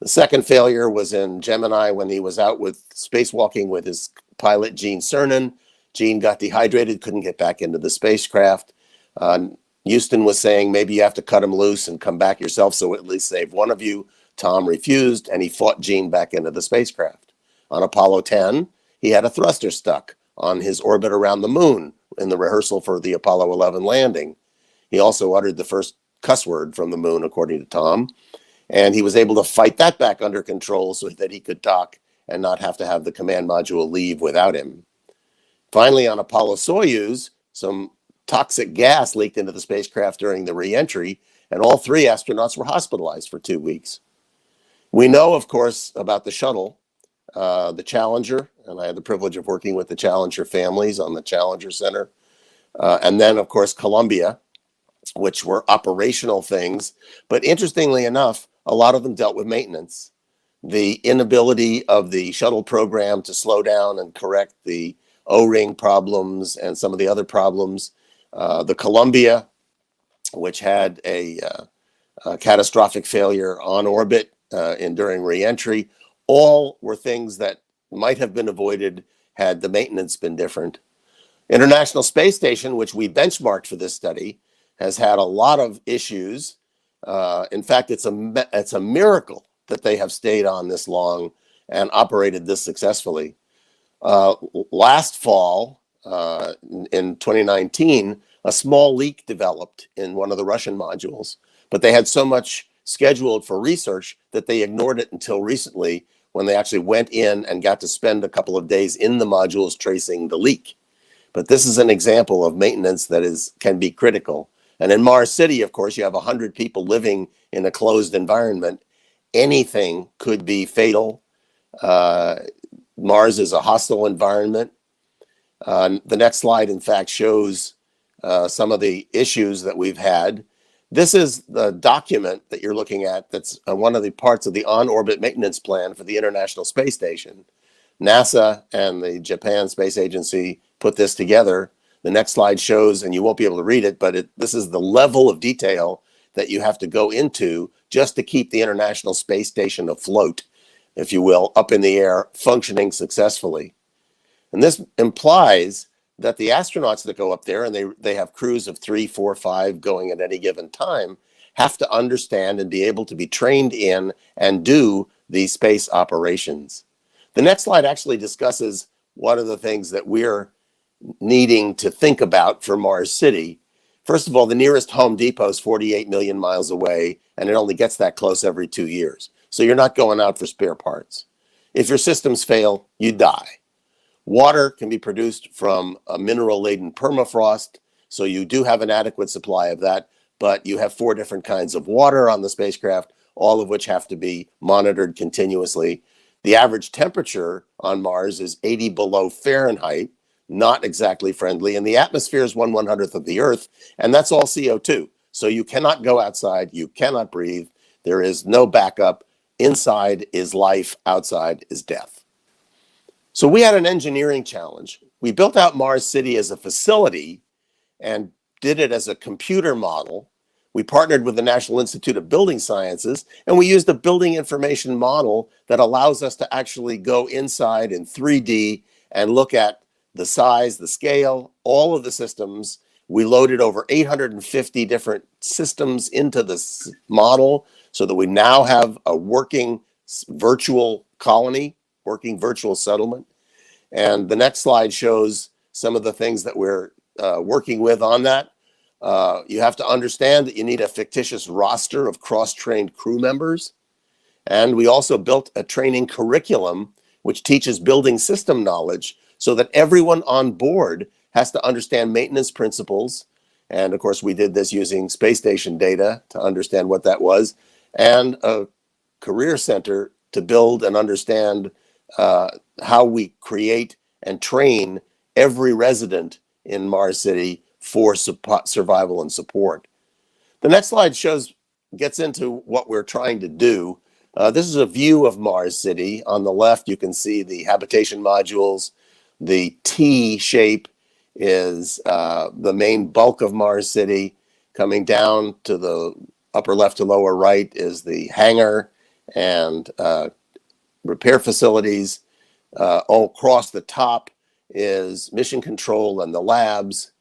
Speaker 10: The second failure was in Gemini when he was out with spacewalking with his pilot, Gene Cernan. Gene got dehydrated, couldn't get back into the spacecraft. Houston was saying, maybe you have to cut him loose and come back yourself, so at least save one of you. Tom refused, and he fought Gene back into the spacecraft. On Apollo 10, he had a thruster stuck on his orbit around the moon in the rehearsal for the Apollo 11 landing. He also uttered the first cuss word from the moon, according to Tom, and he was able to fight that back under control so that he could dock and not have to have the command module leave without him. Finally, on Apollo Soyuz, some toxic gas leaked into the spacecraft during the re-entry, and all 3 astronauts were hospitalized for 2 weeks. We know, of course, about the shuttle, the Challenger, and I had the privilege of working with the Challenger families on the Challenger Center, and then, of course, Columbia, which were operational things. But interestingly enough, a lot of them dealt with maintenance. The inability of the shuttle program to slow down and correct the O-ring problems and some of the other problems. The Columbia which had a catastrophic failure on orbit and during reentry. All were things that might have been avoided had the maintenance been different. International Space Station, which we benchmarked for this study, has had a lot of issues. In fact, it's a miracle that they have stayed on this long and operated this successfully. Last fall, in 2019, a small leak developed in one of the Russian modules, but they had so much scheduled for research that they ignored it until recently, when they actually went in and got to spend a couple of days in the modules tracing the leak. But this is an example of maintenance that can be critical. And in Mars City, of course, you have 100 people living in a closed environment. Anything could be fatal. Mars is a hostile environment. The next slide, in fact, shows some of the issues that we've had. This is the document that you're looking at that's one of the parts of the on-orbit maintenance plan for the International Space Station. NASA and the Japan Space Agency put this together. The next slide shows, and you won't be able to read it, but this is the level of detail that you have to go into just to keep the International Space Station afloat, if you will, up in the air, functioning successfully. And this implies that the astronauts that go up there, and they have crews of 3, 4, 5 going at any given time, have to understand and be able to be trained in and do these space operations. The next slide actually discusses one of the things that we're needing to think about for Mars City. First of all, the nearest Home Depot is 48 million miles away, and it only gets that close every 2 years. So you're not going out for spare parts. If your systems fail, you die. Water can be produced from a mineral-laden permafrost, so you do have an adequate supply of that, but you have 4 different kinds of water on the spacecraft, all of which have to be monitored continuously. The average temperature on Mars is 80 below Fahrenheit, not exactly friendly, and the atmosphere is 1/100th of the Earth, and that's all CO2. So you cannot go outside, you cannot breathe, there is no backup. Inside is life, outside is death. So we had an engineering challenge. We built out Mars City as a facility and did it as a computer model. We partnered with the National Institute of Building Sciences, and we used a building information model that allows us to actually go inside in 3D and look at the size, the scale, all of the systems. We loaded over 850 different systems into this model so that we now have a working virtual colony, working virtual settlement. And the next slide shows some of the things that we're working with on that. You have to understand that you need a fictitious roster of cross-trained crew members. And we also built a training curriculum which teaches building system knowledge so that everyone on board has to understand maintenance principles. And of course, we did this using space station data to understand what that was, and a career center to build and understand how we create and train every resident in Mars City for survival and support. The next slide gets into what we're trying to do. This is a view of Mars City. On the left, you can see the habitation modules. The T shape is the main bulk of Mars City. Coming down to the upper left to lower right is the hangar and repair facilities. All across the top is mission control and the labs.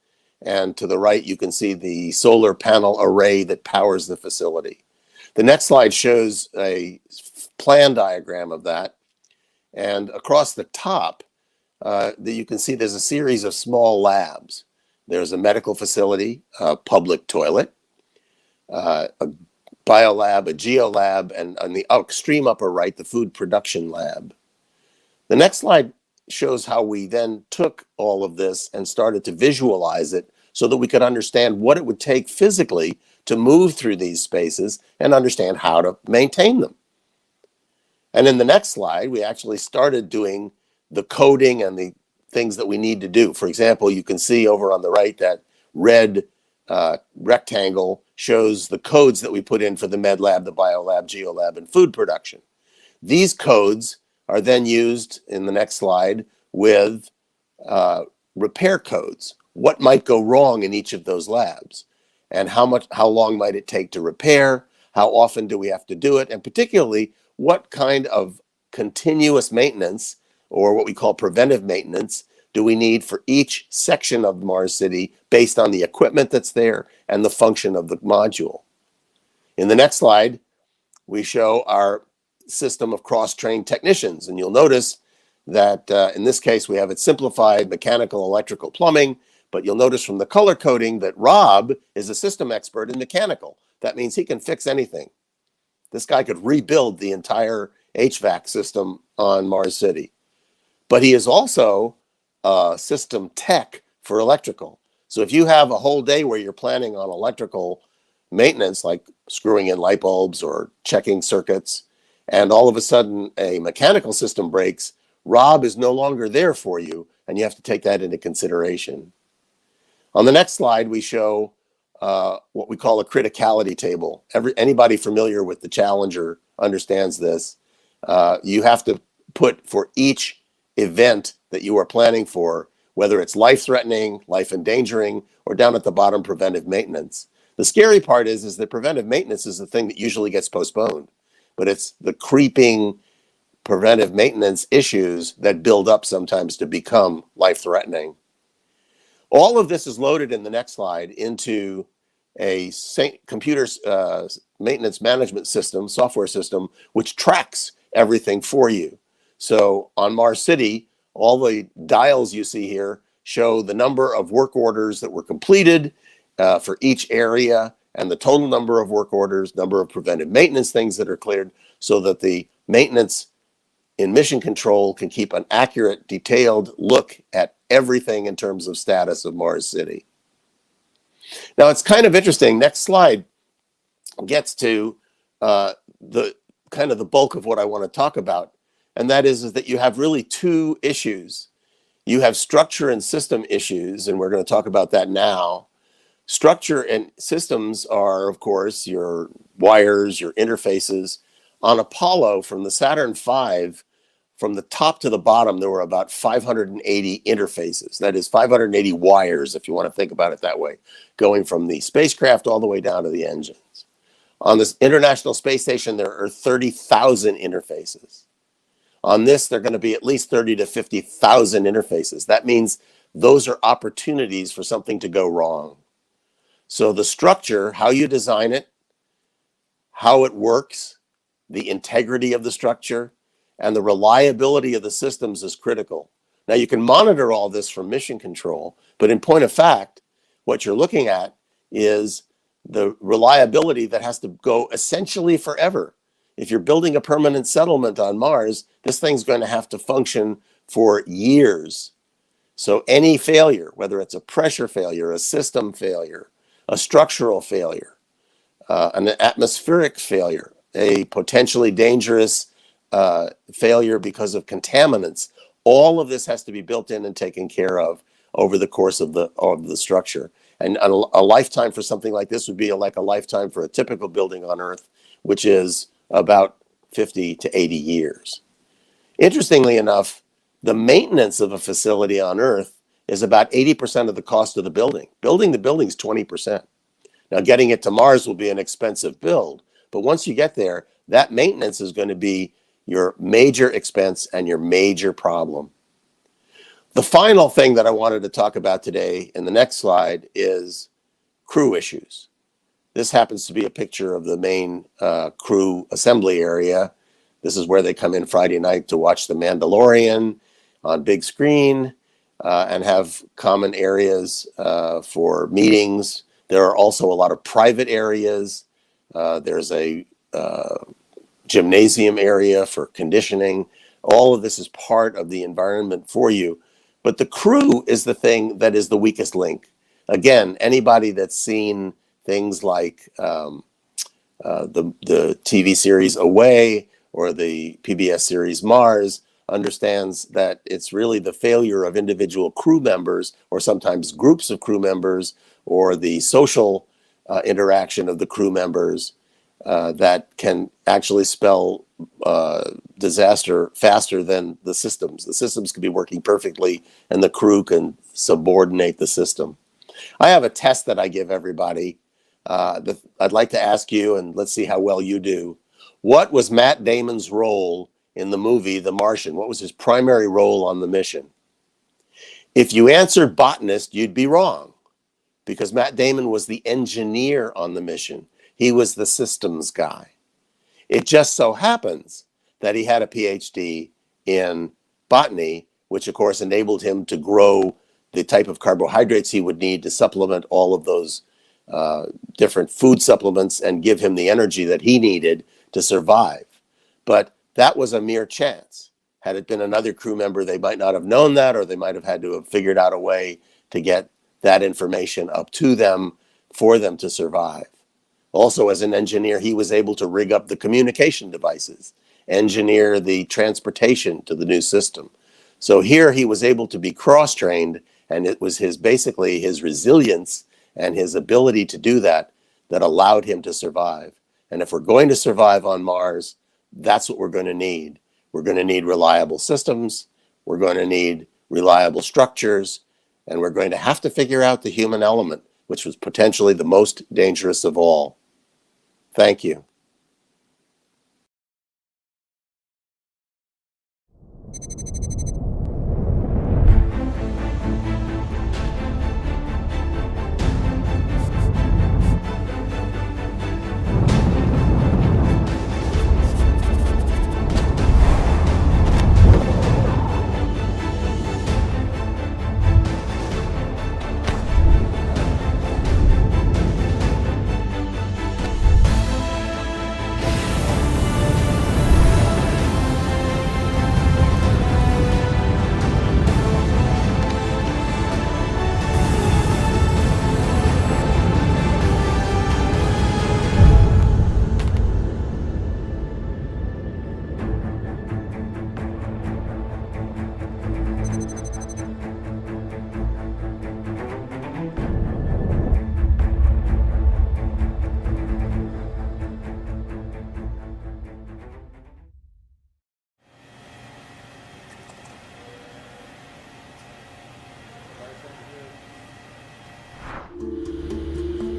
Speaker 10: And to the right, you can see the solar panel array that powers the facility. The next slide shows a plan diagram of that. And across the top, you can see there's a series of small labs. There's a medical facility, a public toilet, a biolab, a geolab, and on the extreme upper right, the food production lab. The next slide shows how we then took all of this and started to visualize it so that we could understand what it would take physically to move through these spaces and understand how to maintain them. And in the next slide, we actually started doing the coding and the things that we need to do. For example, you can see over on the right that red rectangle shows the codes that we put in for the med lab, the biolab, geolab, and food production. These codes are then used in the next slide with repair codes. What might go wrong in each of those labs? and how long might it take to repair, how often do we have to do it, and particularly what kind of continuous maintenance, or what we call preventive maintenance, do we need for each section of Mars City based on the equipment that's there and the function of the module. In the next slide, we show our system of cross-trained technicians, and you'll notice that in this case we have it simplified: mechanical, electrical, plumbing. But you'll notice from the color coding that Rob is a system expert in mechanical. That means he can fix anything. This guy could rebuild the entire HVAC system on Mars City. But he is also a system tech for electrical. So if you have a whole day where you're planning on electrical maintenance, like screwing in light bulbs or checking circuits, and all of a sudden a mechanical system breaks, Rob is no longer there for you, and you have to take that into consideration. On the next slide, we show what we call a criticality table. Anybody familiar with the Challenger understands this. You have to put for each event that you are planning for, whether it's life-threatening, life-endangering, or down at the bottom, preventive maintenance. The scary part is that preventive maintenance is the thing that usually gets postponed, but it's the creeping preventive maintenance issues that build up sometimes to become life-threatening. All of this is loaded in the next slide into a computer maintenance management system, software system, which tracks everything for you. So on Mars City, all the dials you see here show the number of work orders that were completed for each area, and the total number of work orders, number of preventive maintenance things that are cleared, so that the maintenance in mission control can keep an accurate, detailed look at everything in terms of status of Mars City. Now, it's kind of interesting. Next slide gets to the kind of the bulk of what I want to talk about, and that is that you have really two issues. You have structure and system issues, and we're going to talk about that now. Structure and systems are, of course, your wires, your interfaces. On Apollo, from the Saturn V, from the top to the bottom, there were about 580 interfaces. That is 580 wires, if you want to think about it that way, going from the spacecraft all the way down to the engines. On this International Space Station, there are 30,000 interfaces. On this, there are going to be at least 30 to 50,000 interfaces. That means those are opportunities for something to go wrong. So the structure, how you design it, how it works, the integrity of the structure, and the reliability of the systems is critical. Now, you can monitor all this from mission control, but in point of fact, what you're looking at is the reliability that has to go essentially forever. If you're building a permanent settlement on Mars, this thing's going to have to function for years. So any failure, whether it's a pressure failure, a system failure, a structural failure, an atmospheric failure, a potentially dangerous failure because of contaminants, all of this has to be built in and taken care of over the course of the structure. And a lifetime for something like this would be like a lifetime for a typical building on Earth, which is about 50 to 80 years. Interestingly enough, the maintenance of a facility on Earth is about 80% of the cost of the building. Building the building is 20%. Now, getting it to Mars will be an expensive build, but once you get there, that maintenance is going to be your major expense and your major problem. The final thing that I wanted to talk about today in the next slide is crew issues. This happens to be a picture of the main crew assembly area. This is where they come in Friday night to watch The Mandalorian on big screen and have common areas for meetings. There are also a lot of private areas. There's a gymnasium area for conditioning. All of this is part of the environment for you. But the crew is the thing that is the weakest link. Again, anybody that's seen things like the TV series Away or the PBS series Mars understands that it's really the failure of individual crew members, or sometimes groups of crew members, or the social interaction of the crew members that can actually spell disaster faster than the systems. The systems can be working perfectly and the crew can subordinate the system. I have a test that I give everybody. I'd like to ask you, and let's see how well you do. What was Matt Damon's role in the movie The Martian? What was his primary role on the mission? If you answered botanist, you'd be wrong, because Matt Damon was the engineer on the mission. He was the systems guy. It just so happens that he had a PhD in botany, which of course enabled him to grow the type of carbohydrates he would need to supplement all of those different food supplements and give him the energy that he needed to survive. But that was a mere chance. Had it been another crew member, they might not have known that, or they might have had to have figured out a way to get that information up to them for them to survive. Also, as an engineer, he was able to rig up the communication devices, engineer the transportation to the new system. So here he was able to be cross-trained, and it was basically his resilience and his ability to do that that allowed him to survive. And if we're going to survive on Mars, that's what we're going to need. We're going to need reliable systems, we're going to need reliable structures, and we're going to have to figure out the human element, which was potentially the most dangerous of all. Thank you.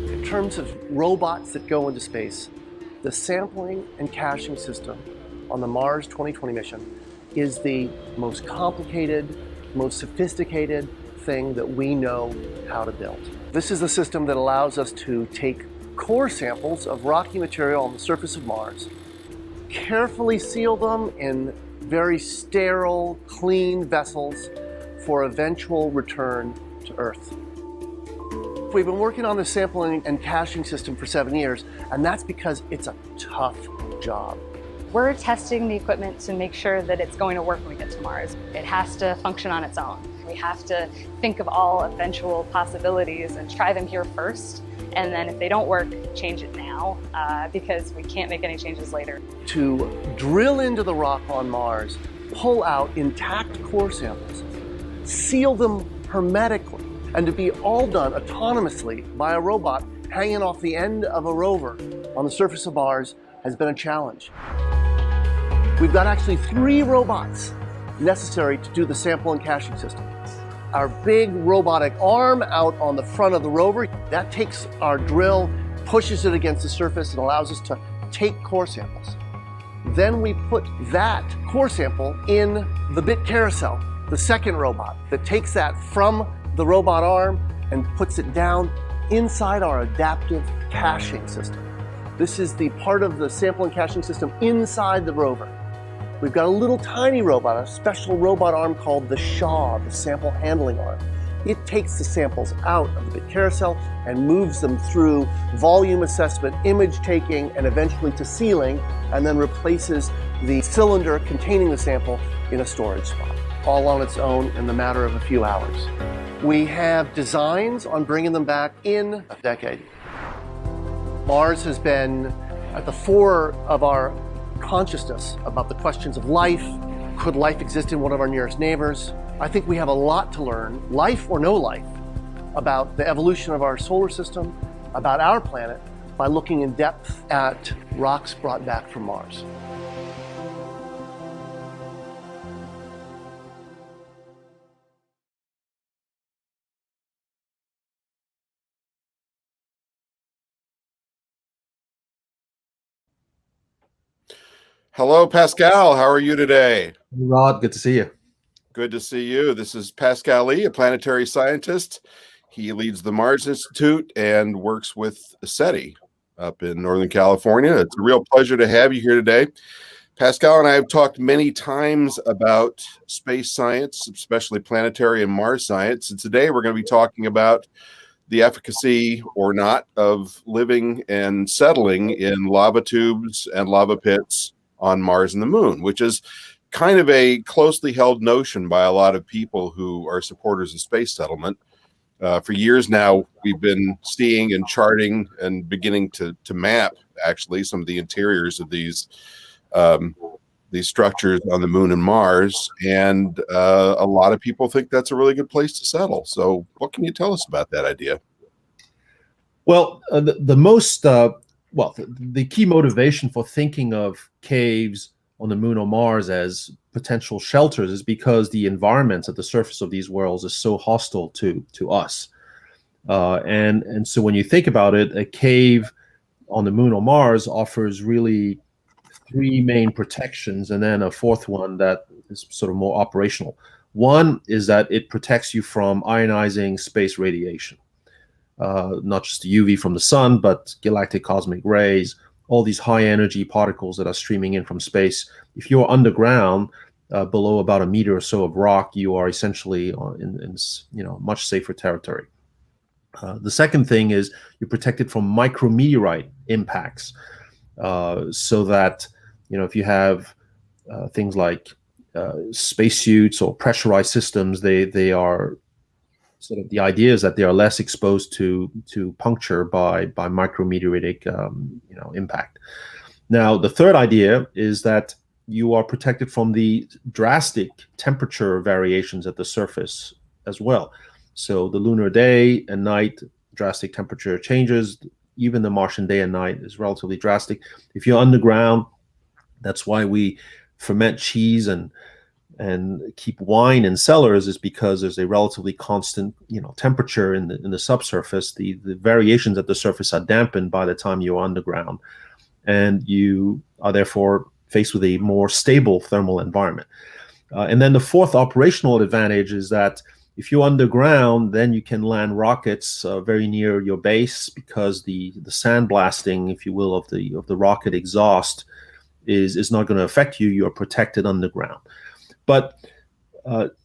Speaker 11: In terms of robots that go into space, the sampling and caching system on the Mars 2020 mission is the most complicated, most sophisticated thing that we know how to build. This is a system that allows us to take core samples of rocky material on the surface of Mars, carefully seal them in very sterile, clean vessels for eventual return to Earth. We've been working on this sampling and caching system for 7 years, and that's because it's a tough job.
Speaker 12: We're testing the equipment to make sure that it's going to work when we get to Mars. It has to function on its own. We have to think of all eventual possibilities and try them here first. And then if they don't work, change it now, because we can't make any changes later.
Speaker 11: To drill into the rock on Mars, pull out intact core samples, seal them hermetically, and to be all done autonomously by a robot hanging off the end of a rover on the surface of Mars has been a challenge. We've got actually 3 robots necessary to do the sample and caching system. Our big robotic arm out on the front of the rover, that takes our drill, pushes it against the surface, and allows us to take core samples. Then we put that core sample in the bit carousel, the second robot that takes that from the robot arm and puts it down inside our adaptive caching system. This is the part of the sample and caching system inside the rover. We've got a little tiny robot, a special robot arm called the SHAW, the sample handling arm. It takes the samples out of the bit carousel and moves them through volume assessment, image taking, and eventually to sealing, and then replaces the cylinder containing the sample in a storage spot, all on its own in the matter of a few hours. We have designs on bringing them back in a decade. Mars has been at the fore of our consciousness about the questions of life. Could life exist in one of our nearest neighbors? I think we have a lot to learn, life or no life, about the evolution of our solar system, about our planet, by looking in depth at rocks brought back from Mars.
Speaker 4: Hello, Pascal. How are you today?
Speaker 13: Rod, good to see you.
Speaker 4: Good to see you. This is Pascal Lee, a planetary scientist. He leads the Mars Institute and works with SETI up in Northern California. It's a real pleasure to have you here today. Pascal and I have talked many times about space science, especially planetary and Mars science. And today we're going to be talking about the efficacy or not of living and settling in lava tubes and lava pits on Mars and the Moon, which is kind of a closely held notion by a lot of people who are supporters of space settlement. For years now, we've been seeing and charting and beginning to map actually some of the interiors of these structures on the Moon and Mars, and a lot of people think that's a really good place to settle. So what can you tell us about that idea?
Speaker 13: Well, the key motivation for thinking of caves on the Moon or Mars as potential shelters is because the environments at the surface of these worlds is so hostile to us. And so when you think about it, a cave on the Moon or Mars offers really three main protections, and then a fourth one that is sort of more operational. One is that it protects you from ionizing space radiation, not just the UV from the sun, but galactic cosmic rays, all these high energy particles that are streaming in from space. If you're underground, below about a meter or so of rock, you are essentially in much safer territory. The second thing is you're protected from micrometeorite impacts, so that if you have things like spacesuits or pressurized systems, they are sort of, the idea is that they are less exposed to puncture by micrometeoritic impact. Now, the third idea is that you are protected from the drastic temperature variations at the surface as well. So the lunar day and night, drastic temperature changes. Even the Martian day and night is relatively drastic. If you're underground, that's why we ferment cheese and keep wine in cellars, is because there's a relatively constant temperature in the subsurface. The variations at the surface are dampened by the time you're underground, and you are therefore faced with a more stable thermal environment. And then the fourth operational advantage is that if you're underground, then you can land rockets very near your base, because the sandblasting, if you will, of the rocket exhaust is not going to affect you. You're protected underground. But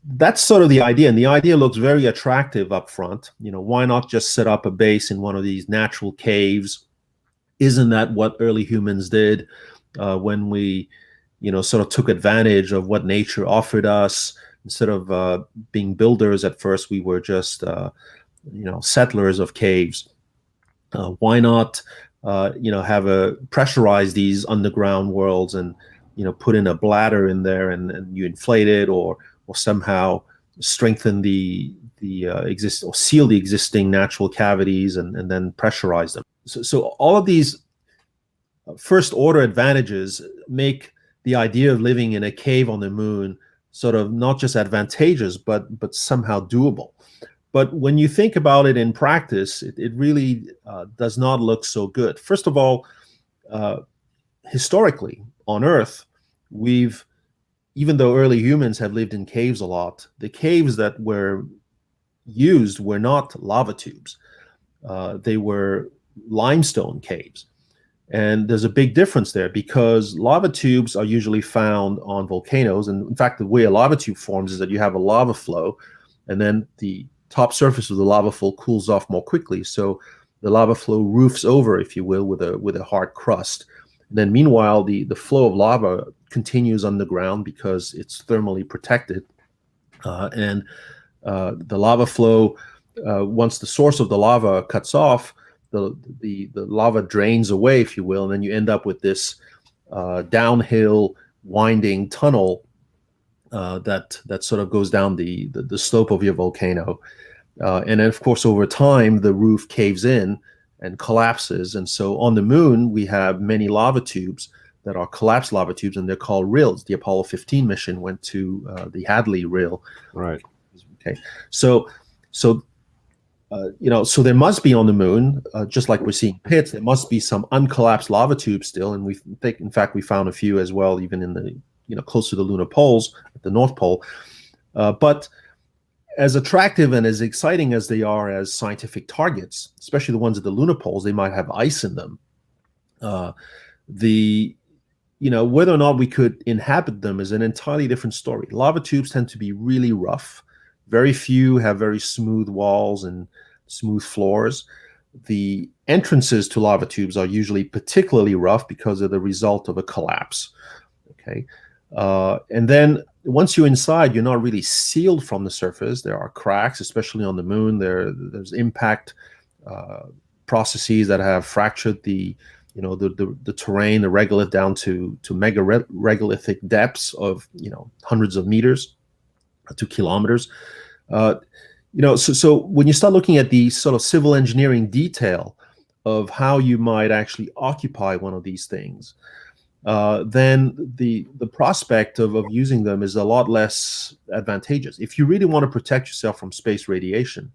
Speaker 13: that's sort of the idea, and the idea looks very attractive up front. Why not just set up a base in one of these natural caves? Isn't that what early humans did when we, sort of took advantage of what nature offered us? Instead of being builders at first, we were just, settlers of caves. Why not, pressurize these underground worlds and, put in a bladder in there and you inflate it, or somehow strengthen the or seal the existing natural cavities and then pressurize them. So all of these first order advantages make the idea of living in a cave on the Moon sort of not just advantageous, but somehow doable. But when you think about it in practice, it really does not look so good. First of all, historically on Earth, even though early humans have lived in caves a lot, the caves that were used were not lava tubes. They were limestone caves. And there's a big difference there, because lava tubes are usually found on volcanoes. And in fact, the way a lava tube forms is that you have a lava flow, and then the top surface of the lava flow cools off more quickly. So the lava flow roofs over, if you will, with a hard crust. And then meanwhile, the flow of lava continues underground because it's thermally protected. And the lava flow, once the source of the lava cuts off, the lava drains away, if you will, and then you end up with this downhill winding tunnel that sort of goes down the slope of your volcano. And then, of course, over time, the roof caves in and collapses. And so on the Moon, we have many lava tubes that are collapsed lava tubes, and they're called rills. The Apollo 15 mission went to the Hadley rill.
Speaker 4: Right.
Speaker 13: Okay. So So there must be on the moon, just like we're seeing pits, there must be some uncollapsed lava tubes still, and in fact, we found a few as well, even in the close to the lunar poles, at the North Pole. But as attractive and as exciting as they are as scientific targets, especially the ones at the lunar poles, they might have ice in them. Whether or not we could inhabit them is an entirely different story. Lava tubes tend to be really rough. Very few have very smooth walls and smooth floors. The entrances to lava tubes are usually particularly rough because of the result of a collapse. Okay, and then once you're inside, you're not really sealed from the surface. There are cracks, especially on the moon. There's impact processes that have fractured the terrain, the regolith down to mega regolithic depths of hundreds of meters to kilometers. So when you start looking at the sort of civil engineering detail of how you might actually occupy one of these things, then the prospect of using them is a lot less advantageous. If you really want to protect yourself from space radiation,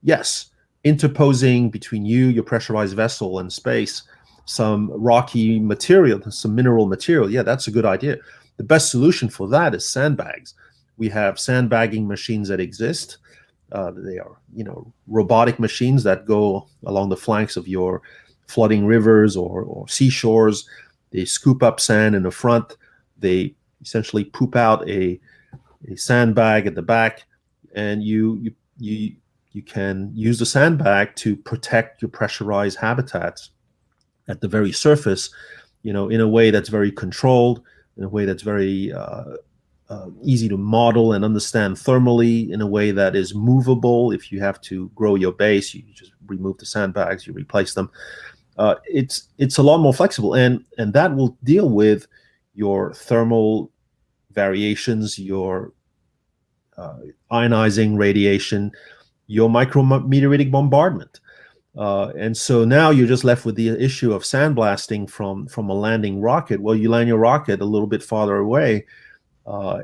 Speaker 13: yes, interposing between you, your pressurized vessel, and space, some rocky material, some mineral material, yeah, that's a good idea. The best solution for that is sandbags. We have sandbagging machines that exist. They are, robotic machines that go along the flanks of your flooding rivers or seashores. They scoop up sand in the front. They essentially poop out a sandbag at the back, and you can use the sandbag to protect your pressurized habitats at the very surface, in a way that's very controlled, in a way that's very easy to model and understand thermally, in a way that is movable. If you have to grow your base, you just remove the sandbags, you replace them. It's a lot more flexible, and that will deal with your thermal variations, your ionizing radiation, your micrometeoritic bombardment. And so now you're just left with the issue of sandblasting from a landing rocket. Well, you land your rocket a little bit farther away, or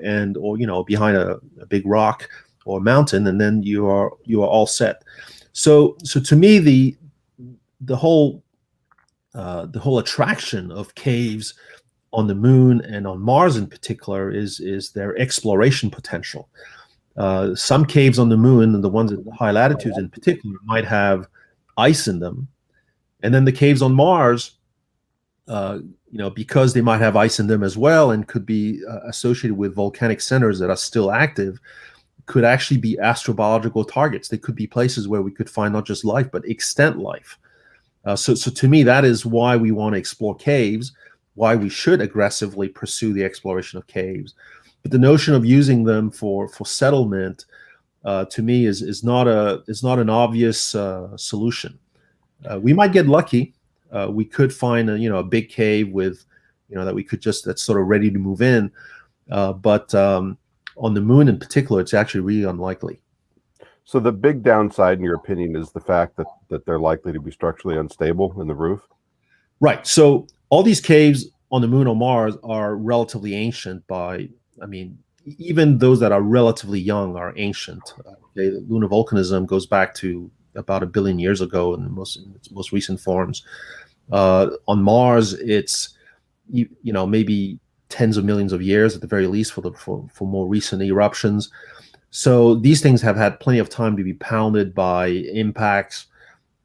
Speaker 13: behind a big rock or mountain, and then you are all set. So to me, the whole attraction of caves on the moon and on Mars in particular is their exploration potential. Some caves on the moon, and the ones at the high latitudes in particular, might have ice in them, and then the caves on Mars, because they might have ice in them as well and could be associated with volcanic centers that are still active, could actually be astrobiological targets. They could be places where we could find not just life but extant life. So to me, that is why we want to explore caves, why we should aggressively pursue the exploration of caves. But the notion of using them for settlement, to me, is not an obvious solution. We might get lucky. We could find a big cave with that we could that's sort of ready to move in. But on the moon in particular, it's actually really unlikely.
Speaker 4: So the big downside, in your opinion, is the fact that they're likely to be structurally unstable in the roof? Right.
Speaker 13: So all these caves on the moon or Mars are relatively ancient even those that are relatively young are ancient. Lunar volcanism goes back to about 1 billion years ago in its most recent forms. On Mars, it's maybe tens of millions of years at the very least for more recent eruptions. So these things have had plenty of time to be pounded by impacts.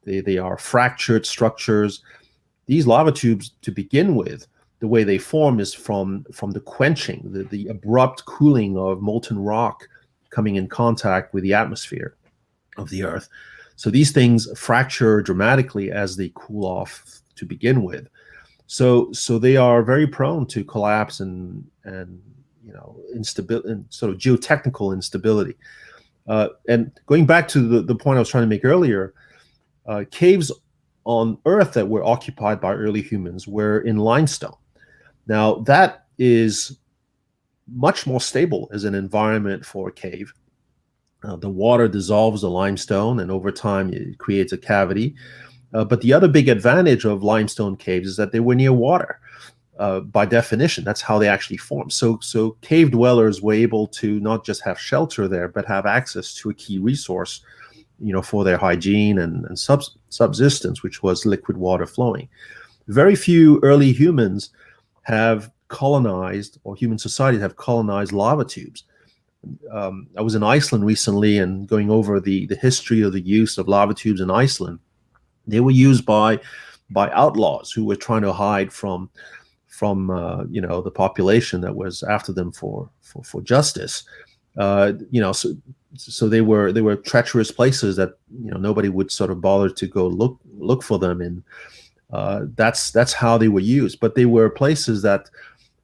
Speaker 13: They are fractured structures. These lava tubes, to begin with, the way they form is from the quenching, the abrupt cooling of molten rock coming in contact with the atmosphere of the Earth. So these things fracture dramatically as they cool off to begin with. So they are very prone to collapse and instability, and sort of geotechnical instability. And going back to the point I was trying to make earlier, caves on Earth that were occupied by early humans were in limestone. Now, that is much more stable as an environment for a cave. The water dissolves the limestone, and over time it creates a cavity. But the other big advantage of limestone caves is that they were near water. By definition, that's how they actually form. So cave dwellers were able to not just have shelter there, but have access to a key resource, for their hygiene and subsistence, which was liquid water flowing. Very few early humans have colonized, or human societies have colonized lava tubes. I was in Iceland recently and going over the history of the use of lava tubes in Iceland. They were used by outlaws who were trying to hide from the population that was after them for justice. So they were treacherous places that nobody would sort of bother to go look for them in. That's how they were used, but they were places that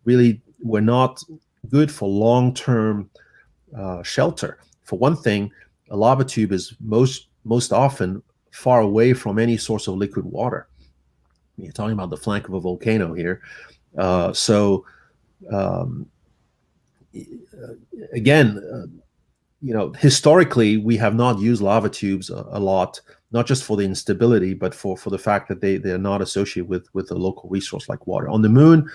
Speaker 13: really were not good for long-term shelter. For one thing, a lava tube is most often far away from any source of liquid water. You're talking about the flank of a volcano here. Again, historically, we have not used lava tubes a lot, not just for the instability, but for the fact that they are not associated with a local resource like water. On the moon,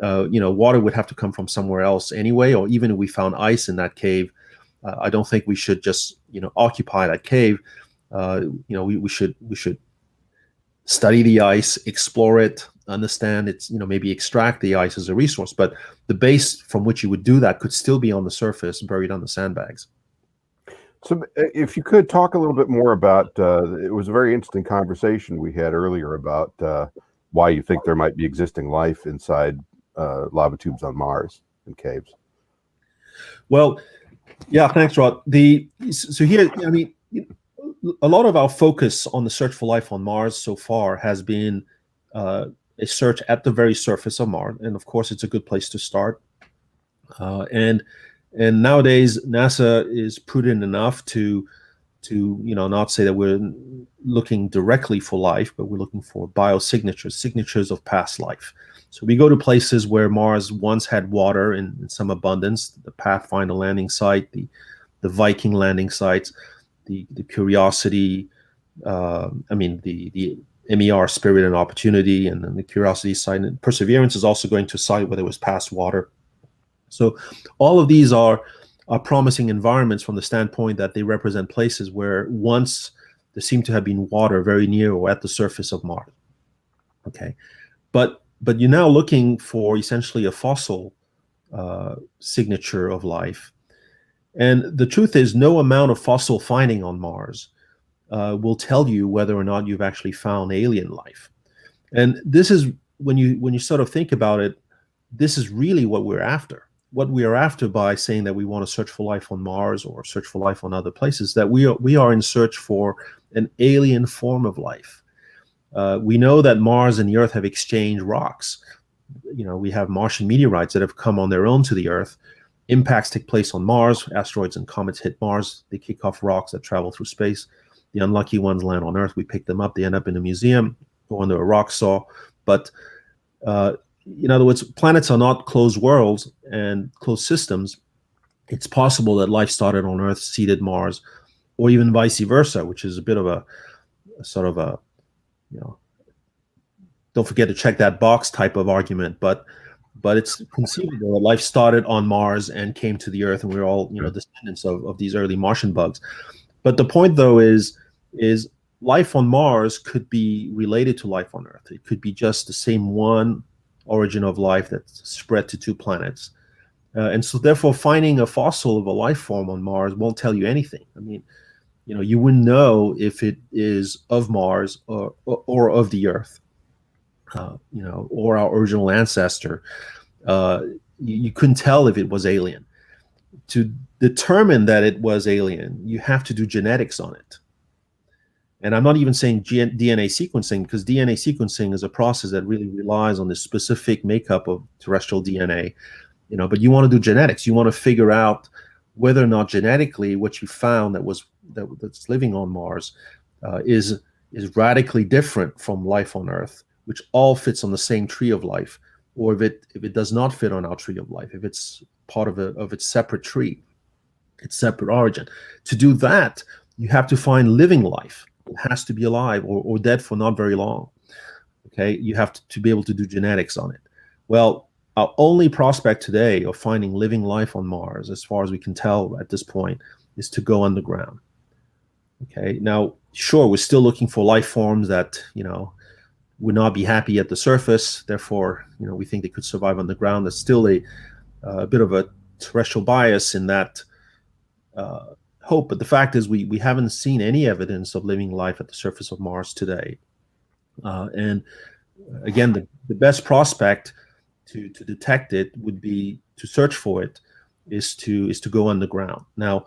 Speaker 13: water would have to come from somewhere else anyway, or even if we found ice in that cave, I don't think we should just occupy that cave. We should study the ice, explore it, understand it's, maybe extract the ice as a resource, but the base from which you would do that could still be on the surface, buried under sandbags.
Speaker 4: So if you could talk a little bit more about, it was a very interesting conversation we had earlier about why you think there might be existing life inside lava tubes on Mars and caves.
Speaker 13: Well, yeah, thanks, Rod. So here, a lot of our focus on the search for life on Mars so far has been a search at the very surface of Mars, and of course, it's a good place to start. And nowadays, NASA is prudent enough to not say that we're looking directly for life, but we're looking for biosignatures, signatures of past life. So we go to places where Mars once had water in some abundance, the Pathfinder landing site, the Viking landing sites, the Curiosity, the MER, Spirit and Opportunity, and then the Curiosity site. And Perseverance is also going to a site where there was past water. So all of these are promising environments from the standpoint that they represent places where once there seemed to have been water very near or at the surface of Mars. Okay, but you're now looking for essentially a fossil signature of life. And the truth is, no amount of fossil finding on Mars will tell you whether or not you've actually found alien life. And this is, when you sort of think about it, this is really what we're after. What we are after by saying that we want to search for life on Mars or search for life on other places, that we are in search for an alien form of life. We know that Mars and the Earth have exchanged rocks. We have Martian meteorites that have come on their own to the Earth. Impacts take place on Mars. Asteroids and comets hit Mars. They kick off rocks that travel through space. The unlucky ones land on Earth. We pick them up. They end up in a museum or under a rock saw. But in other words, planets are not closed worlds and closed systems. It's possible that life started on Earth, seeded Mars, or even vice versa, which is a bit of a sort of a, don't forget to check that box type of argument. But it's conceivable that life started on Mars and came to the Earth, and we're all descendants of these early Martian bugs. But the point, though, is life on Mars could be related to life on Earth. It could be just the same one origin of life that's spread to two planets. And so therefore finding a fossil of a life form on Mars won't tell you anything. You wouldn't know if it is of Mars or of the Earth, or our original ancestor. You couldn't tell if it was alien. To determine that it was alien, you have to do genetics on it. And I'm not even saying DNA sequencing, because DNA sequencing is a process that really relies on the specific makeup of terrestrial DNA. But you want to do genetics. You want to figure out whether or not genetically what you found that's living on Mars is radically different from life on Earth, which all fits on the same tree of life, or if it does not fit on our tree of life, if it's part of its separate tree, its separate origin. To do that, you have to find living life. It has to be alive or dead for not very long. Okay, you have to be able to do genetics on it. Well, our only prospect today of finding living life on Mars, as far as we can tell at this point, is to go underground. Okay, now, sure, we're still looking for life forms that, would not be happy at the surface. Therefore, we think they could survive on the ground. There's still a bit of a terrestrial bias in that hope. But the fact is we haven't seen any evidence of living life at the surface of Mars today. And again, the best prospect to detect it would be to search for it, is to go underground. Now,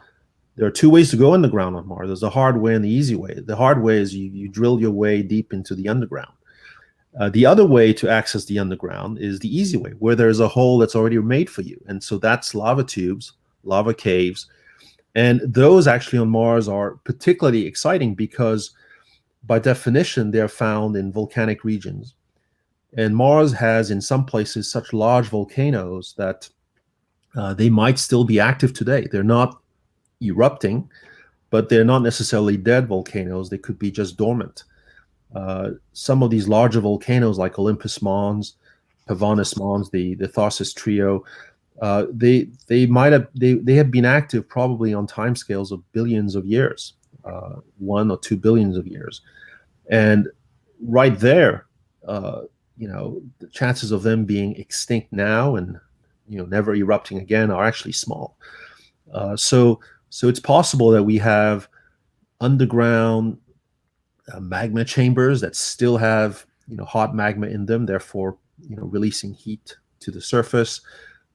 Speaker 13: there are two ways to go underground on Mars. There's the hard way and the easy way. The hard way is you drill your way deep into the underground. The other way to access the underground is the easy way, where there's a hole that's already made for you. And so that's lava tubes, lava caves. And those actually on Mars are particularly exciting because by definition, they're found in volcanic regions. And Mars has in some places such large volcanoes that they might still be active today. They're not erupting, but they're not necessarily dead volcanoes. They could be just dormant. Some of these larger volcanoes like Olympus Mons, Pavonis Mons, the Tharsis Trio, they have been active probably on timescales of billions of years, 1 or 2 billions of years. And right there, the chances of them being extinct now and never erupting again are actually small. So it's possible that we have underground magma chambers that still have hot magma in them, therefore releasing heat to the surface.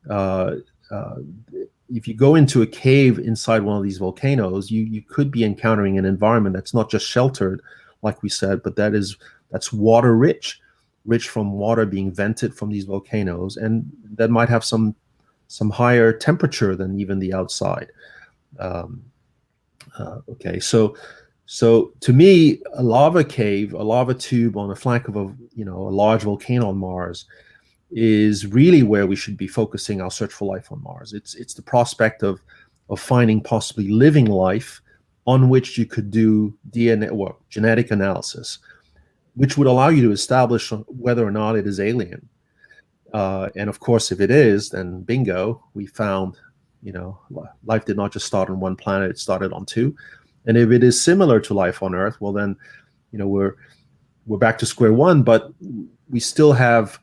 Speaker 13: If you go into a cave inside one of these volcanoes, you could be encountering an environment that's not just sheltered, like we said, but that's water rich from water being vented from these volcanoes, and that might have some higher temperature than even the outside. Okay, so to me, a lava cave, a lava tube on the flank of a large volcano on Mars is really where we should be focusing our search for life on Mars. It's the prospect of finding possibly living life on which you could do DNA or genetic analysis, which would allow you to establish whether or not it is alien. And of course, if it is, then bingo, we found, life did not just start on one planet, it started on two. And if it is similar to life on Earth, well then, we're back to square one, but we still have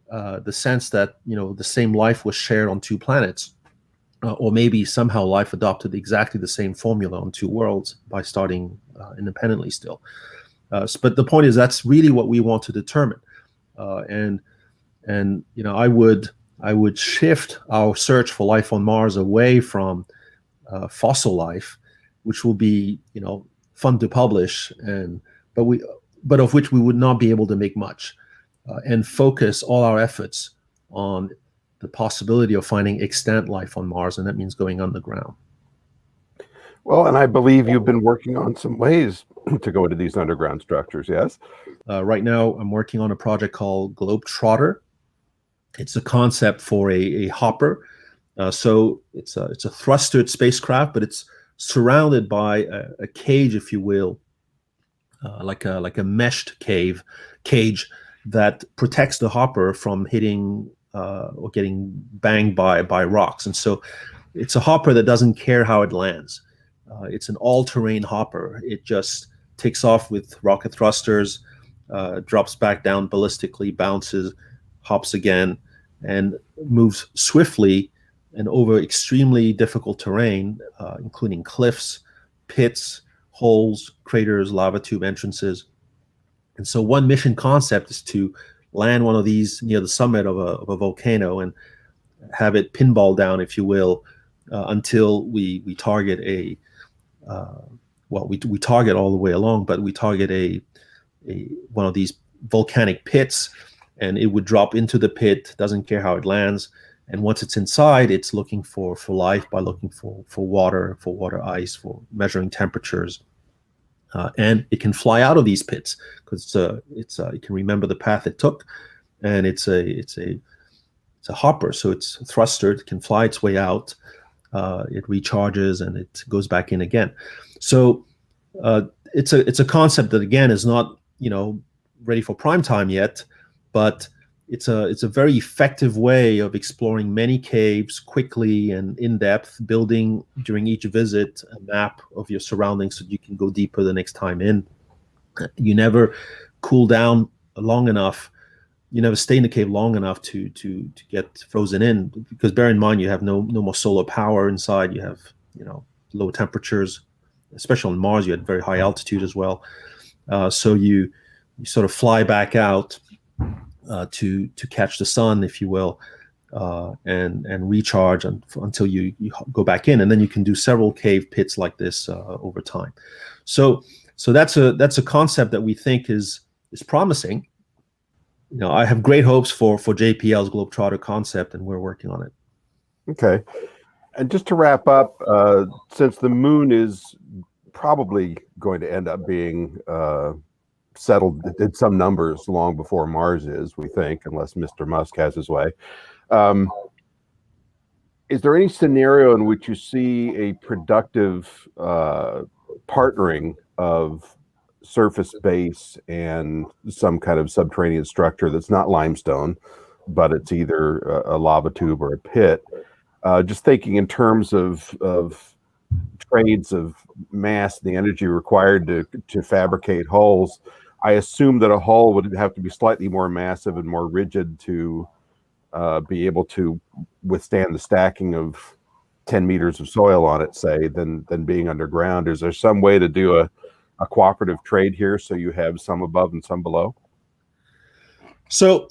Speaker 13: the sense that, the same life was shared on two planets, or maybe somehow life adopted exactly the same formula on two worlds by starting independently still. But the point is, that's really what we want to determine. And I would shift our search for life on Mars away from fossil life, which will be fun to publish, but of which we would not be able to make much, and focus all our efforts on the possibility of finding extant life on Mars, and that means going underground.
Speaker 4: Well, and I believe you've been working on some ways to go into these underground structures, yes?
Speaker 13: Right now, I'm working on a project called Globetrotter. It's a concept for a hopper. So it's a thrustered spacecraft, but it's surrounded by a cage, if you will, like a meshed cage that protects the hopper from hitting or getting banged by rocks. And so it's a hopper that doesn't care how it lands. It's an all-terrain hopper. It just takes off with rocket thrusters, drops back down ballistically, bounces, hops again, and moves swiftly and over extremely difficult terrain, including cliffs, pits, holes, craters, lava tube entrances. And so one mission concept is to land one of these near the summit of a volcano and have it pinball down, if you will, until we target we target all the way along, but we target one of these volcanic pits, and it would drop into the pit, doesn't care how it lands. And once it's inside, it's looking for life by looking for water ice, for measuring temperatures. And it can fly out of these pits because it can remember the path it took, and it's a hopper, so it's thrustered, it can fly its way out. It recharges and it goes back in again. So it's a concept that again is not ready for prime time yet, but it's a very effective way of exploring many caves quickly and in depth, building during each visit a map of your surroundings so you can go deeper the next time in. You never cool down long enough. You never stay in the cave long enough to get frozen in, because bear in mind you have no more solar power inside. You have low temperatures, especially on Mars. You had very high altitude as well, so you sort of fly back out to catch the sun, if you will, and recharge until you go back in, and then you can do several cave pits like this over time. So that's a concept that we think is promising. I have great hopes for JPL's Globetrotter concept, and we're working on it.
Speaker 4: Okay. And just to wrap up, since the moon is probably going to end up being settled in some numbers long before Mars is, we think, unless Mr. Musk has his way, is there any scenario in which you see a productive partnering of surface base and some kind of subterranean structure that's not limestone, but it's either a lava tube or a pit? Just thinking in terms of trades of mass, the energy required to fabricate hulls, I assume that a hull would have to be slightly more massive and more rigid to be able to withstand the stacking of 10 meters of soil on it, say, than being underground. Is there some way to do a cooperative trade here so you have some above and some below?
Speaker 13: So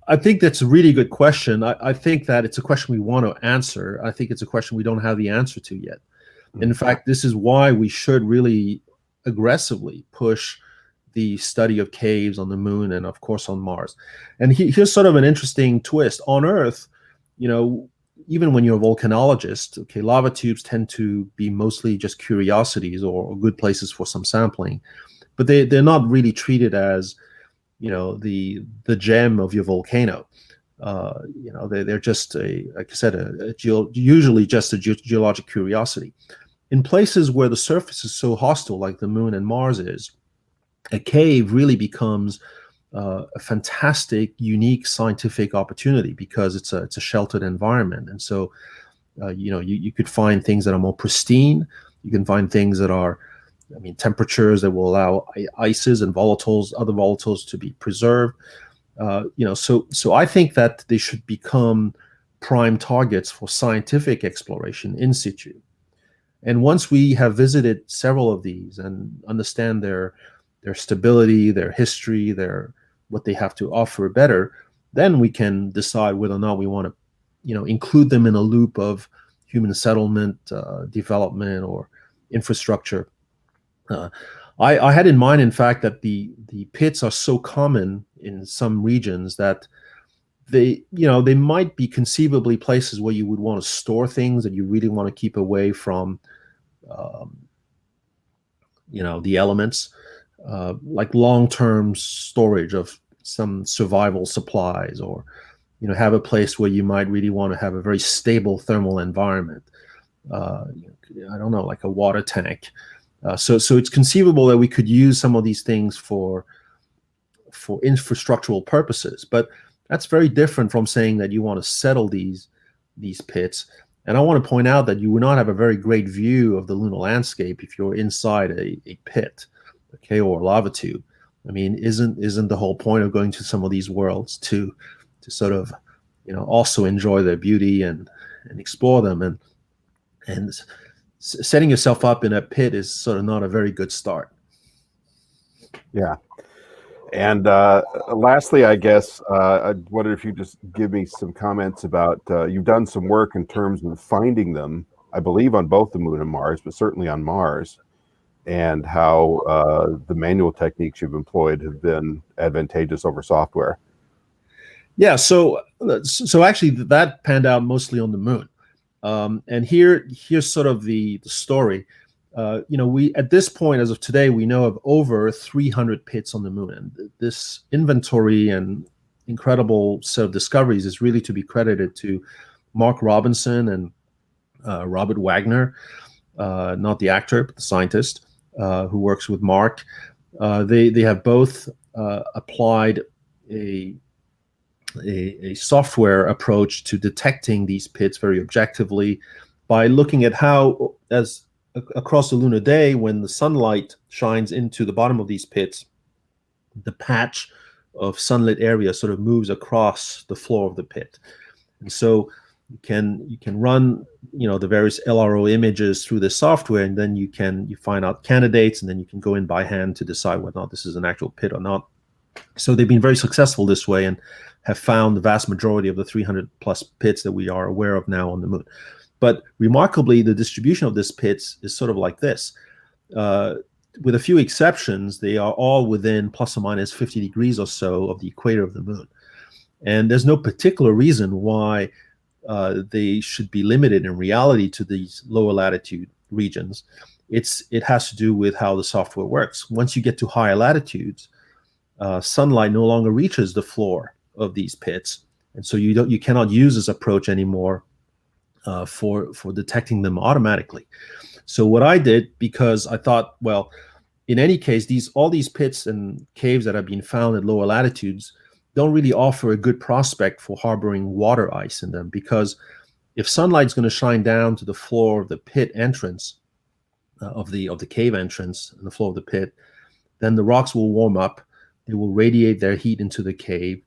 Speaker 13: I think that's a really good question. I think that it's a question we want to answer. I think it's a question we don't have the answer to yet. In fact, this is why we should really aggressively push the study of caves on the moon and, of course, on Mars. And here's sort of an interesting twist. On Earth, even when you're a volcanologist, okay, lava tubes tend to be mostly just curiosities or good places for some sampling, but they're not really treated as the gem of your volcano. They're just like I said, usually just a geologic curiosity. In places where the surface is so hostile, like the moon and Mars is, a cave really becomes a fantastic, unique scientific opportunity because it's a sheltered environment, and so you could find things that are more pristine. You can find things that are, temperatures that will allow ices and volatiles, other volatiles, to be preserved. So I think that they should become prime targets for scientific exploration in situ. And once we have visited several of these and understand their stability, their history, what they have to offer better, then we can decide whether or not we want to, include them in a loop of human settlement, development, or infrastructure. I had in mind, in fact, that the pits are so common in some regions that they might be conceivably places where you would want to store things that you really want to keep away from, the elements, like long-term storage of some survival supplies, or have a place where you might really want to have a very stable thermal environment. I don't know, like a water tank. So it's conceivable that we could use some of these things for infrastructural purposes, but that's very different from saying that you want to settle these pits. And I want to point out that you would not have a very great view of the lunar landscape if you're inside a pit, okay, or a lava tube. Isn't the whole point of going to some of these worlds to sort of also enjoy their beauty and explore them, and setting yourself up in a pit is sort of not a very good start.
Speaker 4: Yeah. And lastly, I guess, I wonder if you just give me some comments about, you've done some work in terms of finding them, I believe, on both the moon and Mars, but certainly on Mars, and how the manual techniques you've employed have been advantageous over software.
Speaker 13: Yeah, so actually that panned out mostly on the moon. And here's sort of the story. We at this point, as of today, we know of over 300 pits on the moon, and this inventory and incredible set of discoveries is really to be credited to Mark Robinson and Robert Wagner, not the actor, but the scientist who works with Mark. They have both applied a a software approach to detecting these pits very objectively by looking at how, as across the lunar day, when the sunlight shines into the bottom of these pits, the patch of sunlit area sort of moves across the floor of the pit. And so you can run the various LRO images through this software, and then you find out candidates, and then you can go in by hand to decide whether or not this is an actual pit or not. So they've been very successful this way and have found the vast majority of the 300 plus pits that we are aware of now on the moon. But remarkably, the distribution of these pits is sort of like this. With a few exceptions, they are all within plus or minus 50 degrees or so of the equator of the moon. And there's no particular reason why they should be limited in reality to these lower latitude regions. It has to do with how the software works. Once you get to higher latitudes, sunlight no longer reaches the floor of these pits, and so you cannot use this approach anymore for detecting them automatically. So what I did, because I thought, well, in any case, all these pits and caves that have been found at lower latitudes don't really offer a good prospect for harboring water ice in them, because if sunlight's going to shine down to the floor of the pit entrance, of the cave entrance and the floor of the pit, then the rocks will warm up. They will radiate their heat into the cave,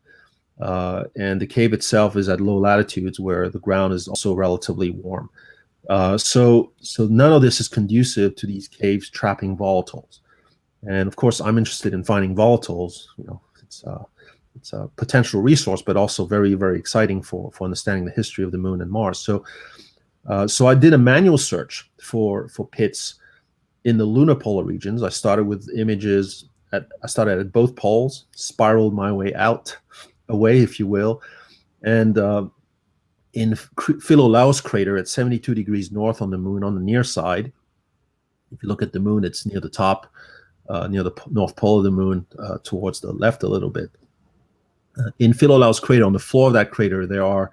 Speaker 13: and the cave itself is at low latitudes where the ground is also relatively warm. So none of this is conducive to these caves trapping volatiles. And of course, I'm interested in finding volatiles. It's a potential resource, but also very, very exciting for understanding the history of the moon and Mars. So I did a manual search for pits in the lunar polar regions. I started with images. I started at both poles, spiraled my way away, if you will, and in Philolaus crater at 72 degrees north on the moon on the near side. If you look at the moon, it's near the top, near the north pole of the moon, towards the left a little bit. In Philolaus crater, on the floor of that crater, there are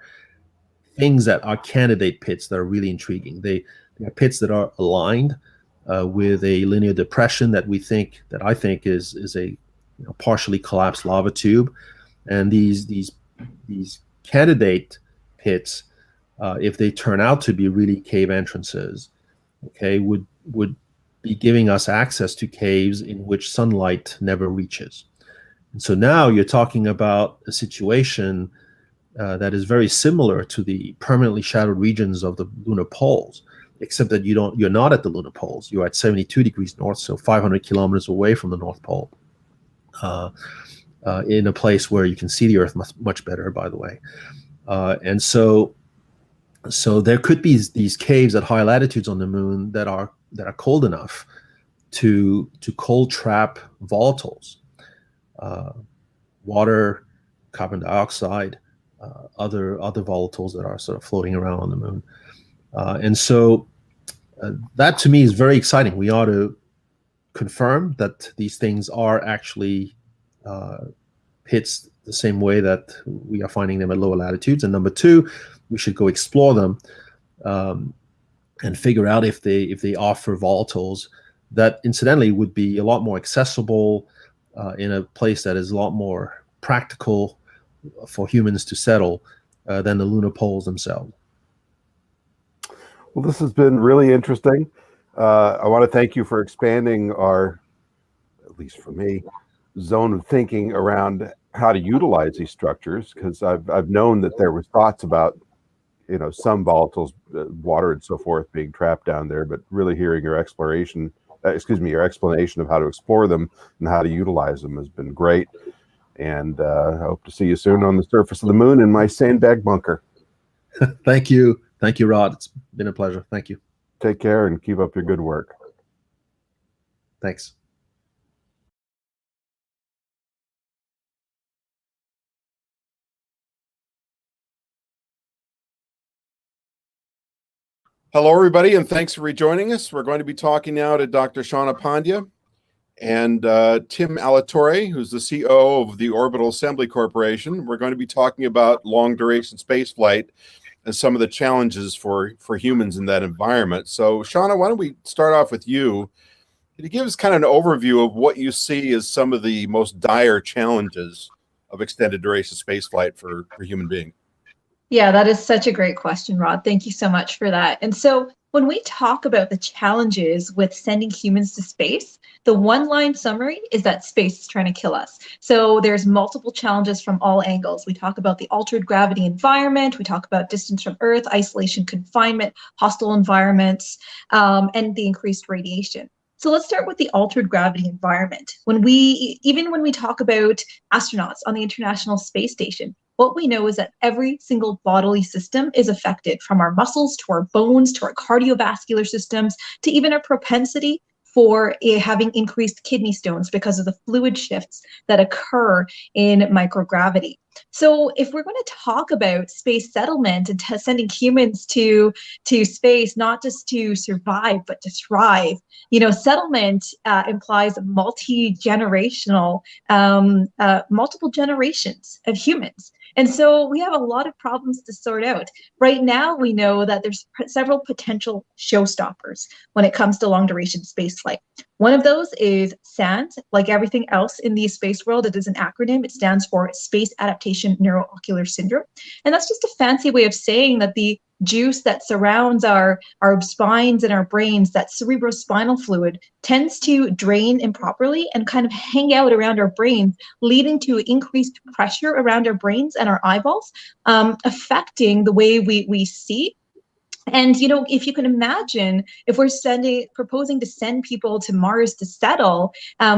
Speaker 13: things that are candidate pits that are really intriguing. They are pits that are aligned with a linear depression that I think is a partially collapsed lava tube, and these candidate pits, if they turn out to be really cave entrances, would be giving us access to caves in which sunlight never reaches. And so now you're talking about a situation that is very similar to the permanently shadowed regions of the lunar poles, except that you're not at the lunar poles. You're at 72 degrees north, so 500 kilometers away from the North Pole, in a place where you can see the Earth much better, by the way. And so there could be these caves at high latitudes on the moon that are cold enough to cold trap volatiles, water, carbon dioxide, other volatiles that are sort of floating around on the moon. And so that to me is very exciting. We ought to confirm that these things are actually pits the same way that we are finding them at lower latitudes. And number two, we should go explore them and figure out if they offer volatiles that incidentally would be a lot more accessible in a place that is a lot more practical for humans to settle than the lunar poles themselves.
Speaker 4: Well, this has been really interesting. I want to thank you for expanding our, at least for me, zone of thinking around how to utilize these structures, because I've known that there was thoughts about, some volatiles, water and so forth being trapped down there, but really hearing your explanation of how to explore them and how to utilize them has been great. And I hope to see you soon on the surface of the moon in my sandbag bunker.
Speaker 13: Thank you. Thank you, Rod. It's been a pleasure. Thank you.
Speaker 4: Take care and keep up your good work.
Speaker 13: Thanks.
Speaker 4: Hello, everybody, and thanks for rejoining us. We're going to be talking now to Dr. Shauna Pandya and Tim Alatorre, who's the COO of the Orbital Assembly Corporation. We're going to be talking about long-duration spaceflight and some of the challenges for humans in that environment. So, Shauna, why don't we start off with you? Can you give us kind of an overview of what you see as some of the most dire challenges of extended duration space flight for human beings?
Speaker 14: Yeah, that is such a great question, Rod. Thank you so much for that. And so when we talk about the challenges with sending humans to space, the one-line summary is that space is trying to kill us. So there's multiple challenges from all angles. We talk about the altered gravity environment, we talk about distance from Earth, isolation, confinement, hostile environments, and the increased radiation. So let's start with the altered gravity environment. Even when we talk about astronauts on the International Space Station, what we know is that every single bodily system is affected, from our muscles to our bones to our cardiovascular systems to even our propensity for having increased kidney stones because of the fluid shifts that occur in microgravity. So if we're going to talk about space settlement and sending humans to space, not just to survive, but to thrive, settlement implies multi-generational, multiple generations of humans. And so we have a lot of problems to sort out. Right now, we know that there's several potential showstoppers when it comes to long-duration space flight. One of those is SANS. Like everything else in the space world, it is an acronym. It stands for Space Adaptation Neuroocular Syndrome. And that's just a fancy way of saying that the juice that surrounds our spines and our brains, that cerebrospinal fluid, tends to drain improperly and kind of hang out around our brains, leading to increased pressure around our brains and our eyeballs, affecting the way we see. And, if you can imagine, if we're proposing to send people to Mars to settle,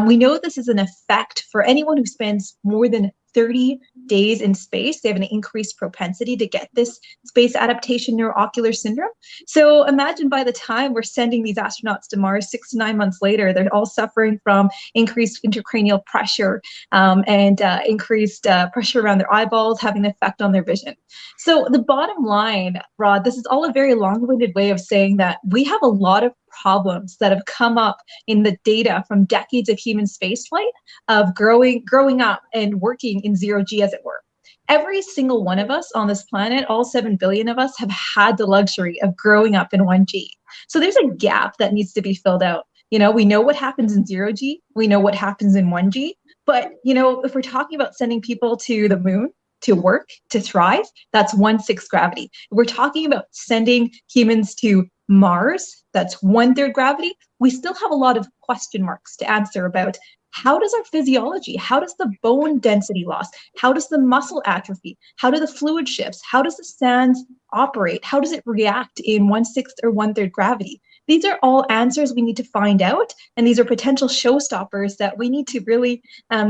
Speaker 14: we know this is an effect for anyone who spends more than 30 days in space. They have an increased propensity to get this space adaptation neuroocular syndrome. So imagine by the time we're sending these astronauts to Mars 6 to 9 months later, they're all suffering from increased intracranial pressure and increased pressure around their eyeballs, having an effect on their vision. So the bottom line, Rod, this is all a very long-winded way of saying that we have a lot of problems that have come up in the data from decades of human spaceflight of growing up and working in zero G, as it were. Every single one of us on this planet, all 7 billion of us, have had the luxury of growing up in 1G. So there's a gap that needs to be filled out. We know what happens in zero G, we know what happens in 1G, but if we're talking about sending people to the moon, to work, to thrive, that's 1/6 gravity. If we're talking about sending humans to Mars, that's 1/3 gravity. We still have a lot of question marks to answer about how does our physiology, how does the bone density loss, how does the muscle atrophy, how do the fluid shifts, how does the SANS operate, how does it react in 1/6 or 1/3 gravity? These are all answers we need to find out, and these are potential showstoppers that we need to really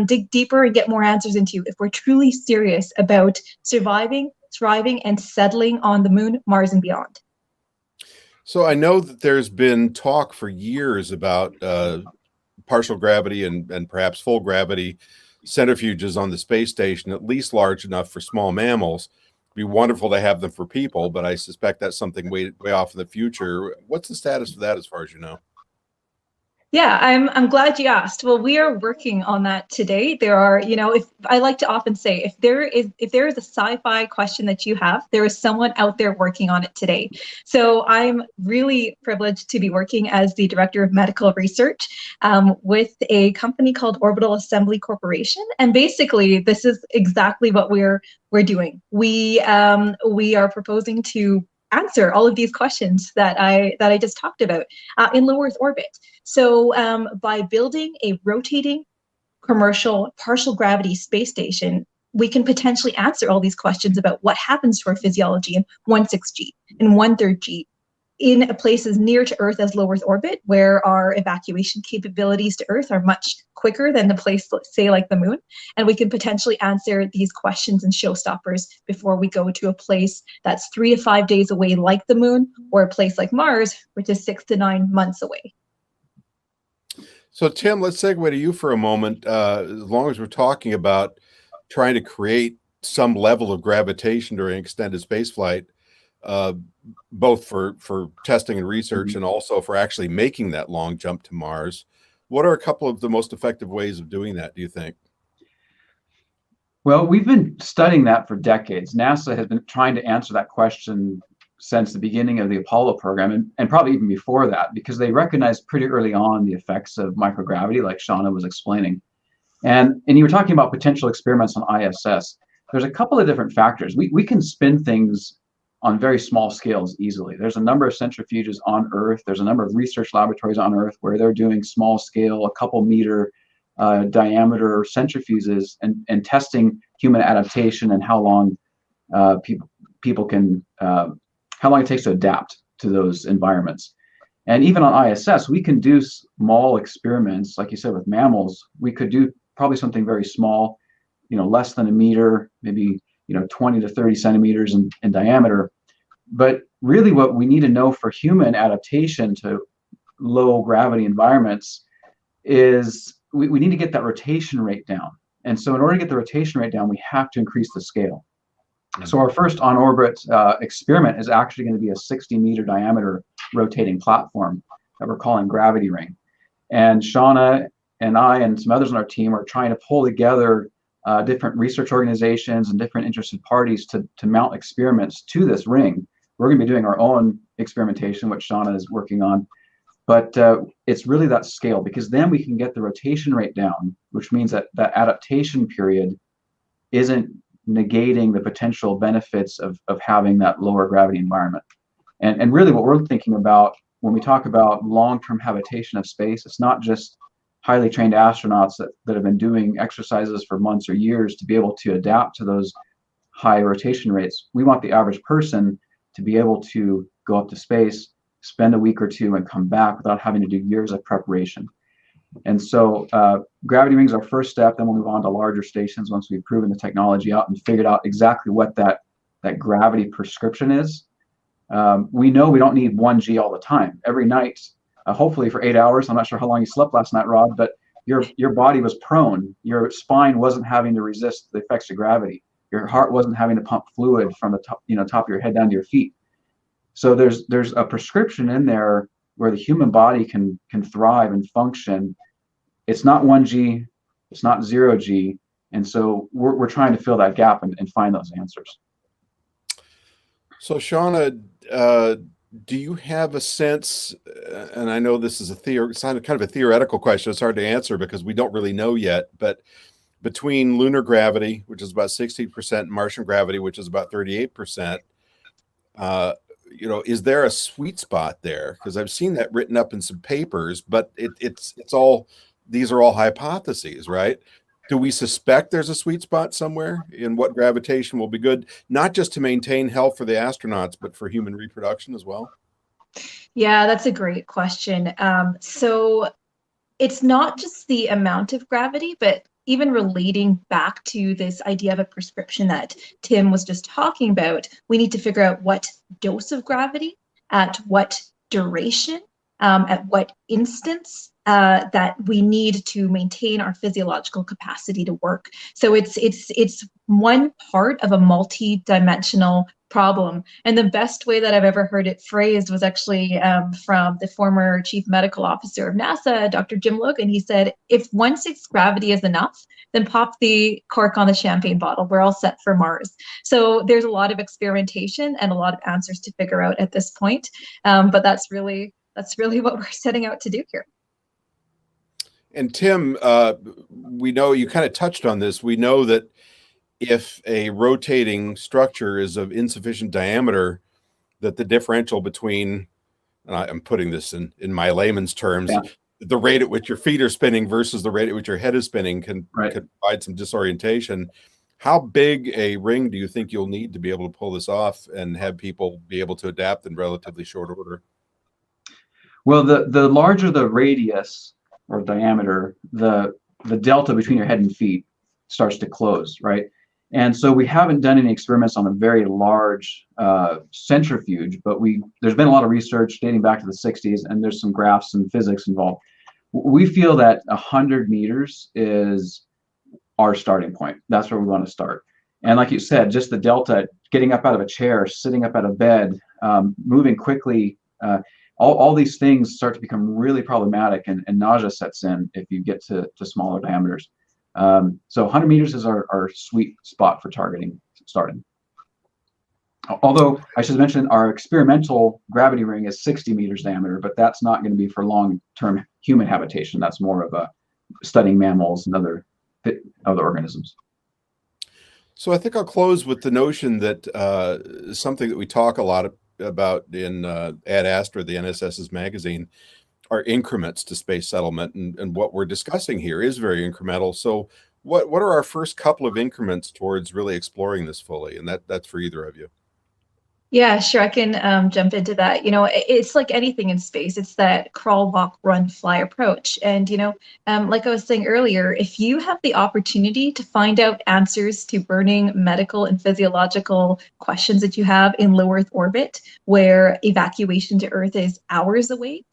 Speaker 14: dig deeper and get more answers into if we're truly serious about surviving, thriving, and settling on the moon, Mars, and beyond.
Speaker 4: So I know that there's been talk for years about partial gravity and perhaps full gravity centrifuges on the space station, at least large enough for small mammals. It'd be wonderful to have them for people, but I suspect that's something way off in the future. What's the status of that as far as you know?
Speaker 14: Yeah, I'm glad you asked. Well, we are working on that today. There are, if I like to often say, if there is a sci-fi question that you have, there is someone out there working on it today. So I'm really privileged to be working as the director of medical research with a company called Orbital Assembly Corporation. And basically, this is exactly what we're doing. We are proposing to answer all of these questions that I just talked about in low Earth orbit. So by building a rotating commercial partial gravity space station, we can potentially answer all these questions about what happens to our physiology in 1/6 G and 1/3 G in places near to Earth as low Earth orbit, where our evacuation capabilities to Earth are much quicker than the place, say, like the moon. And we can potentially answer these questions and showstoppers before we go to a place that's 3 to 5 days away, like the moon, or a place like Mars, which is 6 to 9 months away.
Speaker 4: So, Tim, let's segue to you for a moment. As long as we're talking about trying to create some level of gravitation during extended spaceflight, both for testing and research and also for actually making that long jump to Mars, what are a couple of the most effective ways of doing that, do you think?
Speaker 16: Well, we've been studying that for decades. NASA has been trying to answer that question since the beginning of the Apollo program, and probably even before that, because they recognized pretty early on the effects of microgravity, like Shauna was explaining. And you were talking about potential experiments on ISS. There's a couple of different factors. We can spin things on very small scales easily. There's a number of centrifuges on Earth. There's a number of research laboratories on Earth where they're doing small scale, a couple meter diameter centrifuges and testing human adaptation and how long people can, how long it takes to adapt to those environments. And even on ISS, we can do small experiments, like you said, with mammals. We could do probably something very small, less than a meter, maybe 20 to 30 centimeters in diameter. But really what we need to know for human adaptation to low gravity environments is we need to get that rotation rate down. And so in order to get the rotation rate down, we have to increase the scale. So our first on-orbit experiment is actually going to be a 60-meter diameter rotating platform that we're calling Gravity Ring. And Shauna and I and some others on our team are trying to pull together different research organizations and different interested parties to mount experiments to this ring. We're going to be doing our own experimentation, which Shauna is working on. But it's really that scale, because then we can get the rotation rate down, which means that that adaptation period isn't negating the potential benefits of having that lower gravity environment. And really what we're thinking about when we talk about long-term habitation of space, it's not just highly trained astronauts that have been doing exercises for months or years to be able to adapt to those high rotation rates. We want the average person to be able to go up to space, spend a week or two, and come back without having to do years of preparation. And so Gravity Ring is our first step. Then we'll move on to larger stations once we've proven the technology out and figured out exactly what that gravity prescription is. We know we don't need 1G all the time. Every night, hopefully for 8 hours. I'm not sure how long you slept last night, Rod, but your body was prone. Your spine wasn't having to resist the effects of gravity. Your heart wasn't having to pump fluid from the top of your head down to your feet. So there's a prescription in there where the human body can thrive and function. It's not 1G, it's not 0G, and so we're trying to fill that gap and find those answers.
Speaker 4: So Shauna, do you have a sense, and I know this is it's kind of a theoretical question, it's hard to answer because we don't really know yet, but between lunar gravity, which is about 60%, and Martian gravity, which is about 38%, is there a sweet spot there? Because I've seen that written up in some papers, but these are all hypotheses, right? Do we suspect there's a sweet spot somewhere in what gravitation will be good, not just to maintain health for the astronauts, but for human reproduction as well?
Speaker 14: Yeah, that's a great question. So it's not just the amount of gravity, but even relating back to this idea of a prescription that Tim was just talking about, we need to figure out what dose of gravity, at what duration, at what instance that we need to maintain our physiological capacity to work. So it's one part of a multi-dimensional problem. And the best way that I've ever heard it phrased was actually from the former chief medical officer of NASA, Dr. Jim Logan. He said, if 1/6 gravity is enough, then pop the cork on the champagne bottle. We're all set for Mars. So there's a lot of experimentation and a lot of answers to figure out at this point. But that's really what we're setting out to do here.
Speaker 4: And Tim, we know you kind of touched on this. We know that if a rotating structure is of insufficient diameter, that the differential between, I'm putting this in my layman's terms, the rate at which your feet are spinning versus the rate at which your head is spinning can provide some disorientation. How big a ring do you think you'll need to be able to pull this off and have people be able to adapt in relatively short order?
Speaker 16: Well, the larger the radius or diameter, the delta between your head and feet starts to close, right? And so we haven't done any experiments on a very large centrifuge, but there's been a lot of research dating back to the 60s, and there's some graphs and physics involved. We feel that 100 meters is our starting point. That's where we want to start. And like you said, just the delta, getting up out of a chair, sitting up out of bed, moving quickly, all these things start to become really problematic, and nausea sets in if you get to smaller diameters. So 100 meters is our sweet spot for starting. Although I should mention our experimental gravity ring is 60 meters diameter, but that's not going to be for long-term human habitation. That's more of a studying mammals and other other organisms.
Speaker 4: So I think I'll close with the notion that something that we talk a lot about in Ad Astra, the NSS's magazine, are increments to space settlement, and what we're discussing here is very incremental. So what are our first couple of increments towards really exploring this fully? And that's for either of you.
Speaker 14: Yeah, sure. I can jump into that. It's like anything in space. It's that crawl, walk, run, fly approach. And, like I was saying earlier, if you have the opportunity to find out answers to burning medical and physiological questions that you have in low Earth orbit, where evacuation to Earth is hours away,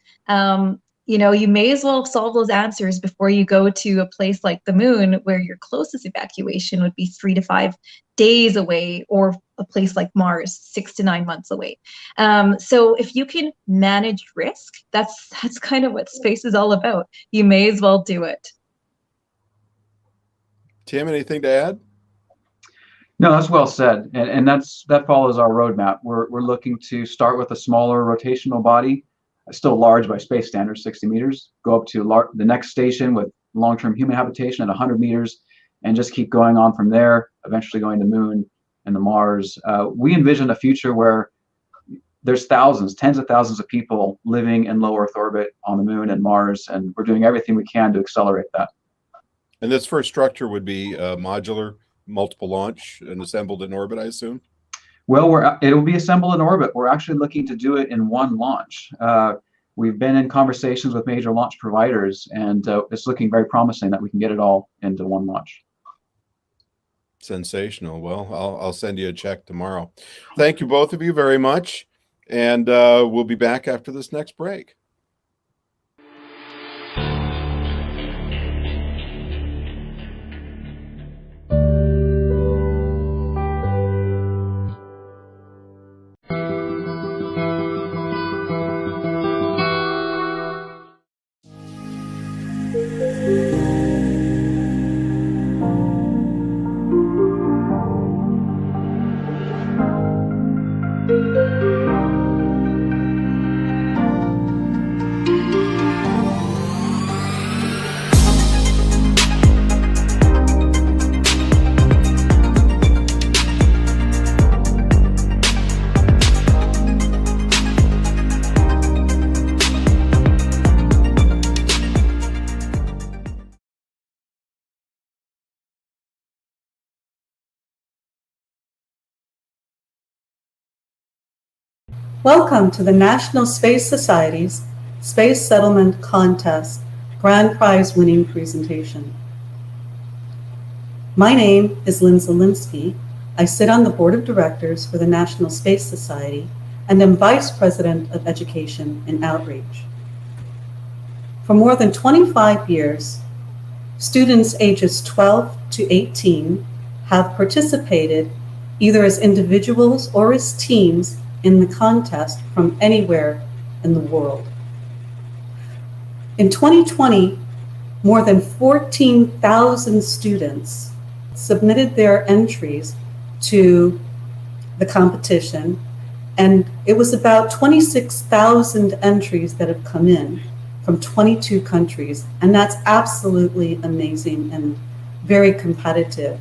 Speaker 14: you may as well solve those answers before you go to a place like the moon, where your closest evacuation would be 3 to 5 days away, or a place like Mars, 6 to 9 months away. So if you can manage risk, that's kind of what space is all about. You may as well do it.
Speaker 4: Tim, anything to add?
Speaker 16: No, that's well said, and that follows our roadmap. We're looking to start with a smaller rotational body, still large by space standards, 60 meters, go up to the next station with long-term human habitation at 100 meters, and just keep going on from there, eventually going to Moon and the Mars. We envision a future where there's thousands, tens of thousands of people living in low Earth orbit on the Moon and Mars, and we're doing everything we can to accelerate that.
Speaker 4: And this first structure would be modular, multiple launch, and assembled in orbit, I assume?
Speaker 16: Well, it'll be assembled in orbit. We're actually looking to do it in one launch. We've been in conversations with major launch providers, and it's looking very promising that we can get it all into one launch.
Speaker 4: Sensational. Well, I'll send you a check tomorrow. Thank you, both of you, very much. And we'll be back after this next break.
Speaker 6: Welcome to the National Space Society's Space Settlement Contest Grand Prize winning presentation. My name is Lynn Zielinski. I sit on the Board of Directors for the National Space Society and am Vice President of Education and Outreach. For more than 25 years, students ages 12 to 18 have participated either as individuals or as teams in the contest from anywhere in the world. In 2020, more than 14,000 students submitted their entries to the competition, and it was about 26,000 entries that have come in from 22 countries, and that's absolutely amazing and very competitive.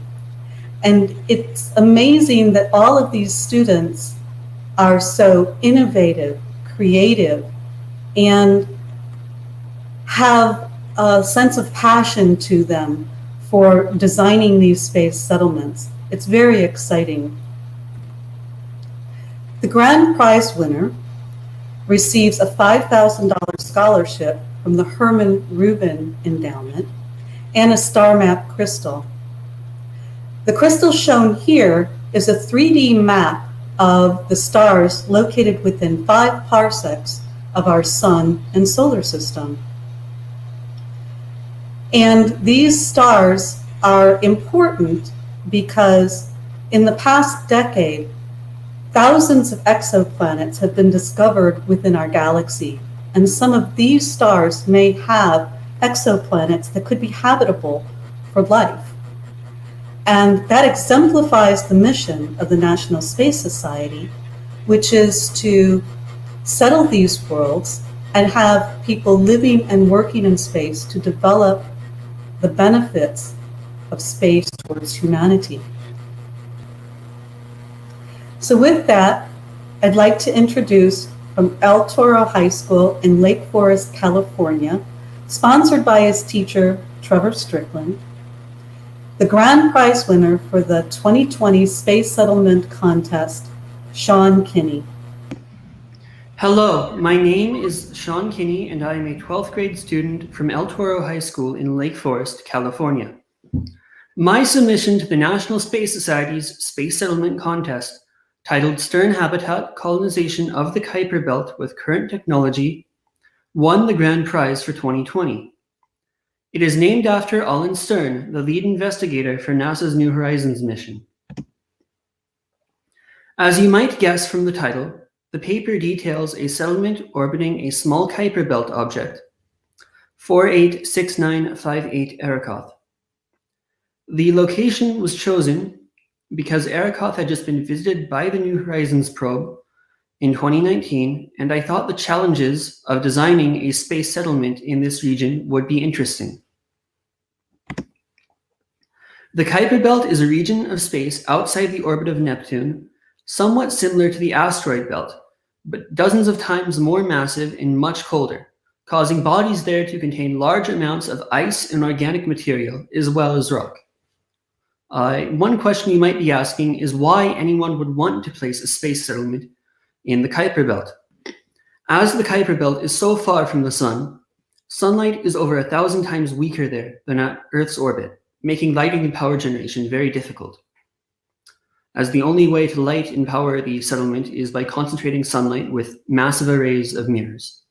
Speaker 6: And it's amazing that all of these students are so innovative, creative, and have a sense of passion to them for designing these space settlements. It's very exciting. The grand prize winner receives a $5,000 scholarship from the Herman Rubin Endowment and a star map crystal. The crystal shown here is a 3D map of the stars located within 5 parsecs of our sun and solar system. And these stars are important because in the past decade, thousands of exoplanets have been discovered within our galaxy, and some of these stars may have exoplanets that could be habitable for life. And that exemplifies the mission of the National Space Society, which is to settle these worlds and have people living and working in space to develop the benefits of space towards humanity. So with that, I'd like to introduce from El Toro High School in Lake Forest, California, sponsored by his teacher, Trevor Strickland, the grand prize winner for the 2020 Space Settlement Contest, Sean Kinney.
Speaker 1: Hello, my name is Sean Kinney, and I am a 12th grade student from El Toro High School in Lake Forest, California. My submission to the National Space Society's Space Settlement Contest, titled Stern Habitat Colonization of the Kuiper Belt with Current Technology, won the grand prize for 2020. It is named after Alan Stern, the lead investigator for NASA's New Horizons mission. As you might guess from the title, the paper details a settlement orbiting a small Kuiper Belt object, 486958 Arakoth. The location was chosen because Arakoth had just been visited by the New Horizons probe in 2019, and I thought the challenges of designing a space settlement in this region would be interesting. The Kuiper Belt is a region of space outside the orbit of Neptune, somewhat similar to the asteroid belt, but dozens of times more massive and much colder, causing bodies there to contain large amounts of ice and organic material, as well as rock. One question you might be asking is why anyone would want to place a space settlement in the Kuiper Belt. As the Kuiper Belt is so far from the sun, sunlight is over 1,000 times weaker there than at Earth's orbit, making lighting and power generation very difficult, as the only way to light and power the settlement is by concentrating sunlight with massive arrays of mirrors.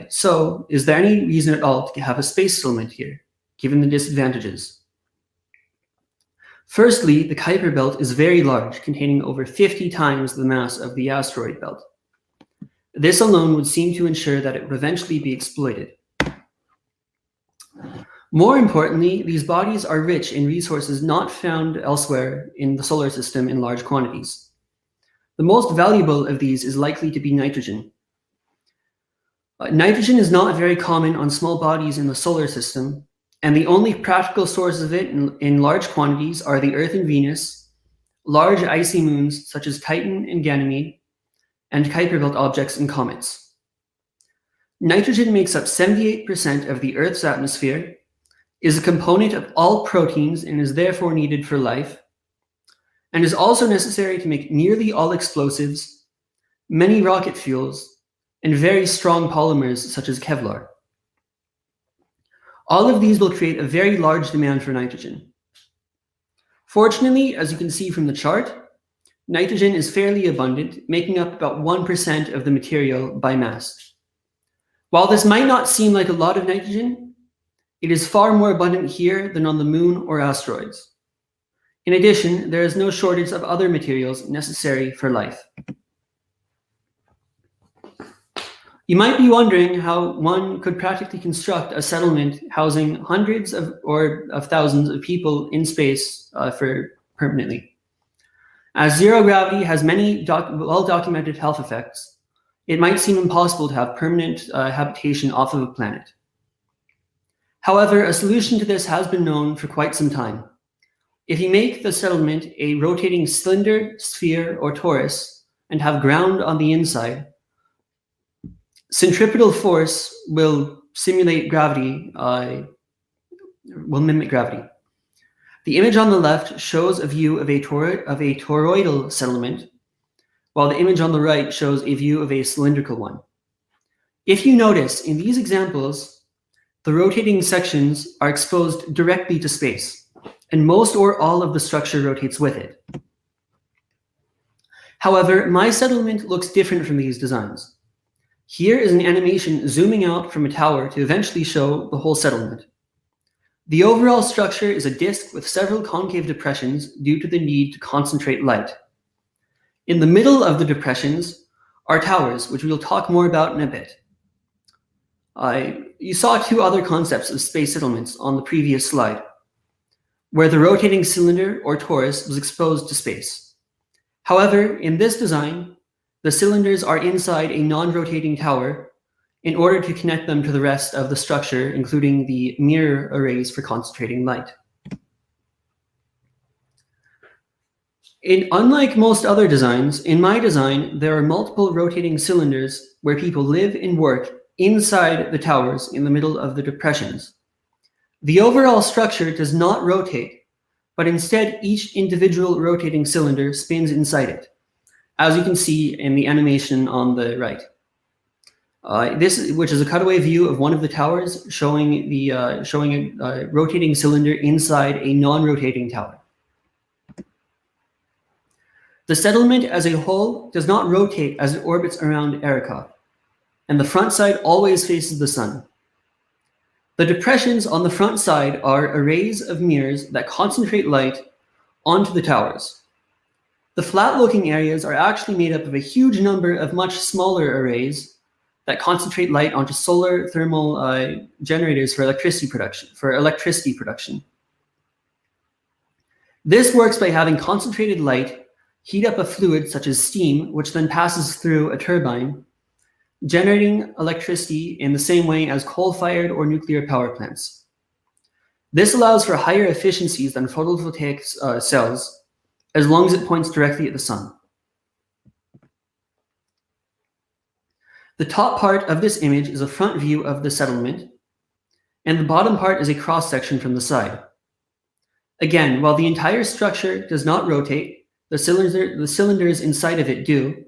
Speaker 1: So, is there any reason at all to have a space settlement here, given the disadvantages? Firstly, the Kuiper Belt is very large, containing over 50 times the mass of the asteroid belt. This alone would seem to ensure that it would eventually be exploited. More importantly, these bodies are rich in resources not found elsewhere in the solar system in large quantities. The most valuable of these is likely to be nitrogen. Nitrogen is not very common on small bodies in the solar system, and the only practical sources of it in large quantities are the Earth and Venus, large icy moons such as Titan and Ganymede, and Kuiper Belt objects and comets. Nitrogen makes up 78% of the Earth's atmosphere, is a component of all proteins and is therefore needed for life, and is also necessary to make nearly all explosives, many rocket fuels, and very strong polymers such as Kevlar. All of these will create a very large demand for nitrogen. Fortunately, as you can see from the chart, nitrogen is fairly abundant, making up about 1% of the material by mass. While this might not seem like a lot of nitrogen, it is far more abundant here than on the moon or asteroids. In addition, there is no shortage of other materials necessary for life. You might be wondering how one could practically construct a settlement housing hundreds of thousands of people in space for permanently. As zero gravity has many well-documented health effects, it might seem impossible to have permanent habitation off of a planet. However, a solution to this has been known for quite some time. If you make the settlement a rotating cylinder, sphere, or torus, and have ground on the inside, centripetal force will simulate gravity, will mimic gravity. The image on the left shows a view of a toroidal settlement, while the image on the right shows a view of a cylindrical one. If you notice, in these examples, the rotating sections are exposed directly to space, and most or all of the structure rotates with it. However, my settlement looks different from these designs. Here is an animation zooming out from a tower to eventually show the whole settlement. The overall structure is a disk with several concave depressions due to the need to concentrate light. In the middle of the depressions are towers, which we will talk more about in a bit. You saw two other concepts of space settlements on the previous slide, where the rotating cylinder or torus was exposed to space. However, in this design, the cylinders are inside a non-rotating tower in order to connect them to the rest of the structure, including the mirror arrays for concentrating light. Unlike most other designs, in my design, there are multiple rotating cylinders where people live and work inside the towers in the middle of the depressions. The overall structure does not rotate, but instead each individual rotating cylinder spins inside it, as you can see in the animation on the right. Which is a cutaway view of one of the towers showing a rotating cylinder inside a non-rotating tower. The settlement as a whole does not rotate as it orbits around Arrokoth, and the front side always faces the sun. The depressions on the front side are arrays of mirrors that concentrate light onto the towers. The flat-looking areas are actually made up of a huge number of much smaller arrays that concentrate light onto solar thermal generators for electricity production. This works by having concentrated light heat up a fluid such as steam, which then passes through a turbine, generating electricity in the same way as coal-fired or nuclear power plants. This allows for higher efficiencies than photovoltaic cells, as long as it points directly at the sun. The top part of this image is a front view of the settlement, and the bottom part is a cross-section from the side. Again, while the entire structure does not rotate, the cylinders inside of it do.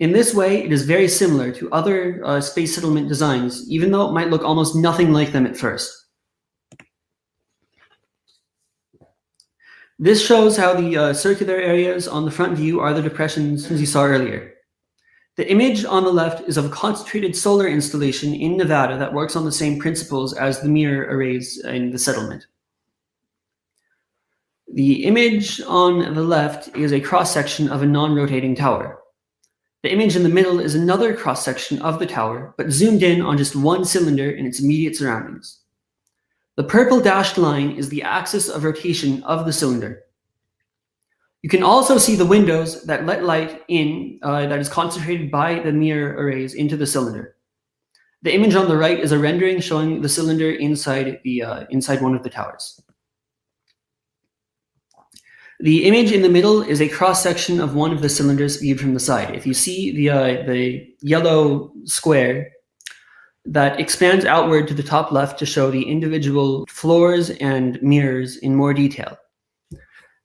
Speaker 1: In this way, it is very similar to other space settlement designs, even though it might look almost nothing like them at first. This shows how the circular areas on the front view are the depressions as you saw earlier. The image on the left is of a concentrated solar installation in Nevada that works on the same principles as the mirror arrays in the settlement. The image on the left is a cross-section of a non-rotating tower. The image in the middle is another cross-section of the tower, but zoomed in on just one cylinder and its immediate surroundings. The purple dashed line is the axis of rotation of the cylinder. You can also see the windows that let light in that is concentrated by the mirror arrays into the cylinder. The image on the right is a rendering showing the cylinder inside one of the towers. The image in the middle is a cross-section of one of the cylinders viewed from the side. If you see the yellow square that expands outward to the top left to show the individual floors and mirrors in more detail.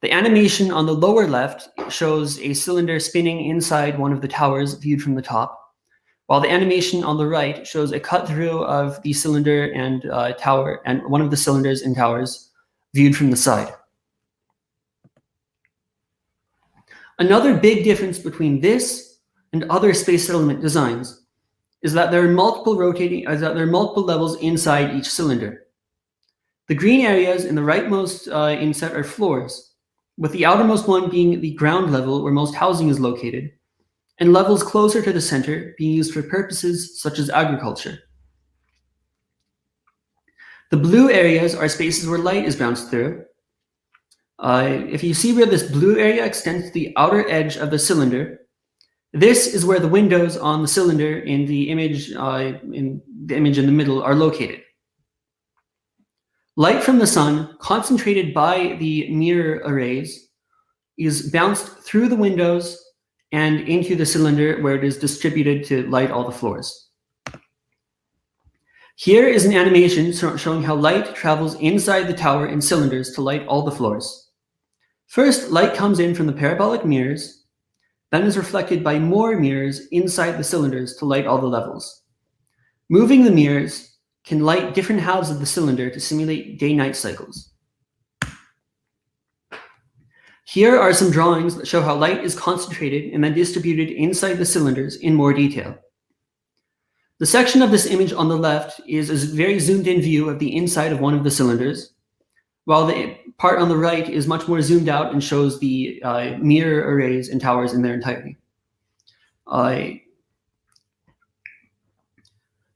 Speaker 1: The animation on the lower left shows a cylinder spinning inside one of the towers viewed from the top, while the animation on the right shows a cut-through of the cylinder and tower and one of the cylinders and towers viewed from the side. Another big difference between this and other space settlement designs is that there are multiple levels inside each cylinder. The green areas in the rightmost inset are floors, with the outermost one being the ground level where most housing is located, and levels closer to the center being used for purposes such as agriculture. The blue areas are spaces where light is bounced through. If you see where this blue area extends to the outer edge of the cylinder, this is where the windows on the cylinder in the image in the middle are located. Light from the sun, concentrated by the mirror arrays, is bounced through the windows and into the cylinder where it is distributed to light all the floors. Here is an animation showing how light travels inside the tower in cylinders to light all the floors. First, light comes in from the parabolic mirrors, then is reflected by more mirrors inside the cylinders to light all the levels. Moving the mirrors can light different halves of the cylinder to simulate day-night cycles. Here are some drawings that show how light is concentrated and then distributed inside the cylinders in more detail. The section of this image on the left is a very zoomed-in view of the inside of one of the cylinders, while the part on the right is much more zoomed out and shows the mirror arrays and towers in their entirety.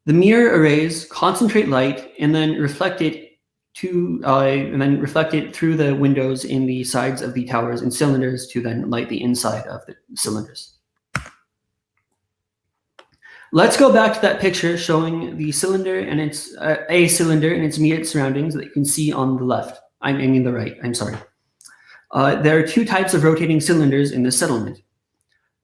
Speaker 1: The mirror arrays concentrate light and then reflect it through the windows in the sides of the towers and cylinders to then light the inside of the cylinders. Let's go back to that picture showing the cylinder and its a cylinder and its immediate surroundings that you can see on the left. I mean the right. I'm sorry. There are two types of rotating cylinders in this settlement.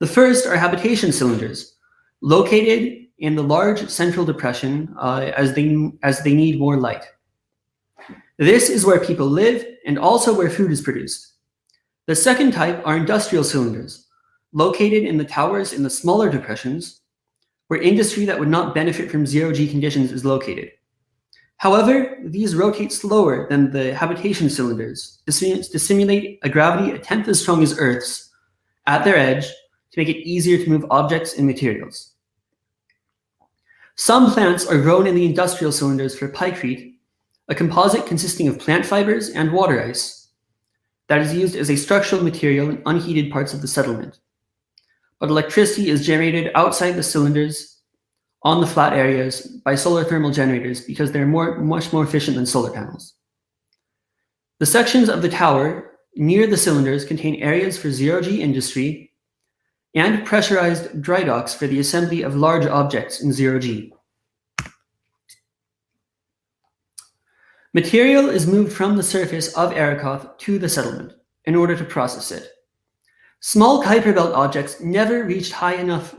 Speaker 1: The first are habitation cylinders, located in the large central depression as they need more light. This is where people live and also where food is produced. The second type are industrial cylinders, located in the towers in the smaller depressions, where industry that would not benefit from zero-G conditions is located. However, these rotate slower than the habitation cylinders to simulate a gravity a tenth as strong as Earth's at their edge to make it easier to move objects and materials. Some plants are grown in the industrial cylinders for pykrete, a composite consisting of plant fibers and water ice that is used as a structural material in unheated parts of the settlement. But electricity is generated outside the cylinders on the flat areas by solar thermal generators because they're much more efficient than solar panels. The sections of the tower near the cylinders contain areas for zero-G industry and pressurized dry docks for the assembly of large objects in zero-G. Material is moved from the surface of Arakoth to the settlement in order to process it. Small Kuiper Belt objects never reached high enough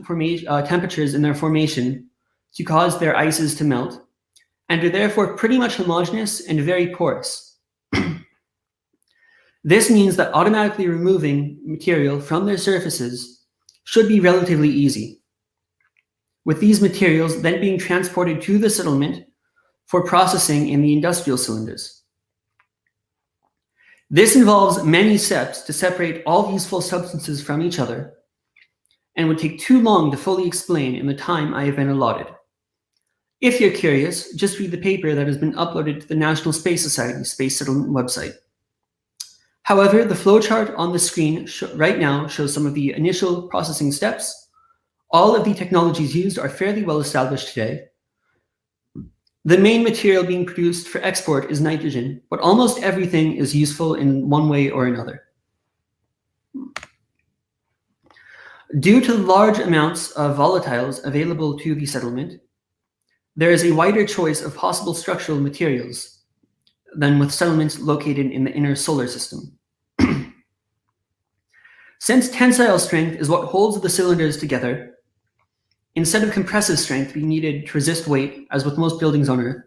Speaker 1: temperatures in their formation to cause their ices to melt, and are therefore pretty much homogeneous and very porous. This means that automatically removing material from their surfaces should be relatively easy, with these materials then being transported to the settlement for processing in the industrial cylinders. This involves many steps to separate all useful substances from each other and would take too long to fully explain in the time I have been allotted. If you're curious, just read the paper that has been uploaded to the National Space Society Space Settlement website. However, the flowchart on the screen right now shows some of the initial processing steps. All of the technologies used are fairly well established today. The main material being produced for export is nitrogen, but almost everything is useful in one way or another. Due to the large amounts of volatiles available to the settlement, there is a wider choice of possible structural materials than with settlements located in the inner solar system. Since tensile strength is what holds the cylinders together, instead of compressive strength being needed to resist weight, as with most buildings on Earth,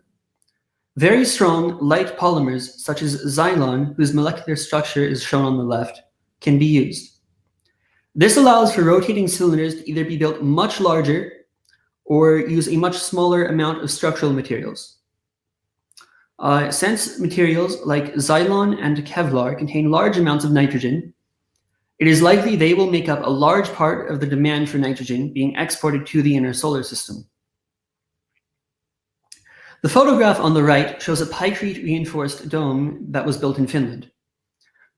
Speaker 1: very strong, light polymers such as Xylon, whose molecular structure is shown on the left, can be used. This allows for rotating cylinders to either be built much larger or use a much smaller amount of structural materials. Since materials like Xylon and Kevlar contain large amounts of nitrogen, it is likely they will make up a large part of the demand for nitrogen being exported to the inner solar system. The photograph on the right shows a pykrete reinforced dome that was built in Finland.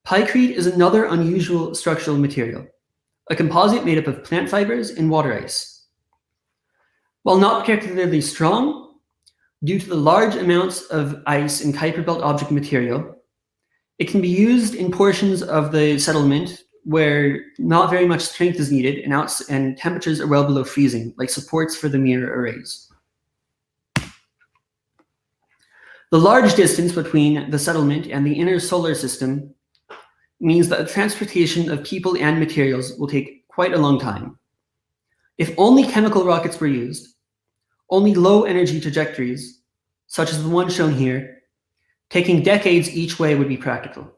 Speaker 1: Pykrete is another unusual structural material, a composite made up of plant fibers and water ice. While not particularly strong, due to the large amounts of ice in Kuiper Belt object material, it can be used in portions of the settlement where not very much strength is needed and temperatures are well below freezing, like supports for the mirror arrays. The large distance between the settlement and the inner solar system means that the transportation of people and materials will take quite a long time. If only chemical rockets were used, only low energy trajectories, such as the one shown here, taking decades each way would be practical.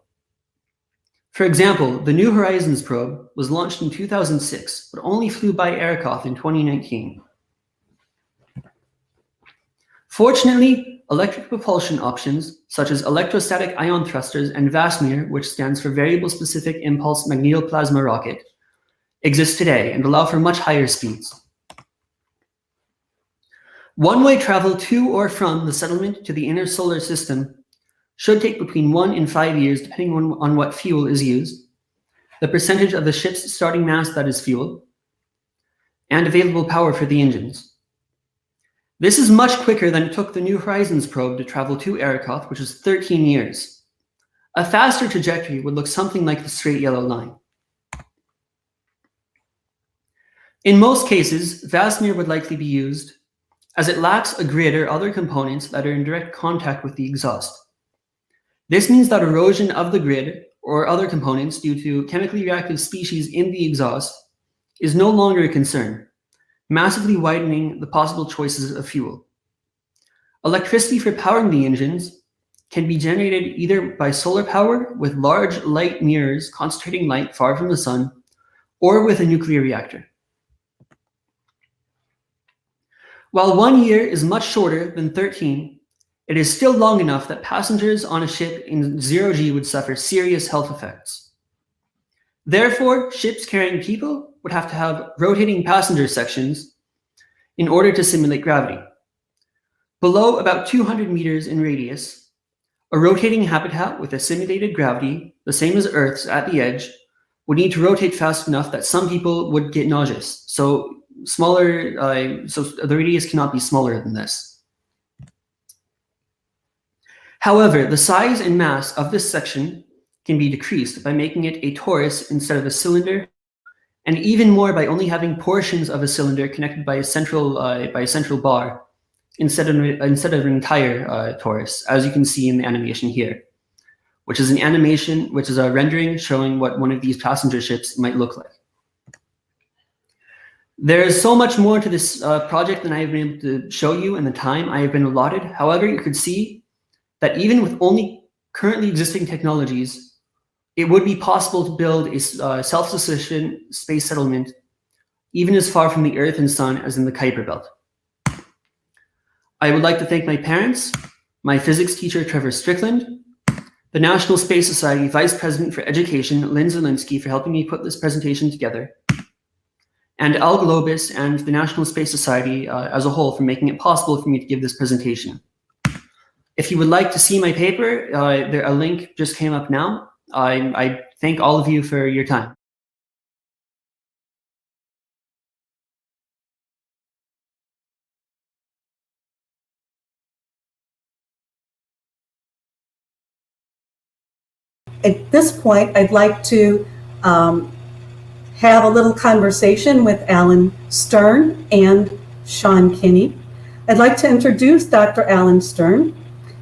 Speaker 1: For example, the New Horizons probe was launched in 2006, but only flew by Arakoth in 2019. Fortunately, electric propulsion options, such as electrostatic ion thrusters and VASMIR, which stands for Variable Specific Impulse Magnetoplasma Rocket, exist today and allow for much higher speeds. One-way travel to or from the settlement to the inner solar system should take between 1 and 5 years, depending on what fuel is used, the percentage of the ship's starting mass that is fuel, and available power for the engines. This is much quicker than it took the New Horizons probe to travel to Arakoth, which is 13 years. A faster trajectory would look something like the straight yellow line. In most cases, VASMIR would likely be used, as it lacks a grid or other components that are in direct contact with the exhaust. This means that erosion of the grid or other components due to chemically reactive species in the exhaust is no longer a concern, massively widening the possible choices of fuel. Electricity for powering the engines can be generated either by solar power with large light mirrors concentrating light far from the sun, or with a nuclear reactor. While 1 year is much shorter than 13, it is still long enough that passengers on a ship in 0G would suffer serious health effects. Therefore, ships carrying people would have to have rotating passenger sections in order to simulate gravity. Below about 200 meters in radius, a rotating habitat with a simulated gravity, the same as Earth's at the edge, would need to rotate fast enough that some people would get nauseous. So the radius cannot be smaller than this. However, the size and mass of this section can be decreased by making it a torus instead of a cylinder, and even more by only having portions of a cylinder connected by a central bar instead of an entire torus, as you can see in the animation here, which is a rendering showing what one of these passenger ships might look like. There is so much more to this project than I have been able to show you in the time I have been allotted. However, you could see that even with only currently existing technologies, it would be possible to build a self-sufficient space settlement even as far from the Earth and Sun as in the Kuiper Belt. I would like to thank my parents, my physics teacher, Trevor Strickland, the National Space Society Vice President for Education, Lynn Zielinski, for helping me put this presentation together, and Al Globus and the National Space Society as a whole for making it possible for me to give this presentation. If you would like to see my paper, a link just came up now. I thank all of you for your time.
Speaker 6: At this point, I'd like to have a little conversation with Alan Stern and Sean Kinney. I'd like to introduce Dr. Alan Stern.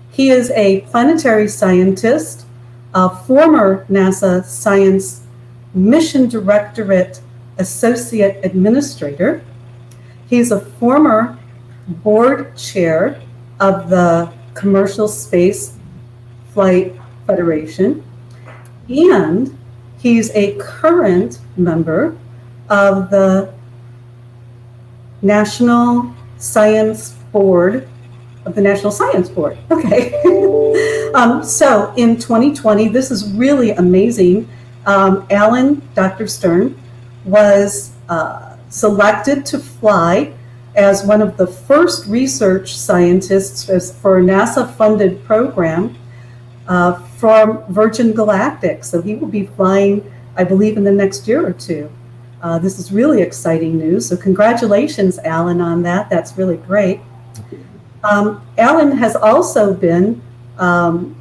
Speaker 6: He is a planetary scientist, a former NASA Science Mission Directorate Associate Administrator. He's a former board chair of the Commercial Space Flight Federation, and he's a current member of the National Science Board, Okay. So in 2020, this is really amazing. Alan, Dr. Stern, was selected to fly as one of the first research scientists for a NASA-funded program from Virgin Galactic. So he will be flying, I believe, in the next year or two. This is really exciting news. So congratulations, Alan, on that. That's really great. Alan has also been on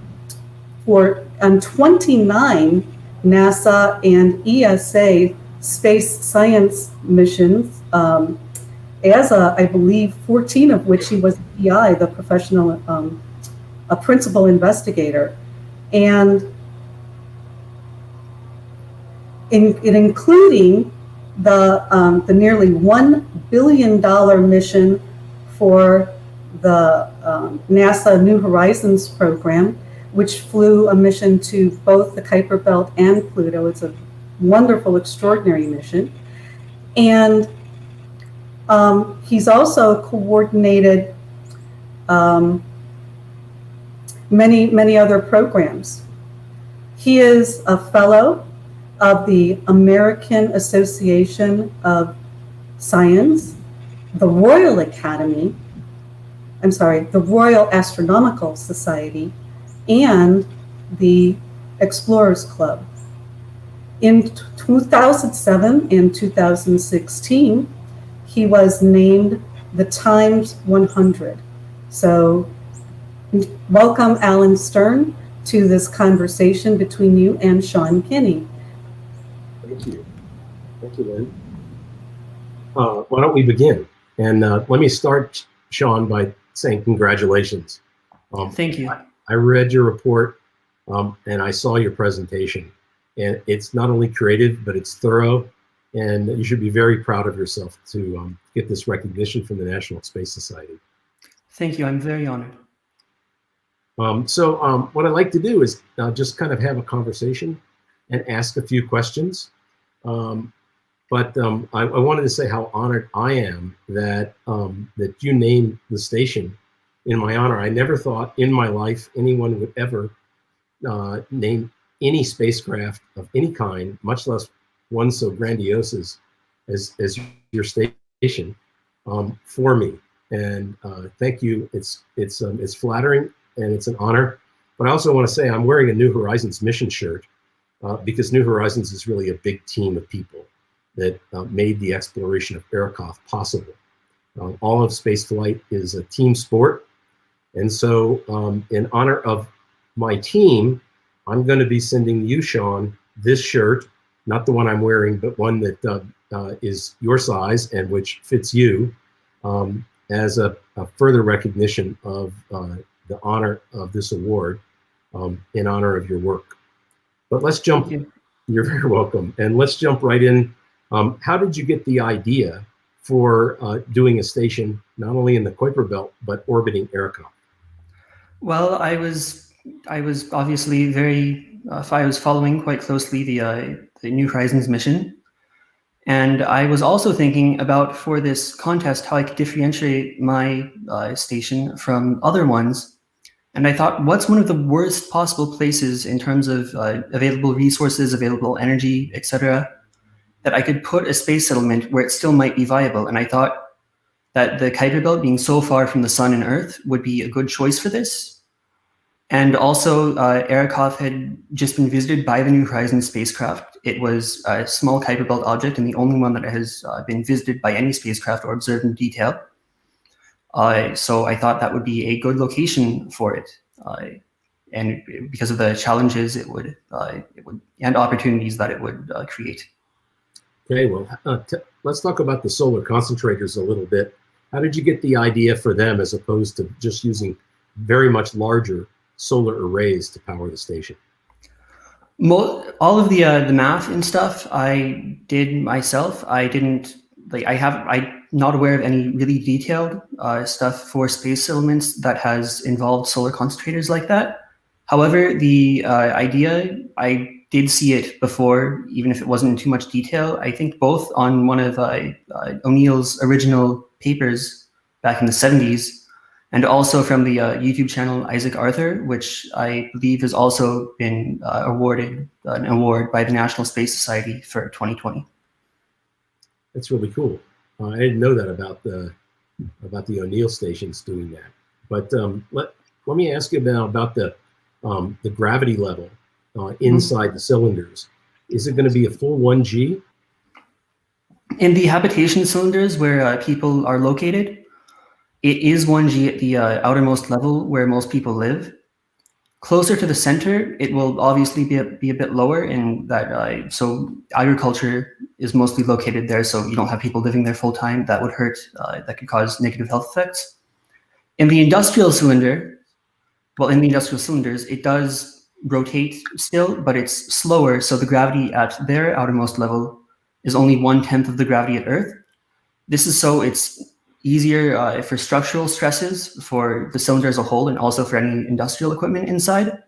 Speaker 6: 29 NASA and ESA space science missions, I believe 14 of which he was PI, the professional, a principal investigator. And including the nearly $1 billion mission for the NASA New Horizons program, which flew a mission to both the Kuiper Belt and Pluto. It's a wonderful, extraordinary mission. And he's also coordinated many other programs. He is a fellow of the American Association of Science, the Royal Astronomical Society, and the Explorers Club. In 2007 and 2016, he was named the Times 100. So welcome, Alan Stern, to this conversation between you and Sean Kinney.
Speaker 17: Thank you. Thank you, Lynn. Why don't we begin? And let me start, Sean, by saying congratulations.
Speaker 1: Thank you.
Speaker 17: I read your report and I saw your presentation. And it's not only creative, but it's thorough. And you should be very proud of yourself to get this recognition from the National Space Society.
Speaker 1: Thank you. I'm very honored.
Speaker 17: So what I'd like to do is just kind of have a conversation and ask a few questions. But I wanted to say how honored I am that that you named the station in my honor. I never thought in my life anyone would ever name any spacecraft of any kind, much less one so grandiose as your station, for me. And thank you. It's flattering and it's an honor. But I also want to say I'm wearing a New Horizons mission shirt because New Horizons is really a big team of people that made the exploration of Arrokoth possible. All of space flight is a team sport. And so in honor of my team, I'm going to be sending you, Sean, this shirt, not the one I'm wearing, but one that is your size and which fits you, as a further recognition of the honor of this award in honor of your work. But let's jump, you're very welcome. And let's jump right in. How did you get the idea for doing a station, not only in the Kuiper Belt, but orbiting Arrokoth?
Speaker 1: Well, I was obviously I was following quite closely the New Horizons mission. And I was also thinking about, for this contest, how I could differentiate my station from other ones. And I thought, what's one of the worst possible places in terms of available resources, available energy, etc., that I could put a space settlement where it still might be viable? And I thought that the Kuiper Belt, being so far from the sun and Earth, would be a good choice for this. And also, Arrokoth had just been visited by the New Horizons spacecraft. It was a small Kuiper Belt object and the only one that has been visited by any spacecraft or observed in detail. So I thought that would be a good location for it. And because of the challenges it would and opportunities that it would create.
Speaker 17: Okay, well, let's talk about the solar concentrators a little bit. How did you get the idea for them as opposed to just using very much larger solar arrays to power the station?
Speaker 1: All of the math and stuff I did myself. I'm not aware of any really detailed stuff for space settlements that has involved solar concentrators like that. However, the idea, I did see it before, even if it wasn't in too much detail. I think both on one of O'Neill's original papers back in the 70s, and also from the YouTube channel Isaac Arthur, which I believe has also been awarded an award by the National Space Society for 2020.
Speaker 17: That's really cool. I didn't know that about the O'Neill stations doing that. But let me ask you about the gravity level inside the cylinders. Is it going to be a full 1G?
Speaker 1: In the habitation cylinders where people are located, it is 1G at the outermost level where most people live. Closer to the center, it will obviously be a bit lower in that. So agriculture is mostly located there, so you don't have people living there full time. That would hurt. That could cause negative health effects. In the industrial cylinder, in the industrial cylinders, it does rotate still, but it's slower. So the gravity at their outermost level is only 1/10 of the gravity at Earth. This is so it's easier for structural stresses for the cylinder as a whole, and also for any industrial equipment inside,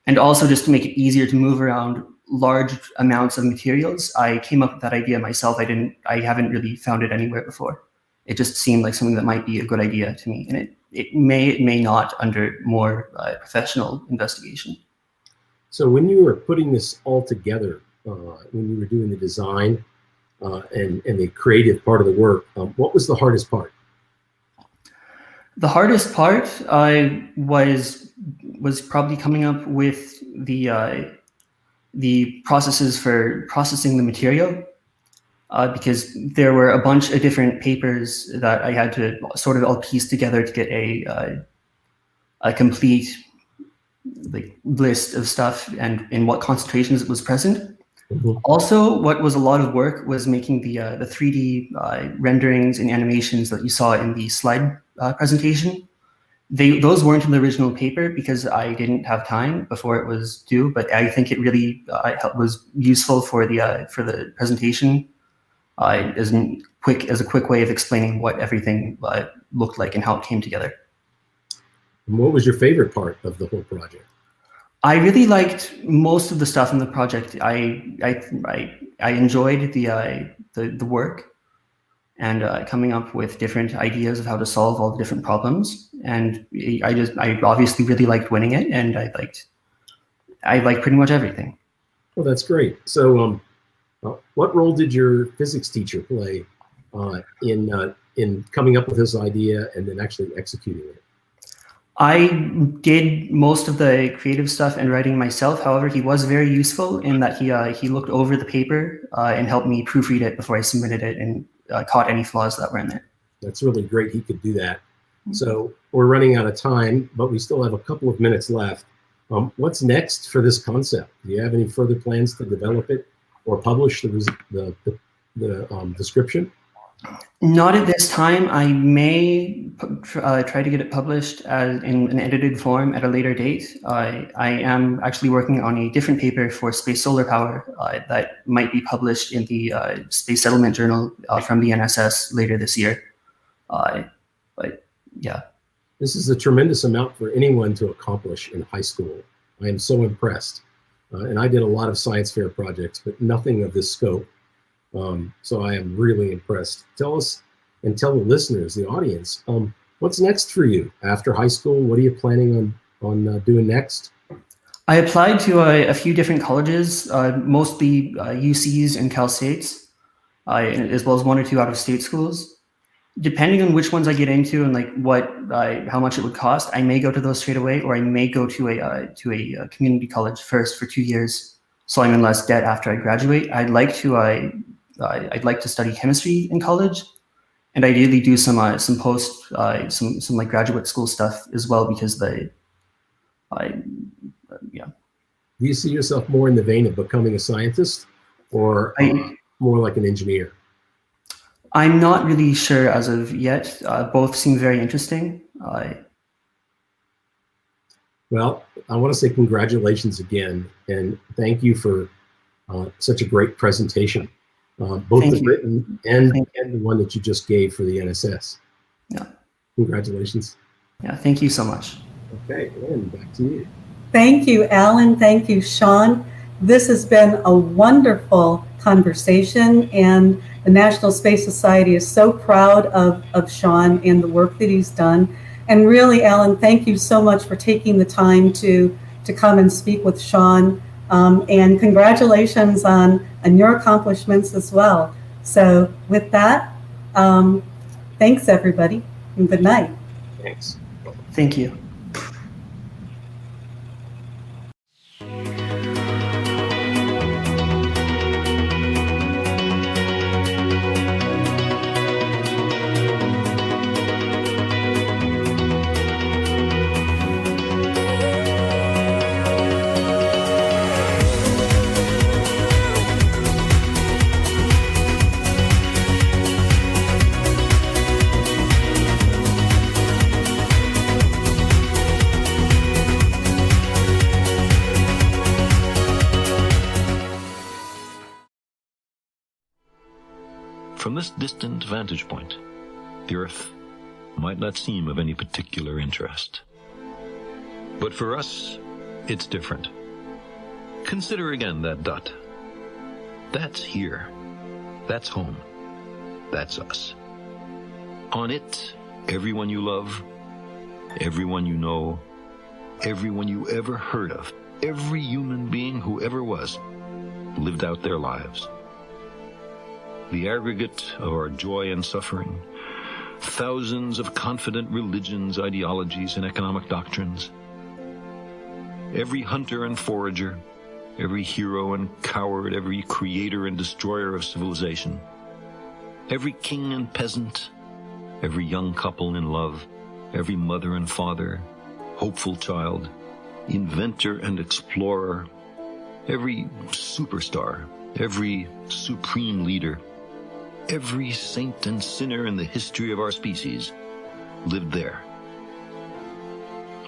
Speaker 1: and also just to make it easier to move around large amounts of materials. I came up with that idea myself. I haven't really found it anywhere before. It just seemed like something that might be a good idea to me, and it may not under more professional investigation.
Speaker 17: So when you were putting this all together, when you were doing the design and the creative part of the work, what was the hardest part?
Speaker 1: The hardest part was probably coming up with the processes for processing the material, because there were a bunch of different papers that I had to sort of all piece together to get a complete list of stuff and in what concentrations it was present. Mm-hmm. Also, what was a lot of work was making the 3D renderings and animations that you saw in the slide presentation. those weren't in the original paper because I didn't have time before it was due, but I think it really was useful for the presentation as a quick way of explaining what everything looked like and how it came together.
Speaker 17: And what was your favorite part of the whole project?
Speaker 1: I really liked most of the stuff in the project. I enjoyed the work and coming up with different ideas of how to solve all the different problems. And I obviously really liked winning it, and I liked pretty much everything.
Speaker 17: Well, that's great. So, what role did your physics teacher play in coming up with this idea and then actually executing it?
Speaker 1: I did most of the creative stuff and writing myself. However, he was very useful in that he looked over the paper and helped me proofread it before I submitted it and caught any flaws that were in there.
Speaker 17: That's really great. He could do that. So we're running out of time, but we still have a couple of minutes left. What's next for this concept? Do you have any further plans to develop it or publish the description?
Speaker 1: Not at this time. I may try to get it published in an edited form at a later date. I am actually working on a different paper for space solar power that might be published in the Space Settlement Journal from the NSS later this year. But yeah.
Speaker 17: This is a tremendous amount for anyone to accomplish in high school. I am so impressed. And I did a lot of science fair projects, but nothing of this scope. So I am really impressed. Tell us and tell the listeners, the audience, what's next for you after high school? What are you planning on doing next?
Speaker 1: I applied to a few different colleges, mostly UCs and Cal States, as well as one or two out-of-state schools. Depending on which ones I get into and how much it would cost, I may go to those straight away, or I may go to a community college first for 2 years, so I'm in less debt after I graduate. I'd like to study chemistry in college, and ideally do some graduate school stuff as well, because yeah.
Speaker 17: Do you see yourself more in the vein of becoming a scientist, or more like an engineer?
Speaker 1: I'm not really sure as of yet. Both seem very interesting.
Speaker 17: Well, I want to say congratulations again, and thank you for such a great presentation, both the written and the one that you just gave for the NSS.
Speaker 1: Yeah.
Speaker 17: Congratulations.
Speaker 1: Yeah, thank you so much.
Speaker 17: Okay, Lynn, back to you.
Speaker 6: Thank you, Alan. Thank you, Sean. This has been a wonderful conversation, and the National Space Society is so proud of Sean and the work that he's done. And really, Alan, thank you so much for taking the time to come and speak with Sean. And congratulations on your accomplishments as well. So with that, thanks everybody, and good night.
Speaker 17: Thanks.
Speaker 1: Thank you.
Speaker 18: From this distant vantage point, the Earth might not seem of any particular interest. But for us, it's different. Consider again that dot. That's here. That's home. That's us. On it, everyone you love, everyone you know, everyone you ever heard of, every human being who ever was, lived out their lives. The aggregate of our joy and suffering, thousands of confident religions, ideologies, and economic doctrines. Every hunter and forager, every hero and coward, every creator and destroyer of civilization, every king and peasant, every young couple in love, every mother and father, hopeful child, inventor and explorer, every superstar, every supreme leader, every saint and sinner in the history of our species lived there.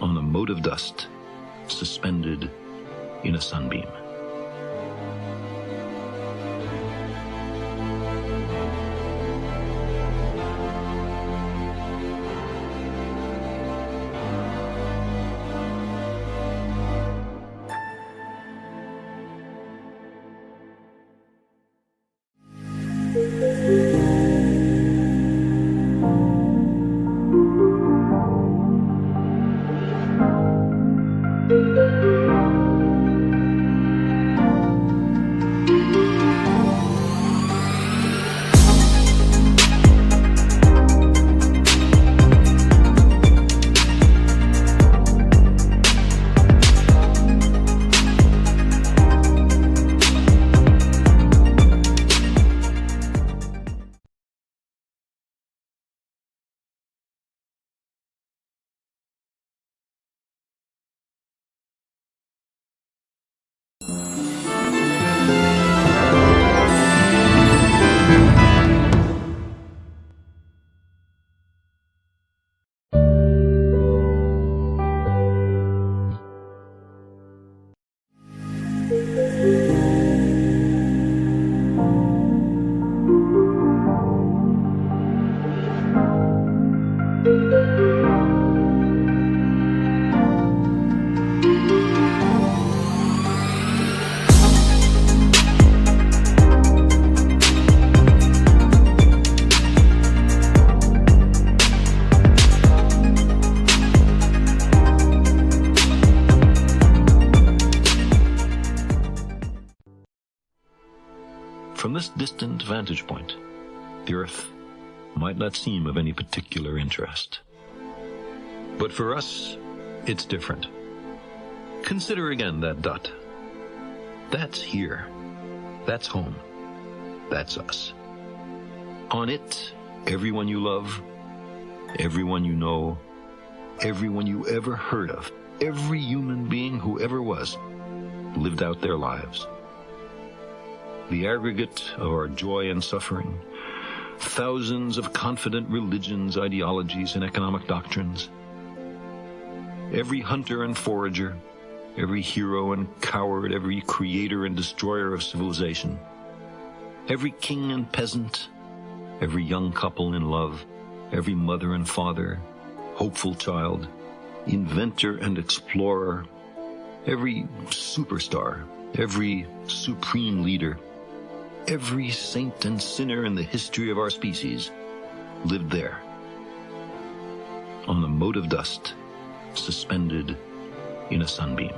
Speaker 18: on a mote of dust suspended in a sunbeam. From this distant vantage point, the Earth might not seem of any particular interest. But for us, it's different. Consider again that dot. That's here. That's home. That's us. On it, everyone you love, everyone you know, everyone you ever heard of, every human being who ever was, lived out their lives. The aggregate of our joy and suffering, thousands of confident religions, ideologies, and economic doctrines. Every hunter and forager, every hero and coward, every creator and destroyer of civilization, every king and peasant, every young couple in love, every mother and father, hopeful child, inventor and explorer, every superstar, every supreme leader, every saint and sinner in the history of our species lived there, on the mote of dust suspended in a sunbeam.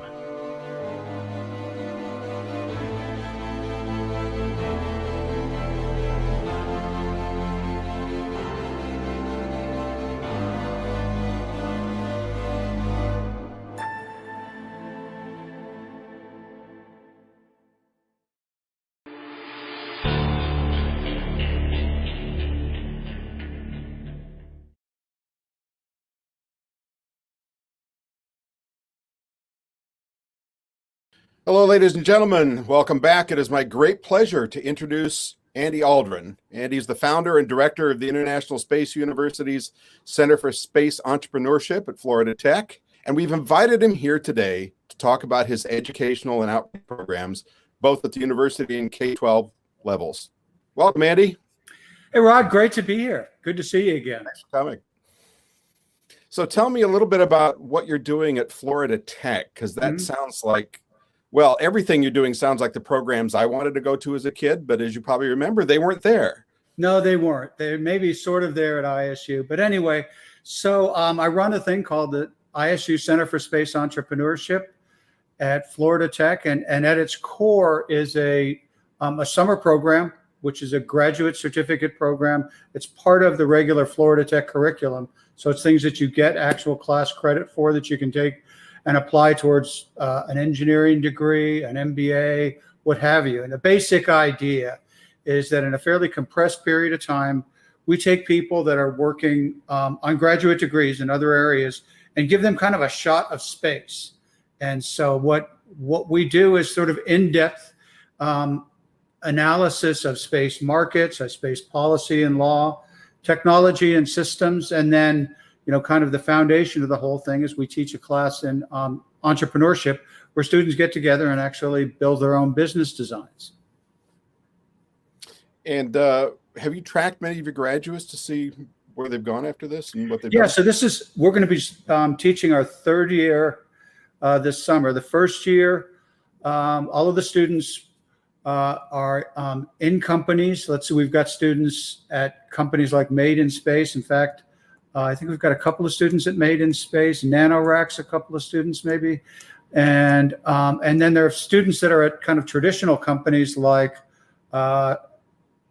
Speaker 4: Hello, ladies and gentlemen. Welcome back. It is my great pleasure to introduce Andy Aldrin. Andy is the founder and director of the International Space University's Center for Space Entrepreneurship at Florida Tech. And we've invited him here today to talk about his educational and outreach programs, both at the university and K-12 levels. Welcome, Andy.
Speaker 2: Hey, Rod. Great to be here. Good to see you again.
Speaker 4: Thanks for coming. So tell me a little bit about what you're doing at Florida Tech, because that sounds like, well, everything you're doing sounds like the programs I wanted to go to as a kid, but as you probably remember, they weren't there.
Speaker 2: No, they weren't. They may be sort of there at ISU. But anyway, so I run a thing called the ISU Center for Space Entrepreneurship at Florida Tech. And at its core is a summer program, which is a graduate certificate program. It's part of the regular Florida Tech curriculum. So it's things that you get actual class credit for that you can take and apply towards an engineering degree, an MBA, what have you. And the basic idea is that in a fairly compressed period of time, we take people that are working on graduate degrees in other areas and give them kind of a shot of space. And so what we do is sort of in-depth analysis of space markets, of space policy and law, technology and systems, and then kind of the foundation of the whole thing is we teach a class in entrepreneurship where students get together and actually build their own business designs.
Speaker 4: And have you tracked many of your graduates to see where they've gone after this and what they've done?
Speaker 2: So we're going to be teaching our third year this summer. The first year, all of the students are in companies. Let's see, we've got students at companies like Made in Space. In fact, I think we've got a couple of students at Made in Space, NanoRacks, a couple of students maybe. And then there are students that are at kind of traditional companies like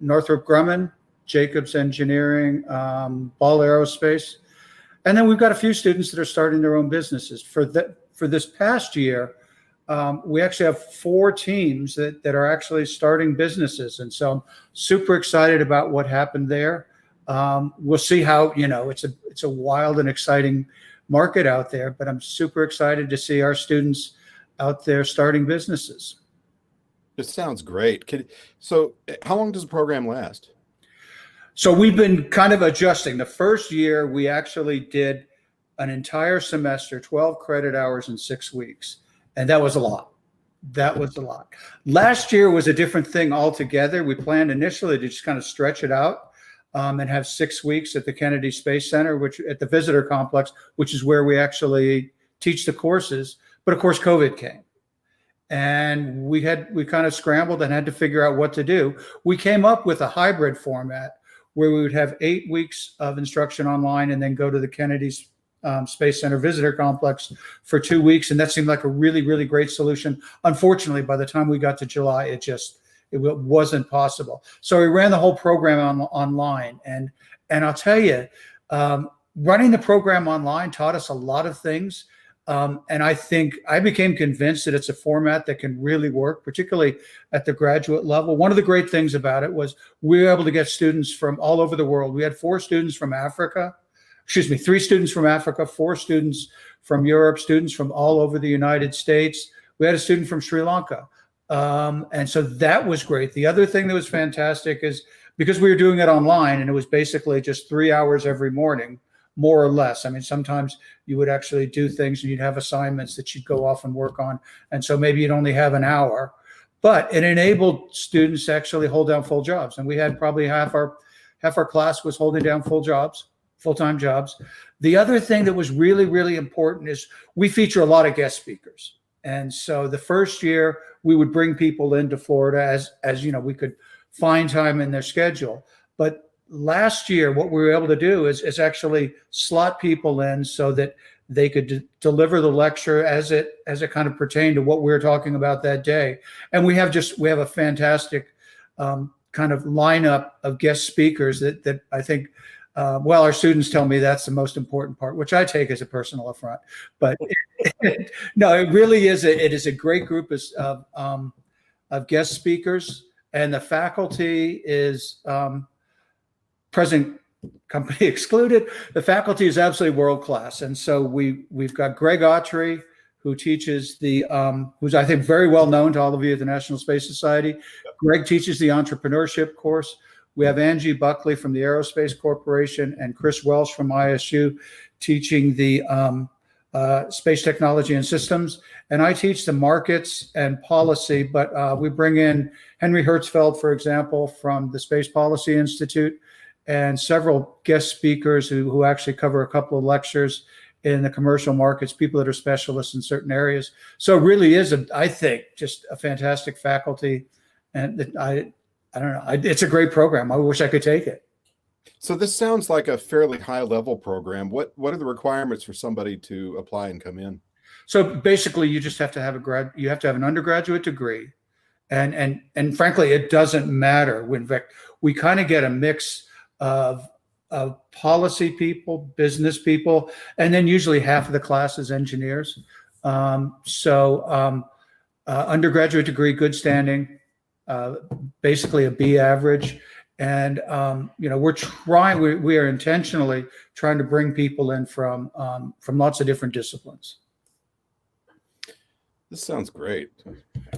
Speaker 2: Northrop Grumman, Jacobs Engineering, Ball Aerospace. And then we've got a few students that are starting their own businesses. For this past year, we actually have 4 teams that are actually starting businesses. And so I'm super excited about what happened there. We'll see how, it's a wild and exciting market out there, but I'm super excited to see our students out there starting businesses.
Speaker 4: It sounds great. So how long does the program last?
Speaker 2: So we've been kind of adjusting. The first year, we actually did an entire semester, 12 credit hours in 6 weeks. And that was a lot. Last year was a different thing altogether. We planned initially to just kind of stretch it out and have 6 weeks at the Kennedy Space Center, which at the visitor complex, which is where we actually teach the courses. But of course, COVID came. And we kind of scrambled and had to figure out what to do. We came up with a hybrid format where we would have 8 weeks of instruction online and then go to the Kennedy Space Center visitor complex for 2 weeks. And that seemed like a really, really great solution. Unfortunately, by the time we got to July, it wasn't possible. So we ran the whole program online. And I'll tell you, running the program online taught us a lot of things. And I think I became convinced that it's a format that can really work, particularly at the graduate level. One of the great things about it was we were able to get students from all over the world. We had 3 students from Africa, 4 students from Europe, students from all over the United States. We had a student from Sri Lanka. And so that was great. The other thing that was fantastic is because we were doing it online and it was basically just 3 hours every morning, more or less. I mean, sometimes you would actually do things and you'd have assignments that you'd go off and work on. And so maybe you'd only have an hour, but it enabled students to actually hold down full jobs. And we had probably half our class was holding down full-time jobs. The other thing that was really, really important is we feature a lot of guest speakers. And so the first year we would bring people into Florida as we could find time in their schedule. But last year, what we were able to do is actually slot people in so that they could deliver the lecture as it kind of pertained to what we were talking about that day. And we have a fantastic kind of lineup of guest speakers that I think, our students tell me that's the most important part, which I take as a personal affront. But no, it really is. It is a great group of guest speakers, and the faculty is present company excluded. The faculty is absolutely world class, and so we've got Greg Autry, who teaches who's I think very well known to all of you at the National Space Society. Yep. Greg teaches the entrepreneurship course. We have Angie Buckley from the Aerospace Corporation and Chris Welsh from ISU teaching the space technology and systems. And I teach the markets and policy, but we bring in Henry Hertzfeld, for example, from the Space Policy Institute, and several guest speakers who actually cover a couple of lectures in the commercial markets, people that are specialists in certain areas. So it really is, I think, just a fantastic faculty. And I don't know, it's a great program. I wish I could take it.
Speaker 4: So this sounds like a fairly high level program. What are the requirements for somebody to apply and come in?
Speaker 2: So basically you just have to have you have to have an undergraduate degree. And frankly, it doesn't matter. In fact, we kind of get a mix of policy people, business people, and then usually half of the class is engineers. Undergraduate degree, good standing, basically a B average. And, we are intentionally trying to bring people in from lots of different disciplines.
Speaker 4: This sounds great.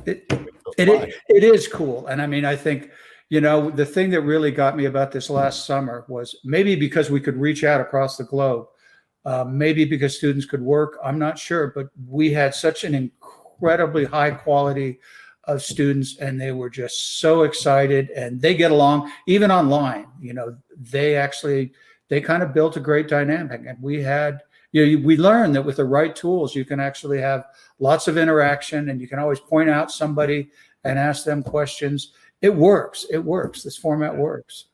Speaker 2: It is cool. And I mean, I think, the thing that really got me about this last summer was maybe because we could reach out across the globe. Maybe because students could work, I'm not sure, but we had such an incredibly high quality of students, and they were just so excited, and they get along even online. They kind of built a great dynamic, and we learned that with the right tools, you can actually have lots of interaction, and you can always point out somebody and ask them questions. It works. This format works.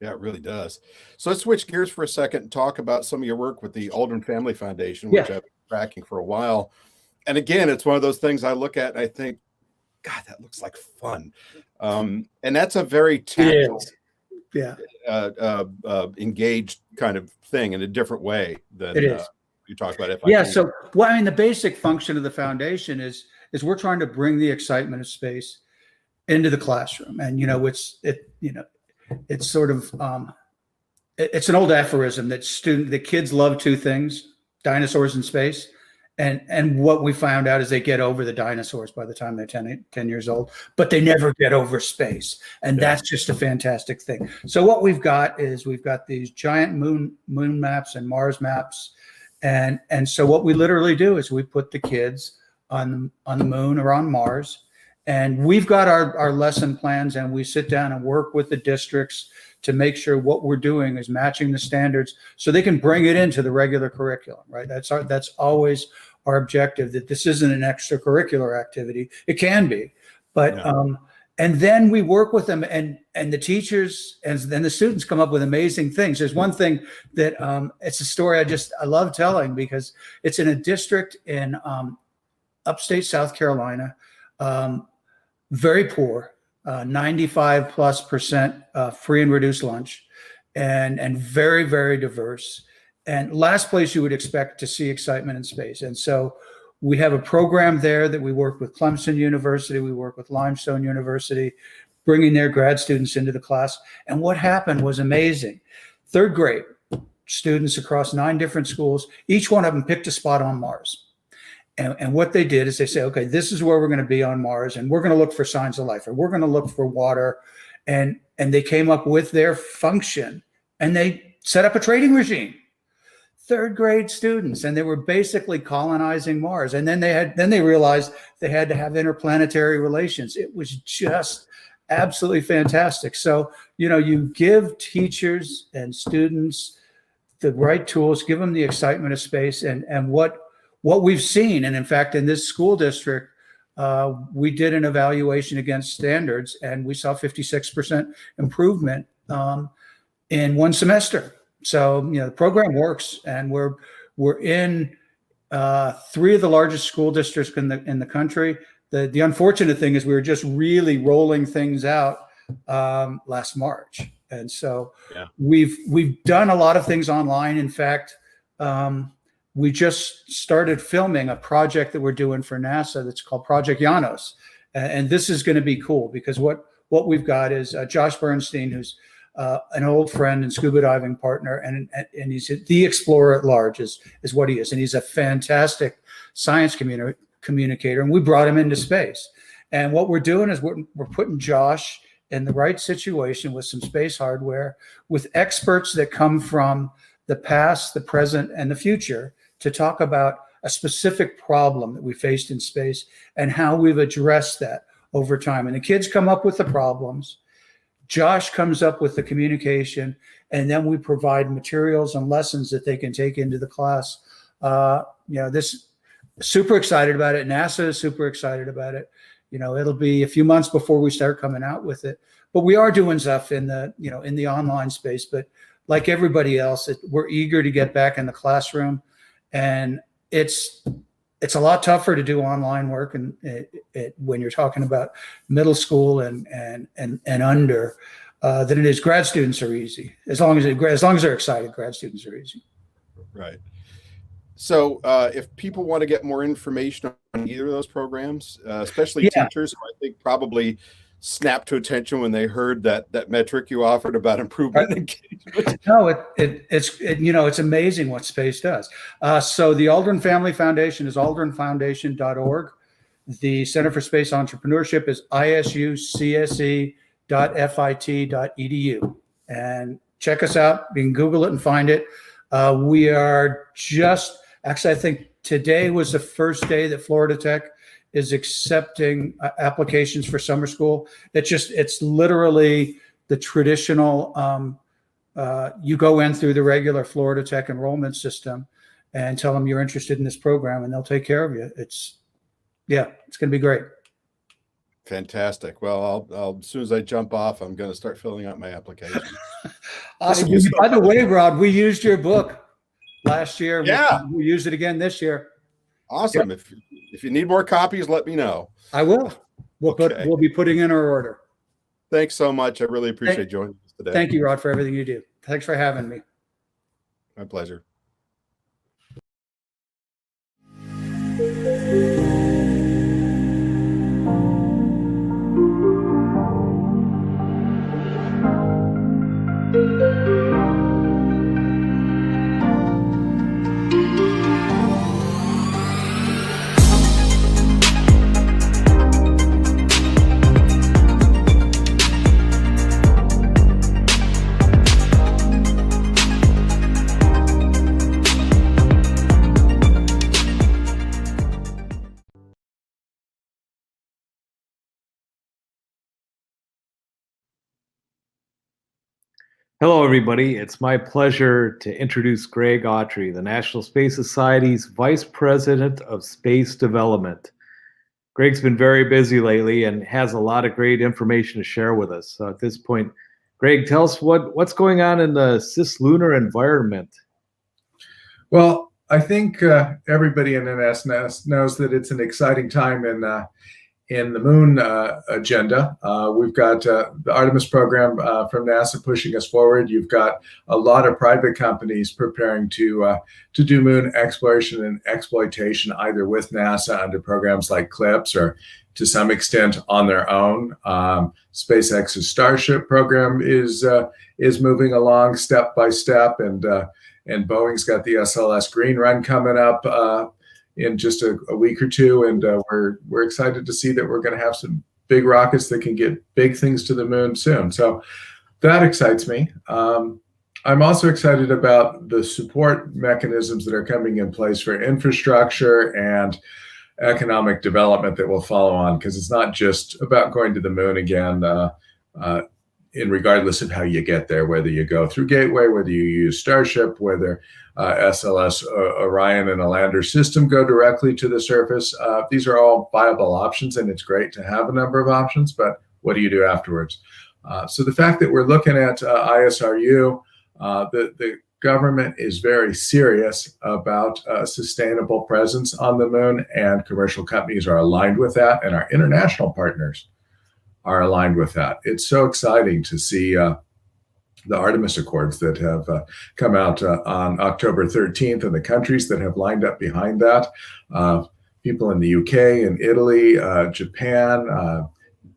Speaker 4: Yeah, it really does. So let's switch gears for a second and talk about some of your work with the Aldrin Family Foundation, which I've been tracking for a while. And again, it's one of those things I look at and I think, God, that looks like fun. And that's a very tactile, engaged kind of thing in a different way than you talk about.
Speaker 2: So, the basic function of the foundation is we're trying to bring the excitement of space into the classroom. And, it's sort of, it's an old aphorism that the kids love two things: dinosaurs and space. And what we found out is they get over the dinosaurs by the time they're 10 years old, but they never get over space. And that's just a fantastic thing. So what we've got is these giant moon maps and Mars maps. And so what we literally do is we put the kids on the moon or on Mars, and we've got our lesson plans, and we sit down and work with the districts to make sure what we're doing is matching the standards so they can bring it into the regular curriculum, right? That's always our objective, that this isn't an extracurricular activity. It can be, but, and then we work with them, and the teachers and then the students come up with amazing things. There's one thing that, it's a story I love telling, because it's in a district in upstate South Carolina, very poor, 95+% free and reduced lunch, and very, very diverse. And last place you would expect to see excitement in space. And so we have a program there that we work with Clemson University, we work with Limestone University, bringing their grad students into the class. And what happened was amazing. Third grade students across 9 different schools, each one of them picked a spot on Mars. And what they did is they say, okay, this is where we're going to be on Mars, and we're going to look for signs of life, or we're going to look for water. And they came up with their function, and they set up a trading regime. Third grade students, and they were basically colonizing Mars. And then they realized they had to have interplanetary relations. It was just absolutely fantastic. So, you give teachers and students the right tools, give them the excitement of space, and what we've seen. And in fact, in this school district, we did an evaluation against standards, and we saw 56% improvement in one semester. So, the program works, and we're in 3 of the largest school districts in the country. The unfortunate thing is we were just really rolling things out last March. And so we've done a lot of things online. In fact, we just started filming a project that we're doing for NASA that's called Project Janos. And this is going to be cool, because what we've got is Josh Bernstein, who's an old friend and scuba diving partner, and he's the explorer at large is what he is. And he's a fantastic science communicator, and we brought him into space. And what we're doing is we're putting Josh in the right situation with some space hardware, with experts that come from the past, the present, and the future, to talk about a specific problem that we faced in space and how we've addressed that over time. And the kids come up with the problems, Josh comes up with the communication, and then we provide materials and lessons that they can take into the class. This super excited about it. NASA is super excited about it. It'll be a few months before we start coming out with it, but we are doing stuff in the online space. But like everybody else, we're eager to get back in the classroom, and it's a lot tougher to do online work, and when you're talking about middle school and under than it is. Grad students are easy. As long as they're excited, grad students are easy.
Speaker 4: Right. So if people want to get more information on either of those programs, especially teachers, I think probably snapped to attention when they heard that metric you offered about improvement in engagement.
Speaker 2: No, it's amazing what space does. So the Aldrin Family Foundation is aldrinfoundation.org. The Center for Space Entrepreneurship is isucse.fit.edu. And check us out. You can Google it and find it. We are just, actually, I think today was the first day that Florida Tech is accepting applications for summer school. It's literally the traditional, you go in through the regular Florida Tech enrollment system and tell them you're interested in this program and they'll take care of you. It's going to be great.
Speaker 4: Fantastic. Well, I'll as soon as I jump off, I'm going to start filling out my application.
Speaker 2: Awesome. By the way, Rod, we used your book last year.
Speaker 4: Yeah.
Speaker 2: We used it again this year.
Speaker 4: Awesome. Yep. If you need more copies, let me know.
Speaker 2: I will. We'll be putting in our order.
Speaker 4: Thanks so much. I really appreciate joining us today.
Speaker 2: Thank you, Rod, for everything you do. Thanks for having me.
Speaker 4: My pleasure.
Speaker 5: Hello, everybody. It's my pleasure to introduce Greg Autry, the National Space Society's Vice President of Space Development. Greg's been very busy lately and has a lot of great information to share with us. So at this point, Greg, tell us what's going on in the cislunar environment.
Speaker 19: Well, I think everybody in NSS knows that it's an exciting time in the moon agenda. We've got the Artemis program from NASA pushing us forward. You've got a lot of private companies preparing to do moon exploration and exploitation, either with NASA under programs like CLIPS or to some extent on their own. SpaceX's Starship program is moving along step by step, and Boeing's got the SLS Green Run coming up in just a week or two, and we're excited to see that we're going to have some big rockets that can get big things to the moon soon. So that excites me. I'm also excited about the support mechanisms that are coming in place for infrastructure and economic development that will follow on, because it's not just about going to the moon again, in regardless of how you get there, whether you go through Gateway, whether you use Starship, whether SLS Orion and a lander system go directly to the surface. These are all viable options, and it's great to have a number of options, but what do you do afterwards? So the fact that we're looking at ISRU, the government is very serious about a sustainable presence on the moon, and commercial companies are aligned with that, and our international partners are aligned with that. It's so exciting to see the Artemis Accords that have come out on October 13th, and the countries that have lined up behind that. People in the UK and Italy, Japan,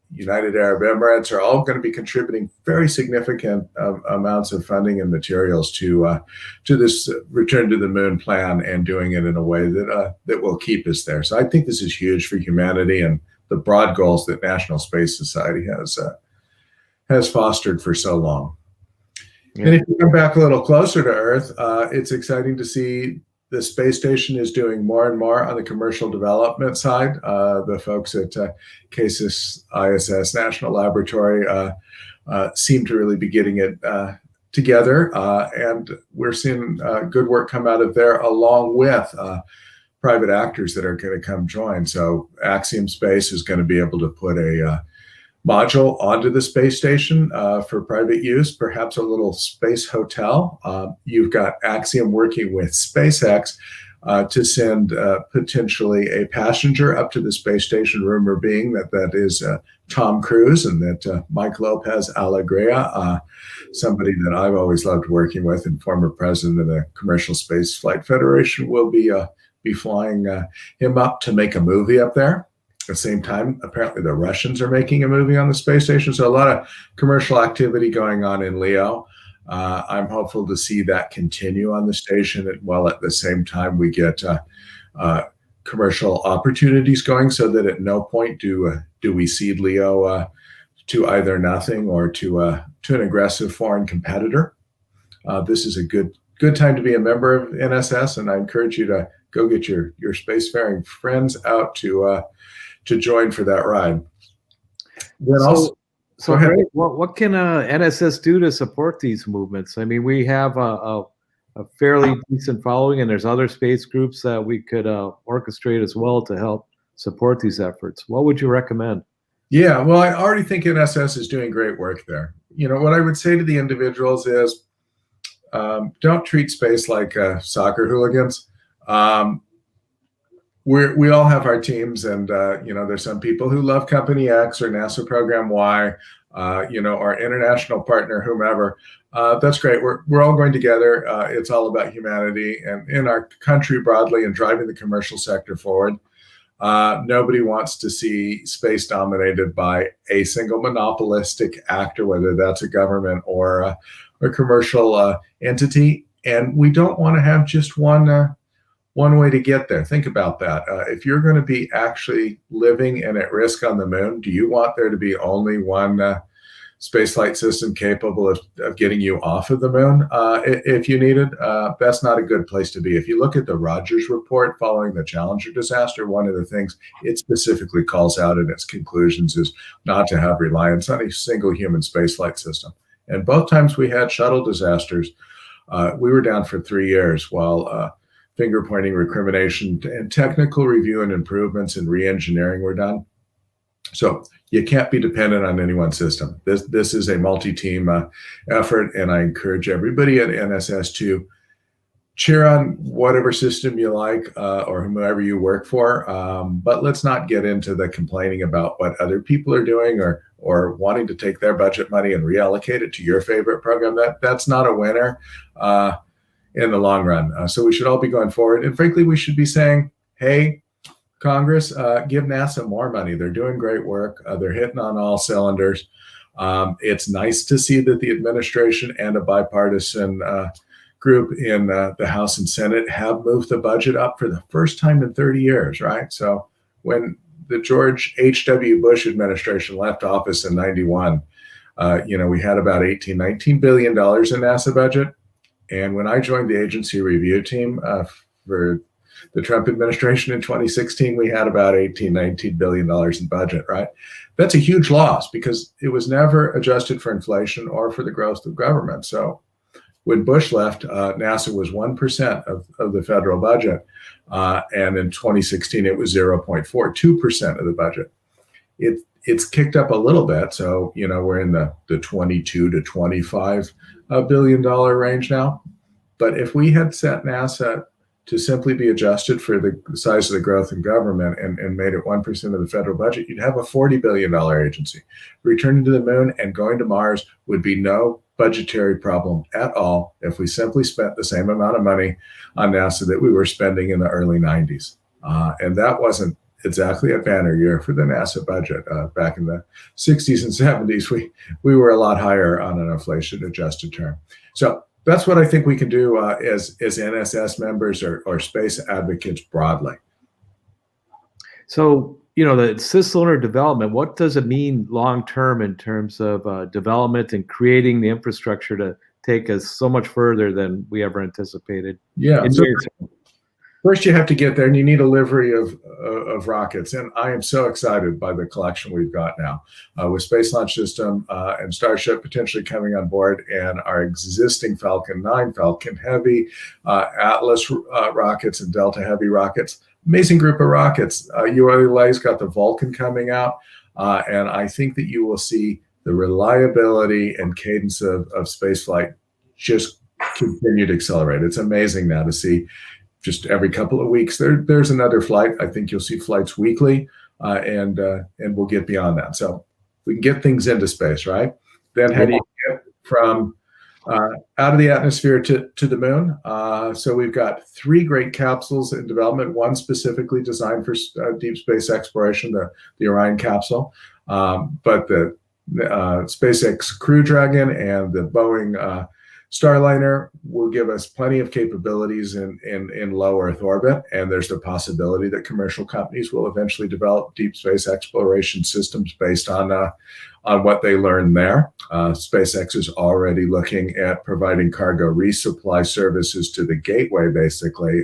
Speaker 19: United Arab Emirates are all going to be contributing very significant amounts of funding and materials to this return to the moon plan, and doing it in a way that will keep us there. So I think this is huge for humanity and the broad goals that National Space Society has fostered for so long. Yeah. And if you come back a little closer to Earth, it's exciting to see the space station is doing more and more on the commercial development side. The folks at CASIS ISS National Laboratory seem to really be getting it together, and we're seeing good work come out of there, along with private actors that are going to come join. So Axiom Space is going to be able to put a module onto the space station for private use, perhaps a little space hotel. You've got Axiom working with SpaceX to send potentially a passenger up to the space station, rumor being that is Tom Cruise, and that Mike Lopez Alegria, somebody that I've always loved working with and former president of the Commercial Space Flight Federation, will be flying him up to make a movie up there. At the same time, apparently the Russians are making a movie on the space station. So a lot of commercial activity going on in LEO. I'm hopeful to see that continue on the station, while at the same time we get commercial opportunities going, so that at no point do we cede LEO to either nothing or to an aggressive foreign competitor. This is a good time to be a member of NSS, and I encourage you to go get your spacefaring friends out to join for that ride. Then
Speaker 5: so great. What can NSS do to support these movements? I mean, we have a fairly decent following, and there's other space groups that we could orchestrate as well to help support these efforts. What would you recommend?
Speaker 19: Yeah, well, I already think NSS is doing great work there. You know, what I would say to the individuals is don't treat space like soccer hooligans. We all have our teams, and you know, there's some people who love Company X or NASA Program Y, you know, our international partner, whomever. That's great. We're all going together. It's all about humanity and in our country broadly and driving the commercial sector forward. Nobody wants to see space dominated by a single monopolistic actor, whether that's a government or a commercial entity. And we don't want to have just one way to get there. Think about that. If you're going to be actually living and at risk on the moon, do you want there to be only one spaceflight system capable of getting you off of the moon if you need it? That's not a good place to be. If you look at the Rogers report following the Challenger disaster, one of the things it specifically calls out in its conclusions is not to have reliance on a single human spaceflight system. And both times we had shuttle disasters, we were down for 3 years while finger pointing, recrimination, and technical review and improvements and re-engineering were done. So you can't be dependent on any one system. This is a multi-team effort, and I encourage everybody at NSS to cheer on whatever system you like or whomever you work for. But let's not get into the complaining about what other people are doing or wanting to take their budget money and reallocate it to your favorite program. That's not a winner in the long run. So we should all be going forward. And frankly, we should be saying, hey, Congress, give NASA more money. They're doing great work. They're hitting on all cylinders. It's nice to see that the administration and a bipartisan group in the House and Senate have moved the budget up for the first time in 30 years, right? So when the George H.W. Bush administration left office in 91, you know, we had about $19 billion in NASA budget. And when I joined the agency review team for the Trump administration in 2016, we had about $19 billion in budget, right? That's a huge loss because it was never adjusted for inflation or for the growth of government. So when Bush left, NASA was 1% of the federal budget. And in 2016, it was 0.42% of the budget. It's kicked up a little bit. So, you know, we're in the 22 to $25 billion range now. But if we had set NASA to simply be adjusted for the size of the growth in government and made it 1% of the federal budget, you'd have a $40 billion agency. Returning to the moon and going to Mars would be no budgetary problem at all if we simply spent the same amount of money on NASA that we were spending in the early 90s. And that wasn't exactly a banner year for the NASA budget. Back in the 60s and 70s, we were a lot higher on an inflation-adjusted term. So that's what I think we can do as NSS members or space advocates broadly.
Speaker 5: So, you know, the cislunar development, what does it mean long-term in terms of development and creating the infrastructure to take us so much further than we ever anticipated?
Speaker 19: Yeah. First, you have to get there, and you need a livery of rockets. And I am so excited by the collection we've got now with Space Launch System and Starship potentially coming on board, and our existing Falcon 9, Falcon Heavy, Atlas rockets, and Delta Heavy rockets. Amazing group of rockets. ULA's got the Vulcan coming out, and I think that you will see the reliability and cadence of spaceflight just continue to accelerate. It's amazing now to see. Just every couple of weeks, there's another flight. I think you'll see flights weekly, and we'll get beyond that. So we can get things into space, right? Then how do you get from out of the atmosphere to the moon? So we've got 3 great capsules in development. One specifically designed for deep space exploration, the Orion capsule, but the SpaceX Crew Dragon and the Boeing Starliner will give us plenty of capabilities in low Earth orbit, and there's the possibility that commercial companies will eventually develop deep space exploration systems based on what they learn there. SpaceX is already looking at providing cargo resupply services to the Gateway, basically,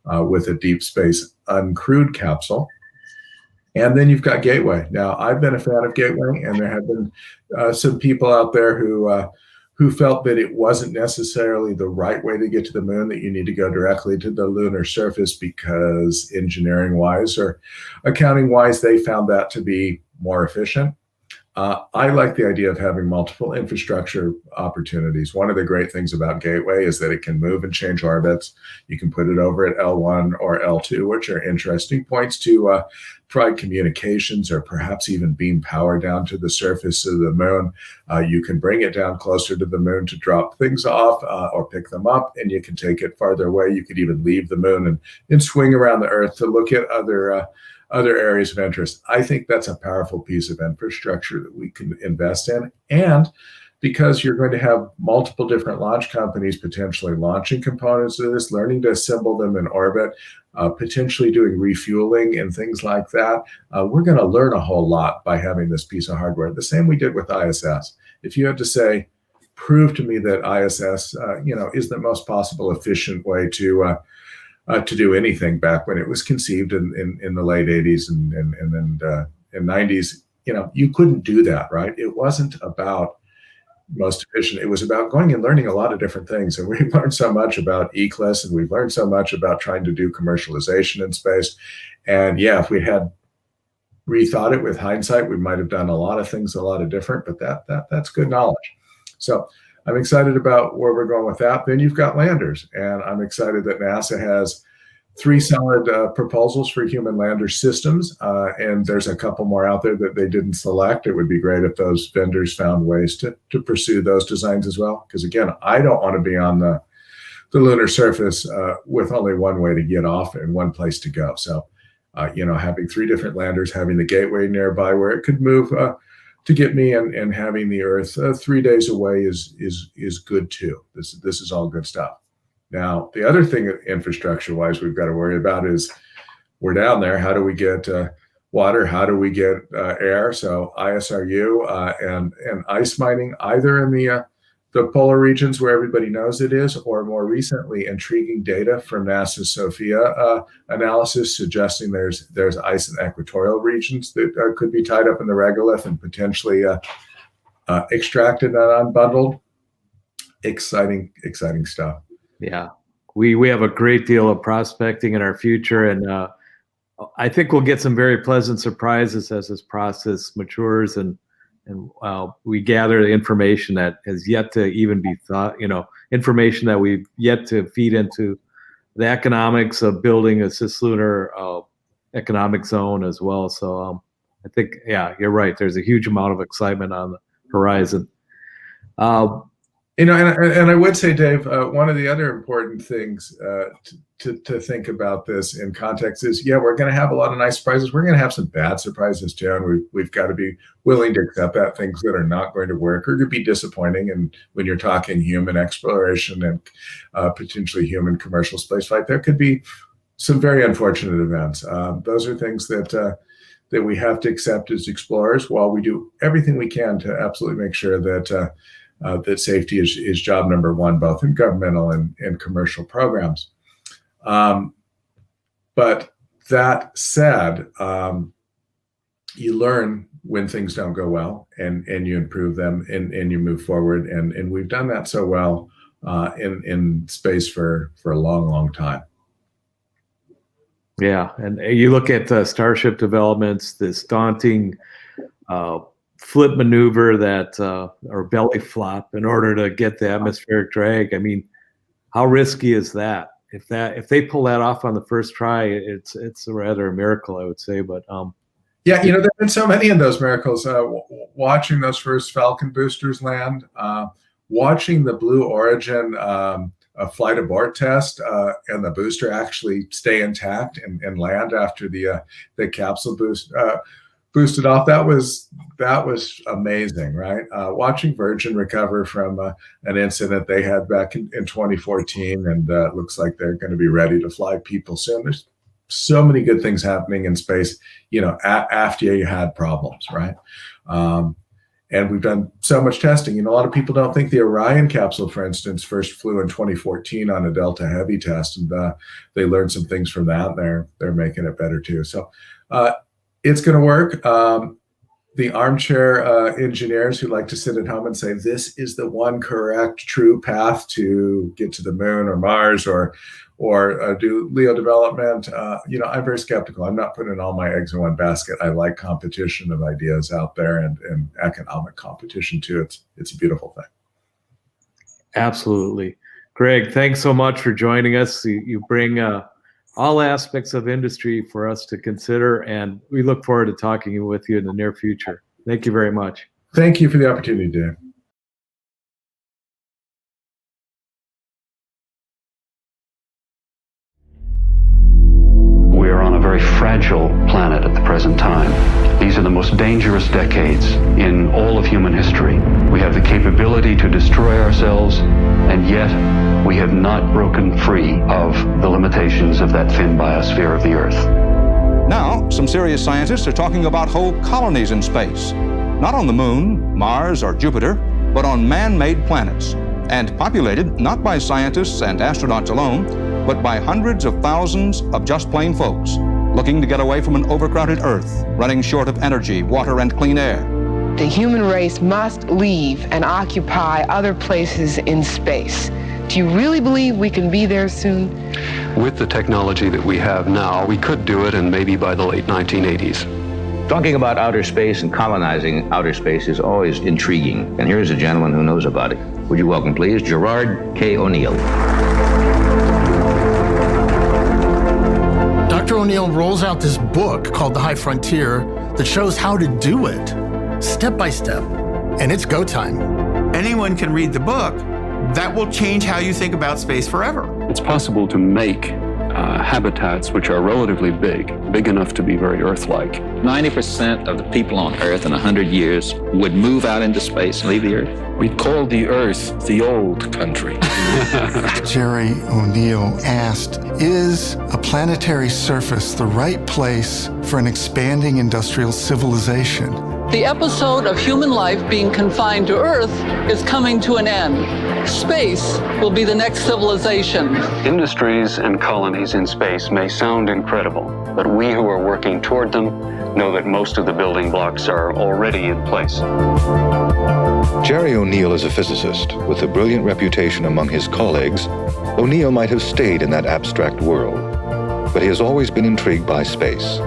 Speaker 19: with a deep space uncrewed capsule. And then you've got Gateway. Now, I've been a fan of Gateway, and there have been some people out there who felt that it wasn't necessarily the right way to get to the moon, that you need to go directly to the lunar surface because engineering-wise or accounting-wise, they found that to be more efficient. I like the idea of having multiple infrastructure opportunities. One of the great things about Gateway is that it can move and change orbits. You can put it over at L1 or L2, which are interesting points to provide communications or perhaps even beam power down to the surface of the moon. You can bring it down closer to the moon to drop things off or pick them up, and you can take it farther away. You could even leave the moon and swing around the Earth to look at other areas of interest. I think that's a powerful piece of infrastructure that we can invest in. And because you're going to have multiple different launch companies potentially launching components of this, learning to assemble them in orbit, potentially doing refueling and things like that, we're going to learn a whole lot by having this piece of hardware. The same we did with ISS. If you had to say, prove to me that ISS, is the most possible efficient way to do anything back when it was conceived in the late 80s and then 90s, you couldn't do that, right? It wasn't about most efficient. It was about going and learning a lot of different things. And we've learned so much about ECLSS, and we've learned so much about trying to do commercialization in space. And yeah, if we had rethought it with hindsight, we might have done a lot of things a lot of different, but that's good knowledge. So I'm excited about where we're going with that. Then you've got landers, and I'm excited that NASA has 3 solid proposals for human lander systems, and there's a couple more out there that they didn't select. It would be great if those vendors found ways to pursue those designs as well, because again, I don't want to be on the lunar surface with only one way to get off and one place to go. So, having 3 different landers, having the Gateway nearby where it could move to get me, and having the Earth 3 days away is good too. This is all good stuff. Now, the other thing infrastructure-wise we've got to worry about is we're down there. How do we get water? How do we get air? So ISRU and ice mining, either in the polar regions where everybody knows it is, or more recently, intriguing data from NASA's SOFIA analysis suggesting there's ice in equatorial regions that could be tied up in the regolith and potentially extracted and unbundled. Exciting stuff.
Speaker 5: Yeah, we have a great deal of prospecting in our future, and I think we'll get some very pleasant surprises as this process matures and we gather the information that has yet to even be thought, information that we've yet to feed into the economics of building a cislunar economic zone as well. So I think, yeah, you're right. There's a huge amount of excitement on the horizon.
Speaker 19: And I would say, Dave, one of the other important things to think about this in context is, yeah, we're going to have a lot of nice surprises. We're going to have some bad surprises too, and we've got to be willing to accept that, things that are not going to work or could be disappointing. And when you're talking human exploration and potentially human commercial spaceflight, there could be some very unfortunate events. Those are things that we have to accept as explorers, while we do everything we can to absolutely make sure that that safety is job number one, both in governmental and commercial programs. But that said, you learn when things don't go well, and you improve them, and you move forward. And we've done that so well in space for a long time.
Speaker 5: Yeah, and you look at Starship developments, this daunting flip maneuver or belly flop in order to get the atmospheric drag. I mean, how risky is that? If they pull that off on the first try, it's rather a miracle, I would say. But
Speaker 19: yeah, there've been so many of those miracles. Watching those first Falcon boosters land, watching the Blue Origin flight abort test, and the booster actually stay intact and land after the capsule boost boosted off. That was amazing, right? Watching Virgin recover from an incident they had back in 2014, and it looks like they're going to be ready to fly people soon. There's so many good things happening in space, after you had problems, right? And we've done so much testing. A lot of people don't think the Orion capsule, for instance, first flew in 2014 on a Delta Heavy test, and they learned some things from that. And they're making it better too. So it's going to work. The armchair engineers who like to sit at home and say this is the one correct, true path to get to the moon or Mars or do LEO development. I'm very skeptical. I'm not putting all my eggs in one basket. I like competition of ideas out there and economic competition too. It's a beautiful thing.
Speaker 20: Absolutely. Greg, thanks so much for joining us. You bring all aspects of industry for us to consider, and we look forward to talking with you in the near future. Thank you very much.
Speaker 19: Thank you for the opportunity, Dave.
Speaker 3: We are on a very fragile planet at the present time. These are the most dangerous decades in all of human history. We have the capability to destroy ourselves, and yet we have not broken free of the limitations of that thin biosphere of the Earth.
Speaker 22: Now, some serious scientists are talking about whole colonies in space. Not on the Moon, Mars, or Jupiter, but on man-made planets, and populated not by scientists and astronauts alone, but by hundreds of thousands of just plain folks looking to get away from an overcrowded Earth, running short of energy, water, and clean air.
Speaker 23: The human race must leave and occupy other places in space. Do you really believe we can be there soon?
Speaker 3: With the technology that we have now, we could do it, and maybe by the late 1980s.
Speaker 24: Talking about outer space and colonizing outer space is always intriguing, and here's a gentleman who knows about it. Would you welcome, please, Gerard K. O'Neill.
Speaker 25: Dr. O'Neill rolls out this book called The High Frontier that shows how to do it, step by step, and it's go time.
Speaker 26: Anyone can read the book. That will change how you think about space forever.
Speaker 3: It's possible to make habitats which are relatively big enough to be very Earth-like.
Speaker 27: 90% of the people on Earth in 100 years would move out into space and leave the Earth.
Speaker 28: We'd call the Earth the old country.
Speaker 29: Jerry O'Neill asked, is a planetary surface the right place for an expanding industrial civilization?
Speaker 30: The episode of human life being confined to Earth is coming to an end. Space will be the next civilization.
Speaker 3: Industries and colonies in space may sound incredible, but we who are working toward them know that most of the building blocks are already in place.
Speaker 31: Jerry O'Neill is a physicist with a brilliant reputation among his colleagues. O'Neill might have stayed in that abstract world, but he has always been intrigued by space.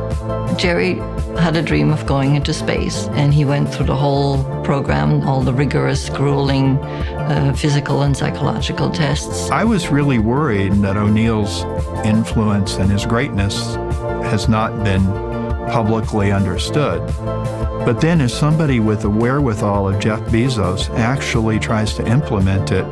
Speaker 32: Jerry had a dream of going into space, and he went through the whole program, all the rigorous, grueling physical and psychological tests.
Speaker 33: I was really worried that O'Neill's influence and his greatness has not been publicly understood. But then as somebody with the wherewithal of Jeff Bezos actually tries to implement it,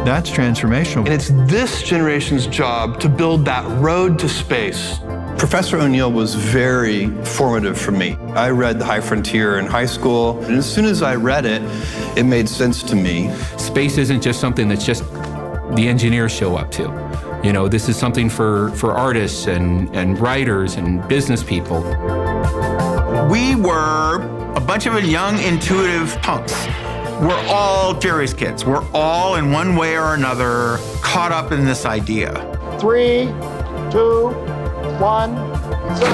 Speaker 33: that's transformational.
Speaker 34: And it's this generation's job to build that road to space.
Speaker 35: Professor O'Neill was very formative for me. I read The High Frontier in high school, and as soon as I read it, it made sense to me.
Speaker 36: Space isn't just something that's just the engineers show up to. You know, this is something for artists and writers and business people.
Speaker 26: We were a bunch of young, intuitive punks. We're all Jerry's kids. We're all, in one way or another, caught up in this idea.
Speaker 37: 3, 2, 1, 0.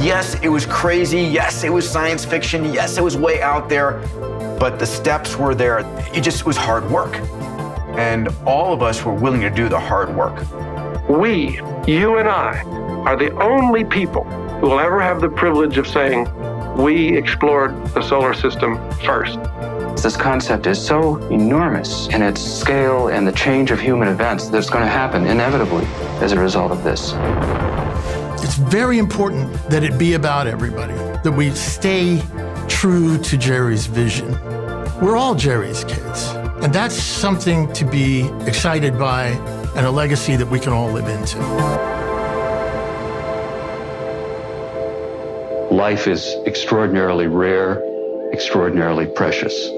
Speaker 38: Yes, it was crazy. Yes, it was science fiction. Yes, it was way out there. But the steps were there. It was hard work. And all of us were willing to do the hard work.
Speaker 28: We, you and I, are the only people who will ever have the privilege of saying, we explored the solar system first.
Speaker 39: This concept is so enormous in its scale and the change of human events that's going to happen inevitably as a result of this.
Speaker 25: It's very important that it be about everybody, that we stay true to Jerry's vision. We're all Jerry's kids, and that's something to be excited by and a legacy that we can all live into.
Speaker 3: life is extraordinarily rare, extraordinarily precious.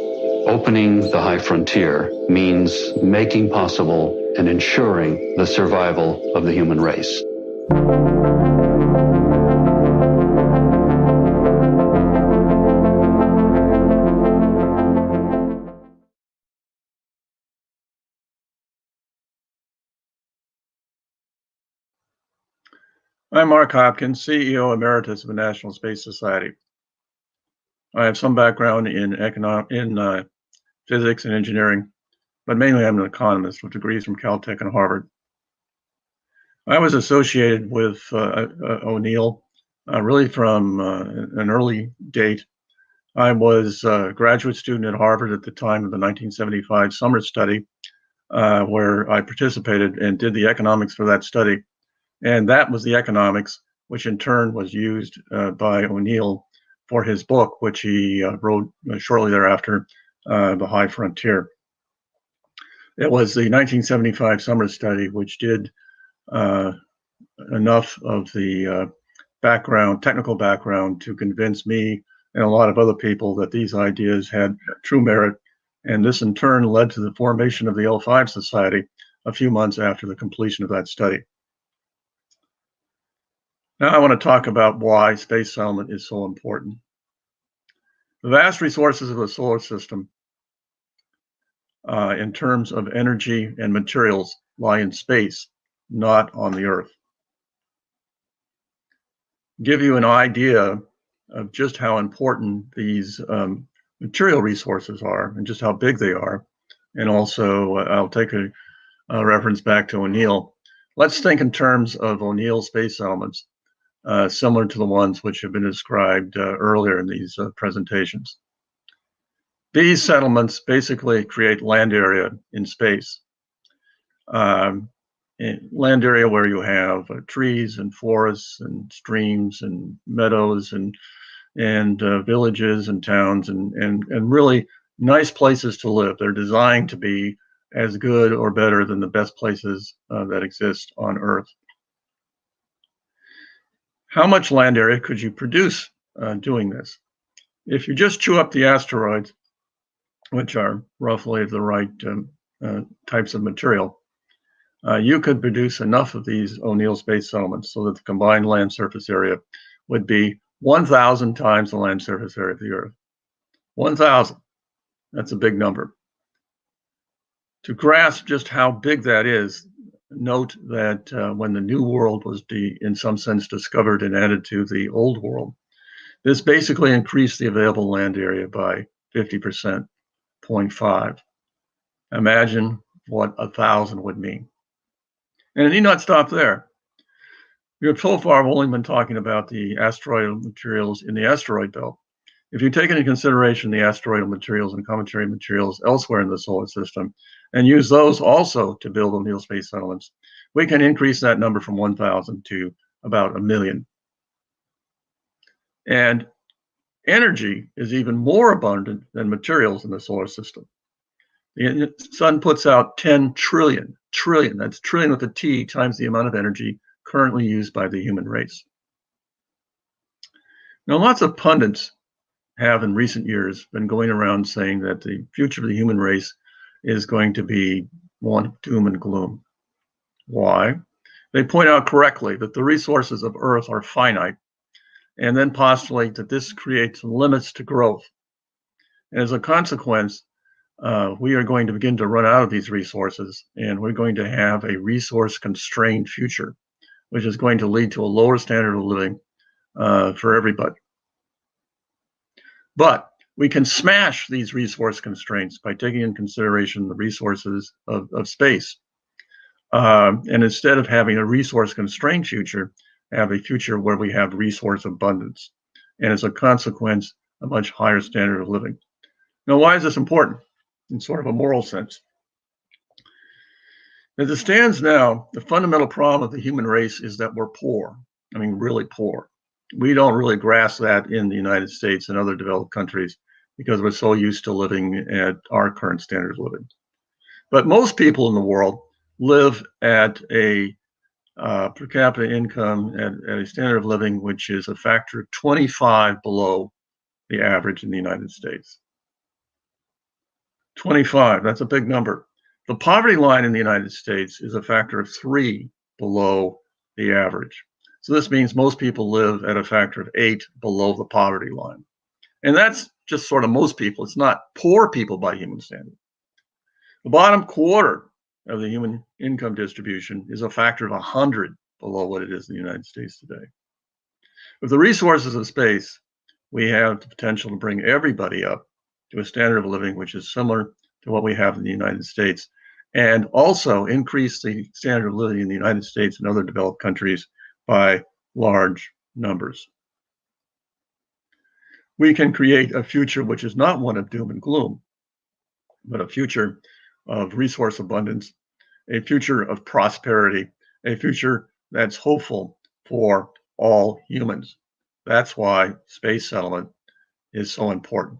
Speaker 3: Opening the high frontier means making possible and ensuring the survival of the human race.
Speaker 1: I'm Mark Hopkins, CEO Emeritus of the National Space Society. I have some background in physics and engineering, but mainly I'm an economist with degrees from Caltech and Harvard. I was associated with O'Neill really from an early date. I was a graduate student at Harvard at the time of the 1975 summer study, where I participated and did the economics for that study. And that was the economics, which in turn was used by O'Neill for his book, which he wrote shortly thereafter, The High Frontier. It was the 1975 summer study which did enough of the technical background to convince me and a lot of other people that these ideas had true merit. And this in turn led to the formation of the L5 Society a few months after the completion of that study. Now I want to talk about why space settlement is so important. The vast resources of the solar system in terms of energy and materials lie in space, not on the Earth. Give you an idea of just how important these material resources are and just how big they are. And also I'll take a reference back to O'Neill. Let's think in terms of O'Neill space settlements. Similar to the ones which have been described earlier in these presentations. These settlements basically create land area in space. Land area where you have trees and forests and streams and meadows and villages and towns and really nice places to live. They're designed to be as good or better than the best places that exist on Earth. How much land area could you produce doing this? If you just chew up the asteroids, which are roughly the right types of material, you could produce enough of these O'Neill space settlements so that the combined land surface area would be 1,000 times the land surface area of the Earth. 1,000. That's a big number. To grasp just how big that is, note that when the New World was in some sense discovered and added to the Old World, this basically increased the available land area by 50%, 0.5. Imagine what 1,000 would mean. And it need not stop there. We have so far only been talking about the asteroidal materials in the asteroid belt. If you take into consideration the asteroidal materials and cometary materials elsewhere in the solar system, and use those also to build O'Neill space settlements, we can increase that number from 1,000 to about 1 million. And energy is even more abundant than materials in the solar system. The sun puts out 10 trillion, that's trillion with a T, times the amount of energy currently used by the human race. Now, lots of pundits have in recent years been going around saying that the future of the human race is going to be one of doom and gloom. Why? They point out correctly that the resources of Earth are finite, and then postulate that this creates limits to growth. And as a consequence, we are going to begin to run out of these resources, and we're going to have a resource-constrained future, which is going to lead to a lower standard of living for everybody. But we can smash these resource constraints by taking into consideration the resources of space. And instead of having a resource-constrained future, have a future where we have resource abundance. And as a consequence, a much higher standard of living. Now, why is this important in sort of a moral sense? As it stands now, the fundamental problem of the human race is that we're poor. I mean, really poor. We don't really grasp that in the United States and other developed countries because we're so used to living at our current standard of living. But most people in the world live at a per capita income at a standard of living which is a factor of 25 below the average in the United States. 25, that's a big number. The poverty line in the United States is a factor of 3 below the average. So this means most people live at a factor of 8 below the poverty line. And that's just sort of most people. It's not poor people by human standard. The bottom quarter of the human income distribution is a factor of 100 below what it is in the United States today. With the resources of space, we have the potential to bring everybody up to a standard of living which is similar to what we have in the United States, and also increase the standard of living in the United States and other developed countries by large numbers. We can create a future which is not one of doom and gloom, but a future of resource abundance, a future of prosperity, a future that's hopeful for all humans. That's why space settlement is so important.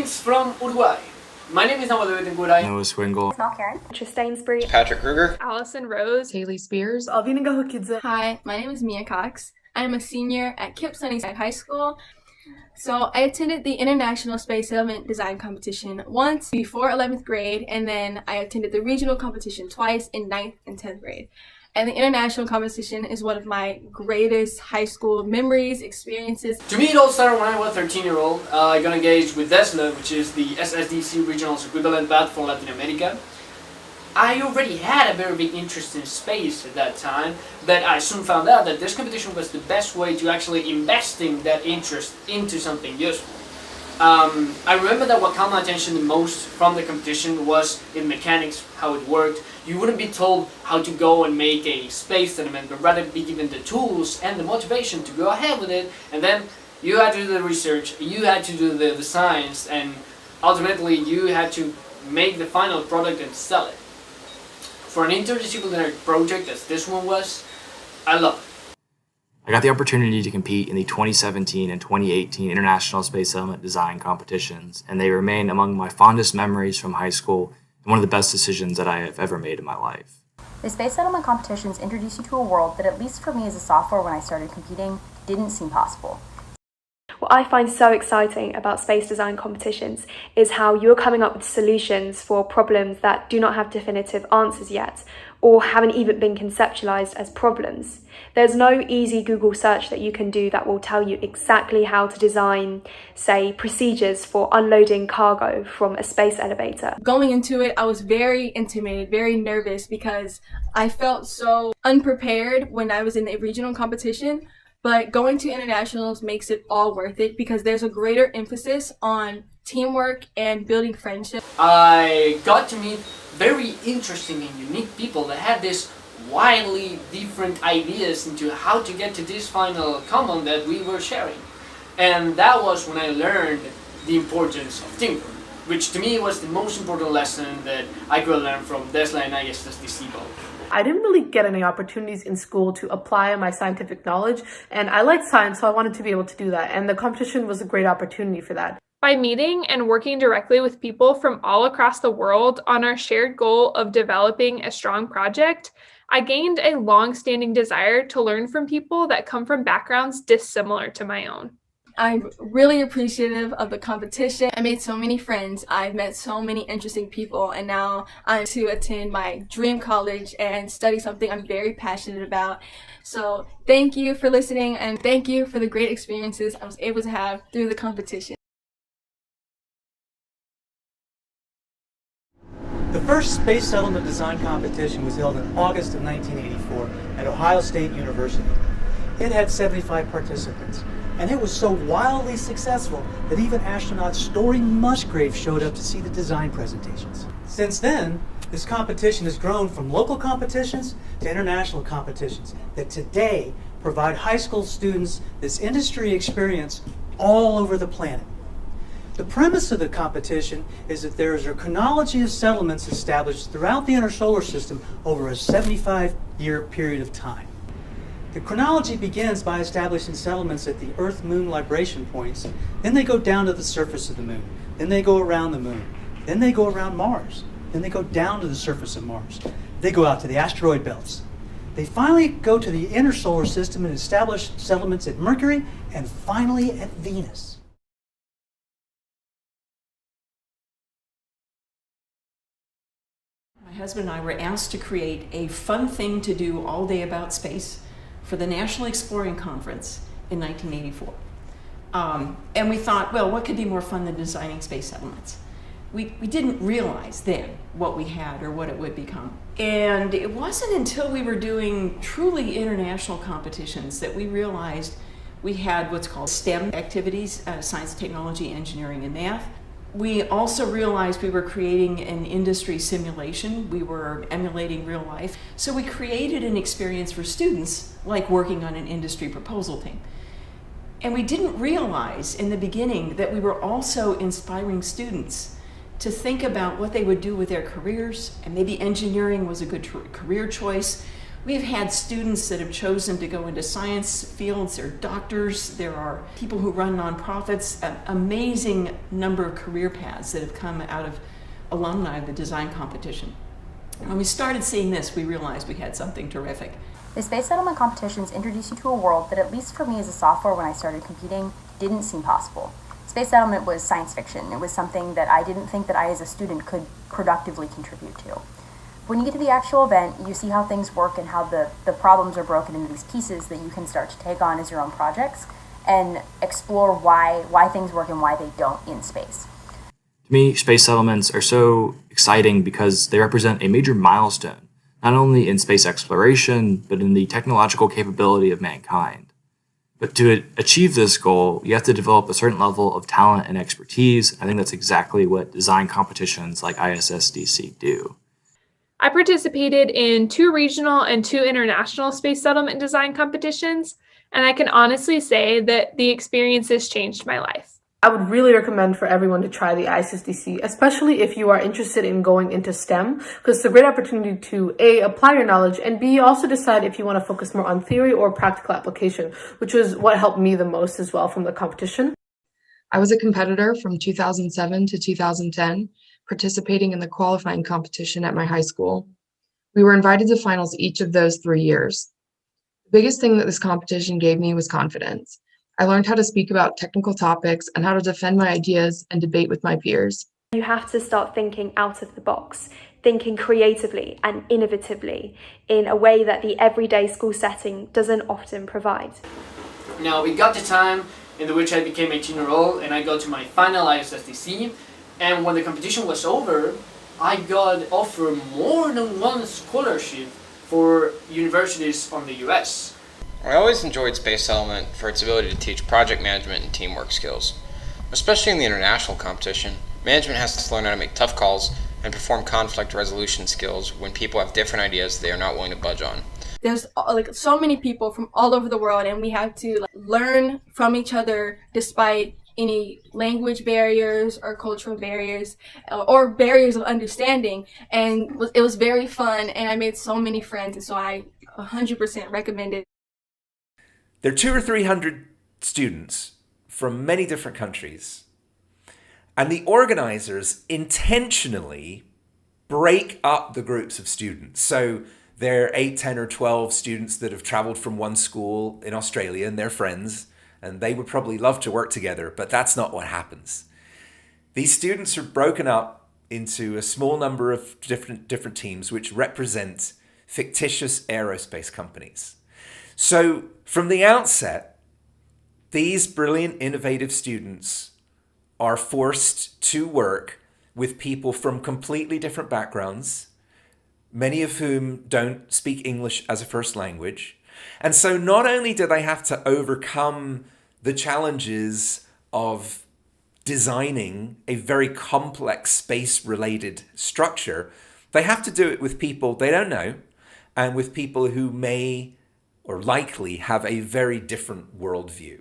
Speaker 2: From Uruguay. My name is
Speaker 4: Noah Swingle.
Speaker 5: Mel Karen. Stainsbury.
Speaker 4: Patrick Kruger.
Speaker 5: Allison Rose.
Speaker 6: Haley Spears.
Speaker 5: Alvina Gahukidze.
Speaker 6: Hi, my name is Mia Cox. I'm a senior at Kip Sunnyside High School. So I attended the International Space Settlement Design Competition once before 11th grade, and then I attended the regional competition twice in 9th and 10th grade. And the international competition is one of my greatest high school memories, experiences.
Speaker 2: To me, it all started when I was a 13-year-old. I got engaged with ESLA, which is the SSDC regional's equivalent path for Latin America. I already had a very big interest in space at that time, but I soon found out that this competition was the best way to actually investing that interest into something useful. I remember that what caught my attention the most from the competition was in mechanics, how it worked. You wouldn't be told how to go and make a space settlement, but rather be given the tools and the motivation to go ahead with it, and then you had to do the research, you had to do the science, and ultimately you had to make the final product and sell it. For an interdisciplinary project as this one was, I love it.
Speaker 4: I got the opportunity to compete in the 2017 and 2018 International Space Settlement Design competitions, and they remain among my fondest memories from high school and one of the best decisions that I have ever made in my life.
Speaker 5: The space settlement competitions introduce you to a world that, at least for me as a sophomore when I started competing, didn't seem possible.
Speaker 7: What I find so exciting about space design competitions is how you're coming up with solutions for problems that do not have definitive answers yet, or haven't even been conceptualized as problems. There's no easy Google search that you can do that will tell you exactly how to design, say, procedures for unloading cargo from a space elevator.
Speaker 6: Going into it, I was very intimidated, very nervous because I felt so unprepared when I was in the regional competition. But going to internationals makes it all worth it because there's a greater emphasis on teamwork and building friendship.
Speaker 2: I got to meet very interesting and unique people that had this widely different ideas into how to get to this final common that we were sharing. And that was when I learned the importance of teamwork, which to me was the most important lesson that I could learn from Tesla and NSS both.
Speaker 8: I didn't really get any opportunities in school to apply my scientific knowledge, and I liked science, so I wanted to be able to do that, and the competition was a great opportunity for that.
Speaker 9: By meeting and working directly with people from all across the world on our shared goal of developing a strong project, I gained a long-standing desire to learn from people that come from backgrounds dissimilar to my own.
Speaker 6: I'm really appreciative of the competition. I made so many friends. I've met so many interesting people, and now I'm to attend my dream college and study something I'm very passionate about. So thank you for listening, and thank you for the great experiences I was able to have through the competition.
Speaker 10: The first Space Settlement Design Competition was held in August of 1984 at Ohio State University. It had 75 participants. And it was so wildly successful that even astronaut Story Musgrave showed up to see the design presentations. Since then, this competition has grown from local competitions to international competitions that today provide high school students this industry experience all over the planet. The premise of the competition is that there is a chronology of settlements established throughout the inner solar system over a 75-year period of time. The chronology begins by establishing settlements at the Earth-Moon libration points. Then they go down to the surface of the Moon. Then they go around the Moon. Then they go around Mars. Then they go down to the surface of Mars. They go out to the asteroid belts. They finally go to the inner solar system and establish settlements at Mercury and finally at Venus.
Speaker 11: My husband and I were asked to create a fun thing to do all day about space for the National Exploring Conference in 1984. And we thought, well, what could be more fun than designing space settlements? We didn't realize then what we had or what it would become. And it wasn't until we were doing truly international competitions that we realized we had what's called STEM activities, science, technology, engineering, and math. We also realized we were creating an industry simulation. We were emulating real life. So we created an experience for students like working on an industry proposal team. And we didn't realize in the beginning that we were also inspiring students to think about what they would do with their careers, and maybe engineering was a good career choice. We've had students that have chosen to go into science fields. There are doctors, there are people who run nonprofits, an amazing number of career paths that have come out of alumni of the design competition. When we started seeing this, we realized we had something terrific.
Speaker 5: The space settlement competitions introduce you to a world that, at least for me as a sophomore when I started competing, didn't seem possible. Space settlement was science fiction. It was something that I didn't think that I as a student could productively contribute to. When you get to the actual event, you see how things work and how the problems are broken into these pieces that you can start to take on as your own projects and explore why things work and why they don't in space.
Speaker 4: To me, space settlements are so exciting because they represent a major milestone, not only in space exploration, but in the technological capability of mankind. But to achieve this goal, you have to develop a certain level of talent and expertise. I think that's exactly what design competitions like ISSDC do.
Speaker 9: I participated in 2 regional and 2 international space settlement design competitions, and I can honestly say that the experiences changed my life.
Speaker 8: I would really recommend for everyone to try the ISSDC, especially if you are interested in going into STEM, because it's a great opportunity to A, apply your knowledge, and B, also decide if you want to focus more on theory or practical application, which was what helped me the most as well from the competition.
Speaker 12: I was a competitor from 2007 to 2010, participating in the qualifying competition at my high school. We were invited to finals each of those 3 years. The biggest thing that this competition gave me was confidence. I learned how to speak about technical topics and how to defend my ideas and debate with my peers.
Speaker 7: You have to start thinking out of the box. thinking creatively and innovatively in a way that the everyday school setting doesn't often provide.
Speaker 2: Now we got the time in which I became 18-year-old and I got to my final ISSDC, and when the competition was over, I got offered more than one scholarship for universities on the US.
Speaker 13: I always enjoyed Space Settlement for its ability to teach project management and teamwork skills. Especially in the international competition, management has to learn how to make tough calls and perform conflict resolution skills when people have different ideas they are not willing to budge on.
Speaker 6: There's like so many people from all over the world, and we have to learn from each other despite any language barriers or cultural barriers or barriers of understanding. And it was very fun, and I made so many friends, and so I 100% recommend it.
Speaker 14: There are 200 or 300 students from many different countries, and the organizers intentionally break up the groups of students. So there are 8, 10, or 12 students that have traveled from one school in Australia, and they're friends, and they would probably love to work together, but that's not what happens. These students are broken up into a small number of different teams which represent fictitious aerospace companies. So from the outset, these brilliant, innovative students are forced to work with people from completely different backgrounds, many of whom don't speak English as a first language. And so not only do they have to overcome the challenges of designing a very complex space-related structure, they have to do it with people they don't know and with people who may or likely have a very different worldview.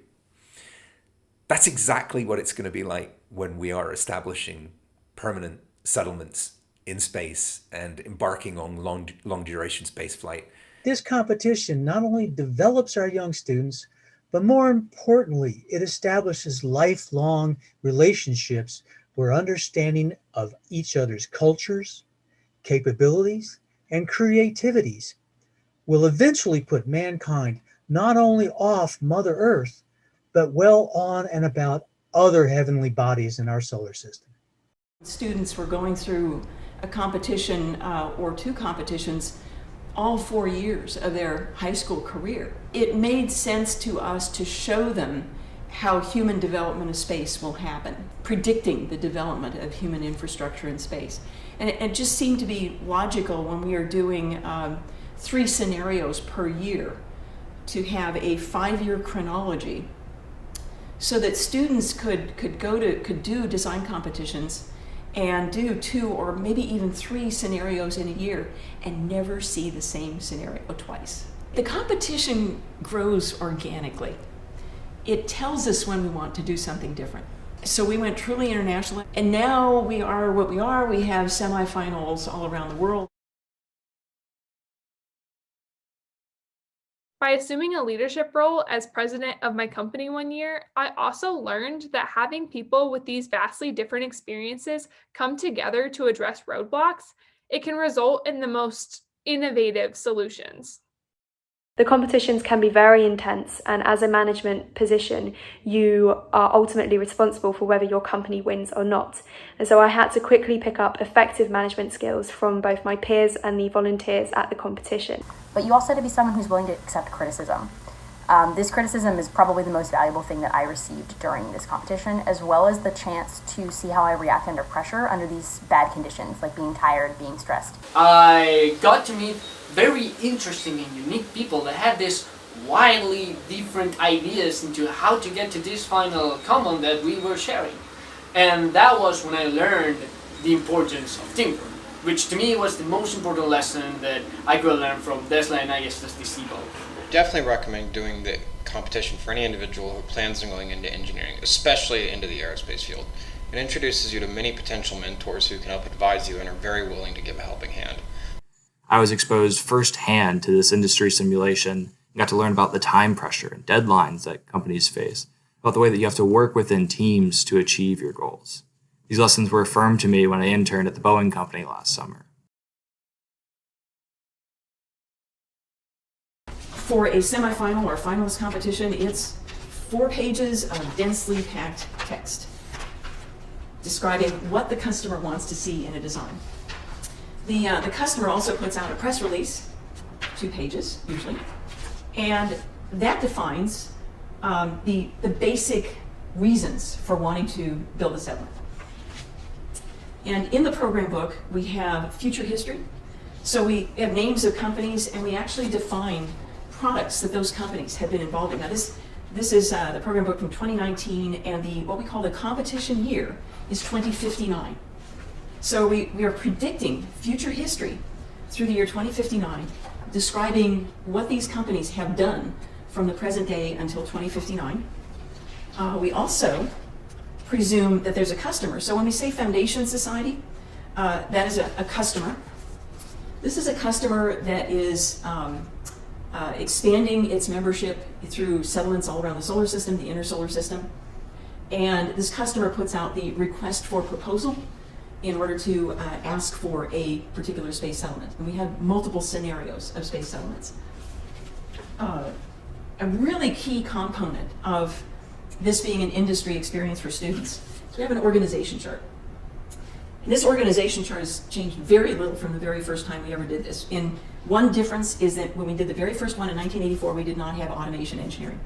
Speaker 14: That's exactly what it's going to be like when we are establishing permanent settlements in space and embarking on long duration space flight.
Speaker 10: This competition not only develops our young students, but more importantly, it establishes lifelong relationships where understanding of each other's cultures, capabilities, and creativities will eventually put mankind not only off Mother Earth, but well on and about other heavenly bodies in our solar system.
Speaker 11: Students were going through a competition or 2 competitions all 4 years of their high school career. It made sense to us to show them how human development of space will happen, predicting the development of human infrastructure in space. And it just seemed to be logical when we are doing 3 scenarios per year to have a 5-year chronology so that students could do design competitions and do 2 or maybe even 3 scenarios in a year and never see the same scenario twice. The competition grows organically. It tells us when we want to do something different. So we went truly international, and now we are what we are. We have semifinals all around the world.
Speaker 9: By assuming a leadership role as president of my company one year, I also learned that having people with these vastly different experiences come together to address roadblocks, it can result in the most innovative solutions.
Speaker 7: The competitions can be very intense, and as a management position, you are ultimately responsible for whether your company wins or not. And so I had to quickly pick up effective management skills from both my peers and the volunteers at the competition.
Speaker 5: But you also have to be someone who's willing to accept criticism. This criticism is probably the most valuable thing that I received during this competition, as well as the chance to see how I react under pressure under these bad conditions, like being tired, being stressed.
Speaker 2: I got to meet very interesting and unique people that had this widely different ideas into how to get to this final common that we were sharing. And that was when I learned the importance of teamwork, which to me was the most important lesson that I could learn from Tesla and ISSDC both.
Speaker 13: Definitely recommend doing the competition for any individual who plans on going into engineering, especially into the aerospace field. It introduces you to many potential mentors who can help advise you and are very willing to give a helping hand.
Speaker 4: I was exposed firsthand to this industry simulation and got to learn about the time pressure and deadlines that companies face, about the way that you have to work within teams to achieve your goals. These lessons were affirmed to me when I interned at the Boeing company last summer.
Speaker 11: For a semifinal or finalist competition, it's 4 pages of densely packed text describing what the customer wants to see in a design. The customer also puts out a press release, 2 pages usually, and that defines the basic reasons for wanting to build a settlement. And in the program book, we have future history. So we have names of companies, and we actually define products that those companies have been involved in. Now this is the program book from 2019, and what we call the competition year is 2059. So we are predicting future history through the year 2059, describing what these companies have done from the present day until 2059. We also presume that there's a customer. So when we say Foundation Society, that is a customer. This is a customer that is expanding its membership through settlements all around the solar system, the inner solar system. And this customer puts out the request for proposal in order to ask for a particular space settlement. And we have multiple scenarios of space settlements. A really key component of this being an industry experience for students, so we have an organization chart. And this organization chart has changed very little from the very first time we ever did this. And one difference is that when we did the very first one in 1984, we did not have automation engineering.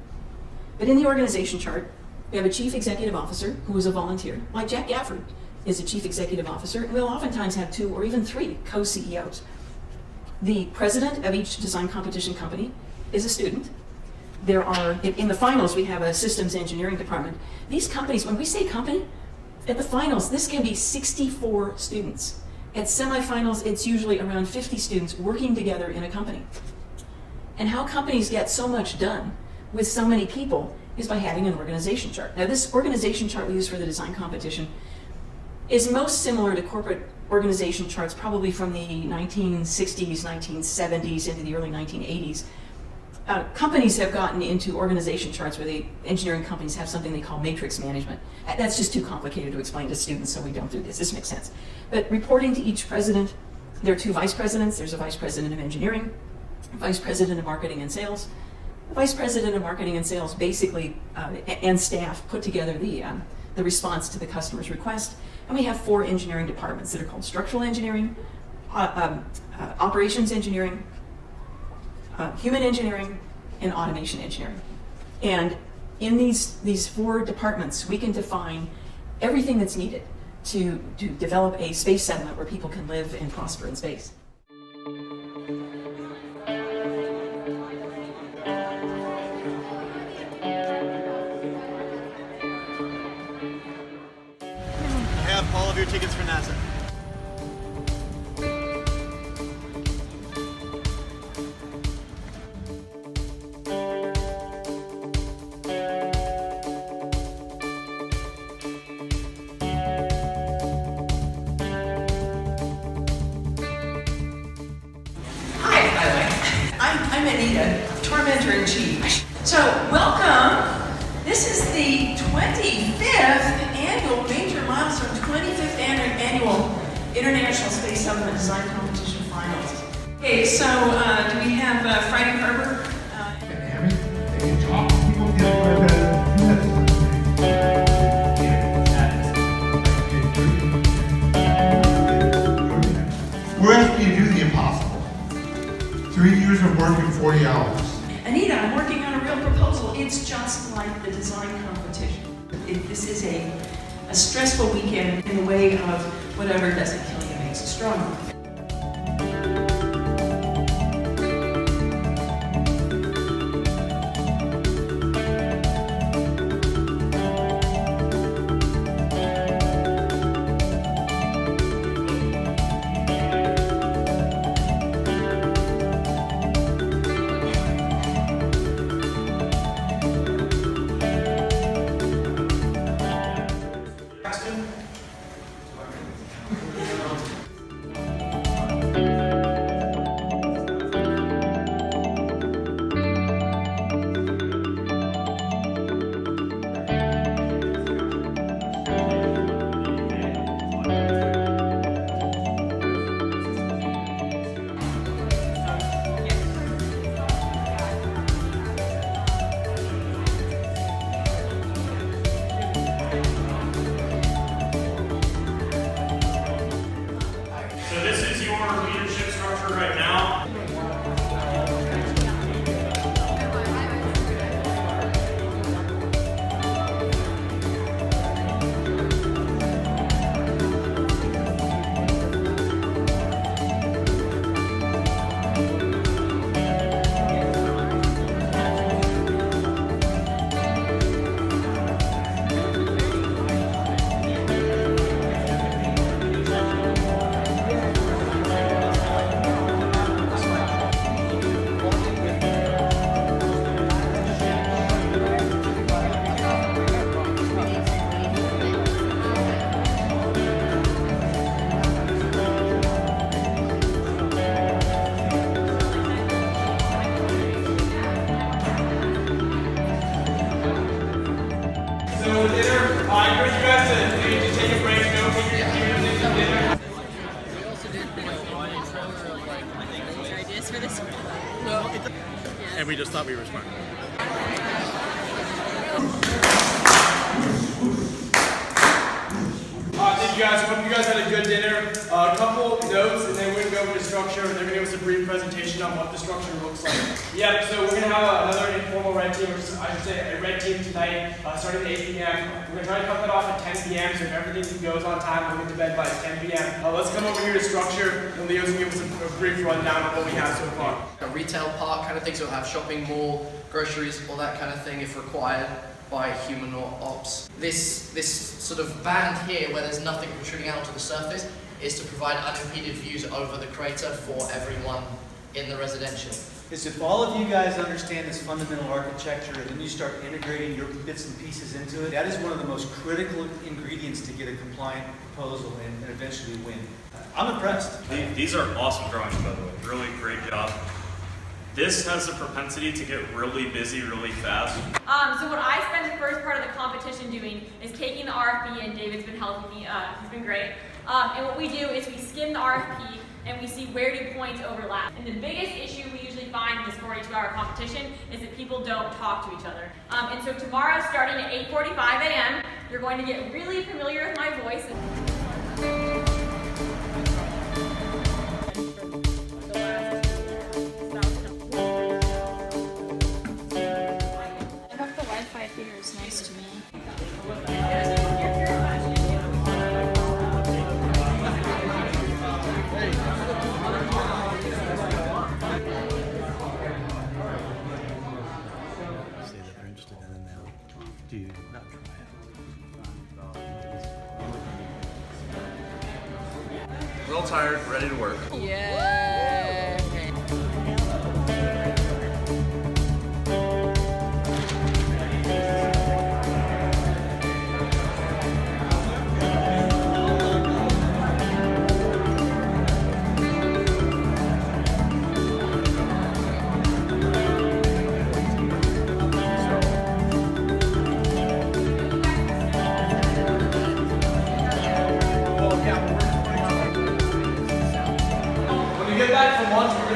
Speaker 11: But in the organization chart, we have a chief executive officer who is a volunteer, like Jack Gafford is a chief executive officer, and we'll oftentimes have 2 or even 3 co-CEOs. The president of each design competition company is a student. There are, in the finals, we have a systems engineering department. These companies, when we say company, at the finals, this can be 64 students. At semifinals, it's usually around 50 students working together in a company. And how companies get so much done with so many people is by having an organization chart. Now, this organization chart we use for the design competition is most similar to corporate organization charts, probably from the 1960s, 1970s, into the early 1980s. Companies have gotten into organization charts where the engineering companies have something they call matrix management. That's just too complicated to explain to students, so we don't do this. This makes sense. But reporting to each president, there are 2 vice presidents. There's a vice president of engineering, a vice president of marketing and sales. The vice president of marketing and sales basically, and staff, put together the response to the customer's request. And we have 4 engineering departments that are called structural engineering, operations engineering, human engineering, and automation engineering. And in these 4 departments, we can define everything that's needed to develop a space settlement where people can live and prosper in space.
Speaker 15: I have all of your tickets for NASA.
Speaker 11: I'm Anita, Tormentor-in-Chief. So, welcome. This is the 25th annual major milestone, 25th annual International Space Settlement Design Competition Finals. Okay, so do we have Frank Herbert?
Speaker 16: We're asking you to do the impossible. 3 years of work in 40 hours.
Speaker 11: Anita, I'm working on a real proposal. It's just like the design competition. This is a stressful weekend in the way of whatever doesn't kill you makes you stronger.
Speaker 15: encourage you guys to take a break, go get your dinner.
Speaker 17: We also did ideas for this.
Speaker 15: And we just thought we were smart. Thank you guys. Hope you guys had a good dinner. A couple notes, and then we're going to go over the structure. They're going to give us a brief presentation on what the structure looks like. Yeah, so we're going to have another informal red team, or I should say a red team tonight, starting at 8 p.m. We're going to try to cut that off at 10 p.m. So if everything goes on time, we'll get to bed by 10 p.m. Let's come over here to structure, and Leo's going to give us a brief rundown of what we have so far.
Speaker 18: A retail park kind of thing, so we'll have shopping mall, groceries, all that kind of thing if required by human or ops. This sort of band here where there's nothing protruding out to the surface is to provide unimpeded views over the crater for everyone in the residential.
Speaker 10: Is if all of you guys understand this fundamental architecture and then you start integrating your bits and pieces into it, that is one of the most critical ingredients to get a compliant proposal and eventually win. I'm impressed.
Speaker 19: These are awesome drawings, by the way. Really great job. This has a propensity to get really busy really fast.
Speaker 20: So what I spend the first part of the competition doing is taking the RFP, and David's been helping me, he's been great. And what we do is we skim the RFP and we see where do points overlap. And the biggest issue we usually find in this 42-hour competition is that people don't talk to each other. And so tomorrow, starting at 8:45 a.m., you're going to get really familiar with my voice.
Speaker 17: Here is nice to me.
Speaker 15: Say that they're interested in it now. Do you not try it?
Speaker 19: Real tired, ready to work.
Speaker 17: Yeah.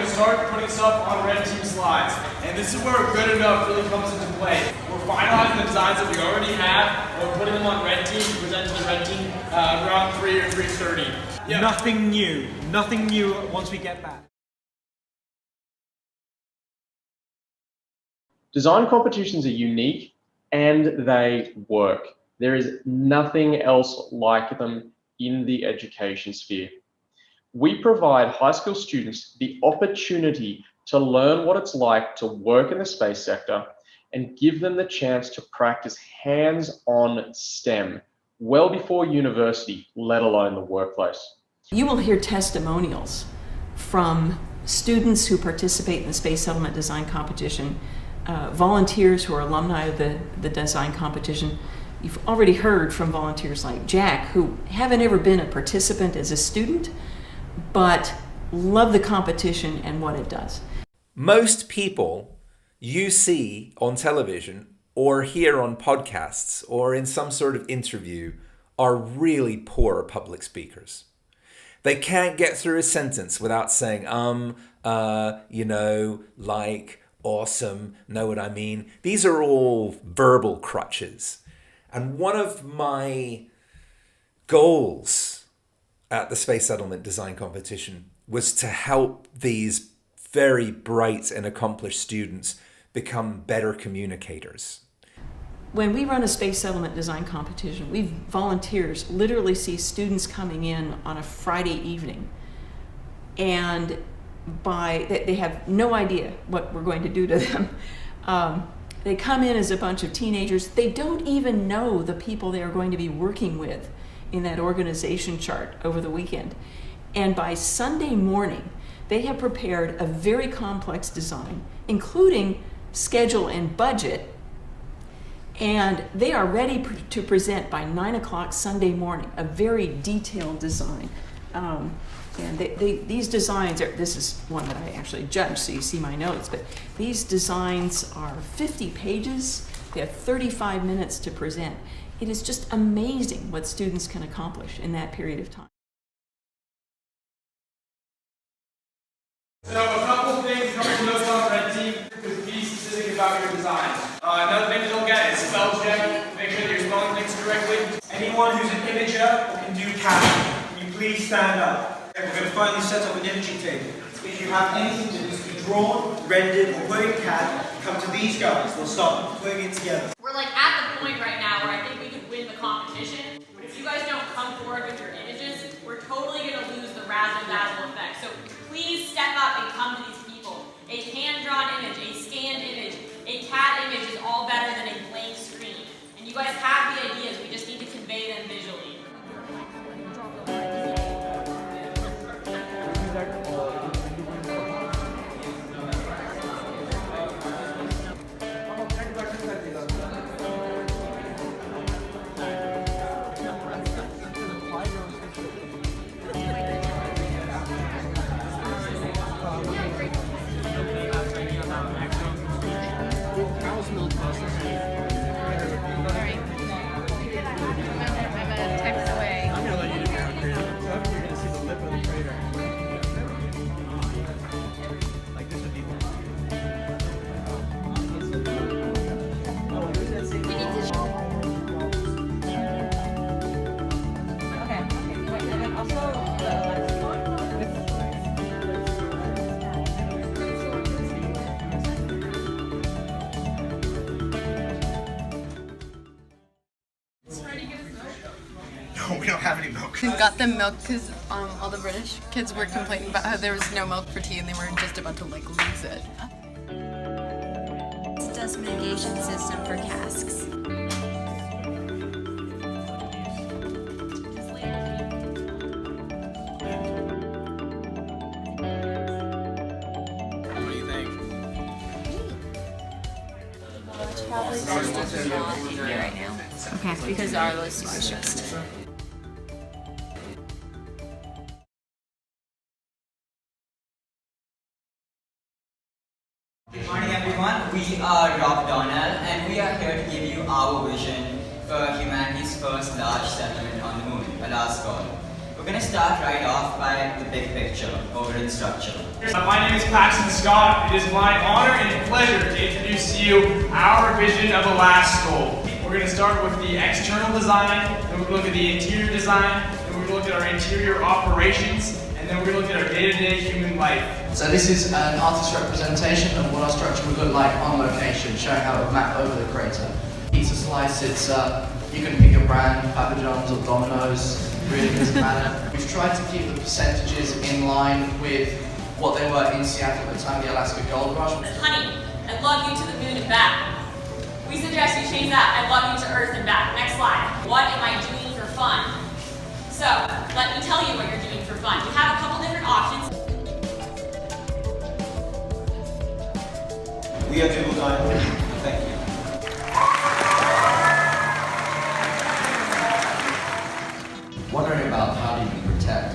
Speaker 15: Start putting stuff on red team slides. And this is where good enough really comes into play. We're finalizing the designs that we already have, and we're putting them on red team to present to the red team around 3 or 3:30. Yeah.
Speaker 10: Nothing new once we get back.
Speaker 21: Design competitions are unique and they work. There is nothing else like them in the education sphere. We provide high school students the opportunity to learn what it's like to work in the space sector and give them the chance to practice hands-on STEM well before university, let alone the workplace.
Speaker 11: You will hear testimonials from students who participate in the Space Settlement Design Competition, volunteers who are alumni of the design competition. You've already heard from volunteers like Jack, who haven't ever been a participant as a student, but love the competition and what it does.
Speaker 14: Most people you see on television or hear on podcasts or in some sort of interview are really poor public speakers. They can't get through a sentence without saying, like, awesome, know what I mean? These are all verbal crutches. And one of my goals at the Space Settlement Design Competition was to help these very bright and accomplished students become better communicators.
Speaker 11: When we run a Space Settlement Design Competition, we volunteers literally see students coming in on a Friday evening, and they have no idea what we're going to do to them. They come in as a bunch of teenagers. They don't even know the people they are going to be working with in that organization chart over the weekend. And by Sunday morning, they have prepared a very complex design, including schedule and budget, and they are ready to present by 9 o'clock Sunday morning, a very detailed design. And these designs this is one that I actually judged, so you see my notes, but these designs are 50 pages. They have 35 minutes to present. It is just amazing what students can accomplish in that period of time.
Speaker 15: So a couple of things, a couple of notes on red team, because be specific about your design. Another thing to look at is spell check. Make sure that you're spelling things correctly.
Speaker 3: Anyone who's an imager or can do CAD, can you please stand up? We're going to finally set up an imaging table. If you have anything that needs to be drawn, rendered, or put in CAD, come to these guys. They'll start putting it together.
Speaker 20: We're like at the point right now where I think we could win the competition, but if you guys don't come forward with your images, we're totally going to lose the razzle-dazzle effect. So please step up and come to these people. A hand-drawn image, a scanned image, a CAD image is all better than a blank screen. And you guys have the ideas, we just need to convey them visually.
Speaker 3: We don't have any milk.
Speaker 22: We got them milk because all the British kids were complaining about how there was no milk for tea and they were just about to like lose it.
Speaker 23: It's a dust mitigation system for casks.
Speaker 3: What do you think?
Speaker 23: Probably just not in here right now. Okay, because our list is just.
Speaker 24: Good morning everyone, we are Rob Donald and we are here to give you our vision for humanity's first large settlement on the moon, a last call. We're going to start right off by the big picture, overall structure.
Speaker 15: My name is Paxton Scott. It is my honor and pleasure to introduce to you our vision of a last goal. We're going to start with the external design, then we're going to look at the interior design, then we're going to look at our interior operations, and then we're going to look at our day-to-day human life.
Speaker 25: So this is an artist's representation of what our structure would look like on location, showing how it would map over the crater. Pizza slice, it's you can pick your brand, Papa John's or Domino's, really doesn't matter. We've tried to keep the percentages in line with what they were in Seattle at the time of the Alaska Gold Rush.
Speaker 20: Honey, I'd love you to the moon and back. We suggest you change that. I'd love you to Earth and back. Next slide. What am I doing for fun? So, let me tell you what you're doing for fun. We have a couple different options.
Speaker 3: We are Google Diamond. Thank you.
Speaker 26: Wondering about how do you protect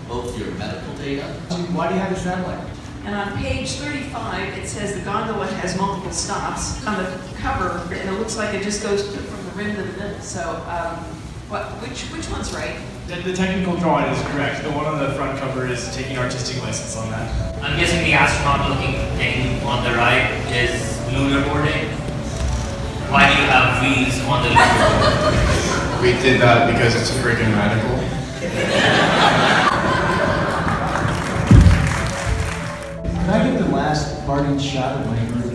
Speaker 26: both your medical data?
Speaker 25: Why do you have a satellite?
Speaker 11: And on page 35, it says the gondola has multiple stops. On the cover, and it looks like it just goes from the rim to the middle. So, which one's right?
Speaker 15: The technical drawing is correct. The one on the front cover is taking artistic license on that.
Speaker 27: I'm guessing the astronaut-looking thing on the right is lunar boarding. Why do you have wheels on the lunar board?
Speaker 28: We did that because it's freaking radical.
Speaker 10: Can I get the last parting shot of my group?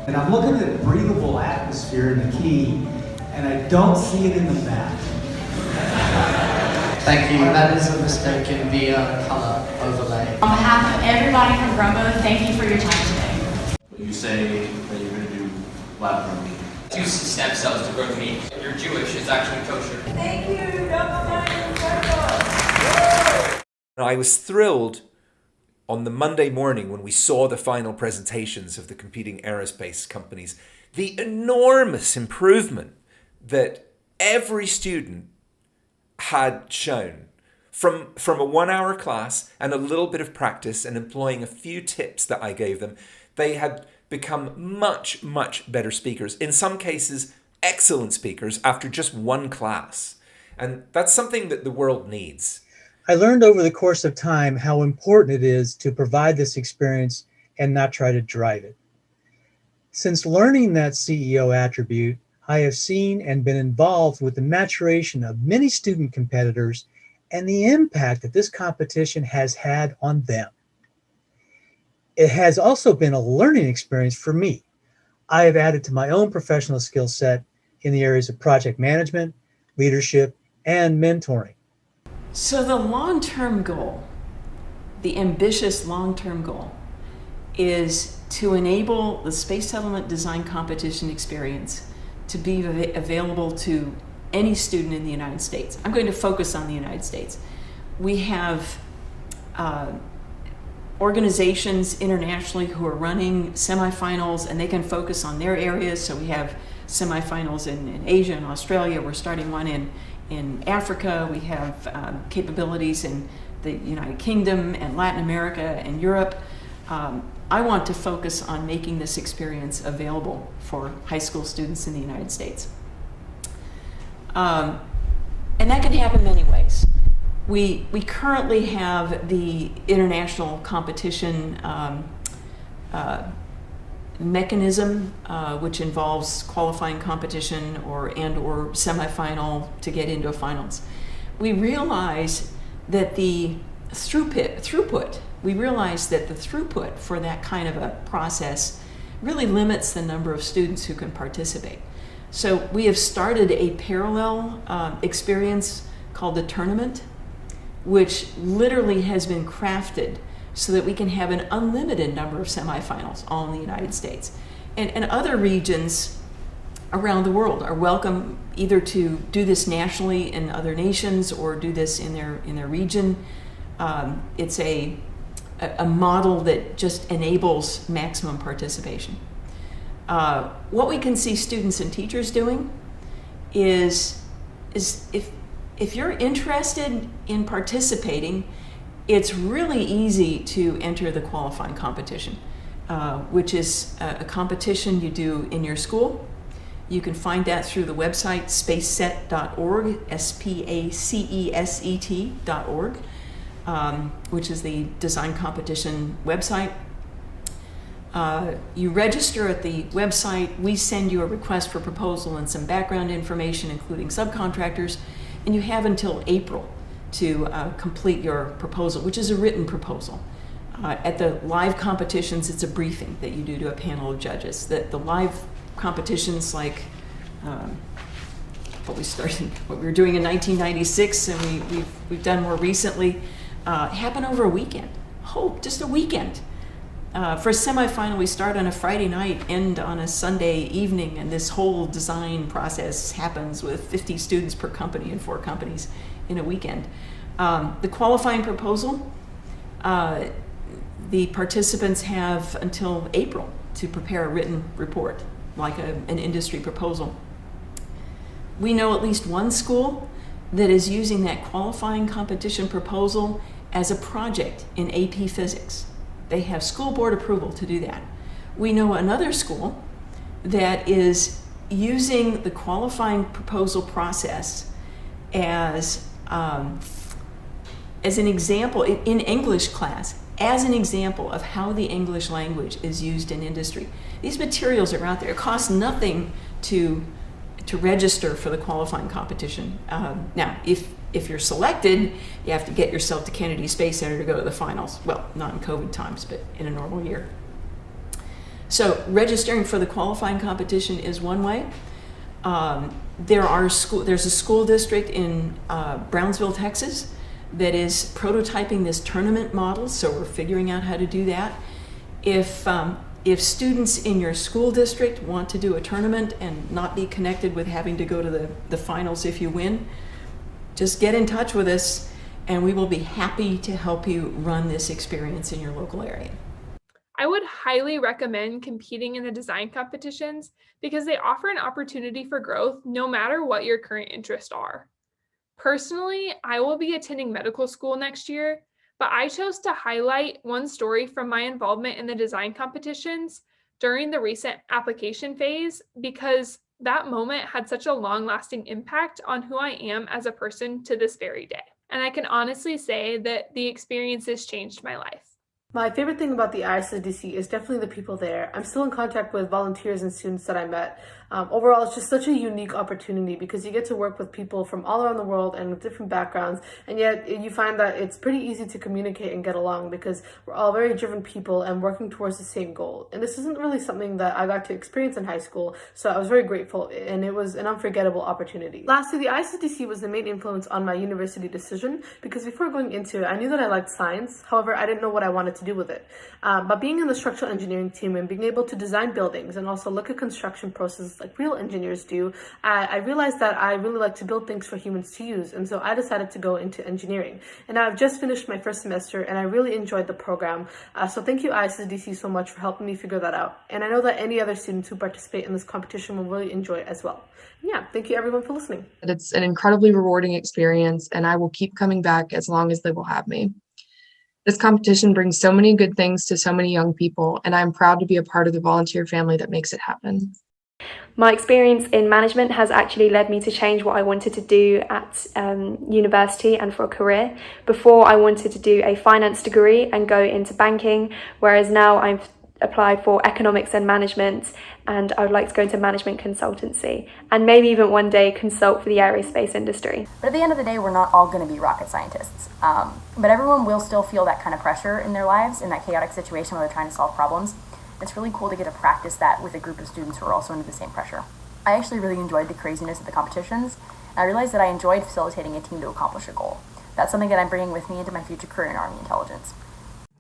Speaker 10: And I'm looking at breathable atmosphere in the key, and I don't see it in the map.
Speaker 25: Thank you. That is a mistake in the color overlay.
Speaker 20: On behalf of everybody from Grumbo, thank you for your time today.
Speaker 26: You say that you're going to do lab grown meat.
Speaker 27: Use stem cells to grow meat. You're Jewish, it's actually kosher.
Speaker 20: Thank you,
Speaker 14: I was thrilled on the Monday morning when we saw the final presentations of the competing aerospace companies, the enormous improvement that every student had shown from a 1 hour class and a little bit of practice and employing a few tips that I gave them. They had become much, much better speakers. In some cases, excellent speakers after just one class. And that's something that the world needs.
Speaker 10: I learned over the course of time how important it is to provide this experience and not try to drive it. Since learning that CEO attribute, I have seen and been involved with the maturation of many student competitors and the impact that this competition has had on them. It has also been a learning experience for me. I have added to my own professional skill set in the areas of project management, leadership, and mentoring.
Speaker 11: So the long-term goal, the ambitious long-term goal, is to enable the Space Settlement Design Competition experience to be available to any student in the United States. I'm going to focus on the United States. We have organizations internationally who are running semifinals, and they can focus on their areas. So we have semifinals in Asia and Australia. We're starting one in Africa. We have capabilities in the United Kingdom and Latin America and Europe. I want to focus on making this experience available for high school students in the United States. And that can happen many ways. We currently have the international competition mechanism, which involves qualifying competition or semifinal to get into a finals. We realize that the throughput for that kind of a process really limits the number of students who can participate. So we have started a parallel experience called the tournament, which literally has been crafted so that we can have an unlimited number of semifinals all in the United States. And other regions around the world are welcome either to do this nationally in other nations or do this in their region. It's a model that just enables maximum participation. What we can see students and teachers doing is if you're interested in participating, it's really easy to enter the qualifying competition, which is a competition you do in your school. You can find that through the website spaceset.org, spaceset.org, which is the design competition website. You register at the website. We send you a request for proposal and some background information, including subcontractors, and you have until April to complete your proposal, which is a written proposal. At the live competitions, it's a briefing that you do to a panel of judges. The live competitions, like what we were doing in 1996, and we've done more recently, happen over a weekend. Just a weekend. For a semifinal, we start on a Friday night, end on a Sunday evening, and this whole design process happens with 50 students per company and 4 companies in a weekend. The qualifying proposal, the participants have until April to prepare a written report, like an industry proposal. We know at least one school that is using that qualifying competition proposal as a project in AP Physics. They have school board approval to do that. We know another school that is using the qualifying proposal process as an example in English class, as an example of how the English language is used in industry. These materials are out there. It costs nothing to register for the qualifying competition. Now, if you're selected, you have to get yourself to Kennedy Space Center to go to the finals. Well, not in COVID times, but in a normal year. So registering for the qualifying competition is one way. There's a school district in Brownsville, Texas, that is prototyping this tournament model, so we're figuring out how to do that. If students in your school district want to do a tournament and not be connected with having to go to the finals if you win, just get in touch with us and we will be happy to help you run this experience in your local area.
Speaker 1: I would highly recommend competing in the design competitions because they offer an opportunity for growth no matter what your current interests are. Personally, I will be attending medical school next year, but I chose to highlight one story from my involvement in the design competitions during the recent application phase because that moment had such a long-lasting impact on who I am as a person to this very day. And I can honestly say that the experiences changed my life.
Speaker 2: My favorite thing about the ISSDC is definitely the people there. I'm still in contact with volunteers and students that I met. Overall, it's just such a unique opportunity because you get to work with people from all around the world and with different backgrounds, and yet you find that it's pretty easy to communicate and get along because we're all very driven people and working towards the same goal. And this isn't really something that I got to experience in high school, so I was very grateful, and it was an unforgettable opportunity. Lastly, the ISSDC was the main influence on my university decision because before going into it, I knew that I liked science. However, I didn't know what I wanted to do with it. But being in the structural engineering team and being able to design buildings and also look at construction processes like real engineers do, I realized that I really like to build things for humans to use, and so I decided to go into engineering. And I've just finished my first semester and I really enjoyed the program. So thank you ISSDC so much for helping me figure that out. And I know that any other students who participate in this competition will really enjoy it as well. Yeah, thank you everyone for listening.
Speaker 5: It's an incredibly rewarding experience and I will keep coming back as long as they will have me. This competition brings so many good things to so many young people, and I'm proud to be a part of the volunteer family that makes it happen.
Speaker 6: My experience in management has actually led me to change what I wanted to do at university and for a career. Before, I wanted to do a finance degree and go into banking, whereas now I've applied for economics and management, and I would like to go into management consultancy and maybe even one day consult for the aerospace industry.
Speaker 7: But at the end of the day, we're not all going to be rocket scientists. But everyone will still feel that kind of pressure in their lives, in that chaotic situation where they're trying to solve problems. It's really cool to get to practice that with a group of students who are also under the same pressure. I actually really enjoyed the craziness of the competitions, and I realized that I enjoyed facilitating a team to accomplish a goal. That's something that I'm bringing with me into my future career in Army intelligence.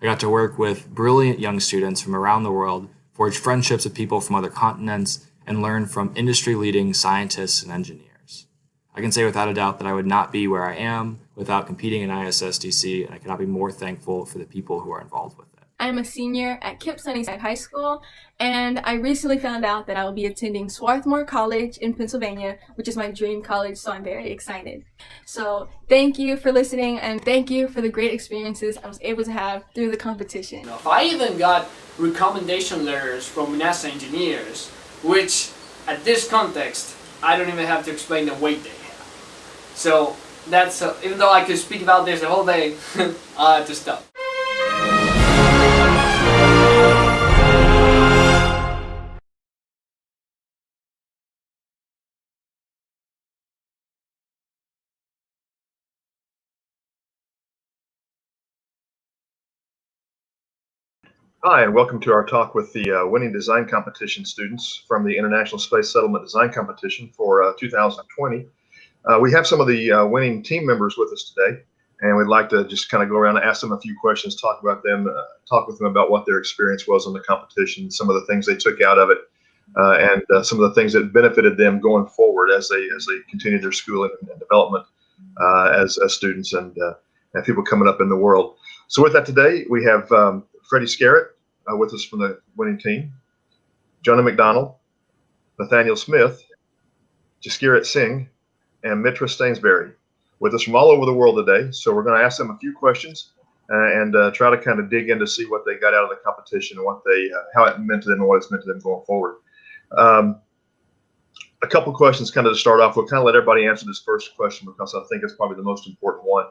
Speaker 4: I got to work with brilliant young students from around the world, forge friendships with people from other continents, and learn from industry-leading scientists and engineers. I can say without a doubt that I would not be where I am without competing in ISSDC, and I cannot be more thankful for the people who are involved with it.
Speaker 8: I'm a senior at Kip Sunnyside High School, and I recently found out that I will be attending Swarthmore College in Pennsylvania, which is my dream college, so I'm very excited. So thank you for listening, and thank you for the great experiences I was able to have through the competition.
Speaker 9: I even got recommendation letters from NASA engineers, which, at this context, I don't even have to explain the weight they have. So that's, even though I could speak about this the whole day, I'll have to stop.
Speaker 12: Hi, and welcome to our talk with the winning design competition students from the International Space Settlement Design Competition for 2020. We have some of the winning team members with us today, and we'd like to just kind of go around and ask them a few questions, talk with them about what their experience was on the competition, some of the things they took out of it, and some of the things that benefited them going forward as they continue their schooling and development as students and people coming up in the world. So with that today, we have Freddie Scarrett with us from the winning team, Jonah McDonald, Nathaniel Smith, Jaskirat Singh, and Mitra Stainsbury with us from all over the world today. So we're going to ask them a few questions and try to kind of dig in to see what they got out of the competition and what how it meant to them and what it's meant to them going forward. A couple questions kind of to start off. We'll kind of let everybody answer this first question because I think it's probably the most important one.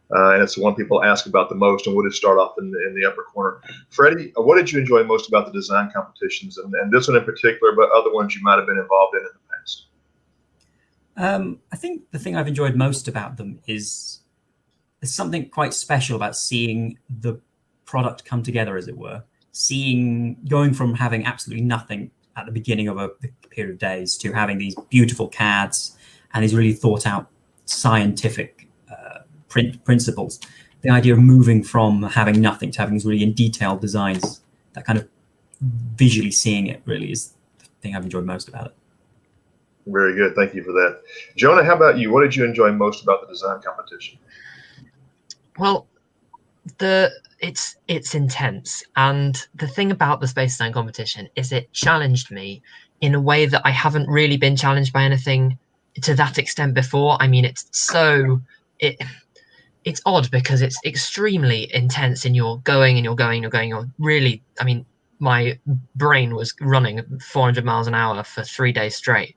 Speaker 12: And it's the one people ask about the most, and we'll just start off in the upper corner. Freddie, what did you enjoy most about the design competitions, and this one in particular, but other ones you might have been involved in the past?
Speaker 13: I think the thing I've enjoyed most about them is there's something quite special about seeing the product come together, as it were. Going from having absolutely nothing at the beginning of a period of days to having these beautiful CADs and these really thought out scientific principles. The idea of moving from having nothing to having these really in detailed designs, that kind of visually seeing it really is the thing I've enjoyed most about it.
Speaker 12: Very good. Thank you for that. Jonah, how about you? What did you enjoy most about the design competition?
Speaker 29: Well, it's intense. And the thing about the Space Design competition is it challenged me in a way that I haven't really been challenged by anything to that extent before. I mean, it's odd because it's extremely intense and you're really, I mean, my brain was running 400 miles an hour for 3 days straight.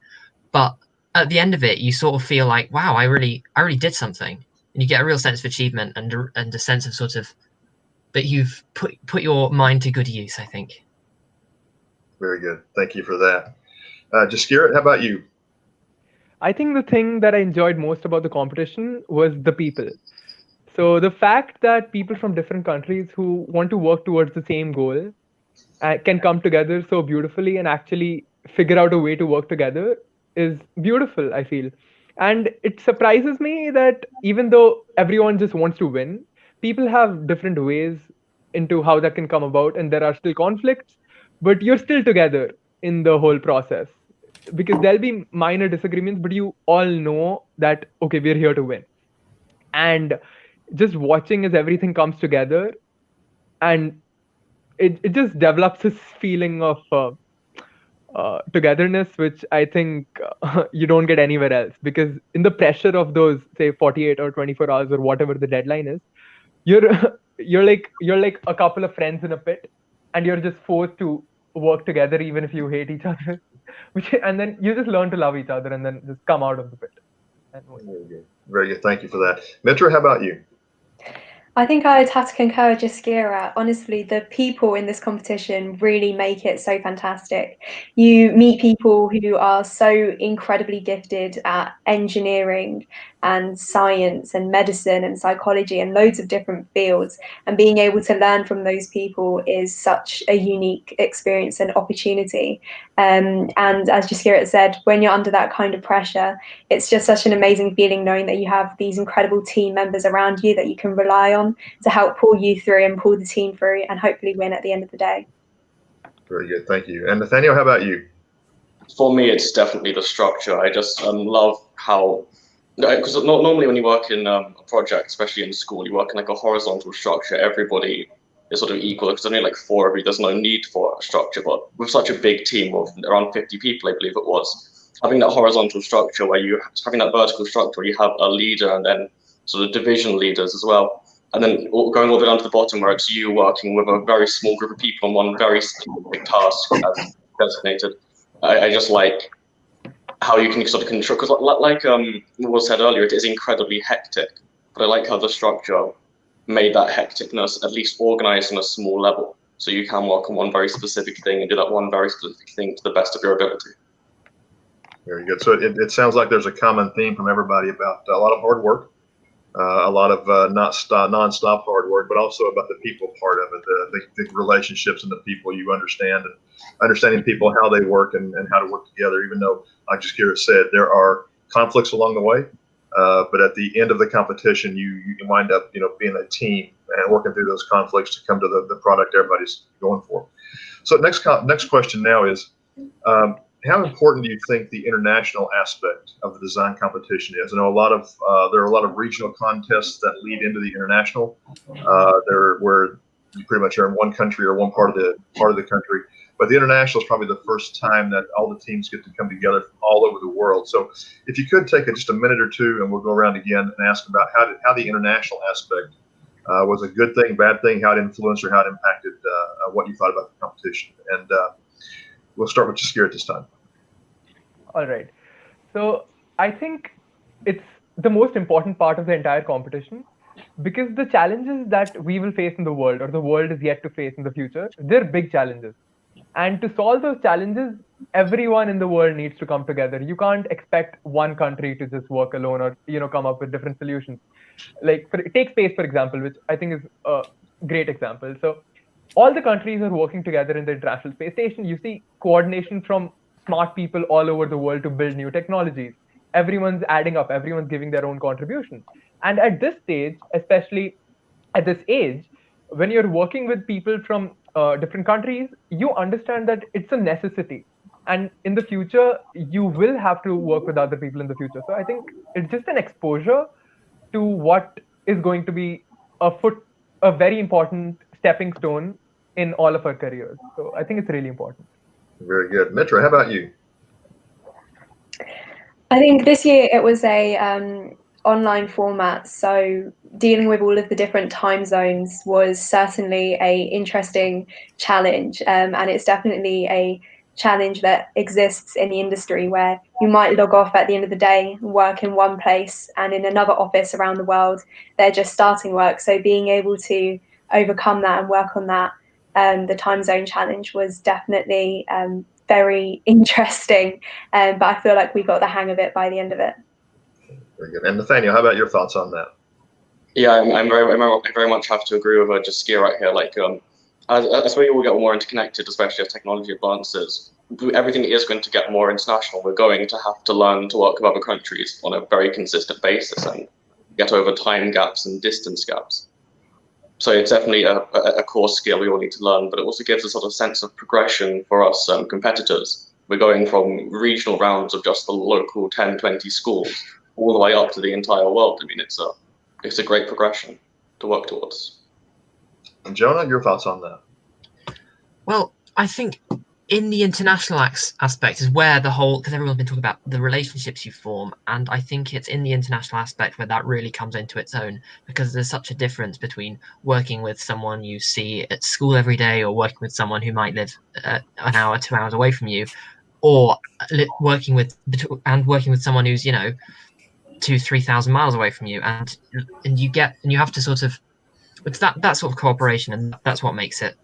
Speaker 29: But at the end of it, you sort of feel like, wow, I really did something, and you get a real sense of achievement and a sense of sort of that you've put your mind to good use, I think.
Speaker 12: Very good. Thank you for that. Jaskirat, how about you?
Speaker 3: I think the thing that I enjoyed most about the competition was the people. So the fact that people from different countries who want to work towards the same goal can come together so beautifully and actually figure out a way to work together is beautiful, I feel. And it surprises me that even though everyone just wants to win, people have different ways into how that can come about, and there are still conflicts, but you're still together in the whole process, because there'll be minor disagreements, but you all know that, okay, we're here to win. And just watching as everything comes together, and it just develops this feeling of togetherness, which I think you don't get anywhere else, because in the pressure of those, say, 48 or 24 hours or whatever the deadline is, you're like a couple of friends in a pit, and you're just forced to work together even if you hate each other. And then you just learn to love each other and then just come out of the pit.
Speaker 12: Very good. Very good. Thank you for that. Mitra, how about you?
Speaker 6: I think I'd have to concur with Jaskirat. Honestly, the people in this competition really make it so fantastic. You meet people who are so incredibly gifted at engineering and science and medicine and psychology and loads of different fields. And being able to learn from those people is such a unique experience and opportunity. And as Jaskirat said, when you're under that kind of pressure, it's just such an amazing feeling knowing that you have these incredible team members around you that you can rely on to help pull you through and pull the team through and hopefully win at the end of the day.
Speaker 12: Very good. Thank you. And Nathaniel, how about you?
Speaker 16: For me, it's definitely the structure. I just love how, because normally when you work in a project, especially in school, you work in like a horizontal structure. Everybody is sort of equal. Because only like 4 of you, there's no need for a structure. But with such a big team of around 50 people, I believe it was, having that horizontal structure where you having that vertical structure where you have a leader and then sort of division leaders as well. And then going all the way down to the bottom where it's you working with a very small group of people on one very specific task as designated. I just like how you can sort of control, because like was said earlier, it is incredibly hectic. But I like how the structure made that hecticness at least organized on a small level. So you can work on one very specific thing and do that one very specific thing to the best of your ability.
Speaker 12: Very good. So it sounds like there's a common theme from everybody about a lot of hard work. A lot of non-stop hard work, but also about the people part of it, the relationships and the people you understand, and understanding people, how they work and how to work together, even though, like Jaskirat said, there are conflicts along the way. But at the end of the competition, you wind up, being a team and working through those conflicts to come to the product everybody's going for. So next question now is, how important do you think the international aspect of the design competition is? I know there are a lot of regional contests that lead into the international, where you pretty much are in one country or one part of the country. But the international is probably the first time that all the teams get to come together from all over the world. So if you could take just a minute or two, and we'll go around again and ask about how the international aspect was a good thing, bad thing, how it influenced or how it impacted what you thought about the competition. And we'll start with Jaskirat this time.
Speaker 3: All right. So I think it's the most important part of the entire competition, because the challenges that we will face in the world, or the world is yet to face in the future, they're big challenges. And to solve those challenges, everyone in the world needs to come together. You can't expect one country to just work alone or come up with different solutions. Like take space, for example, which I think is a great example. So all the countries are working together in the International Space Station. You see coordination from smart people all over the world to build new technologies. Everyone's adding up, everyone's giving their own contribution. And at this stage, especially at this age, when you're working with people from different countries, you understand that it's a necessity. And in the future, you will have to work with other people in the future. So I think it's just an exposure to what is going to be a very important stepping stone in all of our careers. So I think it's really important.
Speaker 12: Very good. Mitra, how about you?
Speaker 6: I think this year it was a online format, so dealing with all of the different time zones was certainly a interesting challenge, and it's definitely a challenge that exists in the industry where you might log off at the end of the day, work in one place, and in another office around the world they're just starting work. So being able to overcome that and work on that, the time zone challenge was definitely very interesting, but I feel like we got the hang of it by the end of it.
Speaker 12: Very good. And Nathaniel, how about your thoughts on that?
Speaker 16: Yeah, I very much have to agree with Jaskia right here. Like, as we all get more interconnected, especially as technology advances, everything is going to get more international. We're going to have to learn to work with other countries on a very consistent basis and get over time gaps and distance gaps. So it's definitely a core skill we all need to learn, but it also gives a sort of sense of progression for us competitors. We're going from regional rounds of just the local 10, 20 schools all the way up to the entire world. I mean, it's a great progression to work towards.
Speaker 12: And Jonah, your thoughts on that?
Speaker 29: Well, I think in the international aspect is where the whole, because everyone's been talking about the relationships you form, and I think it's in the international aspect where that really comes into its own, because there's such a difference between working with someone you see at school every day or working with someone who might live an hour, 2 hours away from you, or working with someone who's 2,000-3,000 miles away from you, and you have to sort of, it's that sort of cooperation, and that's what makes it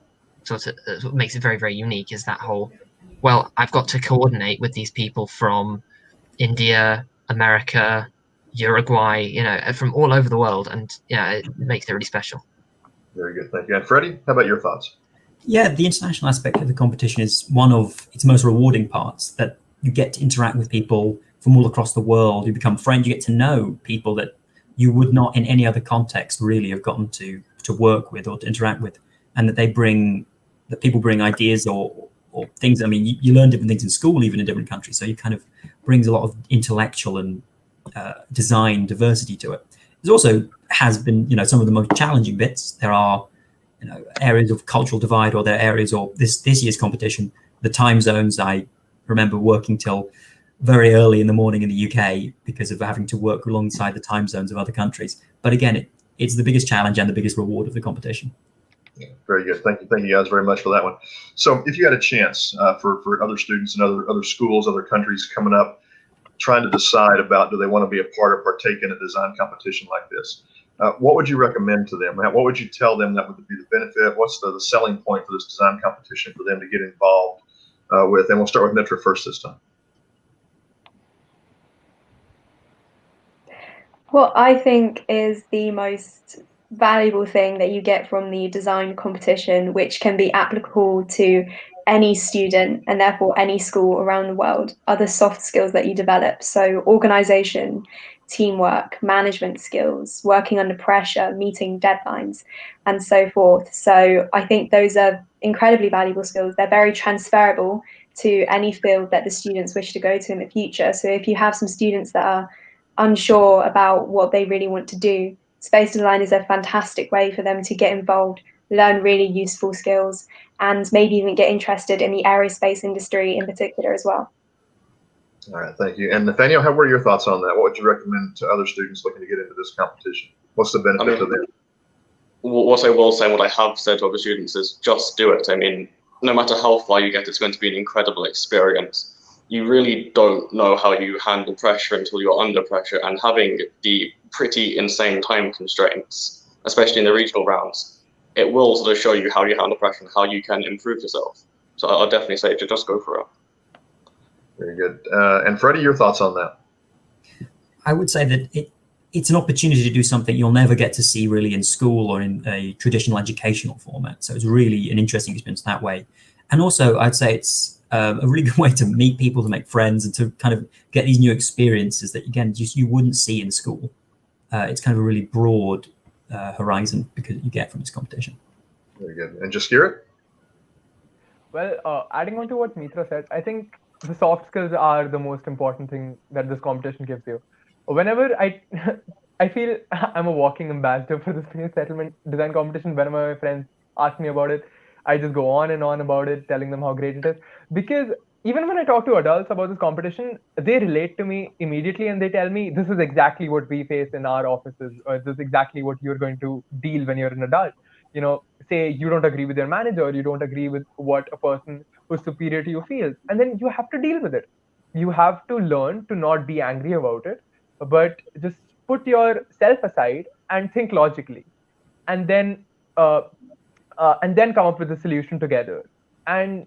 Speaker 29: very, very unique, is that whole, well, I've got to coordinate with these people from India, America, Uruguay, from all over the world, and it makes it really special.
Speaker 12: Very good, thank you. And Freddie, how about your thoughts?
Speaker 13: Yeah, the international aspect of the competition is one of its most rewarding parts, that you get to interact with people from all across the world. You become friends, you get to know people that you would not in any other context really have gotten to work with or to interact with, and that people bring ideas or things. I mean, you learn different things in school, even in different countries. So you kind of brings a lot of intellectual and design diversity to it. It also has been, some of the most challenging bits. There are, areas of cultural divide, or there are areas, or this year's competition, the time zones. I remember working till very early in the morning in the UK because of having to work alongside the time zones of other countries. But again, it's the biggest challenge and the biggest reward of the competition.
Speaker 12: Yeah, very good. Thank you guys very much for that one. So if you had a chance for other students in other schools, other countries coming up, trying to decide about do they want to be a part or partake in a design competition like this, what would you recommend to them? What would you tell them that would be the benefit? What's the selling point for this design competition for them to get involved with? And we'll start with Mitra first this time.
Speaker 6: What I think is the most valuable thing that you get from the design competition, which can be applicable to any student and therefore any school around the world, are the soft skills that you develop. So organization, teamwork, management skills, working under pressure, meeting deadlines, and so forth. So I think those are incredibly valuable skills. They're very transferable to any field that the students wish to go to in the future. So if you have some students that are unsure about what they really want to do, space design is a fantastic way for them to get involved, learn really useful skills, and maybe even get interested in the aerospace industry in particular as well.
Speaker 12: All right, thank you. And Nathaniel, what were your thoughts on that? What would you recommend to other students looking to get into this competition? What's the benefit to them?
Speaker 16: What I will say, and what I have said to other students, is just do it. I mean, no matter how far you get, it's going to be an incredible experience. You really don't know how you handle pressure until you're under pressure, and having the pretty insane time constraints, especially in the regional rounds, it will sort of show you how you handle pressure and how you can improve yourself. So I'll definitely say to just go for it.
Speaker 12: Very good. And Freddie, your thoughts on that?
Speaker 13: I would say that it's an opportunity to do something you'll never get to see really in school or in a traditional educational format. So it's really an interesting experience that way. And also, I'd say it's a really good way to meet people, to make friends, and to kind of get these new experiences that, again, you wouldn't see in school. It's kind of a really broad horizon because you get from this competition.
Speaker 12: Very good. And Jaskia?
Speaker 3: Well, adding on to what Mitra said, I think the soft skills are the most important thing that this competition gives you. Whenever I feel I'm a walking ambassador for the Space Settlement design competition. Whenever my friends ask me about it, I just go on and on about it, telling them how great it is. Because even when I talk to adults about this competition, they relate to me immediately and they tell me this is exactly what we face in our offices, or this is exactly what you're going to deal when you're an adult. Say you don't agree with your manager, you don't agree with what a person who's superior to you feels, and then you have to deal with it. You have to learn to not be angry about it, but just put yourself aside and think logically, and then uh, come up with a solution together. And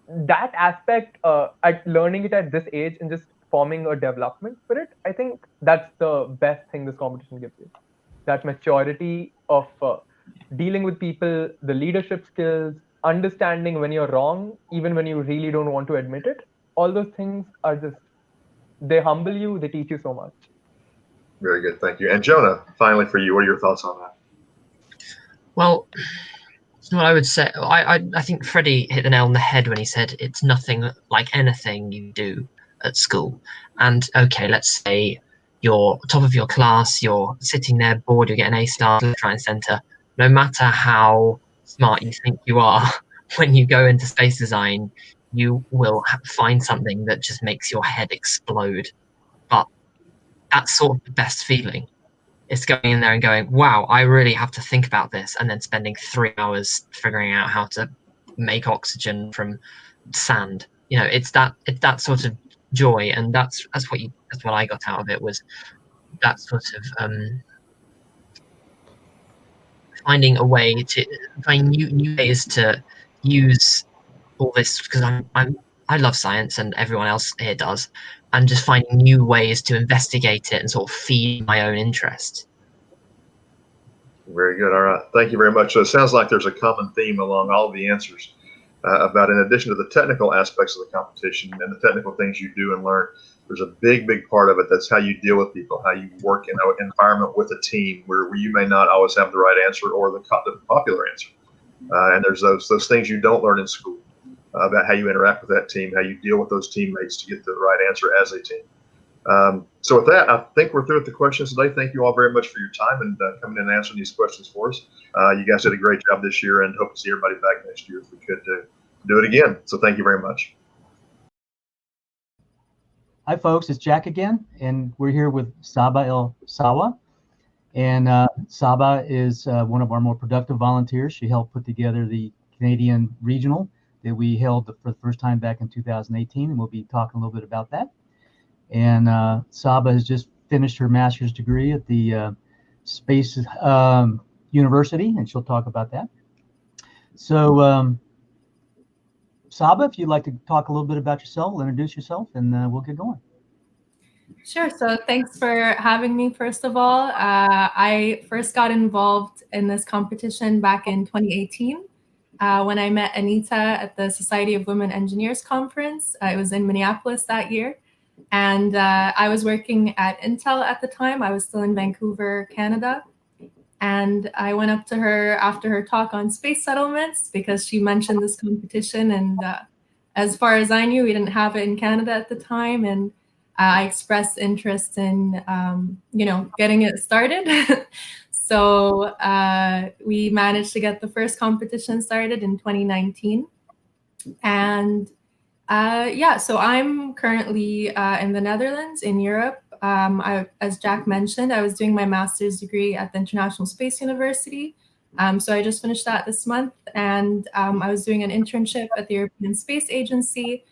Speaker 3: that aspect, at learning it at this age and just forming a development for it, I think that's the best thing this competition gives you. That maturity of dealing with people, the leadership skills, understanding when you're wrong, even when you really don't want to admit it. All those things are just, they humble you, they teach you so much.
Speaker 12: Very good, thank you. And Jonah, finally for you, what are your thoughts on that?
Speaker 29: Well, what I would say, I think Freddie hit the nail on the head when he said it's nothing like anything you do at school. And okay, let's say you're top of your class, you're sitting there bored, you're getting A stars left, right, and center. No matter how smart you think you are, when you go into space design, you will find something that just makes your head explode. But that's sort of the best feeling. It's going in there and going, wow, I really have to think about this, and then spending 3 hours figuring out how to make oxygen from sand. It's that sort of joy, and that's what I got out of it, was that sort of finding new ways to use all this, because I love science and everyone else here does, and just finding new ways to investigate it and sort of feed my own interest.
Speaker 12: Very good. All right. Thank you very much. So it sounds like there's a common theme along all of the answers about, in addition to the technical aspects of the competition and the technical things you do and learn, there's a big part of it that's how you deal with people, how you work in an environment with a team where you may not always have the right answer or the popular answer. And there's those things you don't learn in school about how you interact with that team, how you deal with those teammates to get the right answer as a team. So with that, I think we're through with the questions today. Thank you all very much for your time and coming in and answering these questions for us. You guys did a great job this year, and hope to see everybody back next year if we could do it again. So thank you very much.
Speaker 10: Hi, folks. It's Jack again, and we're here with Saba El Sawa. And Saba is one of our more productive volunteers. She helped put together the Canadian regional that we held for the first time back in 2018, and we'll be talking a little bit about that. And Saba has just finished her master's degree at the Space University, and she'll talk about that. So, Saba, if you'd like to talk a little bit about yourself, introduce yourself, and we'll get going.
Speaker 15: Sure. So thanks for having me, first of all. I first got involved in this competition back in 2018 when I met Anita at the Society of Women Engineers Conference. It was in Minneapolis that year. And I was working at Intel at the time. I was still in Vancouver, Canada. And I went up to her after her talk on space settlements because she mentioned this competition. And as far as I knew, we didn't have it in Canada at the time. And I expressed interest in, getting it started. So we managed to get the first competition started in 2019. And so I'm currently in the Netherlands, in Europe. As Jack mentioned, I was doing my master's degree at the International Space University. So I just finished that this month, and I was doing an internship at the European Space Agency,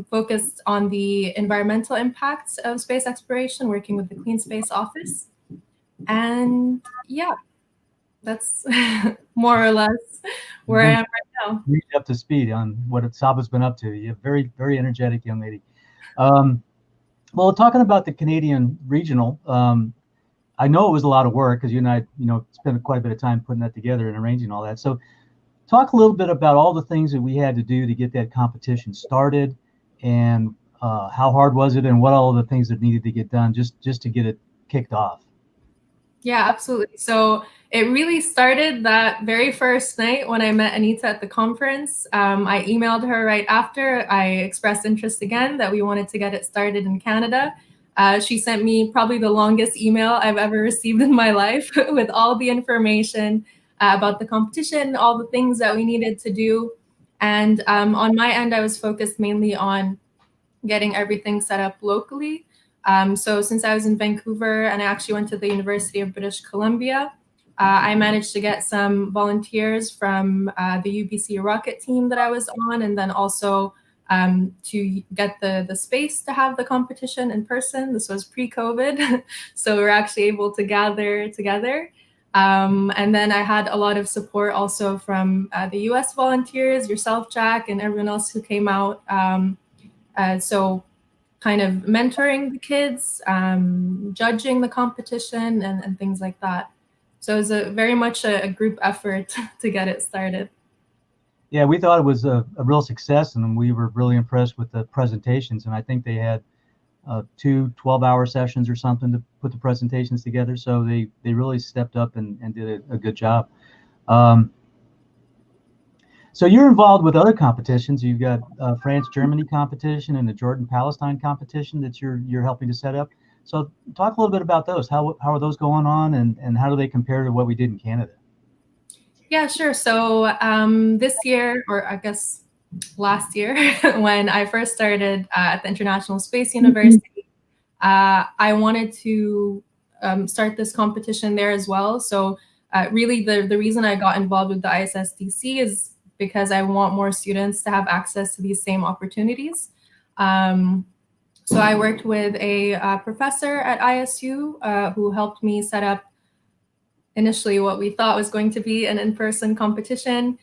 Speaker 15: focused on the environmental impacts of space exploration, working with the Clean Space Office. And yeah, that's more or less where I am right now.
Speaker 10: Reach up to speed on what Saba's been up to. You're a very, very energetic young lady. Well, talking about the Canadian regional, I know it was a lot of work because you and I, spent quite a bit of time putting that together and arranging all that. So talk a little bit about all the things that we had to do to get that competition started, and how hard was it, and what all the things that needed to get done just to get it kicked off.
Speaker 15: Yeah, absolutely. So it really started that very first night when I met Anita at the conference. I emailed her right after. I expressed interest again that we wanted to get it started in Canada. She sent me probably the longest email I've ever received in my life with all the information about the competition, all the things that we needed to do. And on my end, I was focused mainly on getting everything set up locally. So since I was in Vancouver and I actually went to the University of British Columbia, I managed to get some volunteers from the UBC rocket team that I was on, and then also to get the space to have the competition in person. This was pre-COVID, so we were actually able to gather together. And then I had a lot of support also from the US volunteers, yourself, Jack, and everyone else who came out. So kind of mentoring the kids, judging the competition and things like that. So it was very much a group effort to get it started.
Speaker 17: Yeah, we thought it was a real success, and we were really impressed with the presentations. And I think they had 2 12-hour sessions or something to put the presentations together. So they really stepped up and did a good job. So you're involved with other competitions. You've got France-Germany competition and the Jordan-Palestine competition that you're helping to set up. So talk a little bit about those. How are those going on, and how do they compare to what we did in Canada?
Speaker 15: Yeah, sure. So this year, or I guess last year, when I first started at the International Space University, I wanted to start this competition there as well. So really the reason I got involved with the ISSDC is because I want more students to have access to these same opportunities. So I worked with a professor at ISU who helped me set up initially what we thought was going to be an in-person competition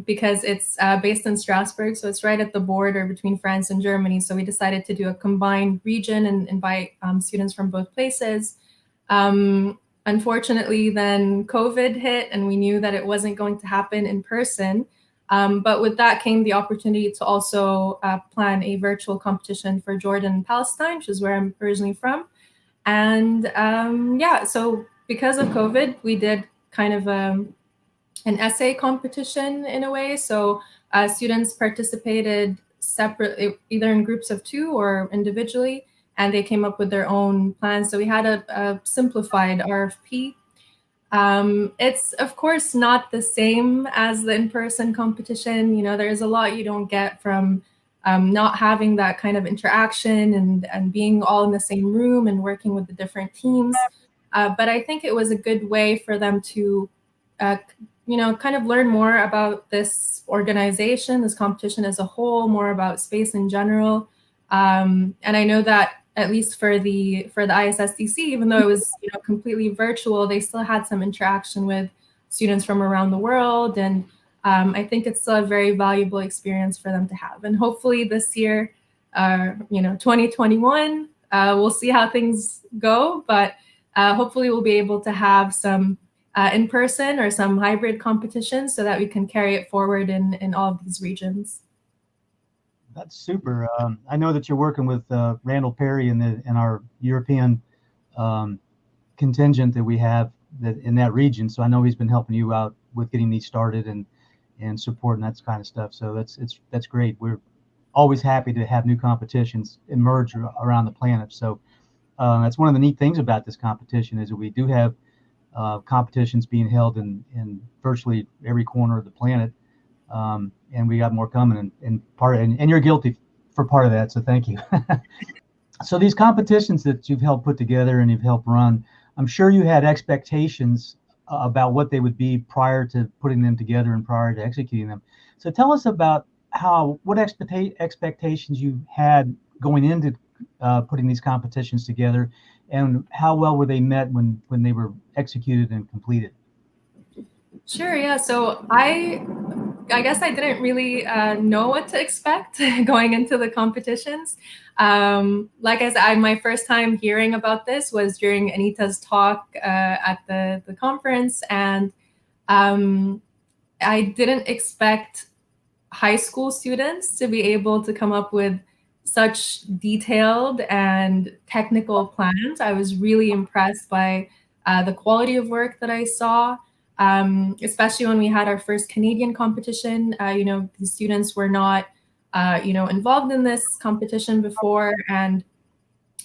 Speaker 15: because it's based in Strasbourg. So it's right at the border between France and Germany. So we decided to do a combined region and invite students from both places. Unfortunately, then COVID hit and we knew that it wasn't going to happen in person. But with that came the opportunity to also plan a virtual competition for Jordan and Palestine, which is where I'm originally from. And yeah, so because of COVID, we did kind of an essay competition in a way. So students participated separately, either in groups of 2 or individually, and they came up with their own plans. So we had a simplified RFP. It's of course not the same as the in-person competition. You know, there's a lot you don't get from not having that kind of interaction and being all in the same room and working with the different teams. But I think it was a good way for them to, you know, kind of learn more about this organization, this competition as a whole, more about space in general. And I know that at least for the ISSDC, even though it was, you know, completely virtual, they still had some interaction with students from around the world. And I think it's still a very valuable experience for them to have. And hopefully this year, you know, 2021, we'll see how things go, but hopefully we'll be able to have some in-person or some hybrid competitions so that we can carry it forward in all of these regions.
Speaker 17: That's super. I know that you're working with Randall Perry in our European contingent that we have in that region. So I know he's been helping you out with getting these started and supporting that kind of stuff. So that's great. We're always happy to have new competitions emerge around the planet. So that's one of the neat things about this competition is that we do have competitions being held in virtually every corner of the planet. And we got more coming, and you're guilty for part of that, so thank you. So these competitions that you've helped put together and you've helped run, I'm sure you had expectations about what they would be prior to putting them together and prior to executing them. So tell us about what expectations you had going into putting these competitions together, and how well were they met when they were executed and completed?
Speaker 15: Sure, yeah. So I guess I didn't really know what to expect going into the competitions. Like I said, my first time hearing about this was during Anita's talk at the conference, and I didn't expect high school students to be able to come up with such detailed and technical plans. I was really impressed by the quality of work that I saw. Especially when we had our first Canadian competition, you know, the students were not, you know, involved in this competition before, and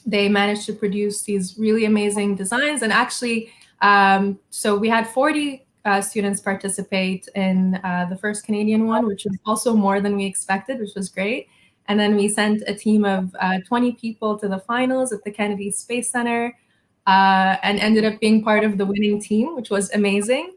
Speaker 15: they managed to produce these really amazing designs. And actually, so we had 40 students participate in the first Canadian one, which was also more than we expected, which was great. And then we sent a team of 20 people to the finals at the Kennedy Space Center and ended up being part of the winning team, which was amazing.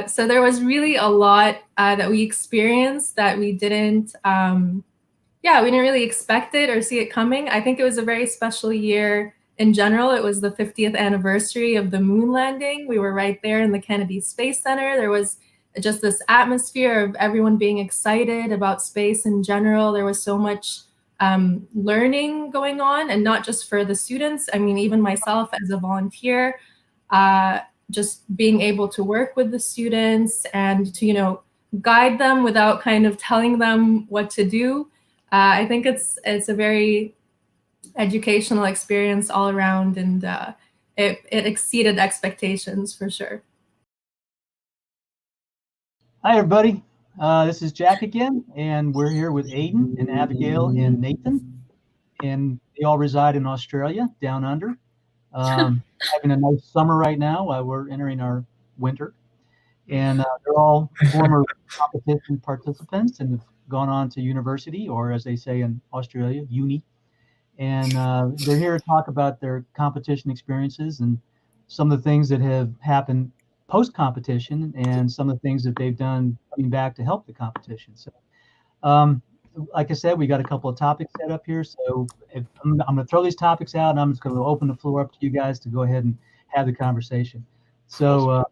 Speaker 15: So there was really a lot that we experienced that we didn't really expect it or see it coming. I think it was a very special year in general. It was the 50th anniversary of the moon landing. We were right there in the Kennedy Space Center. There was just this atmosphere of everyone being excited about space in general. There was so much learning going on, and not just for the students. I mean, even myself as a volunteer, just being able to work with the students and to, guide them without kind of telling them what to do. I think it's a very educational experience all around, and it exceeded expectations for sure.
Speaker 17: Hi, everybody. This is Jack again, and we're here with Aiden and Abigail and Nathan, and they all reside in Australia, down under. Having a nice summer right now while we're entering our winter. And they're all former competition participants and have gone on to university, or as they say in Australia, uni. And they're here to talk about their competition experiences and some of the things that have happened post-competition and some of the things that they've done coming back to help the competition. So, like I said, we got a couple of topics set up here. So I'm going to throw these topics out, and I'm just going to open the floor up to you guys to go ahead and have the conversation. So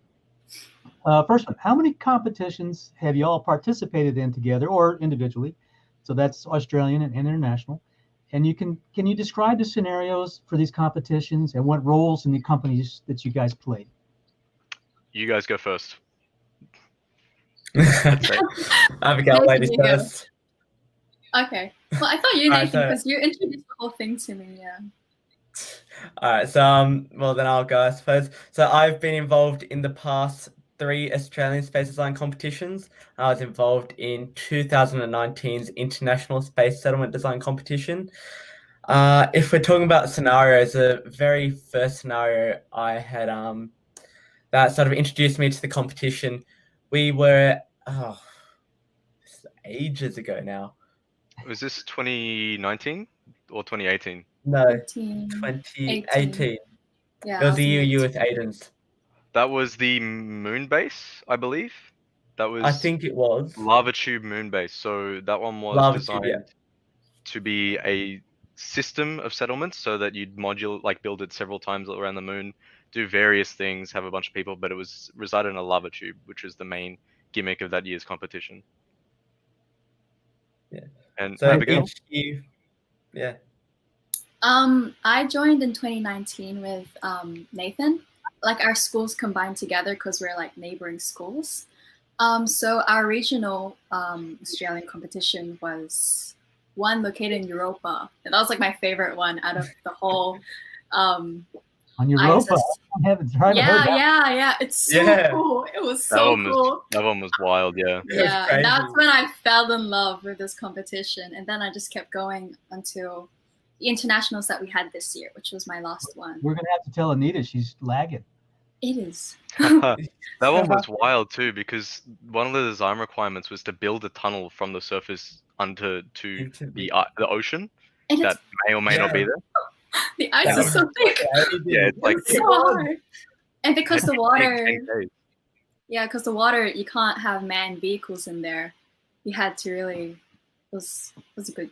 Speaker 17: first one, how many competitions have you all participated in together or individually? So that's Australian and international. And can you describe the scenarios for these competitions and what roles in the companies that you guys played?
Speaker 18: You guys go first.
Speaker 19: Abigail, ladies first.
Speaker 21: Okay. Well, I thought you, Nathan, because you introduced the whole thing to me, yeah.
Speaker 19: All right, so well then I'll go, I suppose. So I've been involved in the past 3 Australian space design competitions. I was involved in 2019's International Space Settlement Design Competition. If we're talking about scenarios, the very first scenario I had that sort of introduced me to the competition, we were ages ago now.
Speaker 18: Was this 2019 or 2018?
Speaker 19: No, 2018.
Speaker 21: Yeah,
Speaker 19: it was the year you with Aiden's.
Speaker 18: That was the moon base, I believe. That was.
Speaker 19: I think it was
Speaker 18: Lava Tube moon base. So that one was
Speaker 19: Lava
Speaker 18: designed
Speaker 19: Tube, yeah.
Speaker 18: to be a system of settlements, so that you'd build it several times around the moon, do various things, have a bunch of people, but it was resided in a lava tube, which was the main gimmick of that year's competition.
Speaker 19: Yeah.
Speaker 18: And
Speaker 19: so
Speaker 18: Abigail?
Speaker 19: Yeah.
Speaker 21: I joined in 2019 with Nathan. Like our schools combined together because we're like neighboring schools. So our regional Australian competition was one located in Europa. And that was like my favorite one out of the whole
Speaker 17: on Europa? I haven't heard that.
Speaker 21: Yeah. It's so cool. It was so cool.
Speaker 18: That one was wild, yeah.
Speaker 21: Yeah, and that's when I fell in love with this competition. And then I just kept going until the internationals that we had this year, which was my last one.
Speaker 17: We're going to have to tell Anita she's lagging.
Speaker 21: It is.
Speaker 18: That one was wild too, because one of the design requirements was to build a tunnel from the surface to the ocean
Speaker 21: and
Speaker 18: that may or may not be there.
Speaker 21: The ice is so thick.
Speaker 18: Yeah, it's like
Speaker 21: it's so hard. And because the water, because the water, you can't have manned vehicles in there. You had to really. It was a good.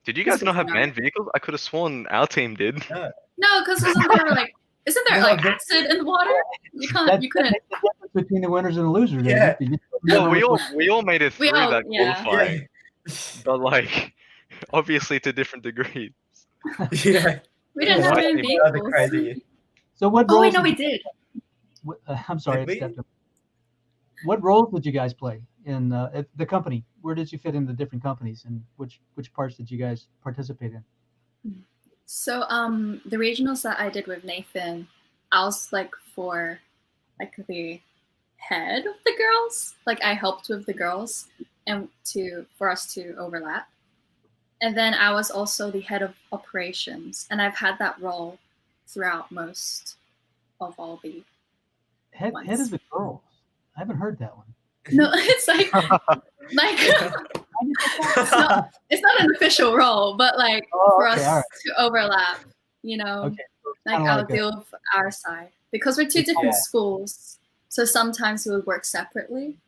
Speaker 18: Did you guys not have manned vehicles? I could have sworn our team did.
Speaker 21: No, because isn't there like acid in the water? You couldn't.
Speaker 17: That's the difference between the winners and the losers.
Speaker 19: Yeah.
Speaker 18: Well, we all made it through that qualifying, but like obviously to different degrees.
Speaker 19: Yeah.
Speaker 21: We didn't have any vehicles.
Speaker 19: Crazy.
Speaker 17: So what?
Speaker 21: Oh wait, no, we did.
Speaker 17: I'm sorry. What roles did you guys play in at the company? Where did you fit in the different companies, and which parts did you guys participate in?
Speaker 21: So the regionals that I did with Nathan, I was like for like the head of the girls. Like I helped with the girls and for us to overlap. And then I was also the head of operations, and I've had that role throughout most of all the
Speaker 17: head of the girls. haven't heard that one.
Speaker 21: No, it's like it's not an official role, but like for us to overlap, you know,
Speaker 17: Okay, so
Speaker 21: like
Speaker 17: kinda
Speaker 21: I'll
Speaker 17: like a-
Speaker 21: deal with our side because we're two different
Speaker 17: Yeah.
Speaker 21: schools, so sometimes we would work separately.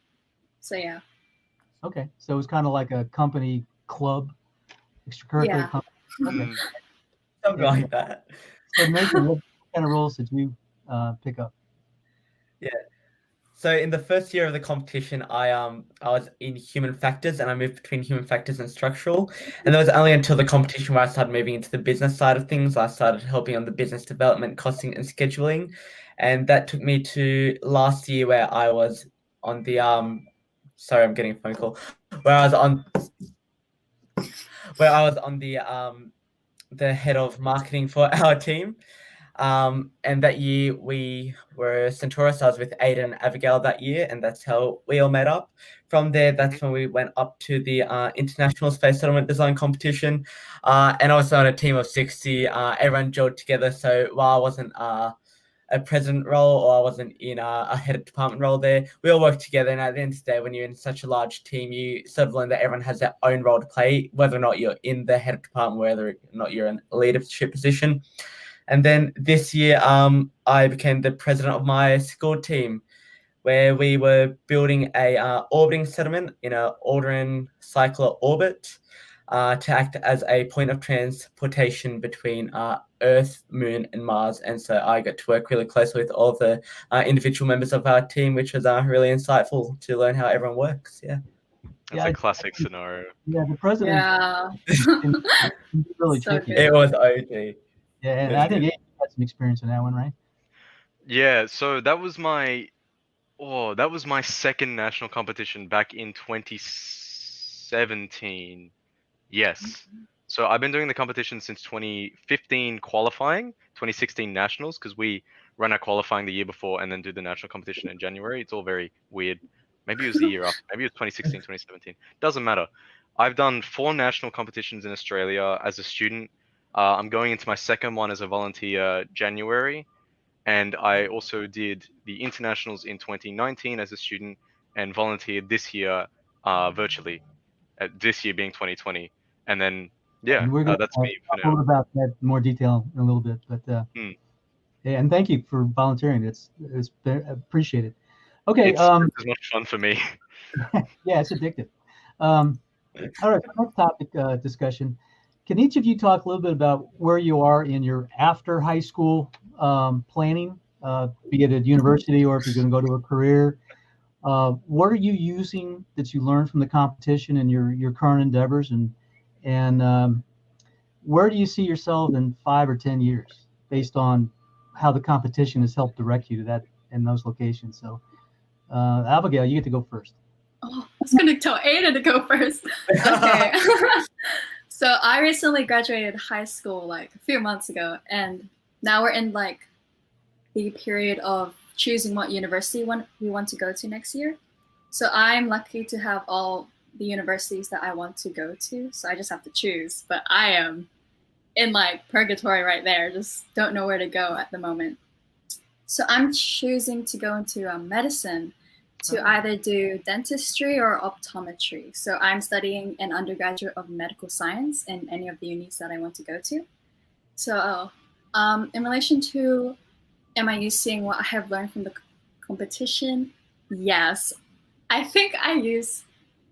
Speaker 21: So yeah.
Speaker 17: Okay, so it's kind of like a company club, extracurricular
Speaker 21: Yeah.
Speaker 17: company. Okay.
Speaker 19: Something like that.
Speaker 17: So Nathan, what kind of roles did you pick up?
Speaker 19: Yeah. So in the first year of the competition, I was in human factors, and I moved between human factors and structural. And it was only until the competition where I started moving into the business side of things. I started helping on the business development, costing, and scheduling, and that took me to last year where I was on the Sorry, I'm getting a phone call. Where I was on the head of marketing for our team. And that year we were Centaurus. I was with Aiden and Abigail that year, and that's how we all met up. From there, that's when we went up to the International Space Settlement Design Competition, and I was on a team of 60. Everyone gelled together, so while I wasn't a president role or I wasn't in a head of department role there, we all worked together. And at the end of the day, when you're in such a large team, you sort of learn that everyone has their own role to play, whether or not you're in the head of department, whether or not you're in a leadership position. And then this year, I became the president of my school team, where we were building a orbiting settlement in an Aldrin cycler orbit to act as a point of transportation between Earth, Moon, and Mars. And so I got to work really closely with all of the individual members of our team, which was really insightful to learn how everyone works. Yeah.
Speaker 18: That's a classic scenario.
Speaker 17: Yeah, the president.
Speaker 21: Yeah.
Speaker 17: Really
Speaker 21: So
Speaker 17: tricky.
Speaker 21: good.
Speaker 19: It was OG.
Speaker 17: Yeah, and I think Aiden had some experience in that one, right?
Speaker 18: Yeah, so that was my second national competition back in 2017. Yes. So I've been doing the competition since 2015 qualifying, 2016 nationals, because we run our qualifying the year before and then do the national competition in January. It's all very weird. Maybe it was the year after. Maybe it was 2016, 2017. Doesn't matter. I've done 4 national competitions in Australia as a student. I'm going into my second one as a volunteer January. And I also did the internationals in 2019 as a student and volunteered this year virtually, this year being 2020. And then, yeah,
Speaker 17: And we're going to
Speaker 18: that's me for
Speaker 17: talk a little
Speaker 18: now.
Speaker 17: about that in more detail in a little bit. But yeah, and thank you for volunteering. It's appreciated. Okay.
Speaker 18: It's as much fun for me.
Speaker 17: Yeah, it's addictive. All right, next topic discussion. Can each of you talk a little bit about where you are in your after high school planning, be it at university or if you're going to go to a career? What are you using that you learned from the competition and your current endeavors, and where do you see yourself in 5 or 10 years based on how the competition has helped direct you to that in those locations? So, Abigail, you get to go first.
Speaker 21: Oh, I was gonna tell Ada to go first. Okay. So I recently graduated high school like a few months ago, and now we're in like the period of choosing what university we want to go to next year. So I'm lucky to have all the universities that I want to go to. So I just have to choose, but I am in like purgatory right there. Just don't know where to go at the moment. So I'm choosing to go into medicine, to either do dentistry or optometry. So I'm studying an undergraduate of medical science in any of the unis that I want to go to. So in relation to, am I using what I have learned from the competition? Yes. I think I use,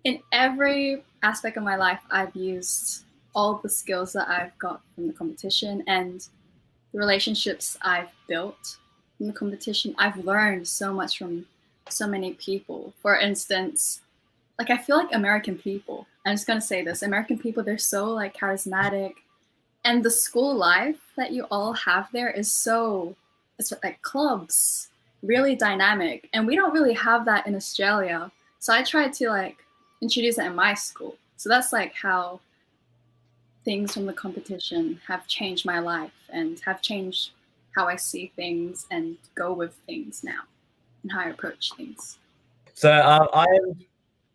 Speaker 21: in every aspect of my life, I've used all the skills that I've got from the competition and the relationships I've built from the competition. I've learned so much from so many people. For instance, like I feel like American people, I'm just gonna say this, American people, they're so like charismatic, and the school life that you all have there is so, it's like clubs, really dynamic, and we don't really have that in Australia. So I tried to like introduce it in my school. So that's like how things from the competition have changed my life and have changed how I see things and go with things now and how I approach things.
Speaker 19: So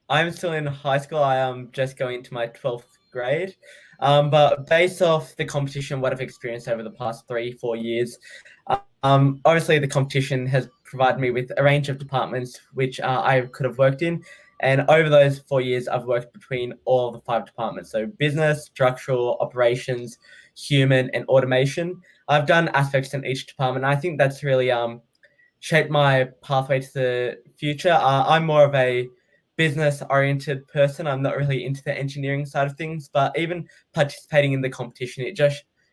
Speaker 19: I'm still in high school. I am just going into my 12th grade. But based off the competition, what I've experienced over the past 3-4 years, obviously the competition has provided me with a range of departments which I could have worked in. And over those 4 years, I've worked between all the 5 departments. So business, structural, operations, human, and automation. I've done aspects in each department. I think that's really shaped my pathway to the future. I'm more of a business-oriented person. I'm not really into the engineering side of things, but even participating in the competition, it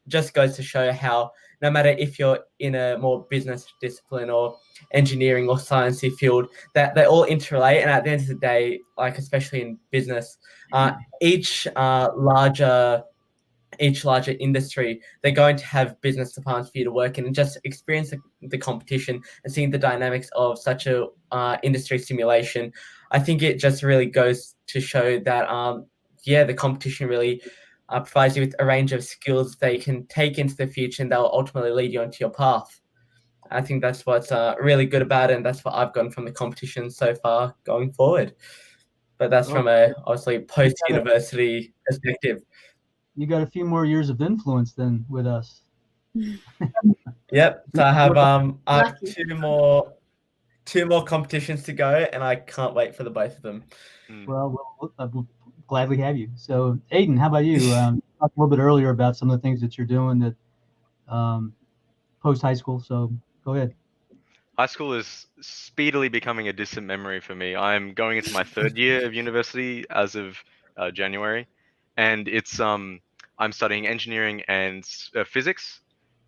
Speaker 19: just goes to show how no matter if you're in a more business discipline or engineering or sciencey field, that they all interrelate. And at the end of the day, like especially in business, each larger industry, they're going to have business departments for you to work in, and just experience the competition and seeing the dynamics of such a industry simulation. I think it just really goes to show that, the competition really provides you with a range of skills they can take into the future, and they'll ultimately lead you onto your path. I think that's what's really good about it, and that's what I've gotten from the competition so far going forward. But that's from a obviously post-university perspective.
Speaker 17: You got a few more years of influence than with us.
Speaker 19: Yep. So I have two more competitions to go, and I can't wait for the both of them.
Speaker 17: Well, we'll gladly have you. So, Aiden, how about you? Talked a little bit earlier about some of the things that you're doing that post high school. So, go ahead.
Speaker 18: High school is speedily becoming a distant memory for me. I'm going into my 3rd year of university as of January, and it's I'm studying engineering and physics,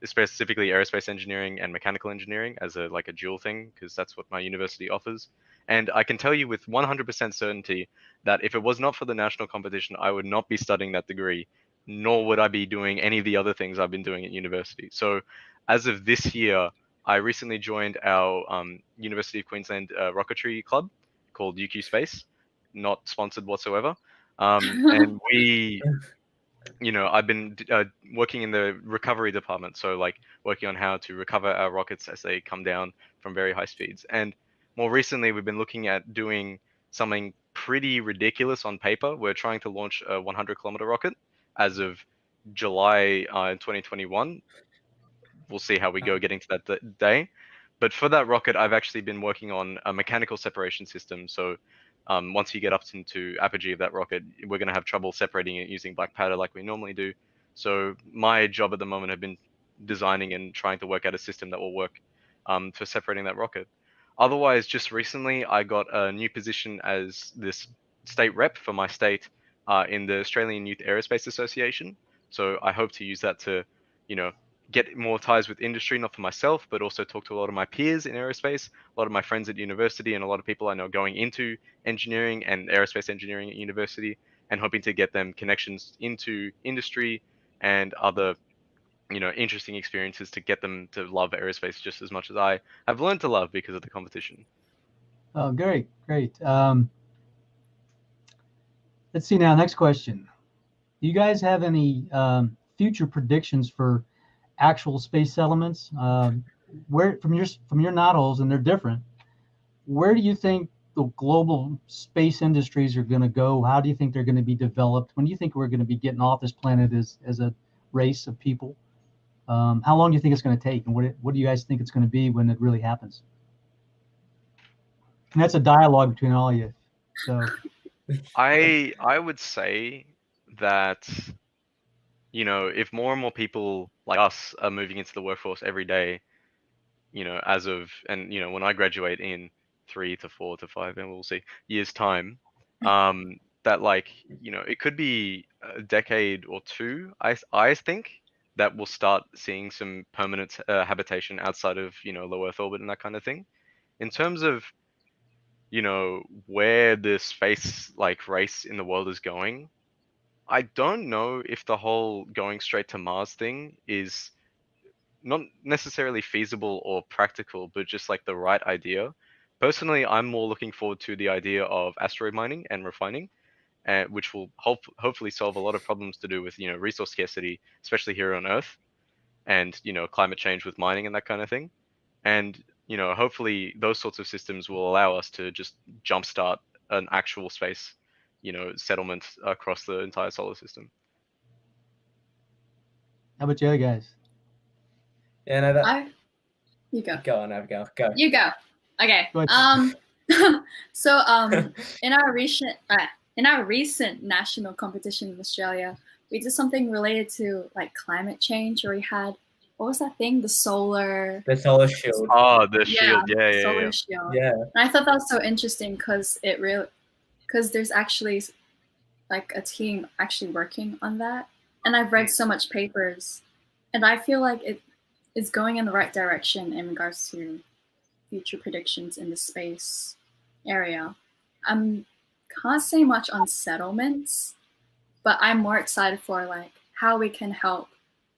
Speaker 18: specifically aerospace engineering and mechanical engineering as a dual thing, because that's what my university offers. And I can tell you with 100% certainty that if it was not for the national competition, I would not be studying that degree, nor would I be doing any of the other things I've been doing at university. So as of this year, I recently joined our University of Queensland rocketry club called UQ Space, not sponsored whatsoever. And we, I've been working in the recovery department, so working on how to recover our rockets as they come down from very high speeds. And more recently, we've been looking at doing something pretty ridiculous on paper. We're trying to launch a 100-kilometer rocket as of July 2021. We'll see how we go getting to that day. But for that rocket, I've actually been working on a mechanical separation system. So once you get up into apogee of that rocket, we're going to have trouble separating it using black powder like we normally do. So my job at the moment have been designing and trying to work out a system that will work for separating that rocket. Otherwise, just recently, I got a new position as this state rep for my state in the Australian Youth Aerospace Association. So I hope to use that to, get more ties with industry, not for myself, but also talk to a lot of my peers in aerospace, a lot of my friends at university, and a lot of people I know going into engineering and aerospace engineering at university, and hoping to get them connections into industry and other, interesting experiences to get them to love aerospace just as much as I have learned to love because of the competition.
Speaker 17: Oh, great. Let's see now. Next question. Do you guys have any future predictions for actual space settlements? Where from your noddles, and they're different, where do you think the global space industries are going to go? How do you think they're going to be developed? When do you think we're going to be getting off this planet as a race of people? How long do you think it's going to take, and what do you guys think it's going to be when it really happens? And that's a dialogue between all of you. So
Speaker 18: I would say that, if more and more people like us are moving into the workforce every day, when I graduate in 3 to 4 to 5, and we'll see, years time, that it could be a decade or two, I think, that we'll start seeing some permanent habitation outside of, low Earth orbit and that kind of thing. In terms of, where the space race in the world is going, I don't know if the whole going straight to Mars thing is not necessarily feasible or practical, but just the right idea. Personally, I'm more looking forward to the idea of asteroid mining and refining, which will hopefully solve a lot of problems to do with resource scarcity, especially here on Earth, and climate change with mining and that kind of thing. And hopefully those sorts of systems will allow us to just jumpstart an actual space settlement across the entire solar system.
Speaker 17: How about you other guys?
Speaker 19: Yeah, no, that.
Speaker 21: You go.
Speaker 19: Go on, Abigail. Go.
Speaker 21: You go. Okay.
Speaker 17: Go ahead.
Speaker 21: So in our recent national competition in Australia, we did something related to like climate change, where we had, what was that thing? The solar
Speaker 19: shield.
Speaker 18: Oh, the shield.
Speaker 21: the
Speaker 18: Yeah.
Speaker 21: solar shield.
Speaker 19: Yeah.
Speaker 21: And I thought that was so interesting because there's actually like a team actually working on that, and I've read so much papers, and I feel like it is going in the right direction in regards to future predictions in the space area. Can't say much on settlements, but I'm more excited for like how we can help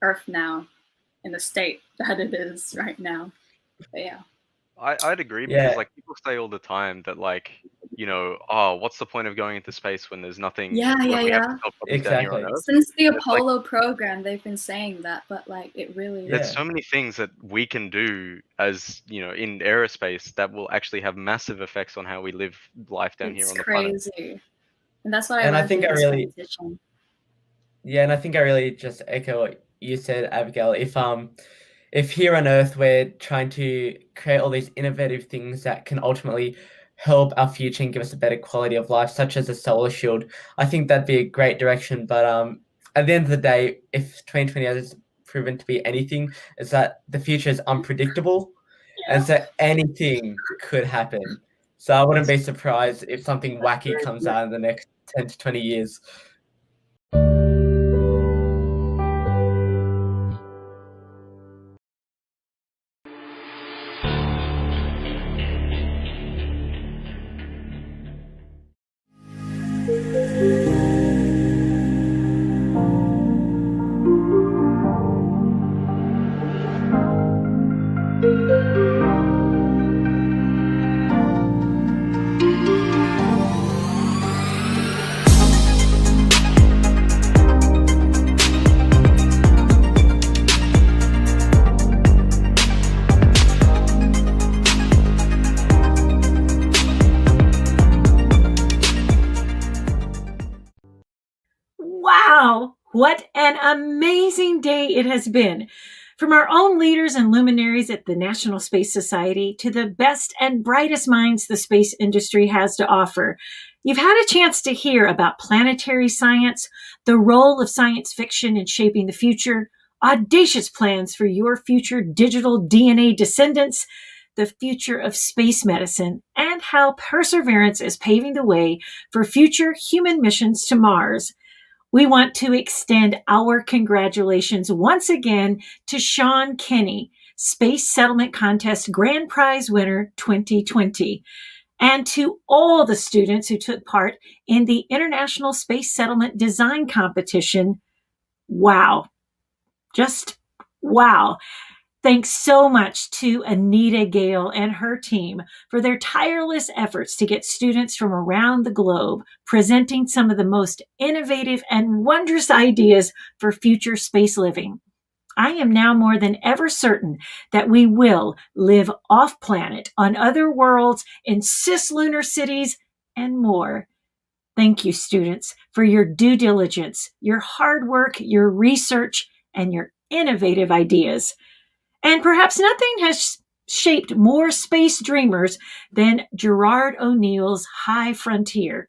Speaker 21: Earth now in the state that it is right now. But yeah.
Speaker 18: I'd agree
Speaker 19: Yeah.
Speaker 18: because like people say all the time that like, oh, what's the point of going into space when there's nothing
Speaker 21: Yeah.
Speaker 18: we have to solve problems down here on Earth?
Speaker 21: Since the
Speaker 18: It's like,
Speaker 21: Apollo program, they've been saying that, but like it really
Speaker 18: there's so many things that we can do as in aerospace that will actually have massive effects on how we live life down here on the planet.
Speaker 21: It's crazy. And that's why
Speaker 19: And
Speaker 21: I
Speaker 19: I
Speaker 21: love
Speaker 19: think
Speaker 21: this
Speaker 19: I really-
Speaker 21: competition.
Speaker 19: Yeah, and I think I really just echo what you said, Abigail. If here on Earth we're trying to create all these innovative things that can ultimately help our future and give us a better quality of life, such as a solar shield, I think that'd be a great direction. But at the end of the day, if 2020 has proven to be anything, is that the future is unpredictable, and so anything could happen. So I wouldn't be surprised if something wacky comes out in the next 10 to 20 years.
Speaker 14: Wow, what an amazing day it has been. From our own leaders and luminaries at the National Space Society to the best and brightest minds the space industry has to offer, you've had a chance to hear about planetary science, the role of science fiction in shaping the future, audacious plans for your future digital DNA descendants, the future of space medicine, and how Perseverance is paving the way for future human missions to Mars. We want to extend our congratulations once again to Sean Kenny, Space Settlement Contest Grand Prize winner 2020, and to all the students who took part in the International Space Settlement Design Competition. Wow. Just wow. Thanks so much to Anita, Gale, and her team for their tireless efforts to get students from around the globe presenting some of the most innovative and wondrous ideas for future space living. I am now more than ever certain that we will live off-planet, on other worlds, in cislunar cities, and more. Thank you, students, for your due diligence, your hard work, your research, and your innovative ideas. And perhaps nothing has shaped more space dreamers than Gerard O'Neill's High Frontier.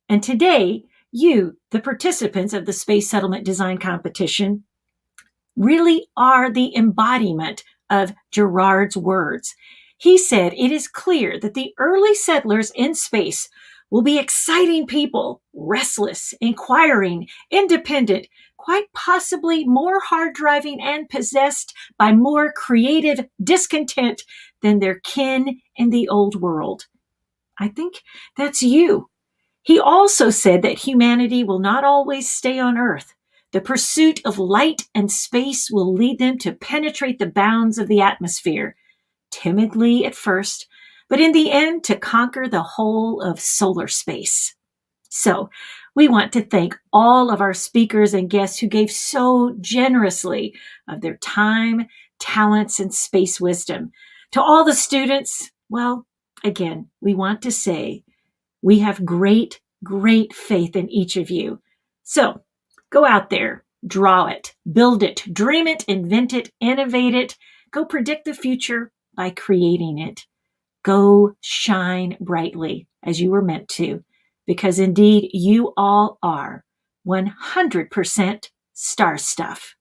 Speaker 14: And today, you, the participants of the Space Settlement Design Competition, really are the embodiment of Gerard's words. He said, "It is clear that the early settlers in space will be exciting people, restless, inquiring, independent, quite possibly more hard-driving and possessed by more creative discontent than their kin in the old world." I think that's you. He also said that humanity will not always stay on Earth. The pursuit of light and space will lead them to penetrate the bounds of the atmosphere, timidly at first, but in the end to conquer the whole of solar space. So, we want to thank all of our speakers and guests who gave so generously of their time, talents, and space wisdom. To all the students, well, again, we want to say we have great, great faith in each of you. So, go out there, Draw it, build it, dream it, invent it, innovate it. Go predict the future by creating it. Go shine brightly as you were meant to, because indeed you all are 100% star stuff.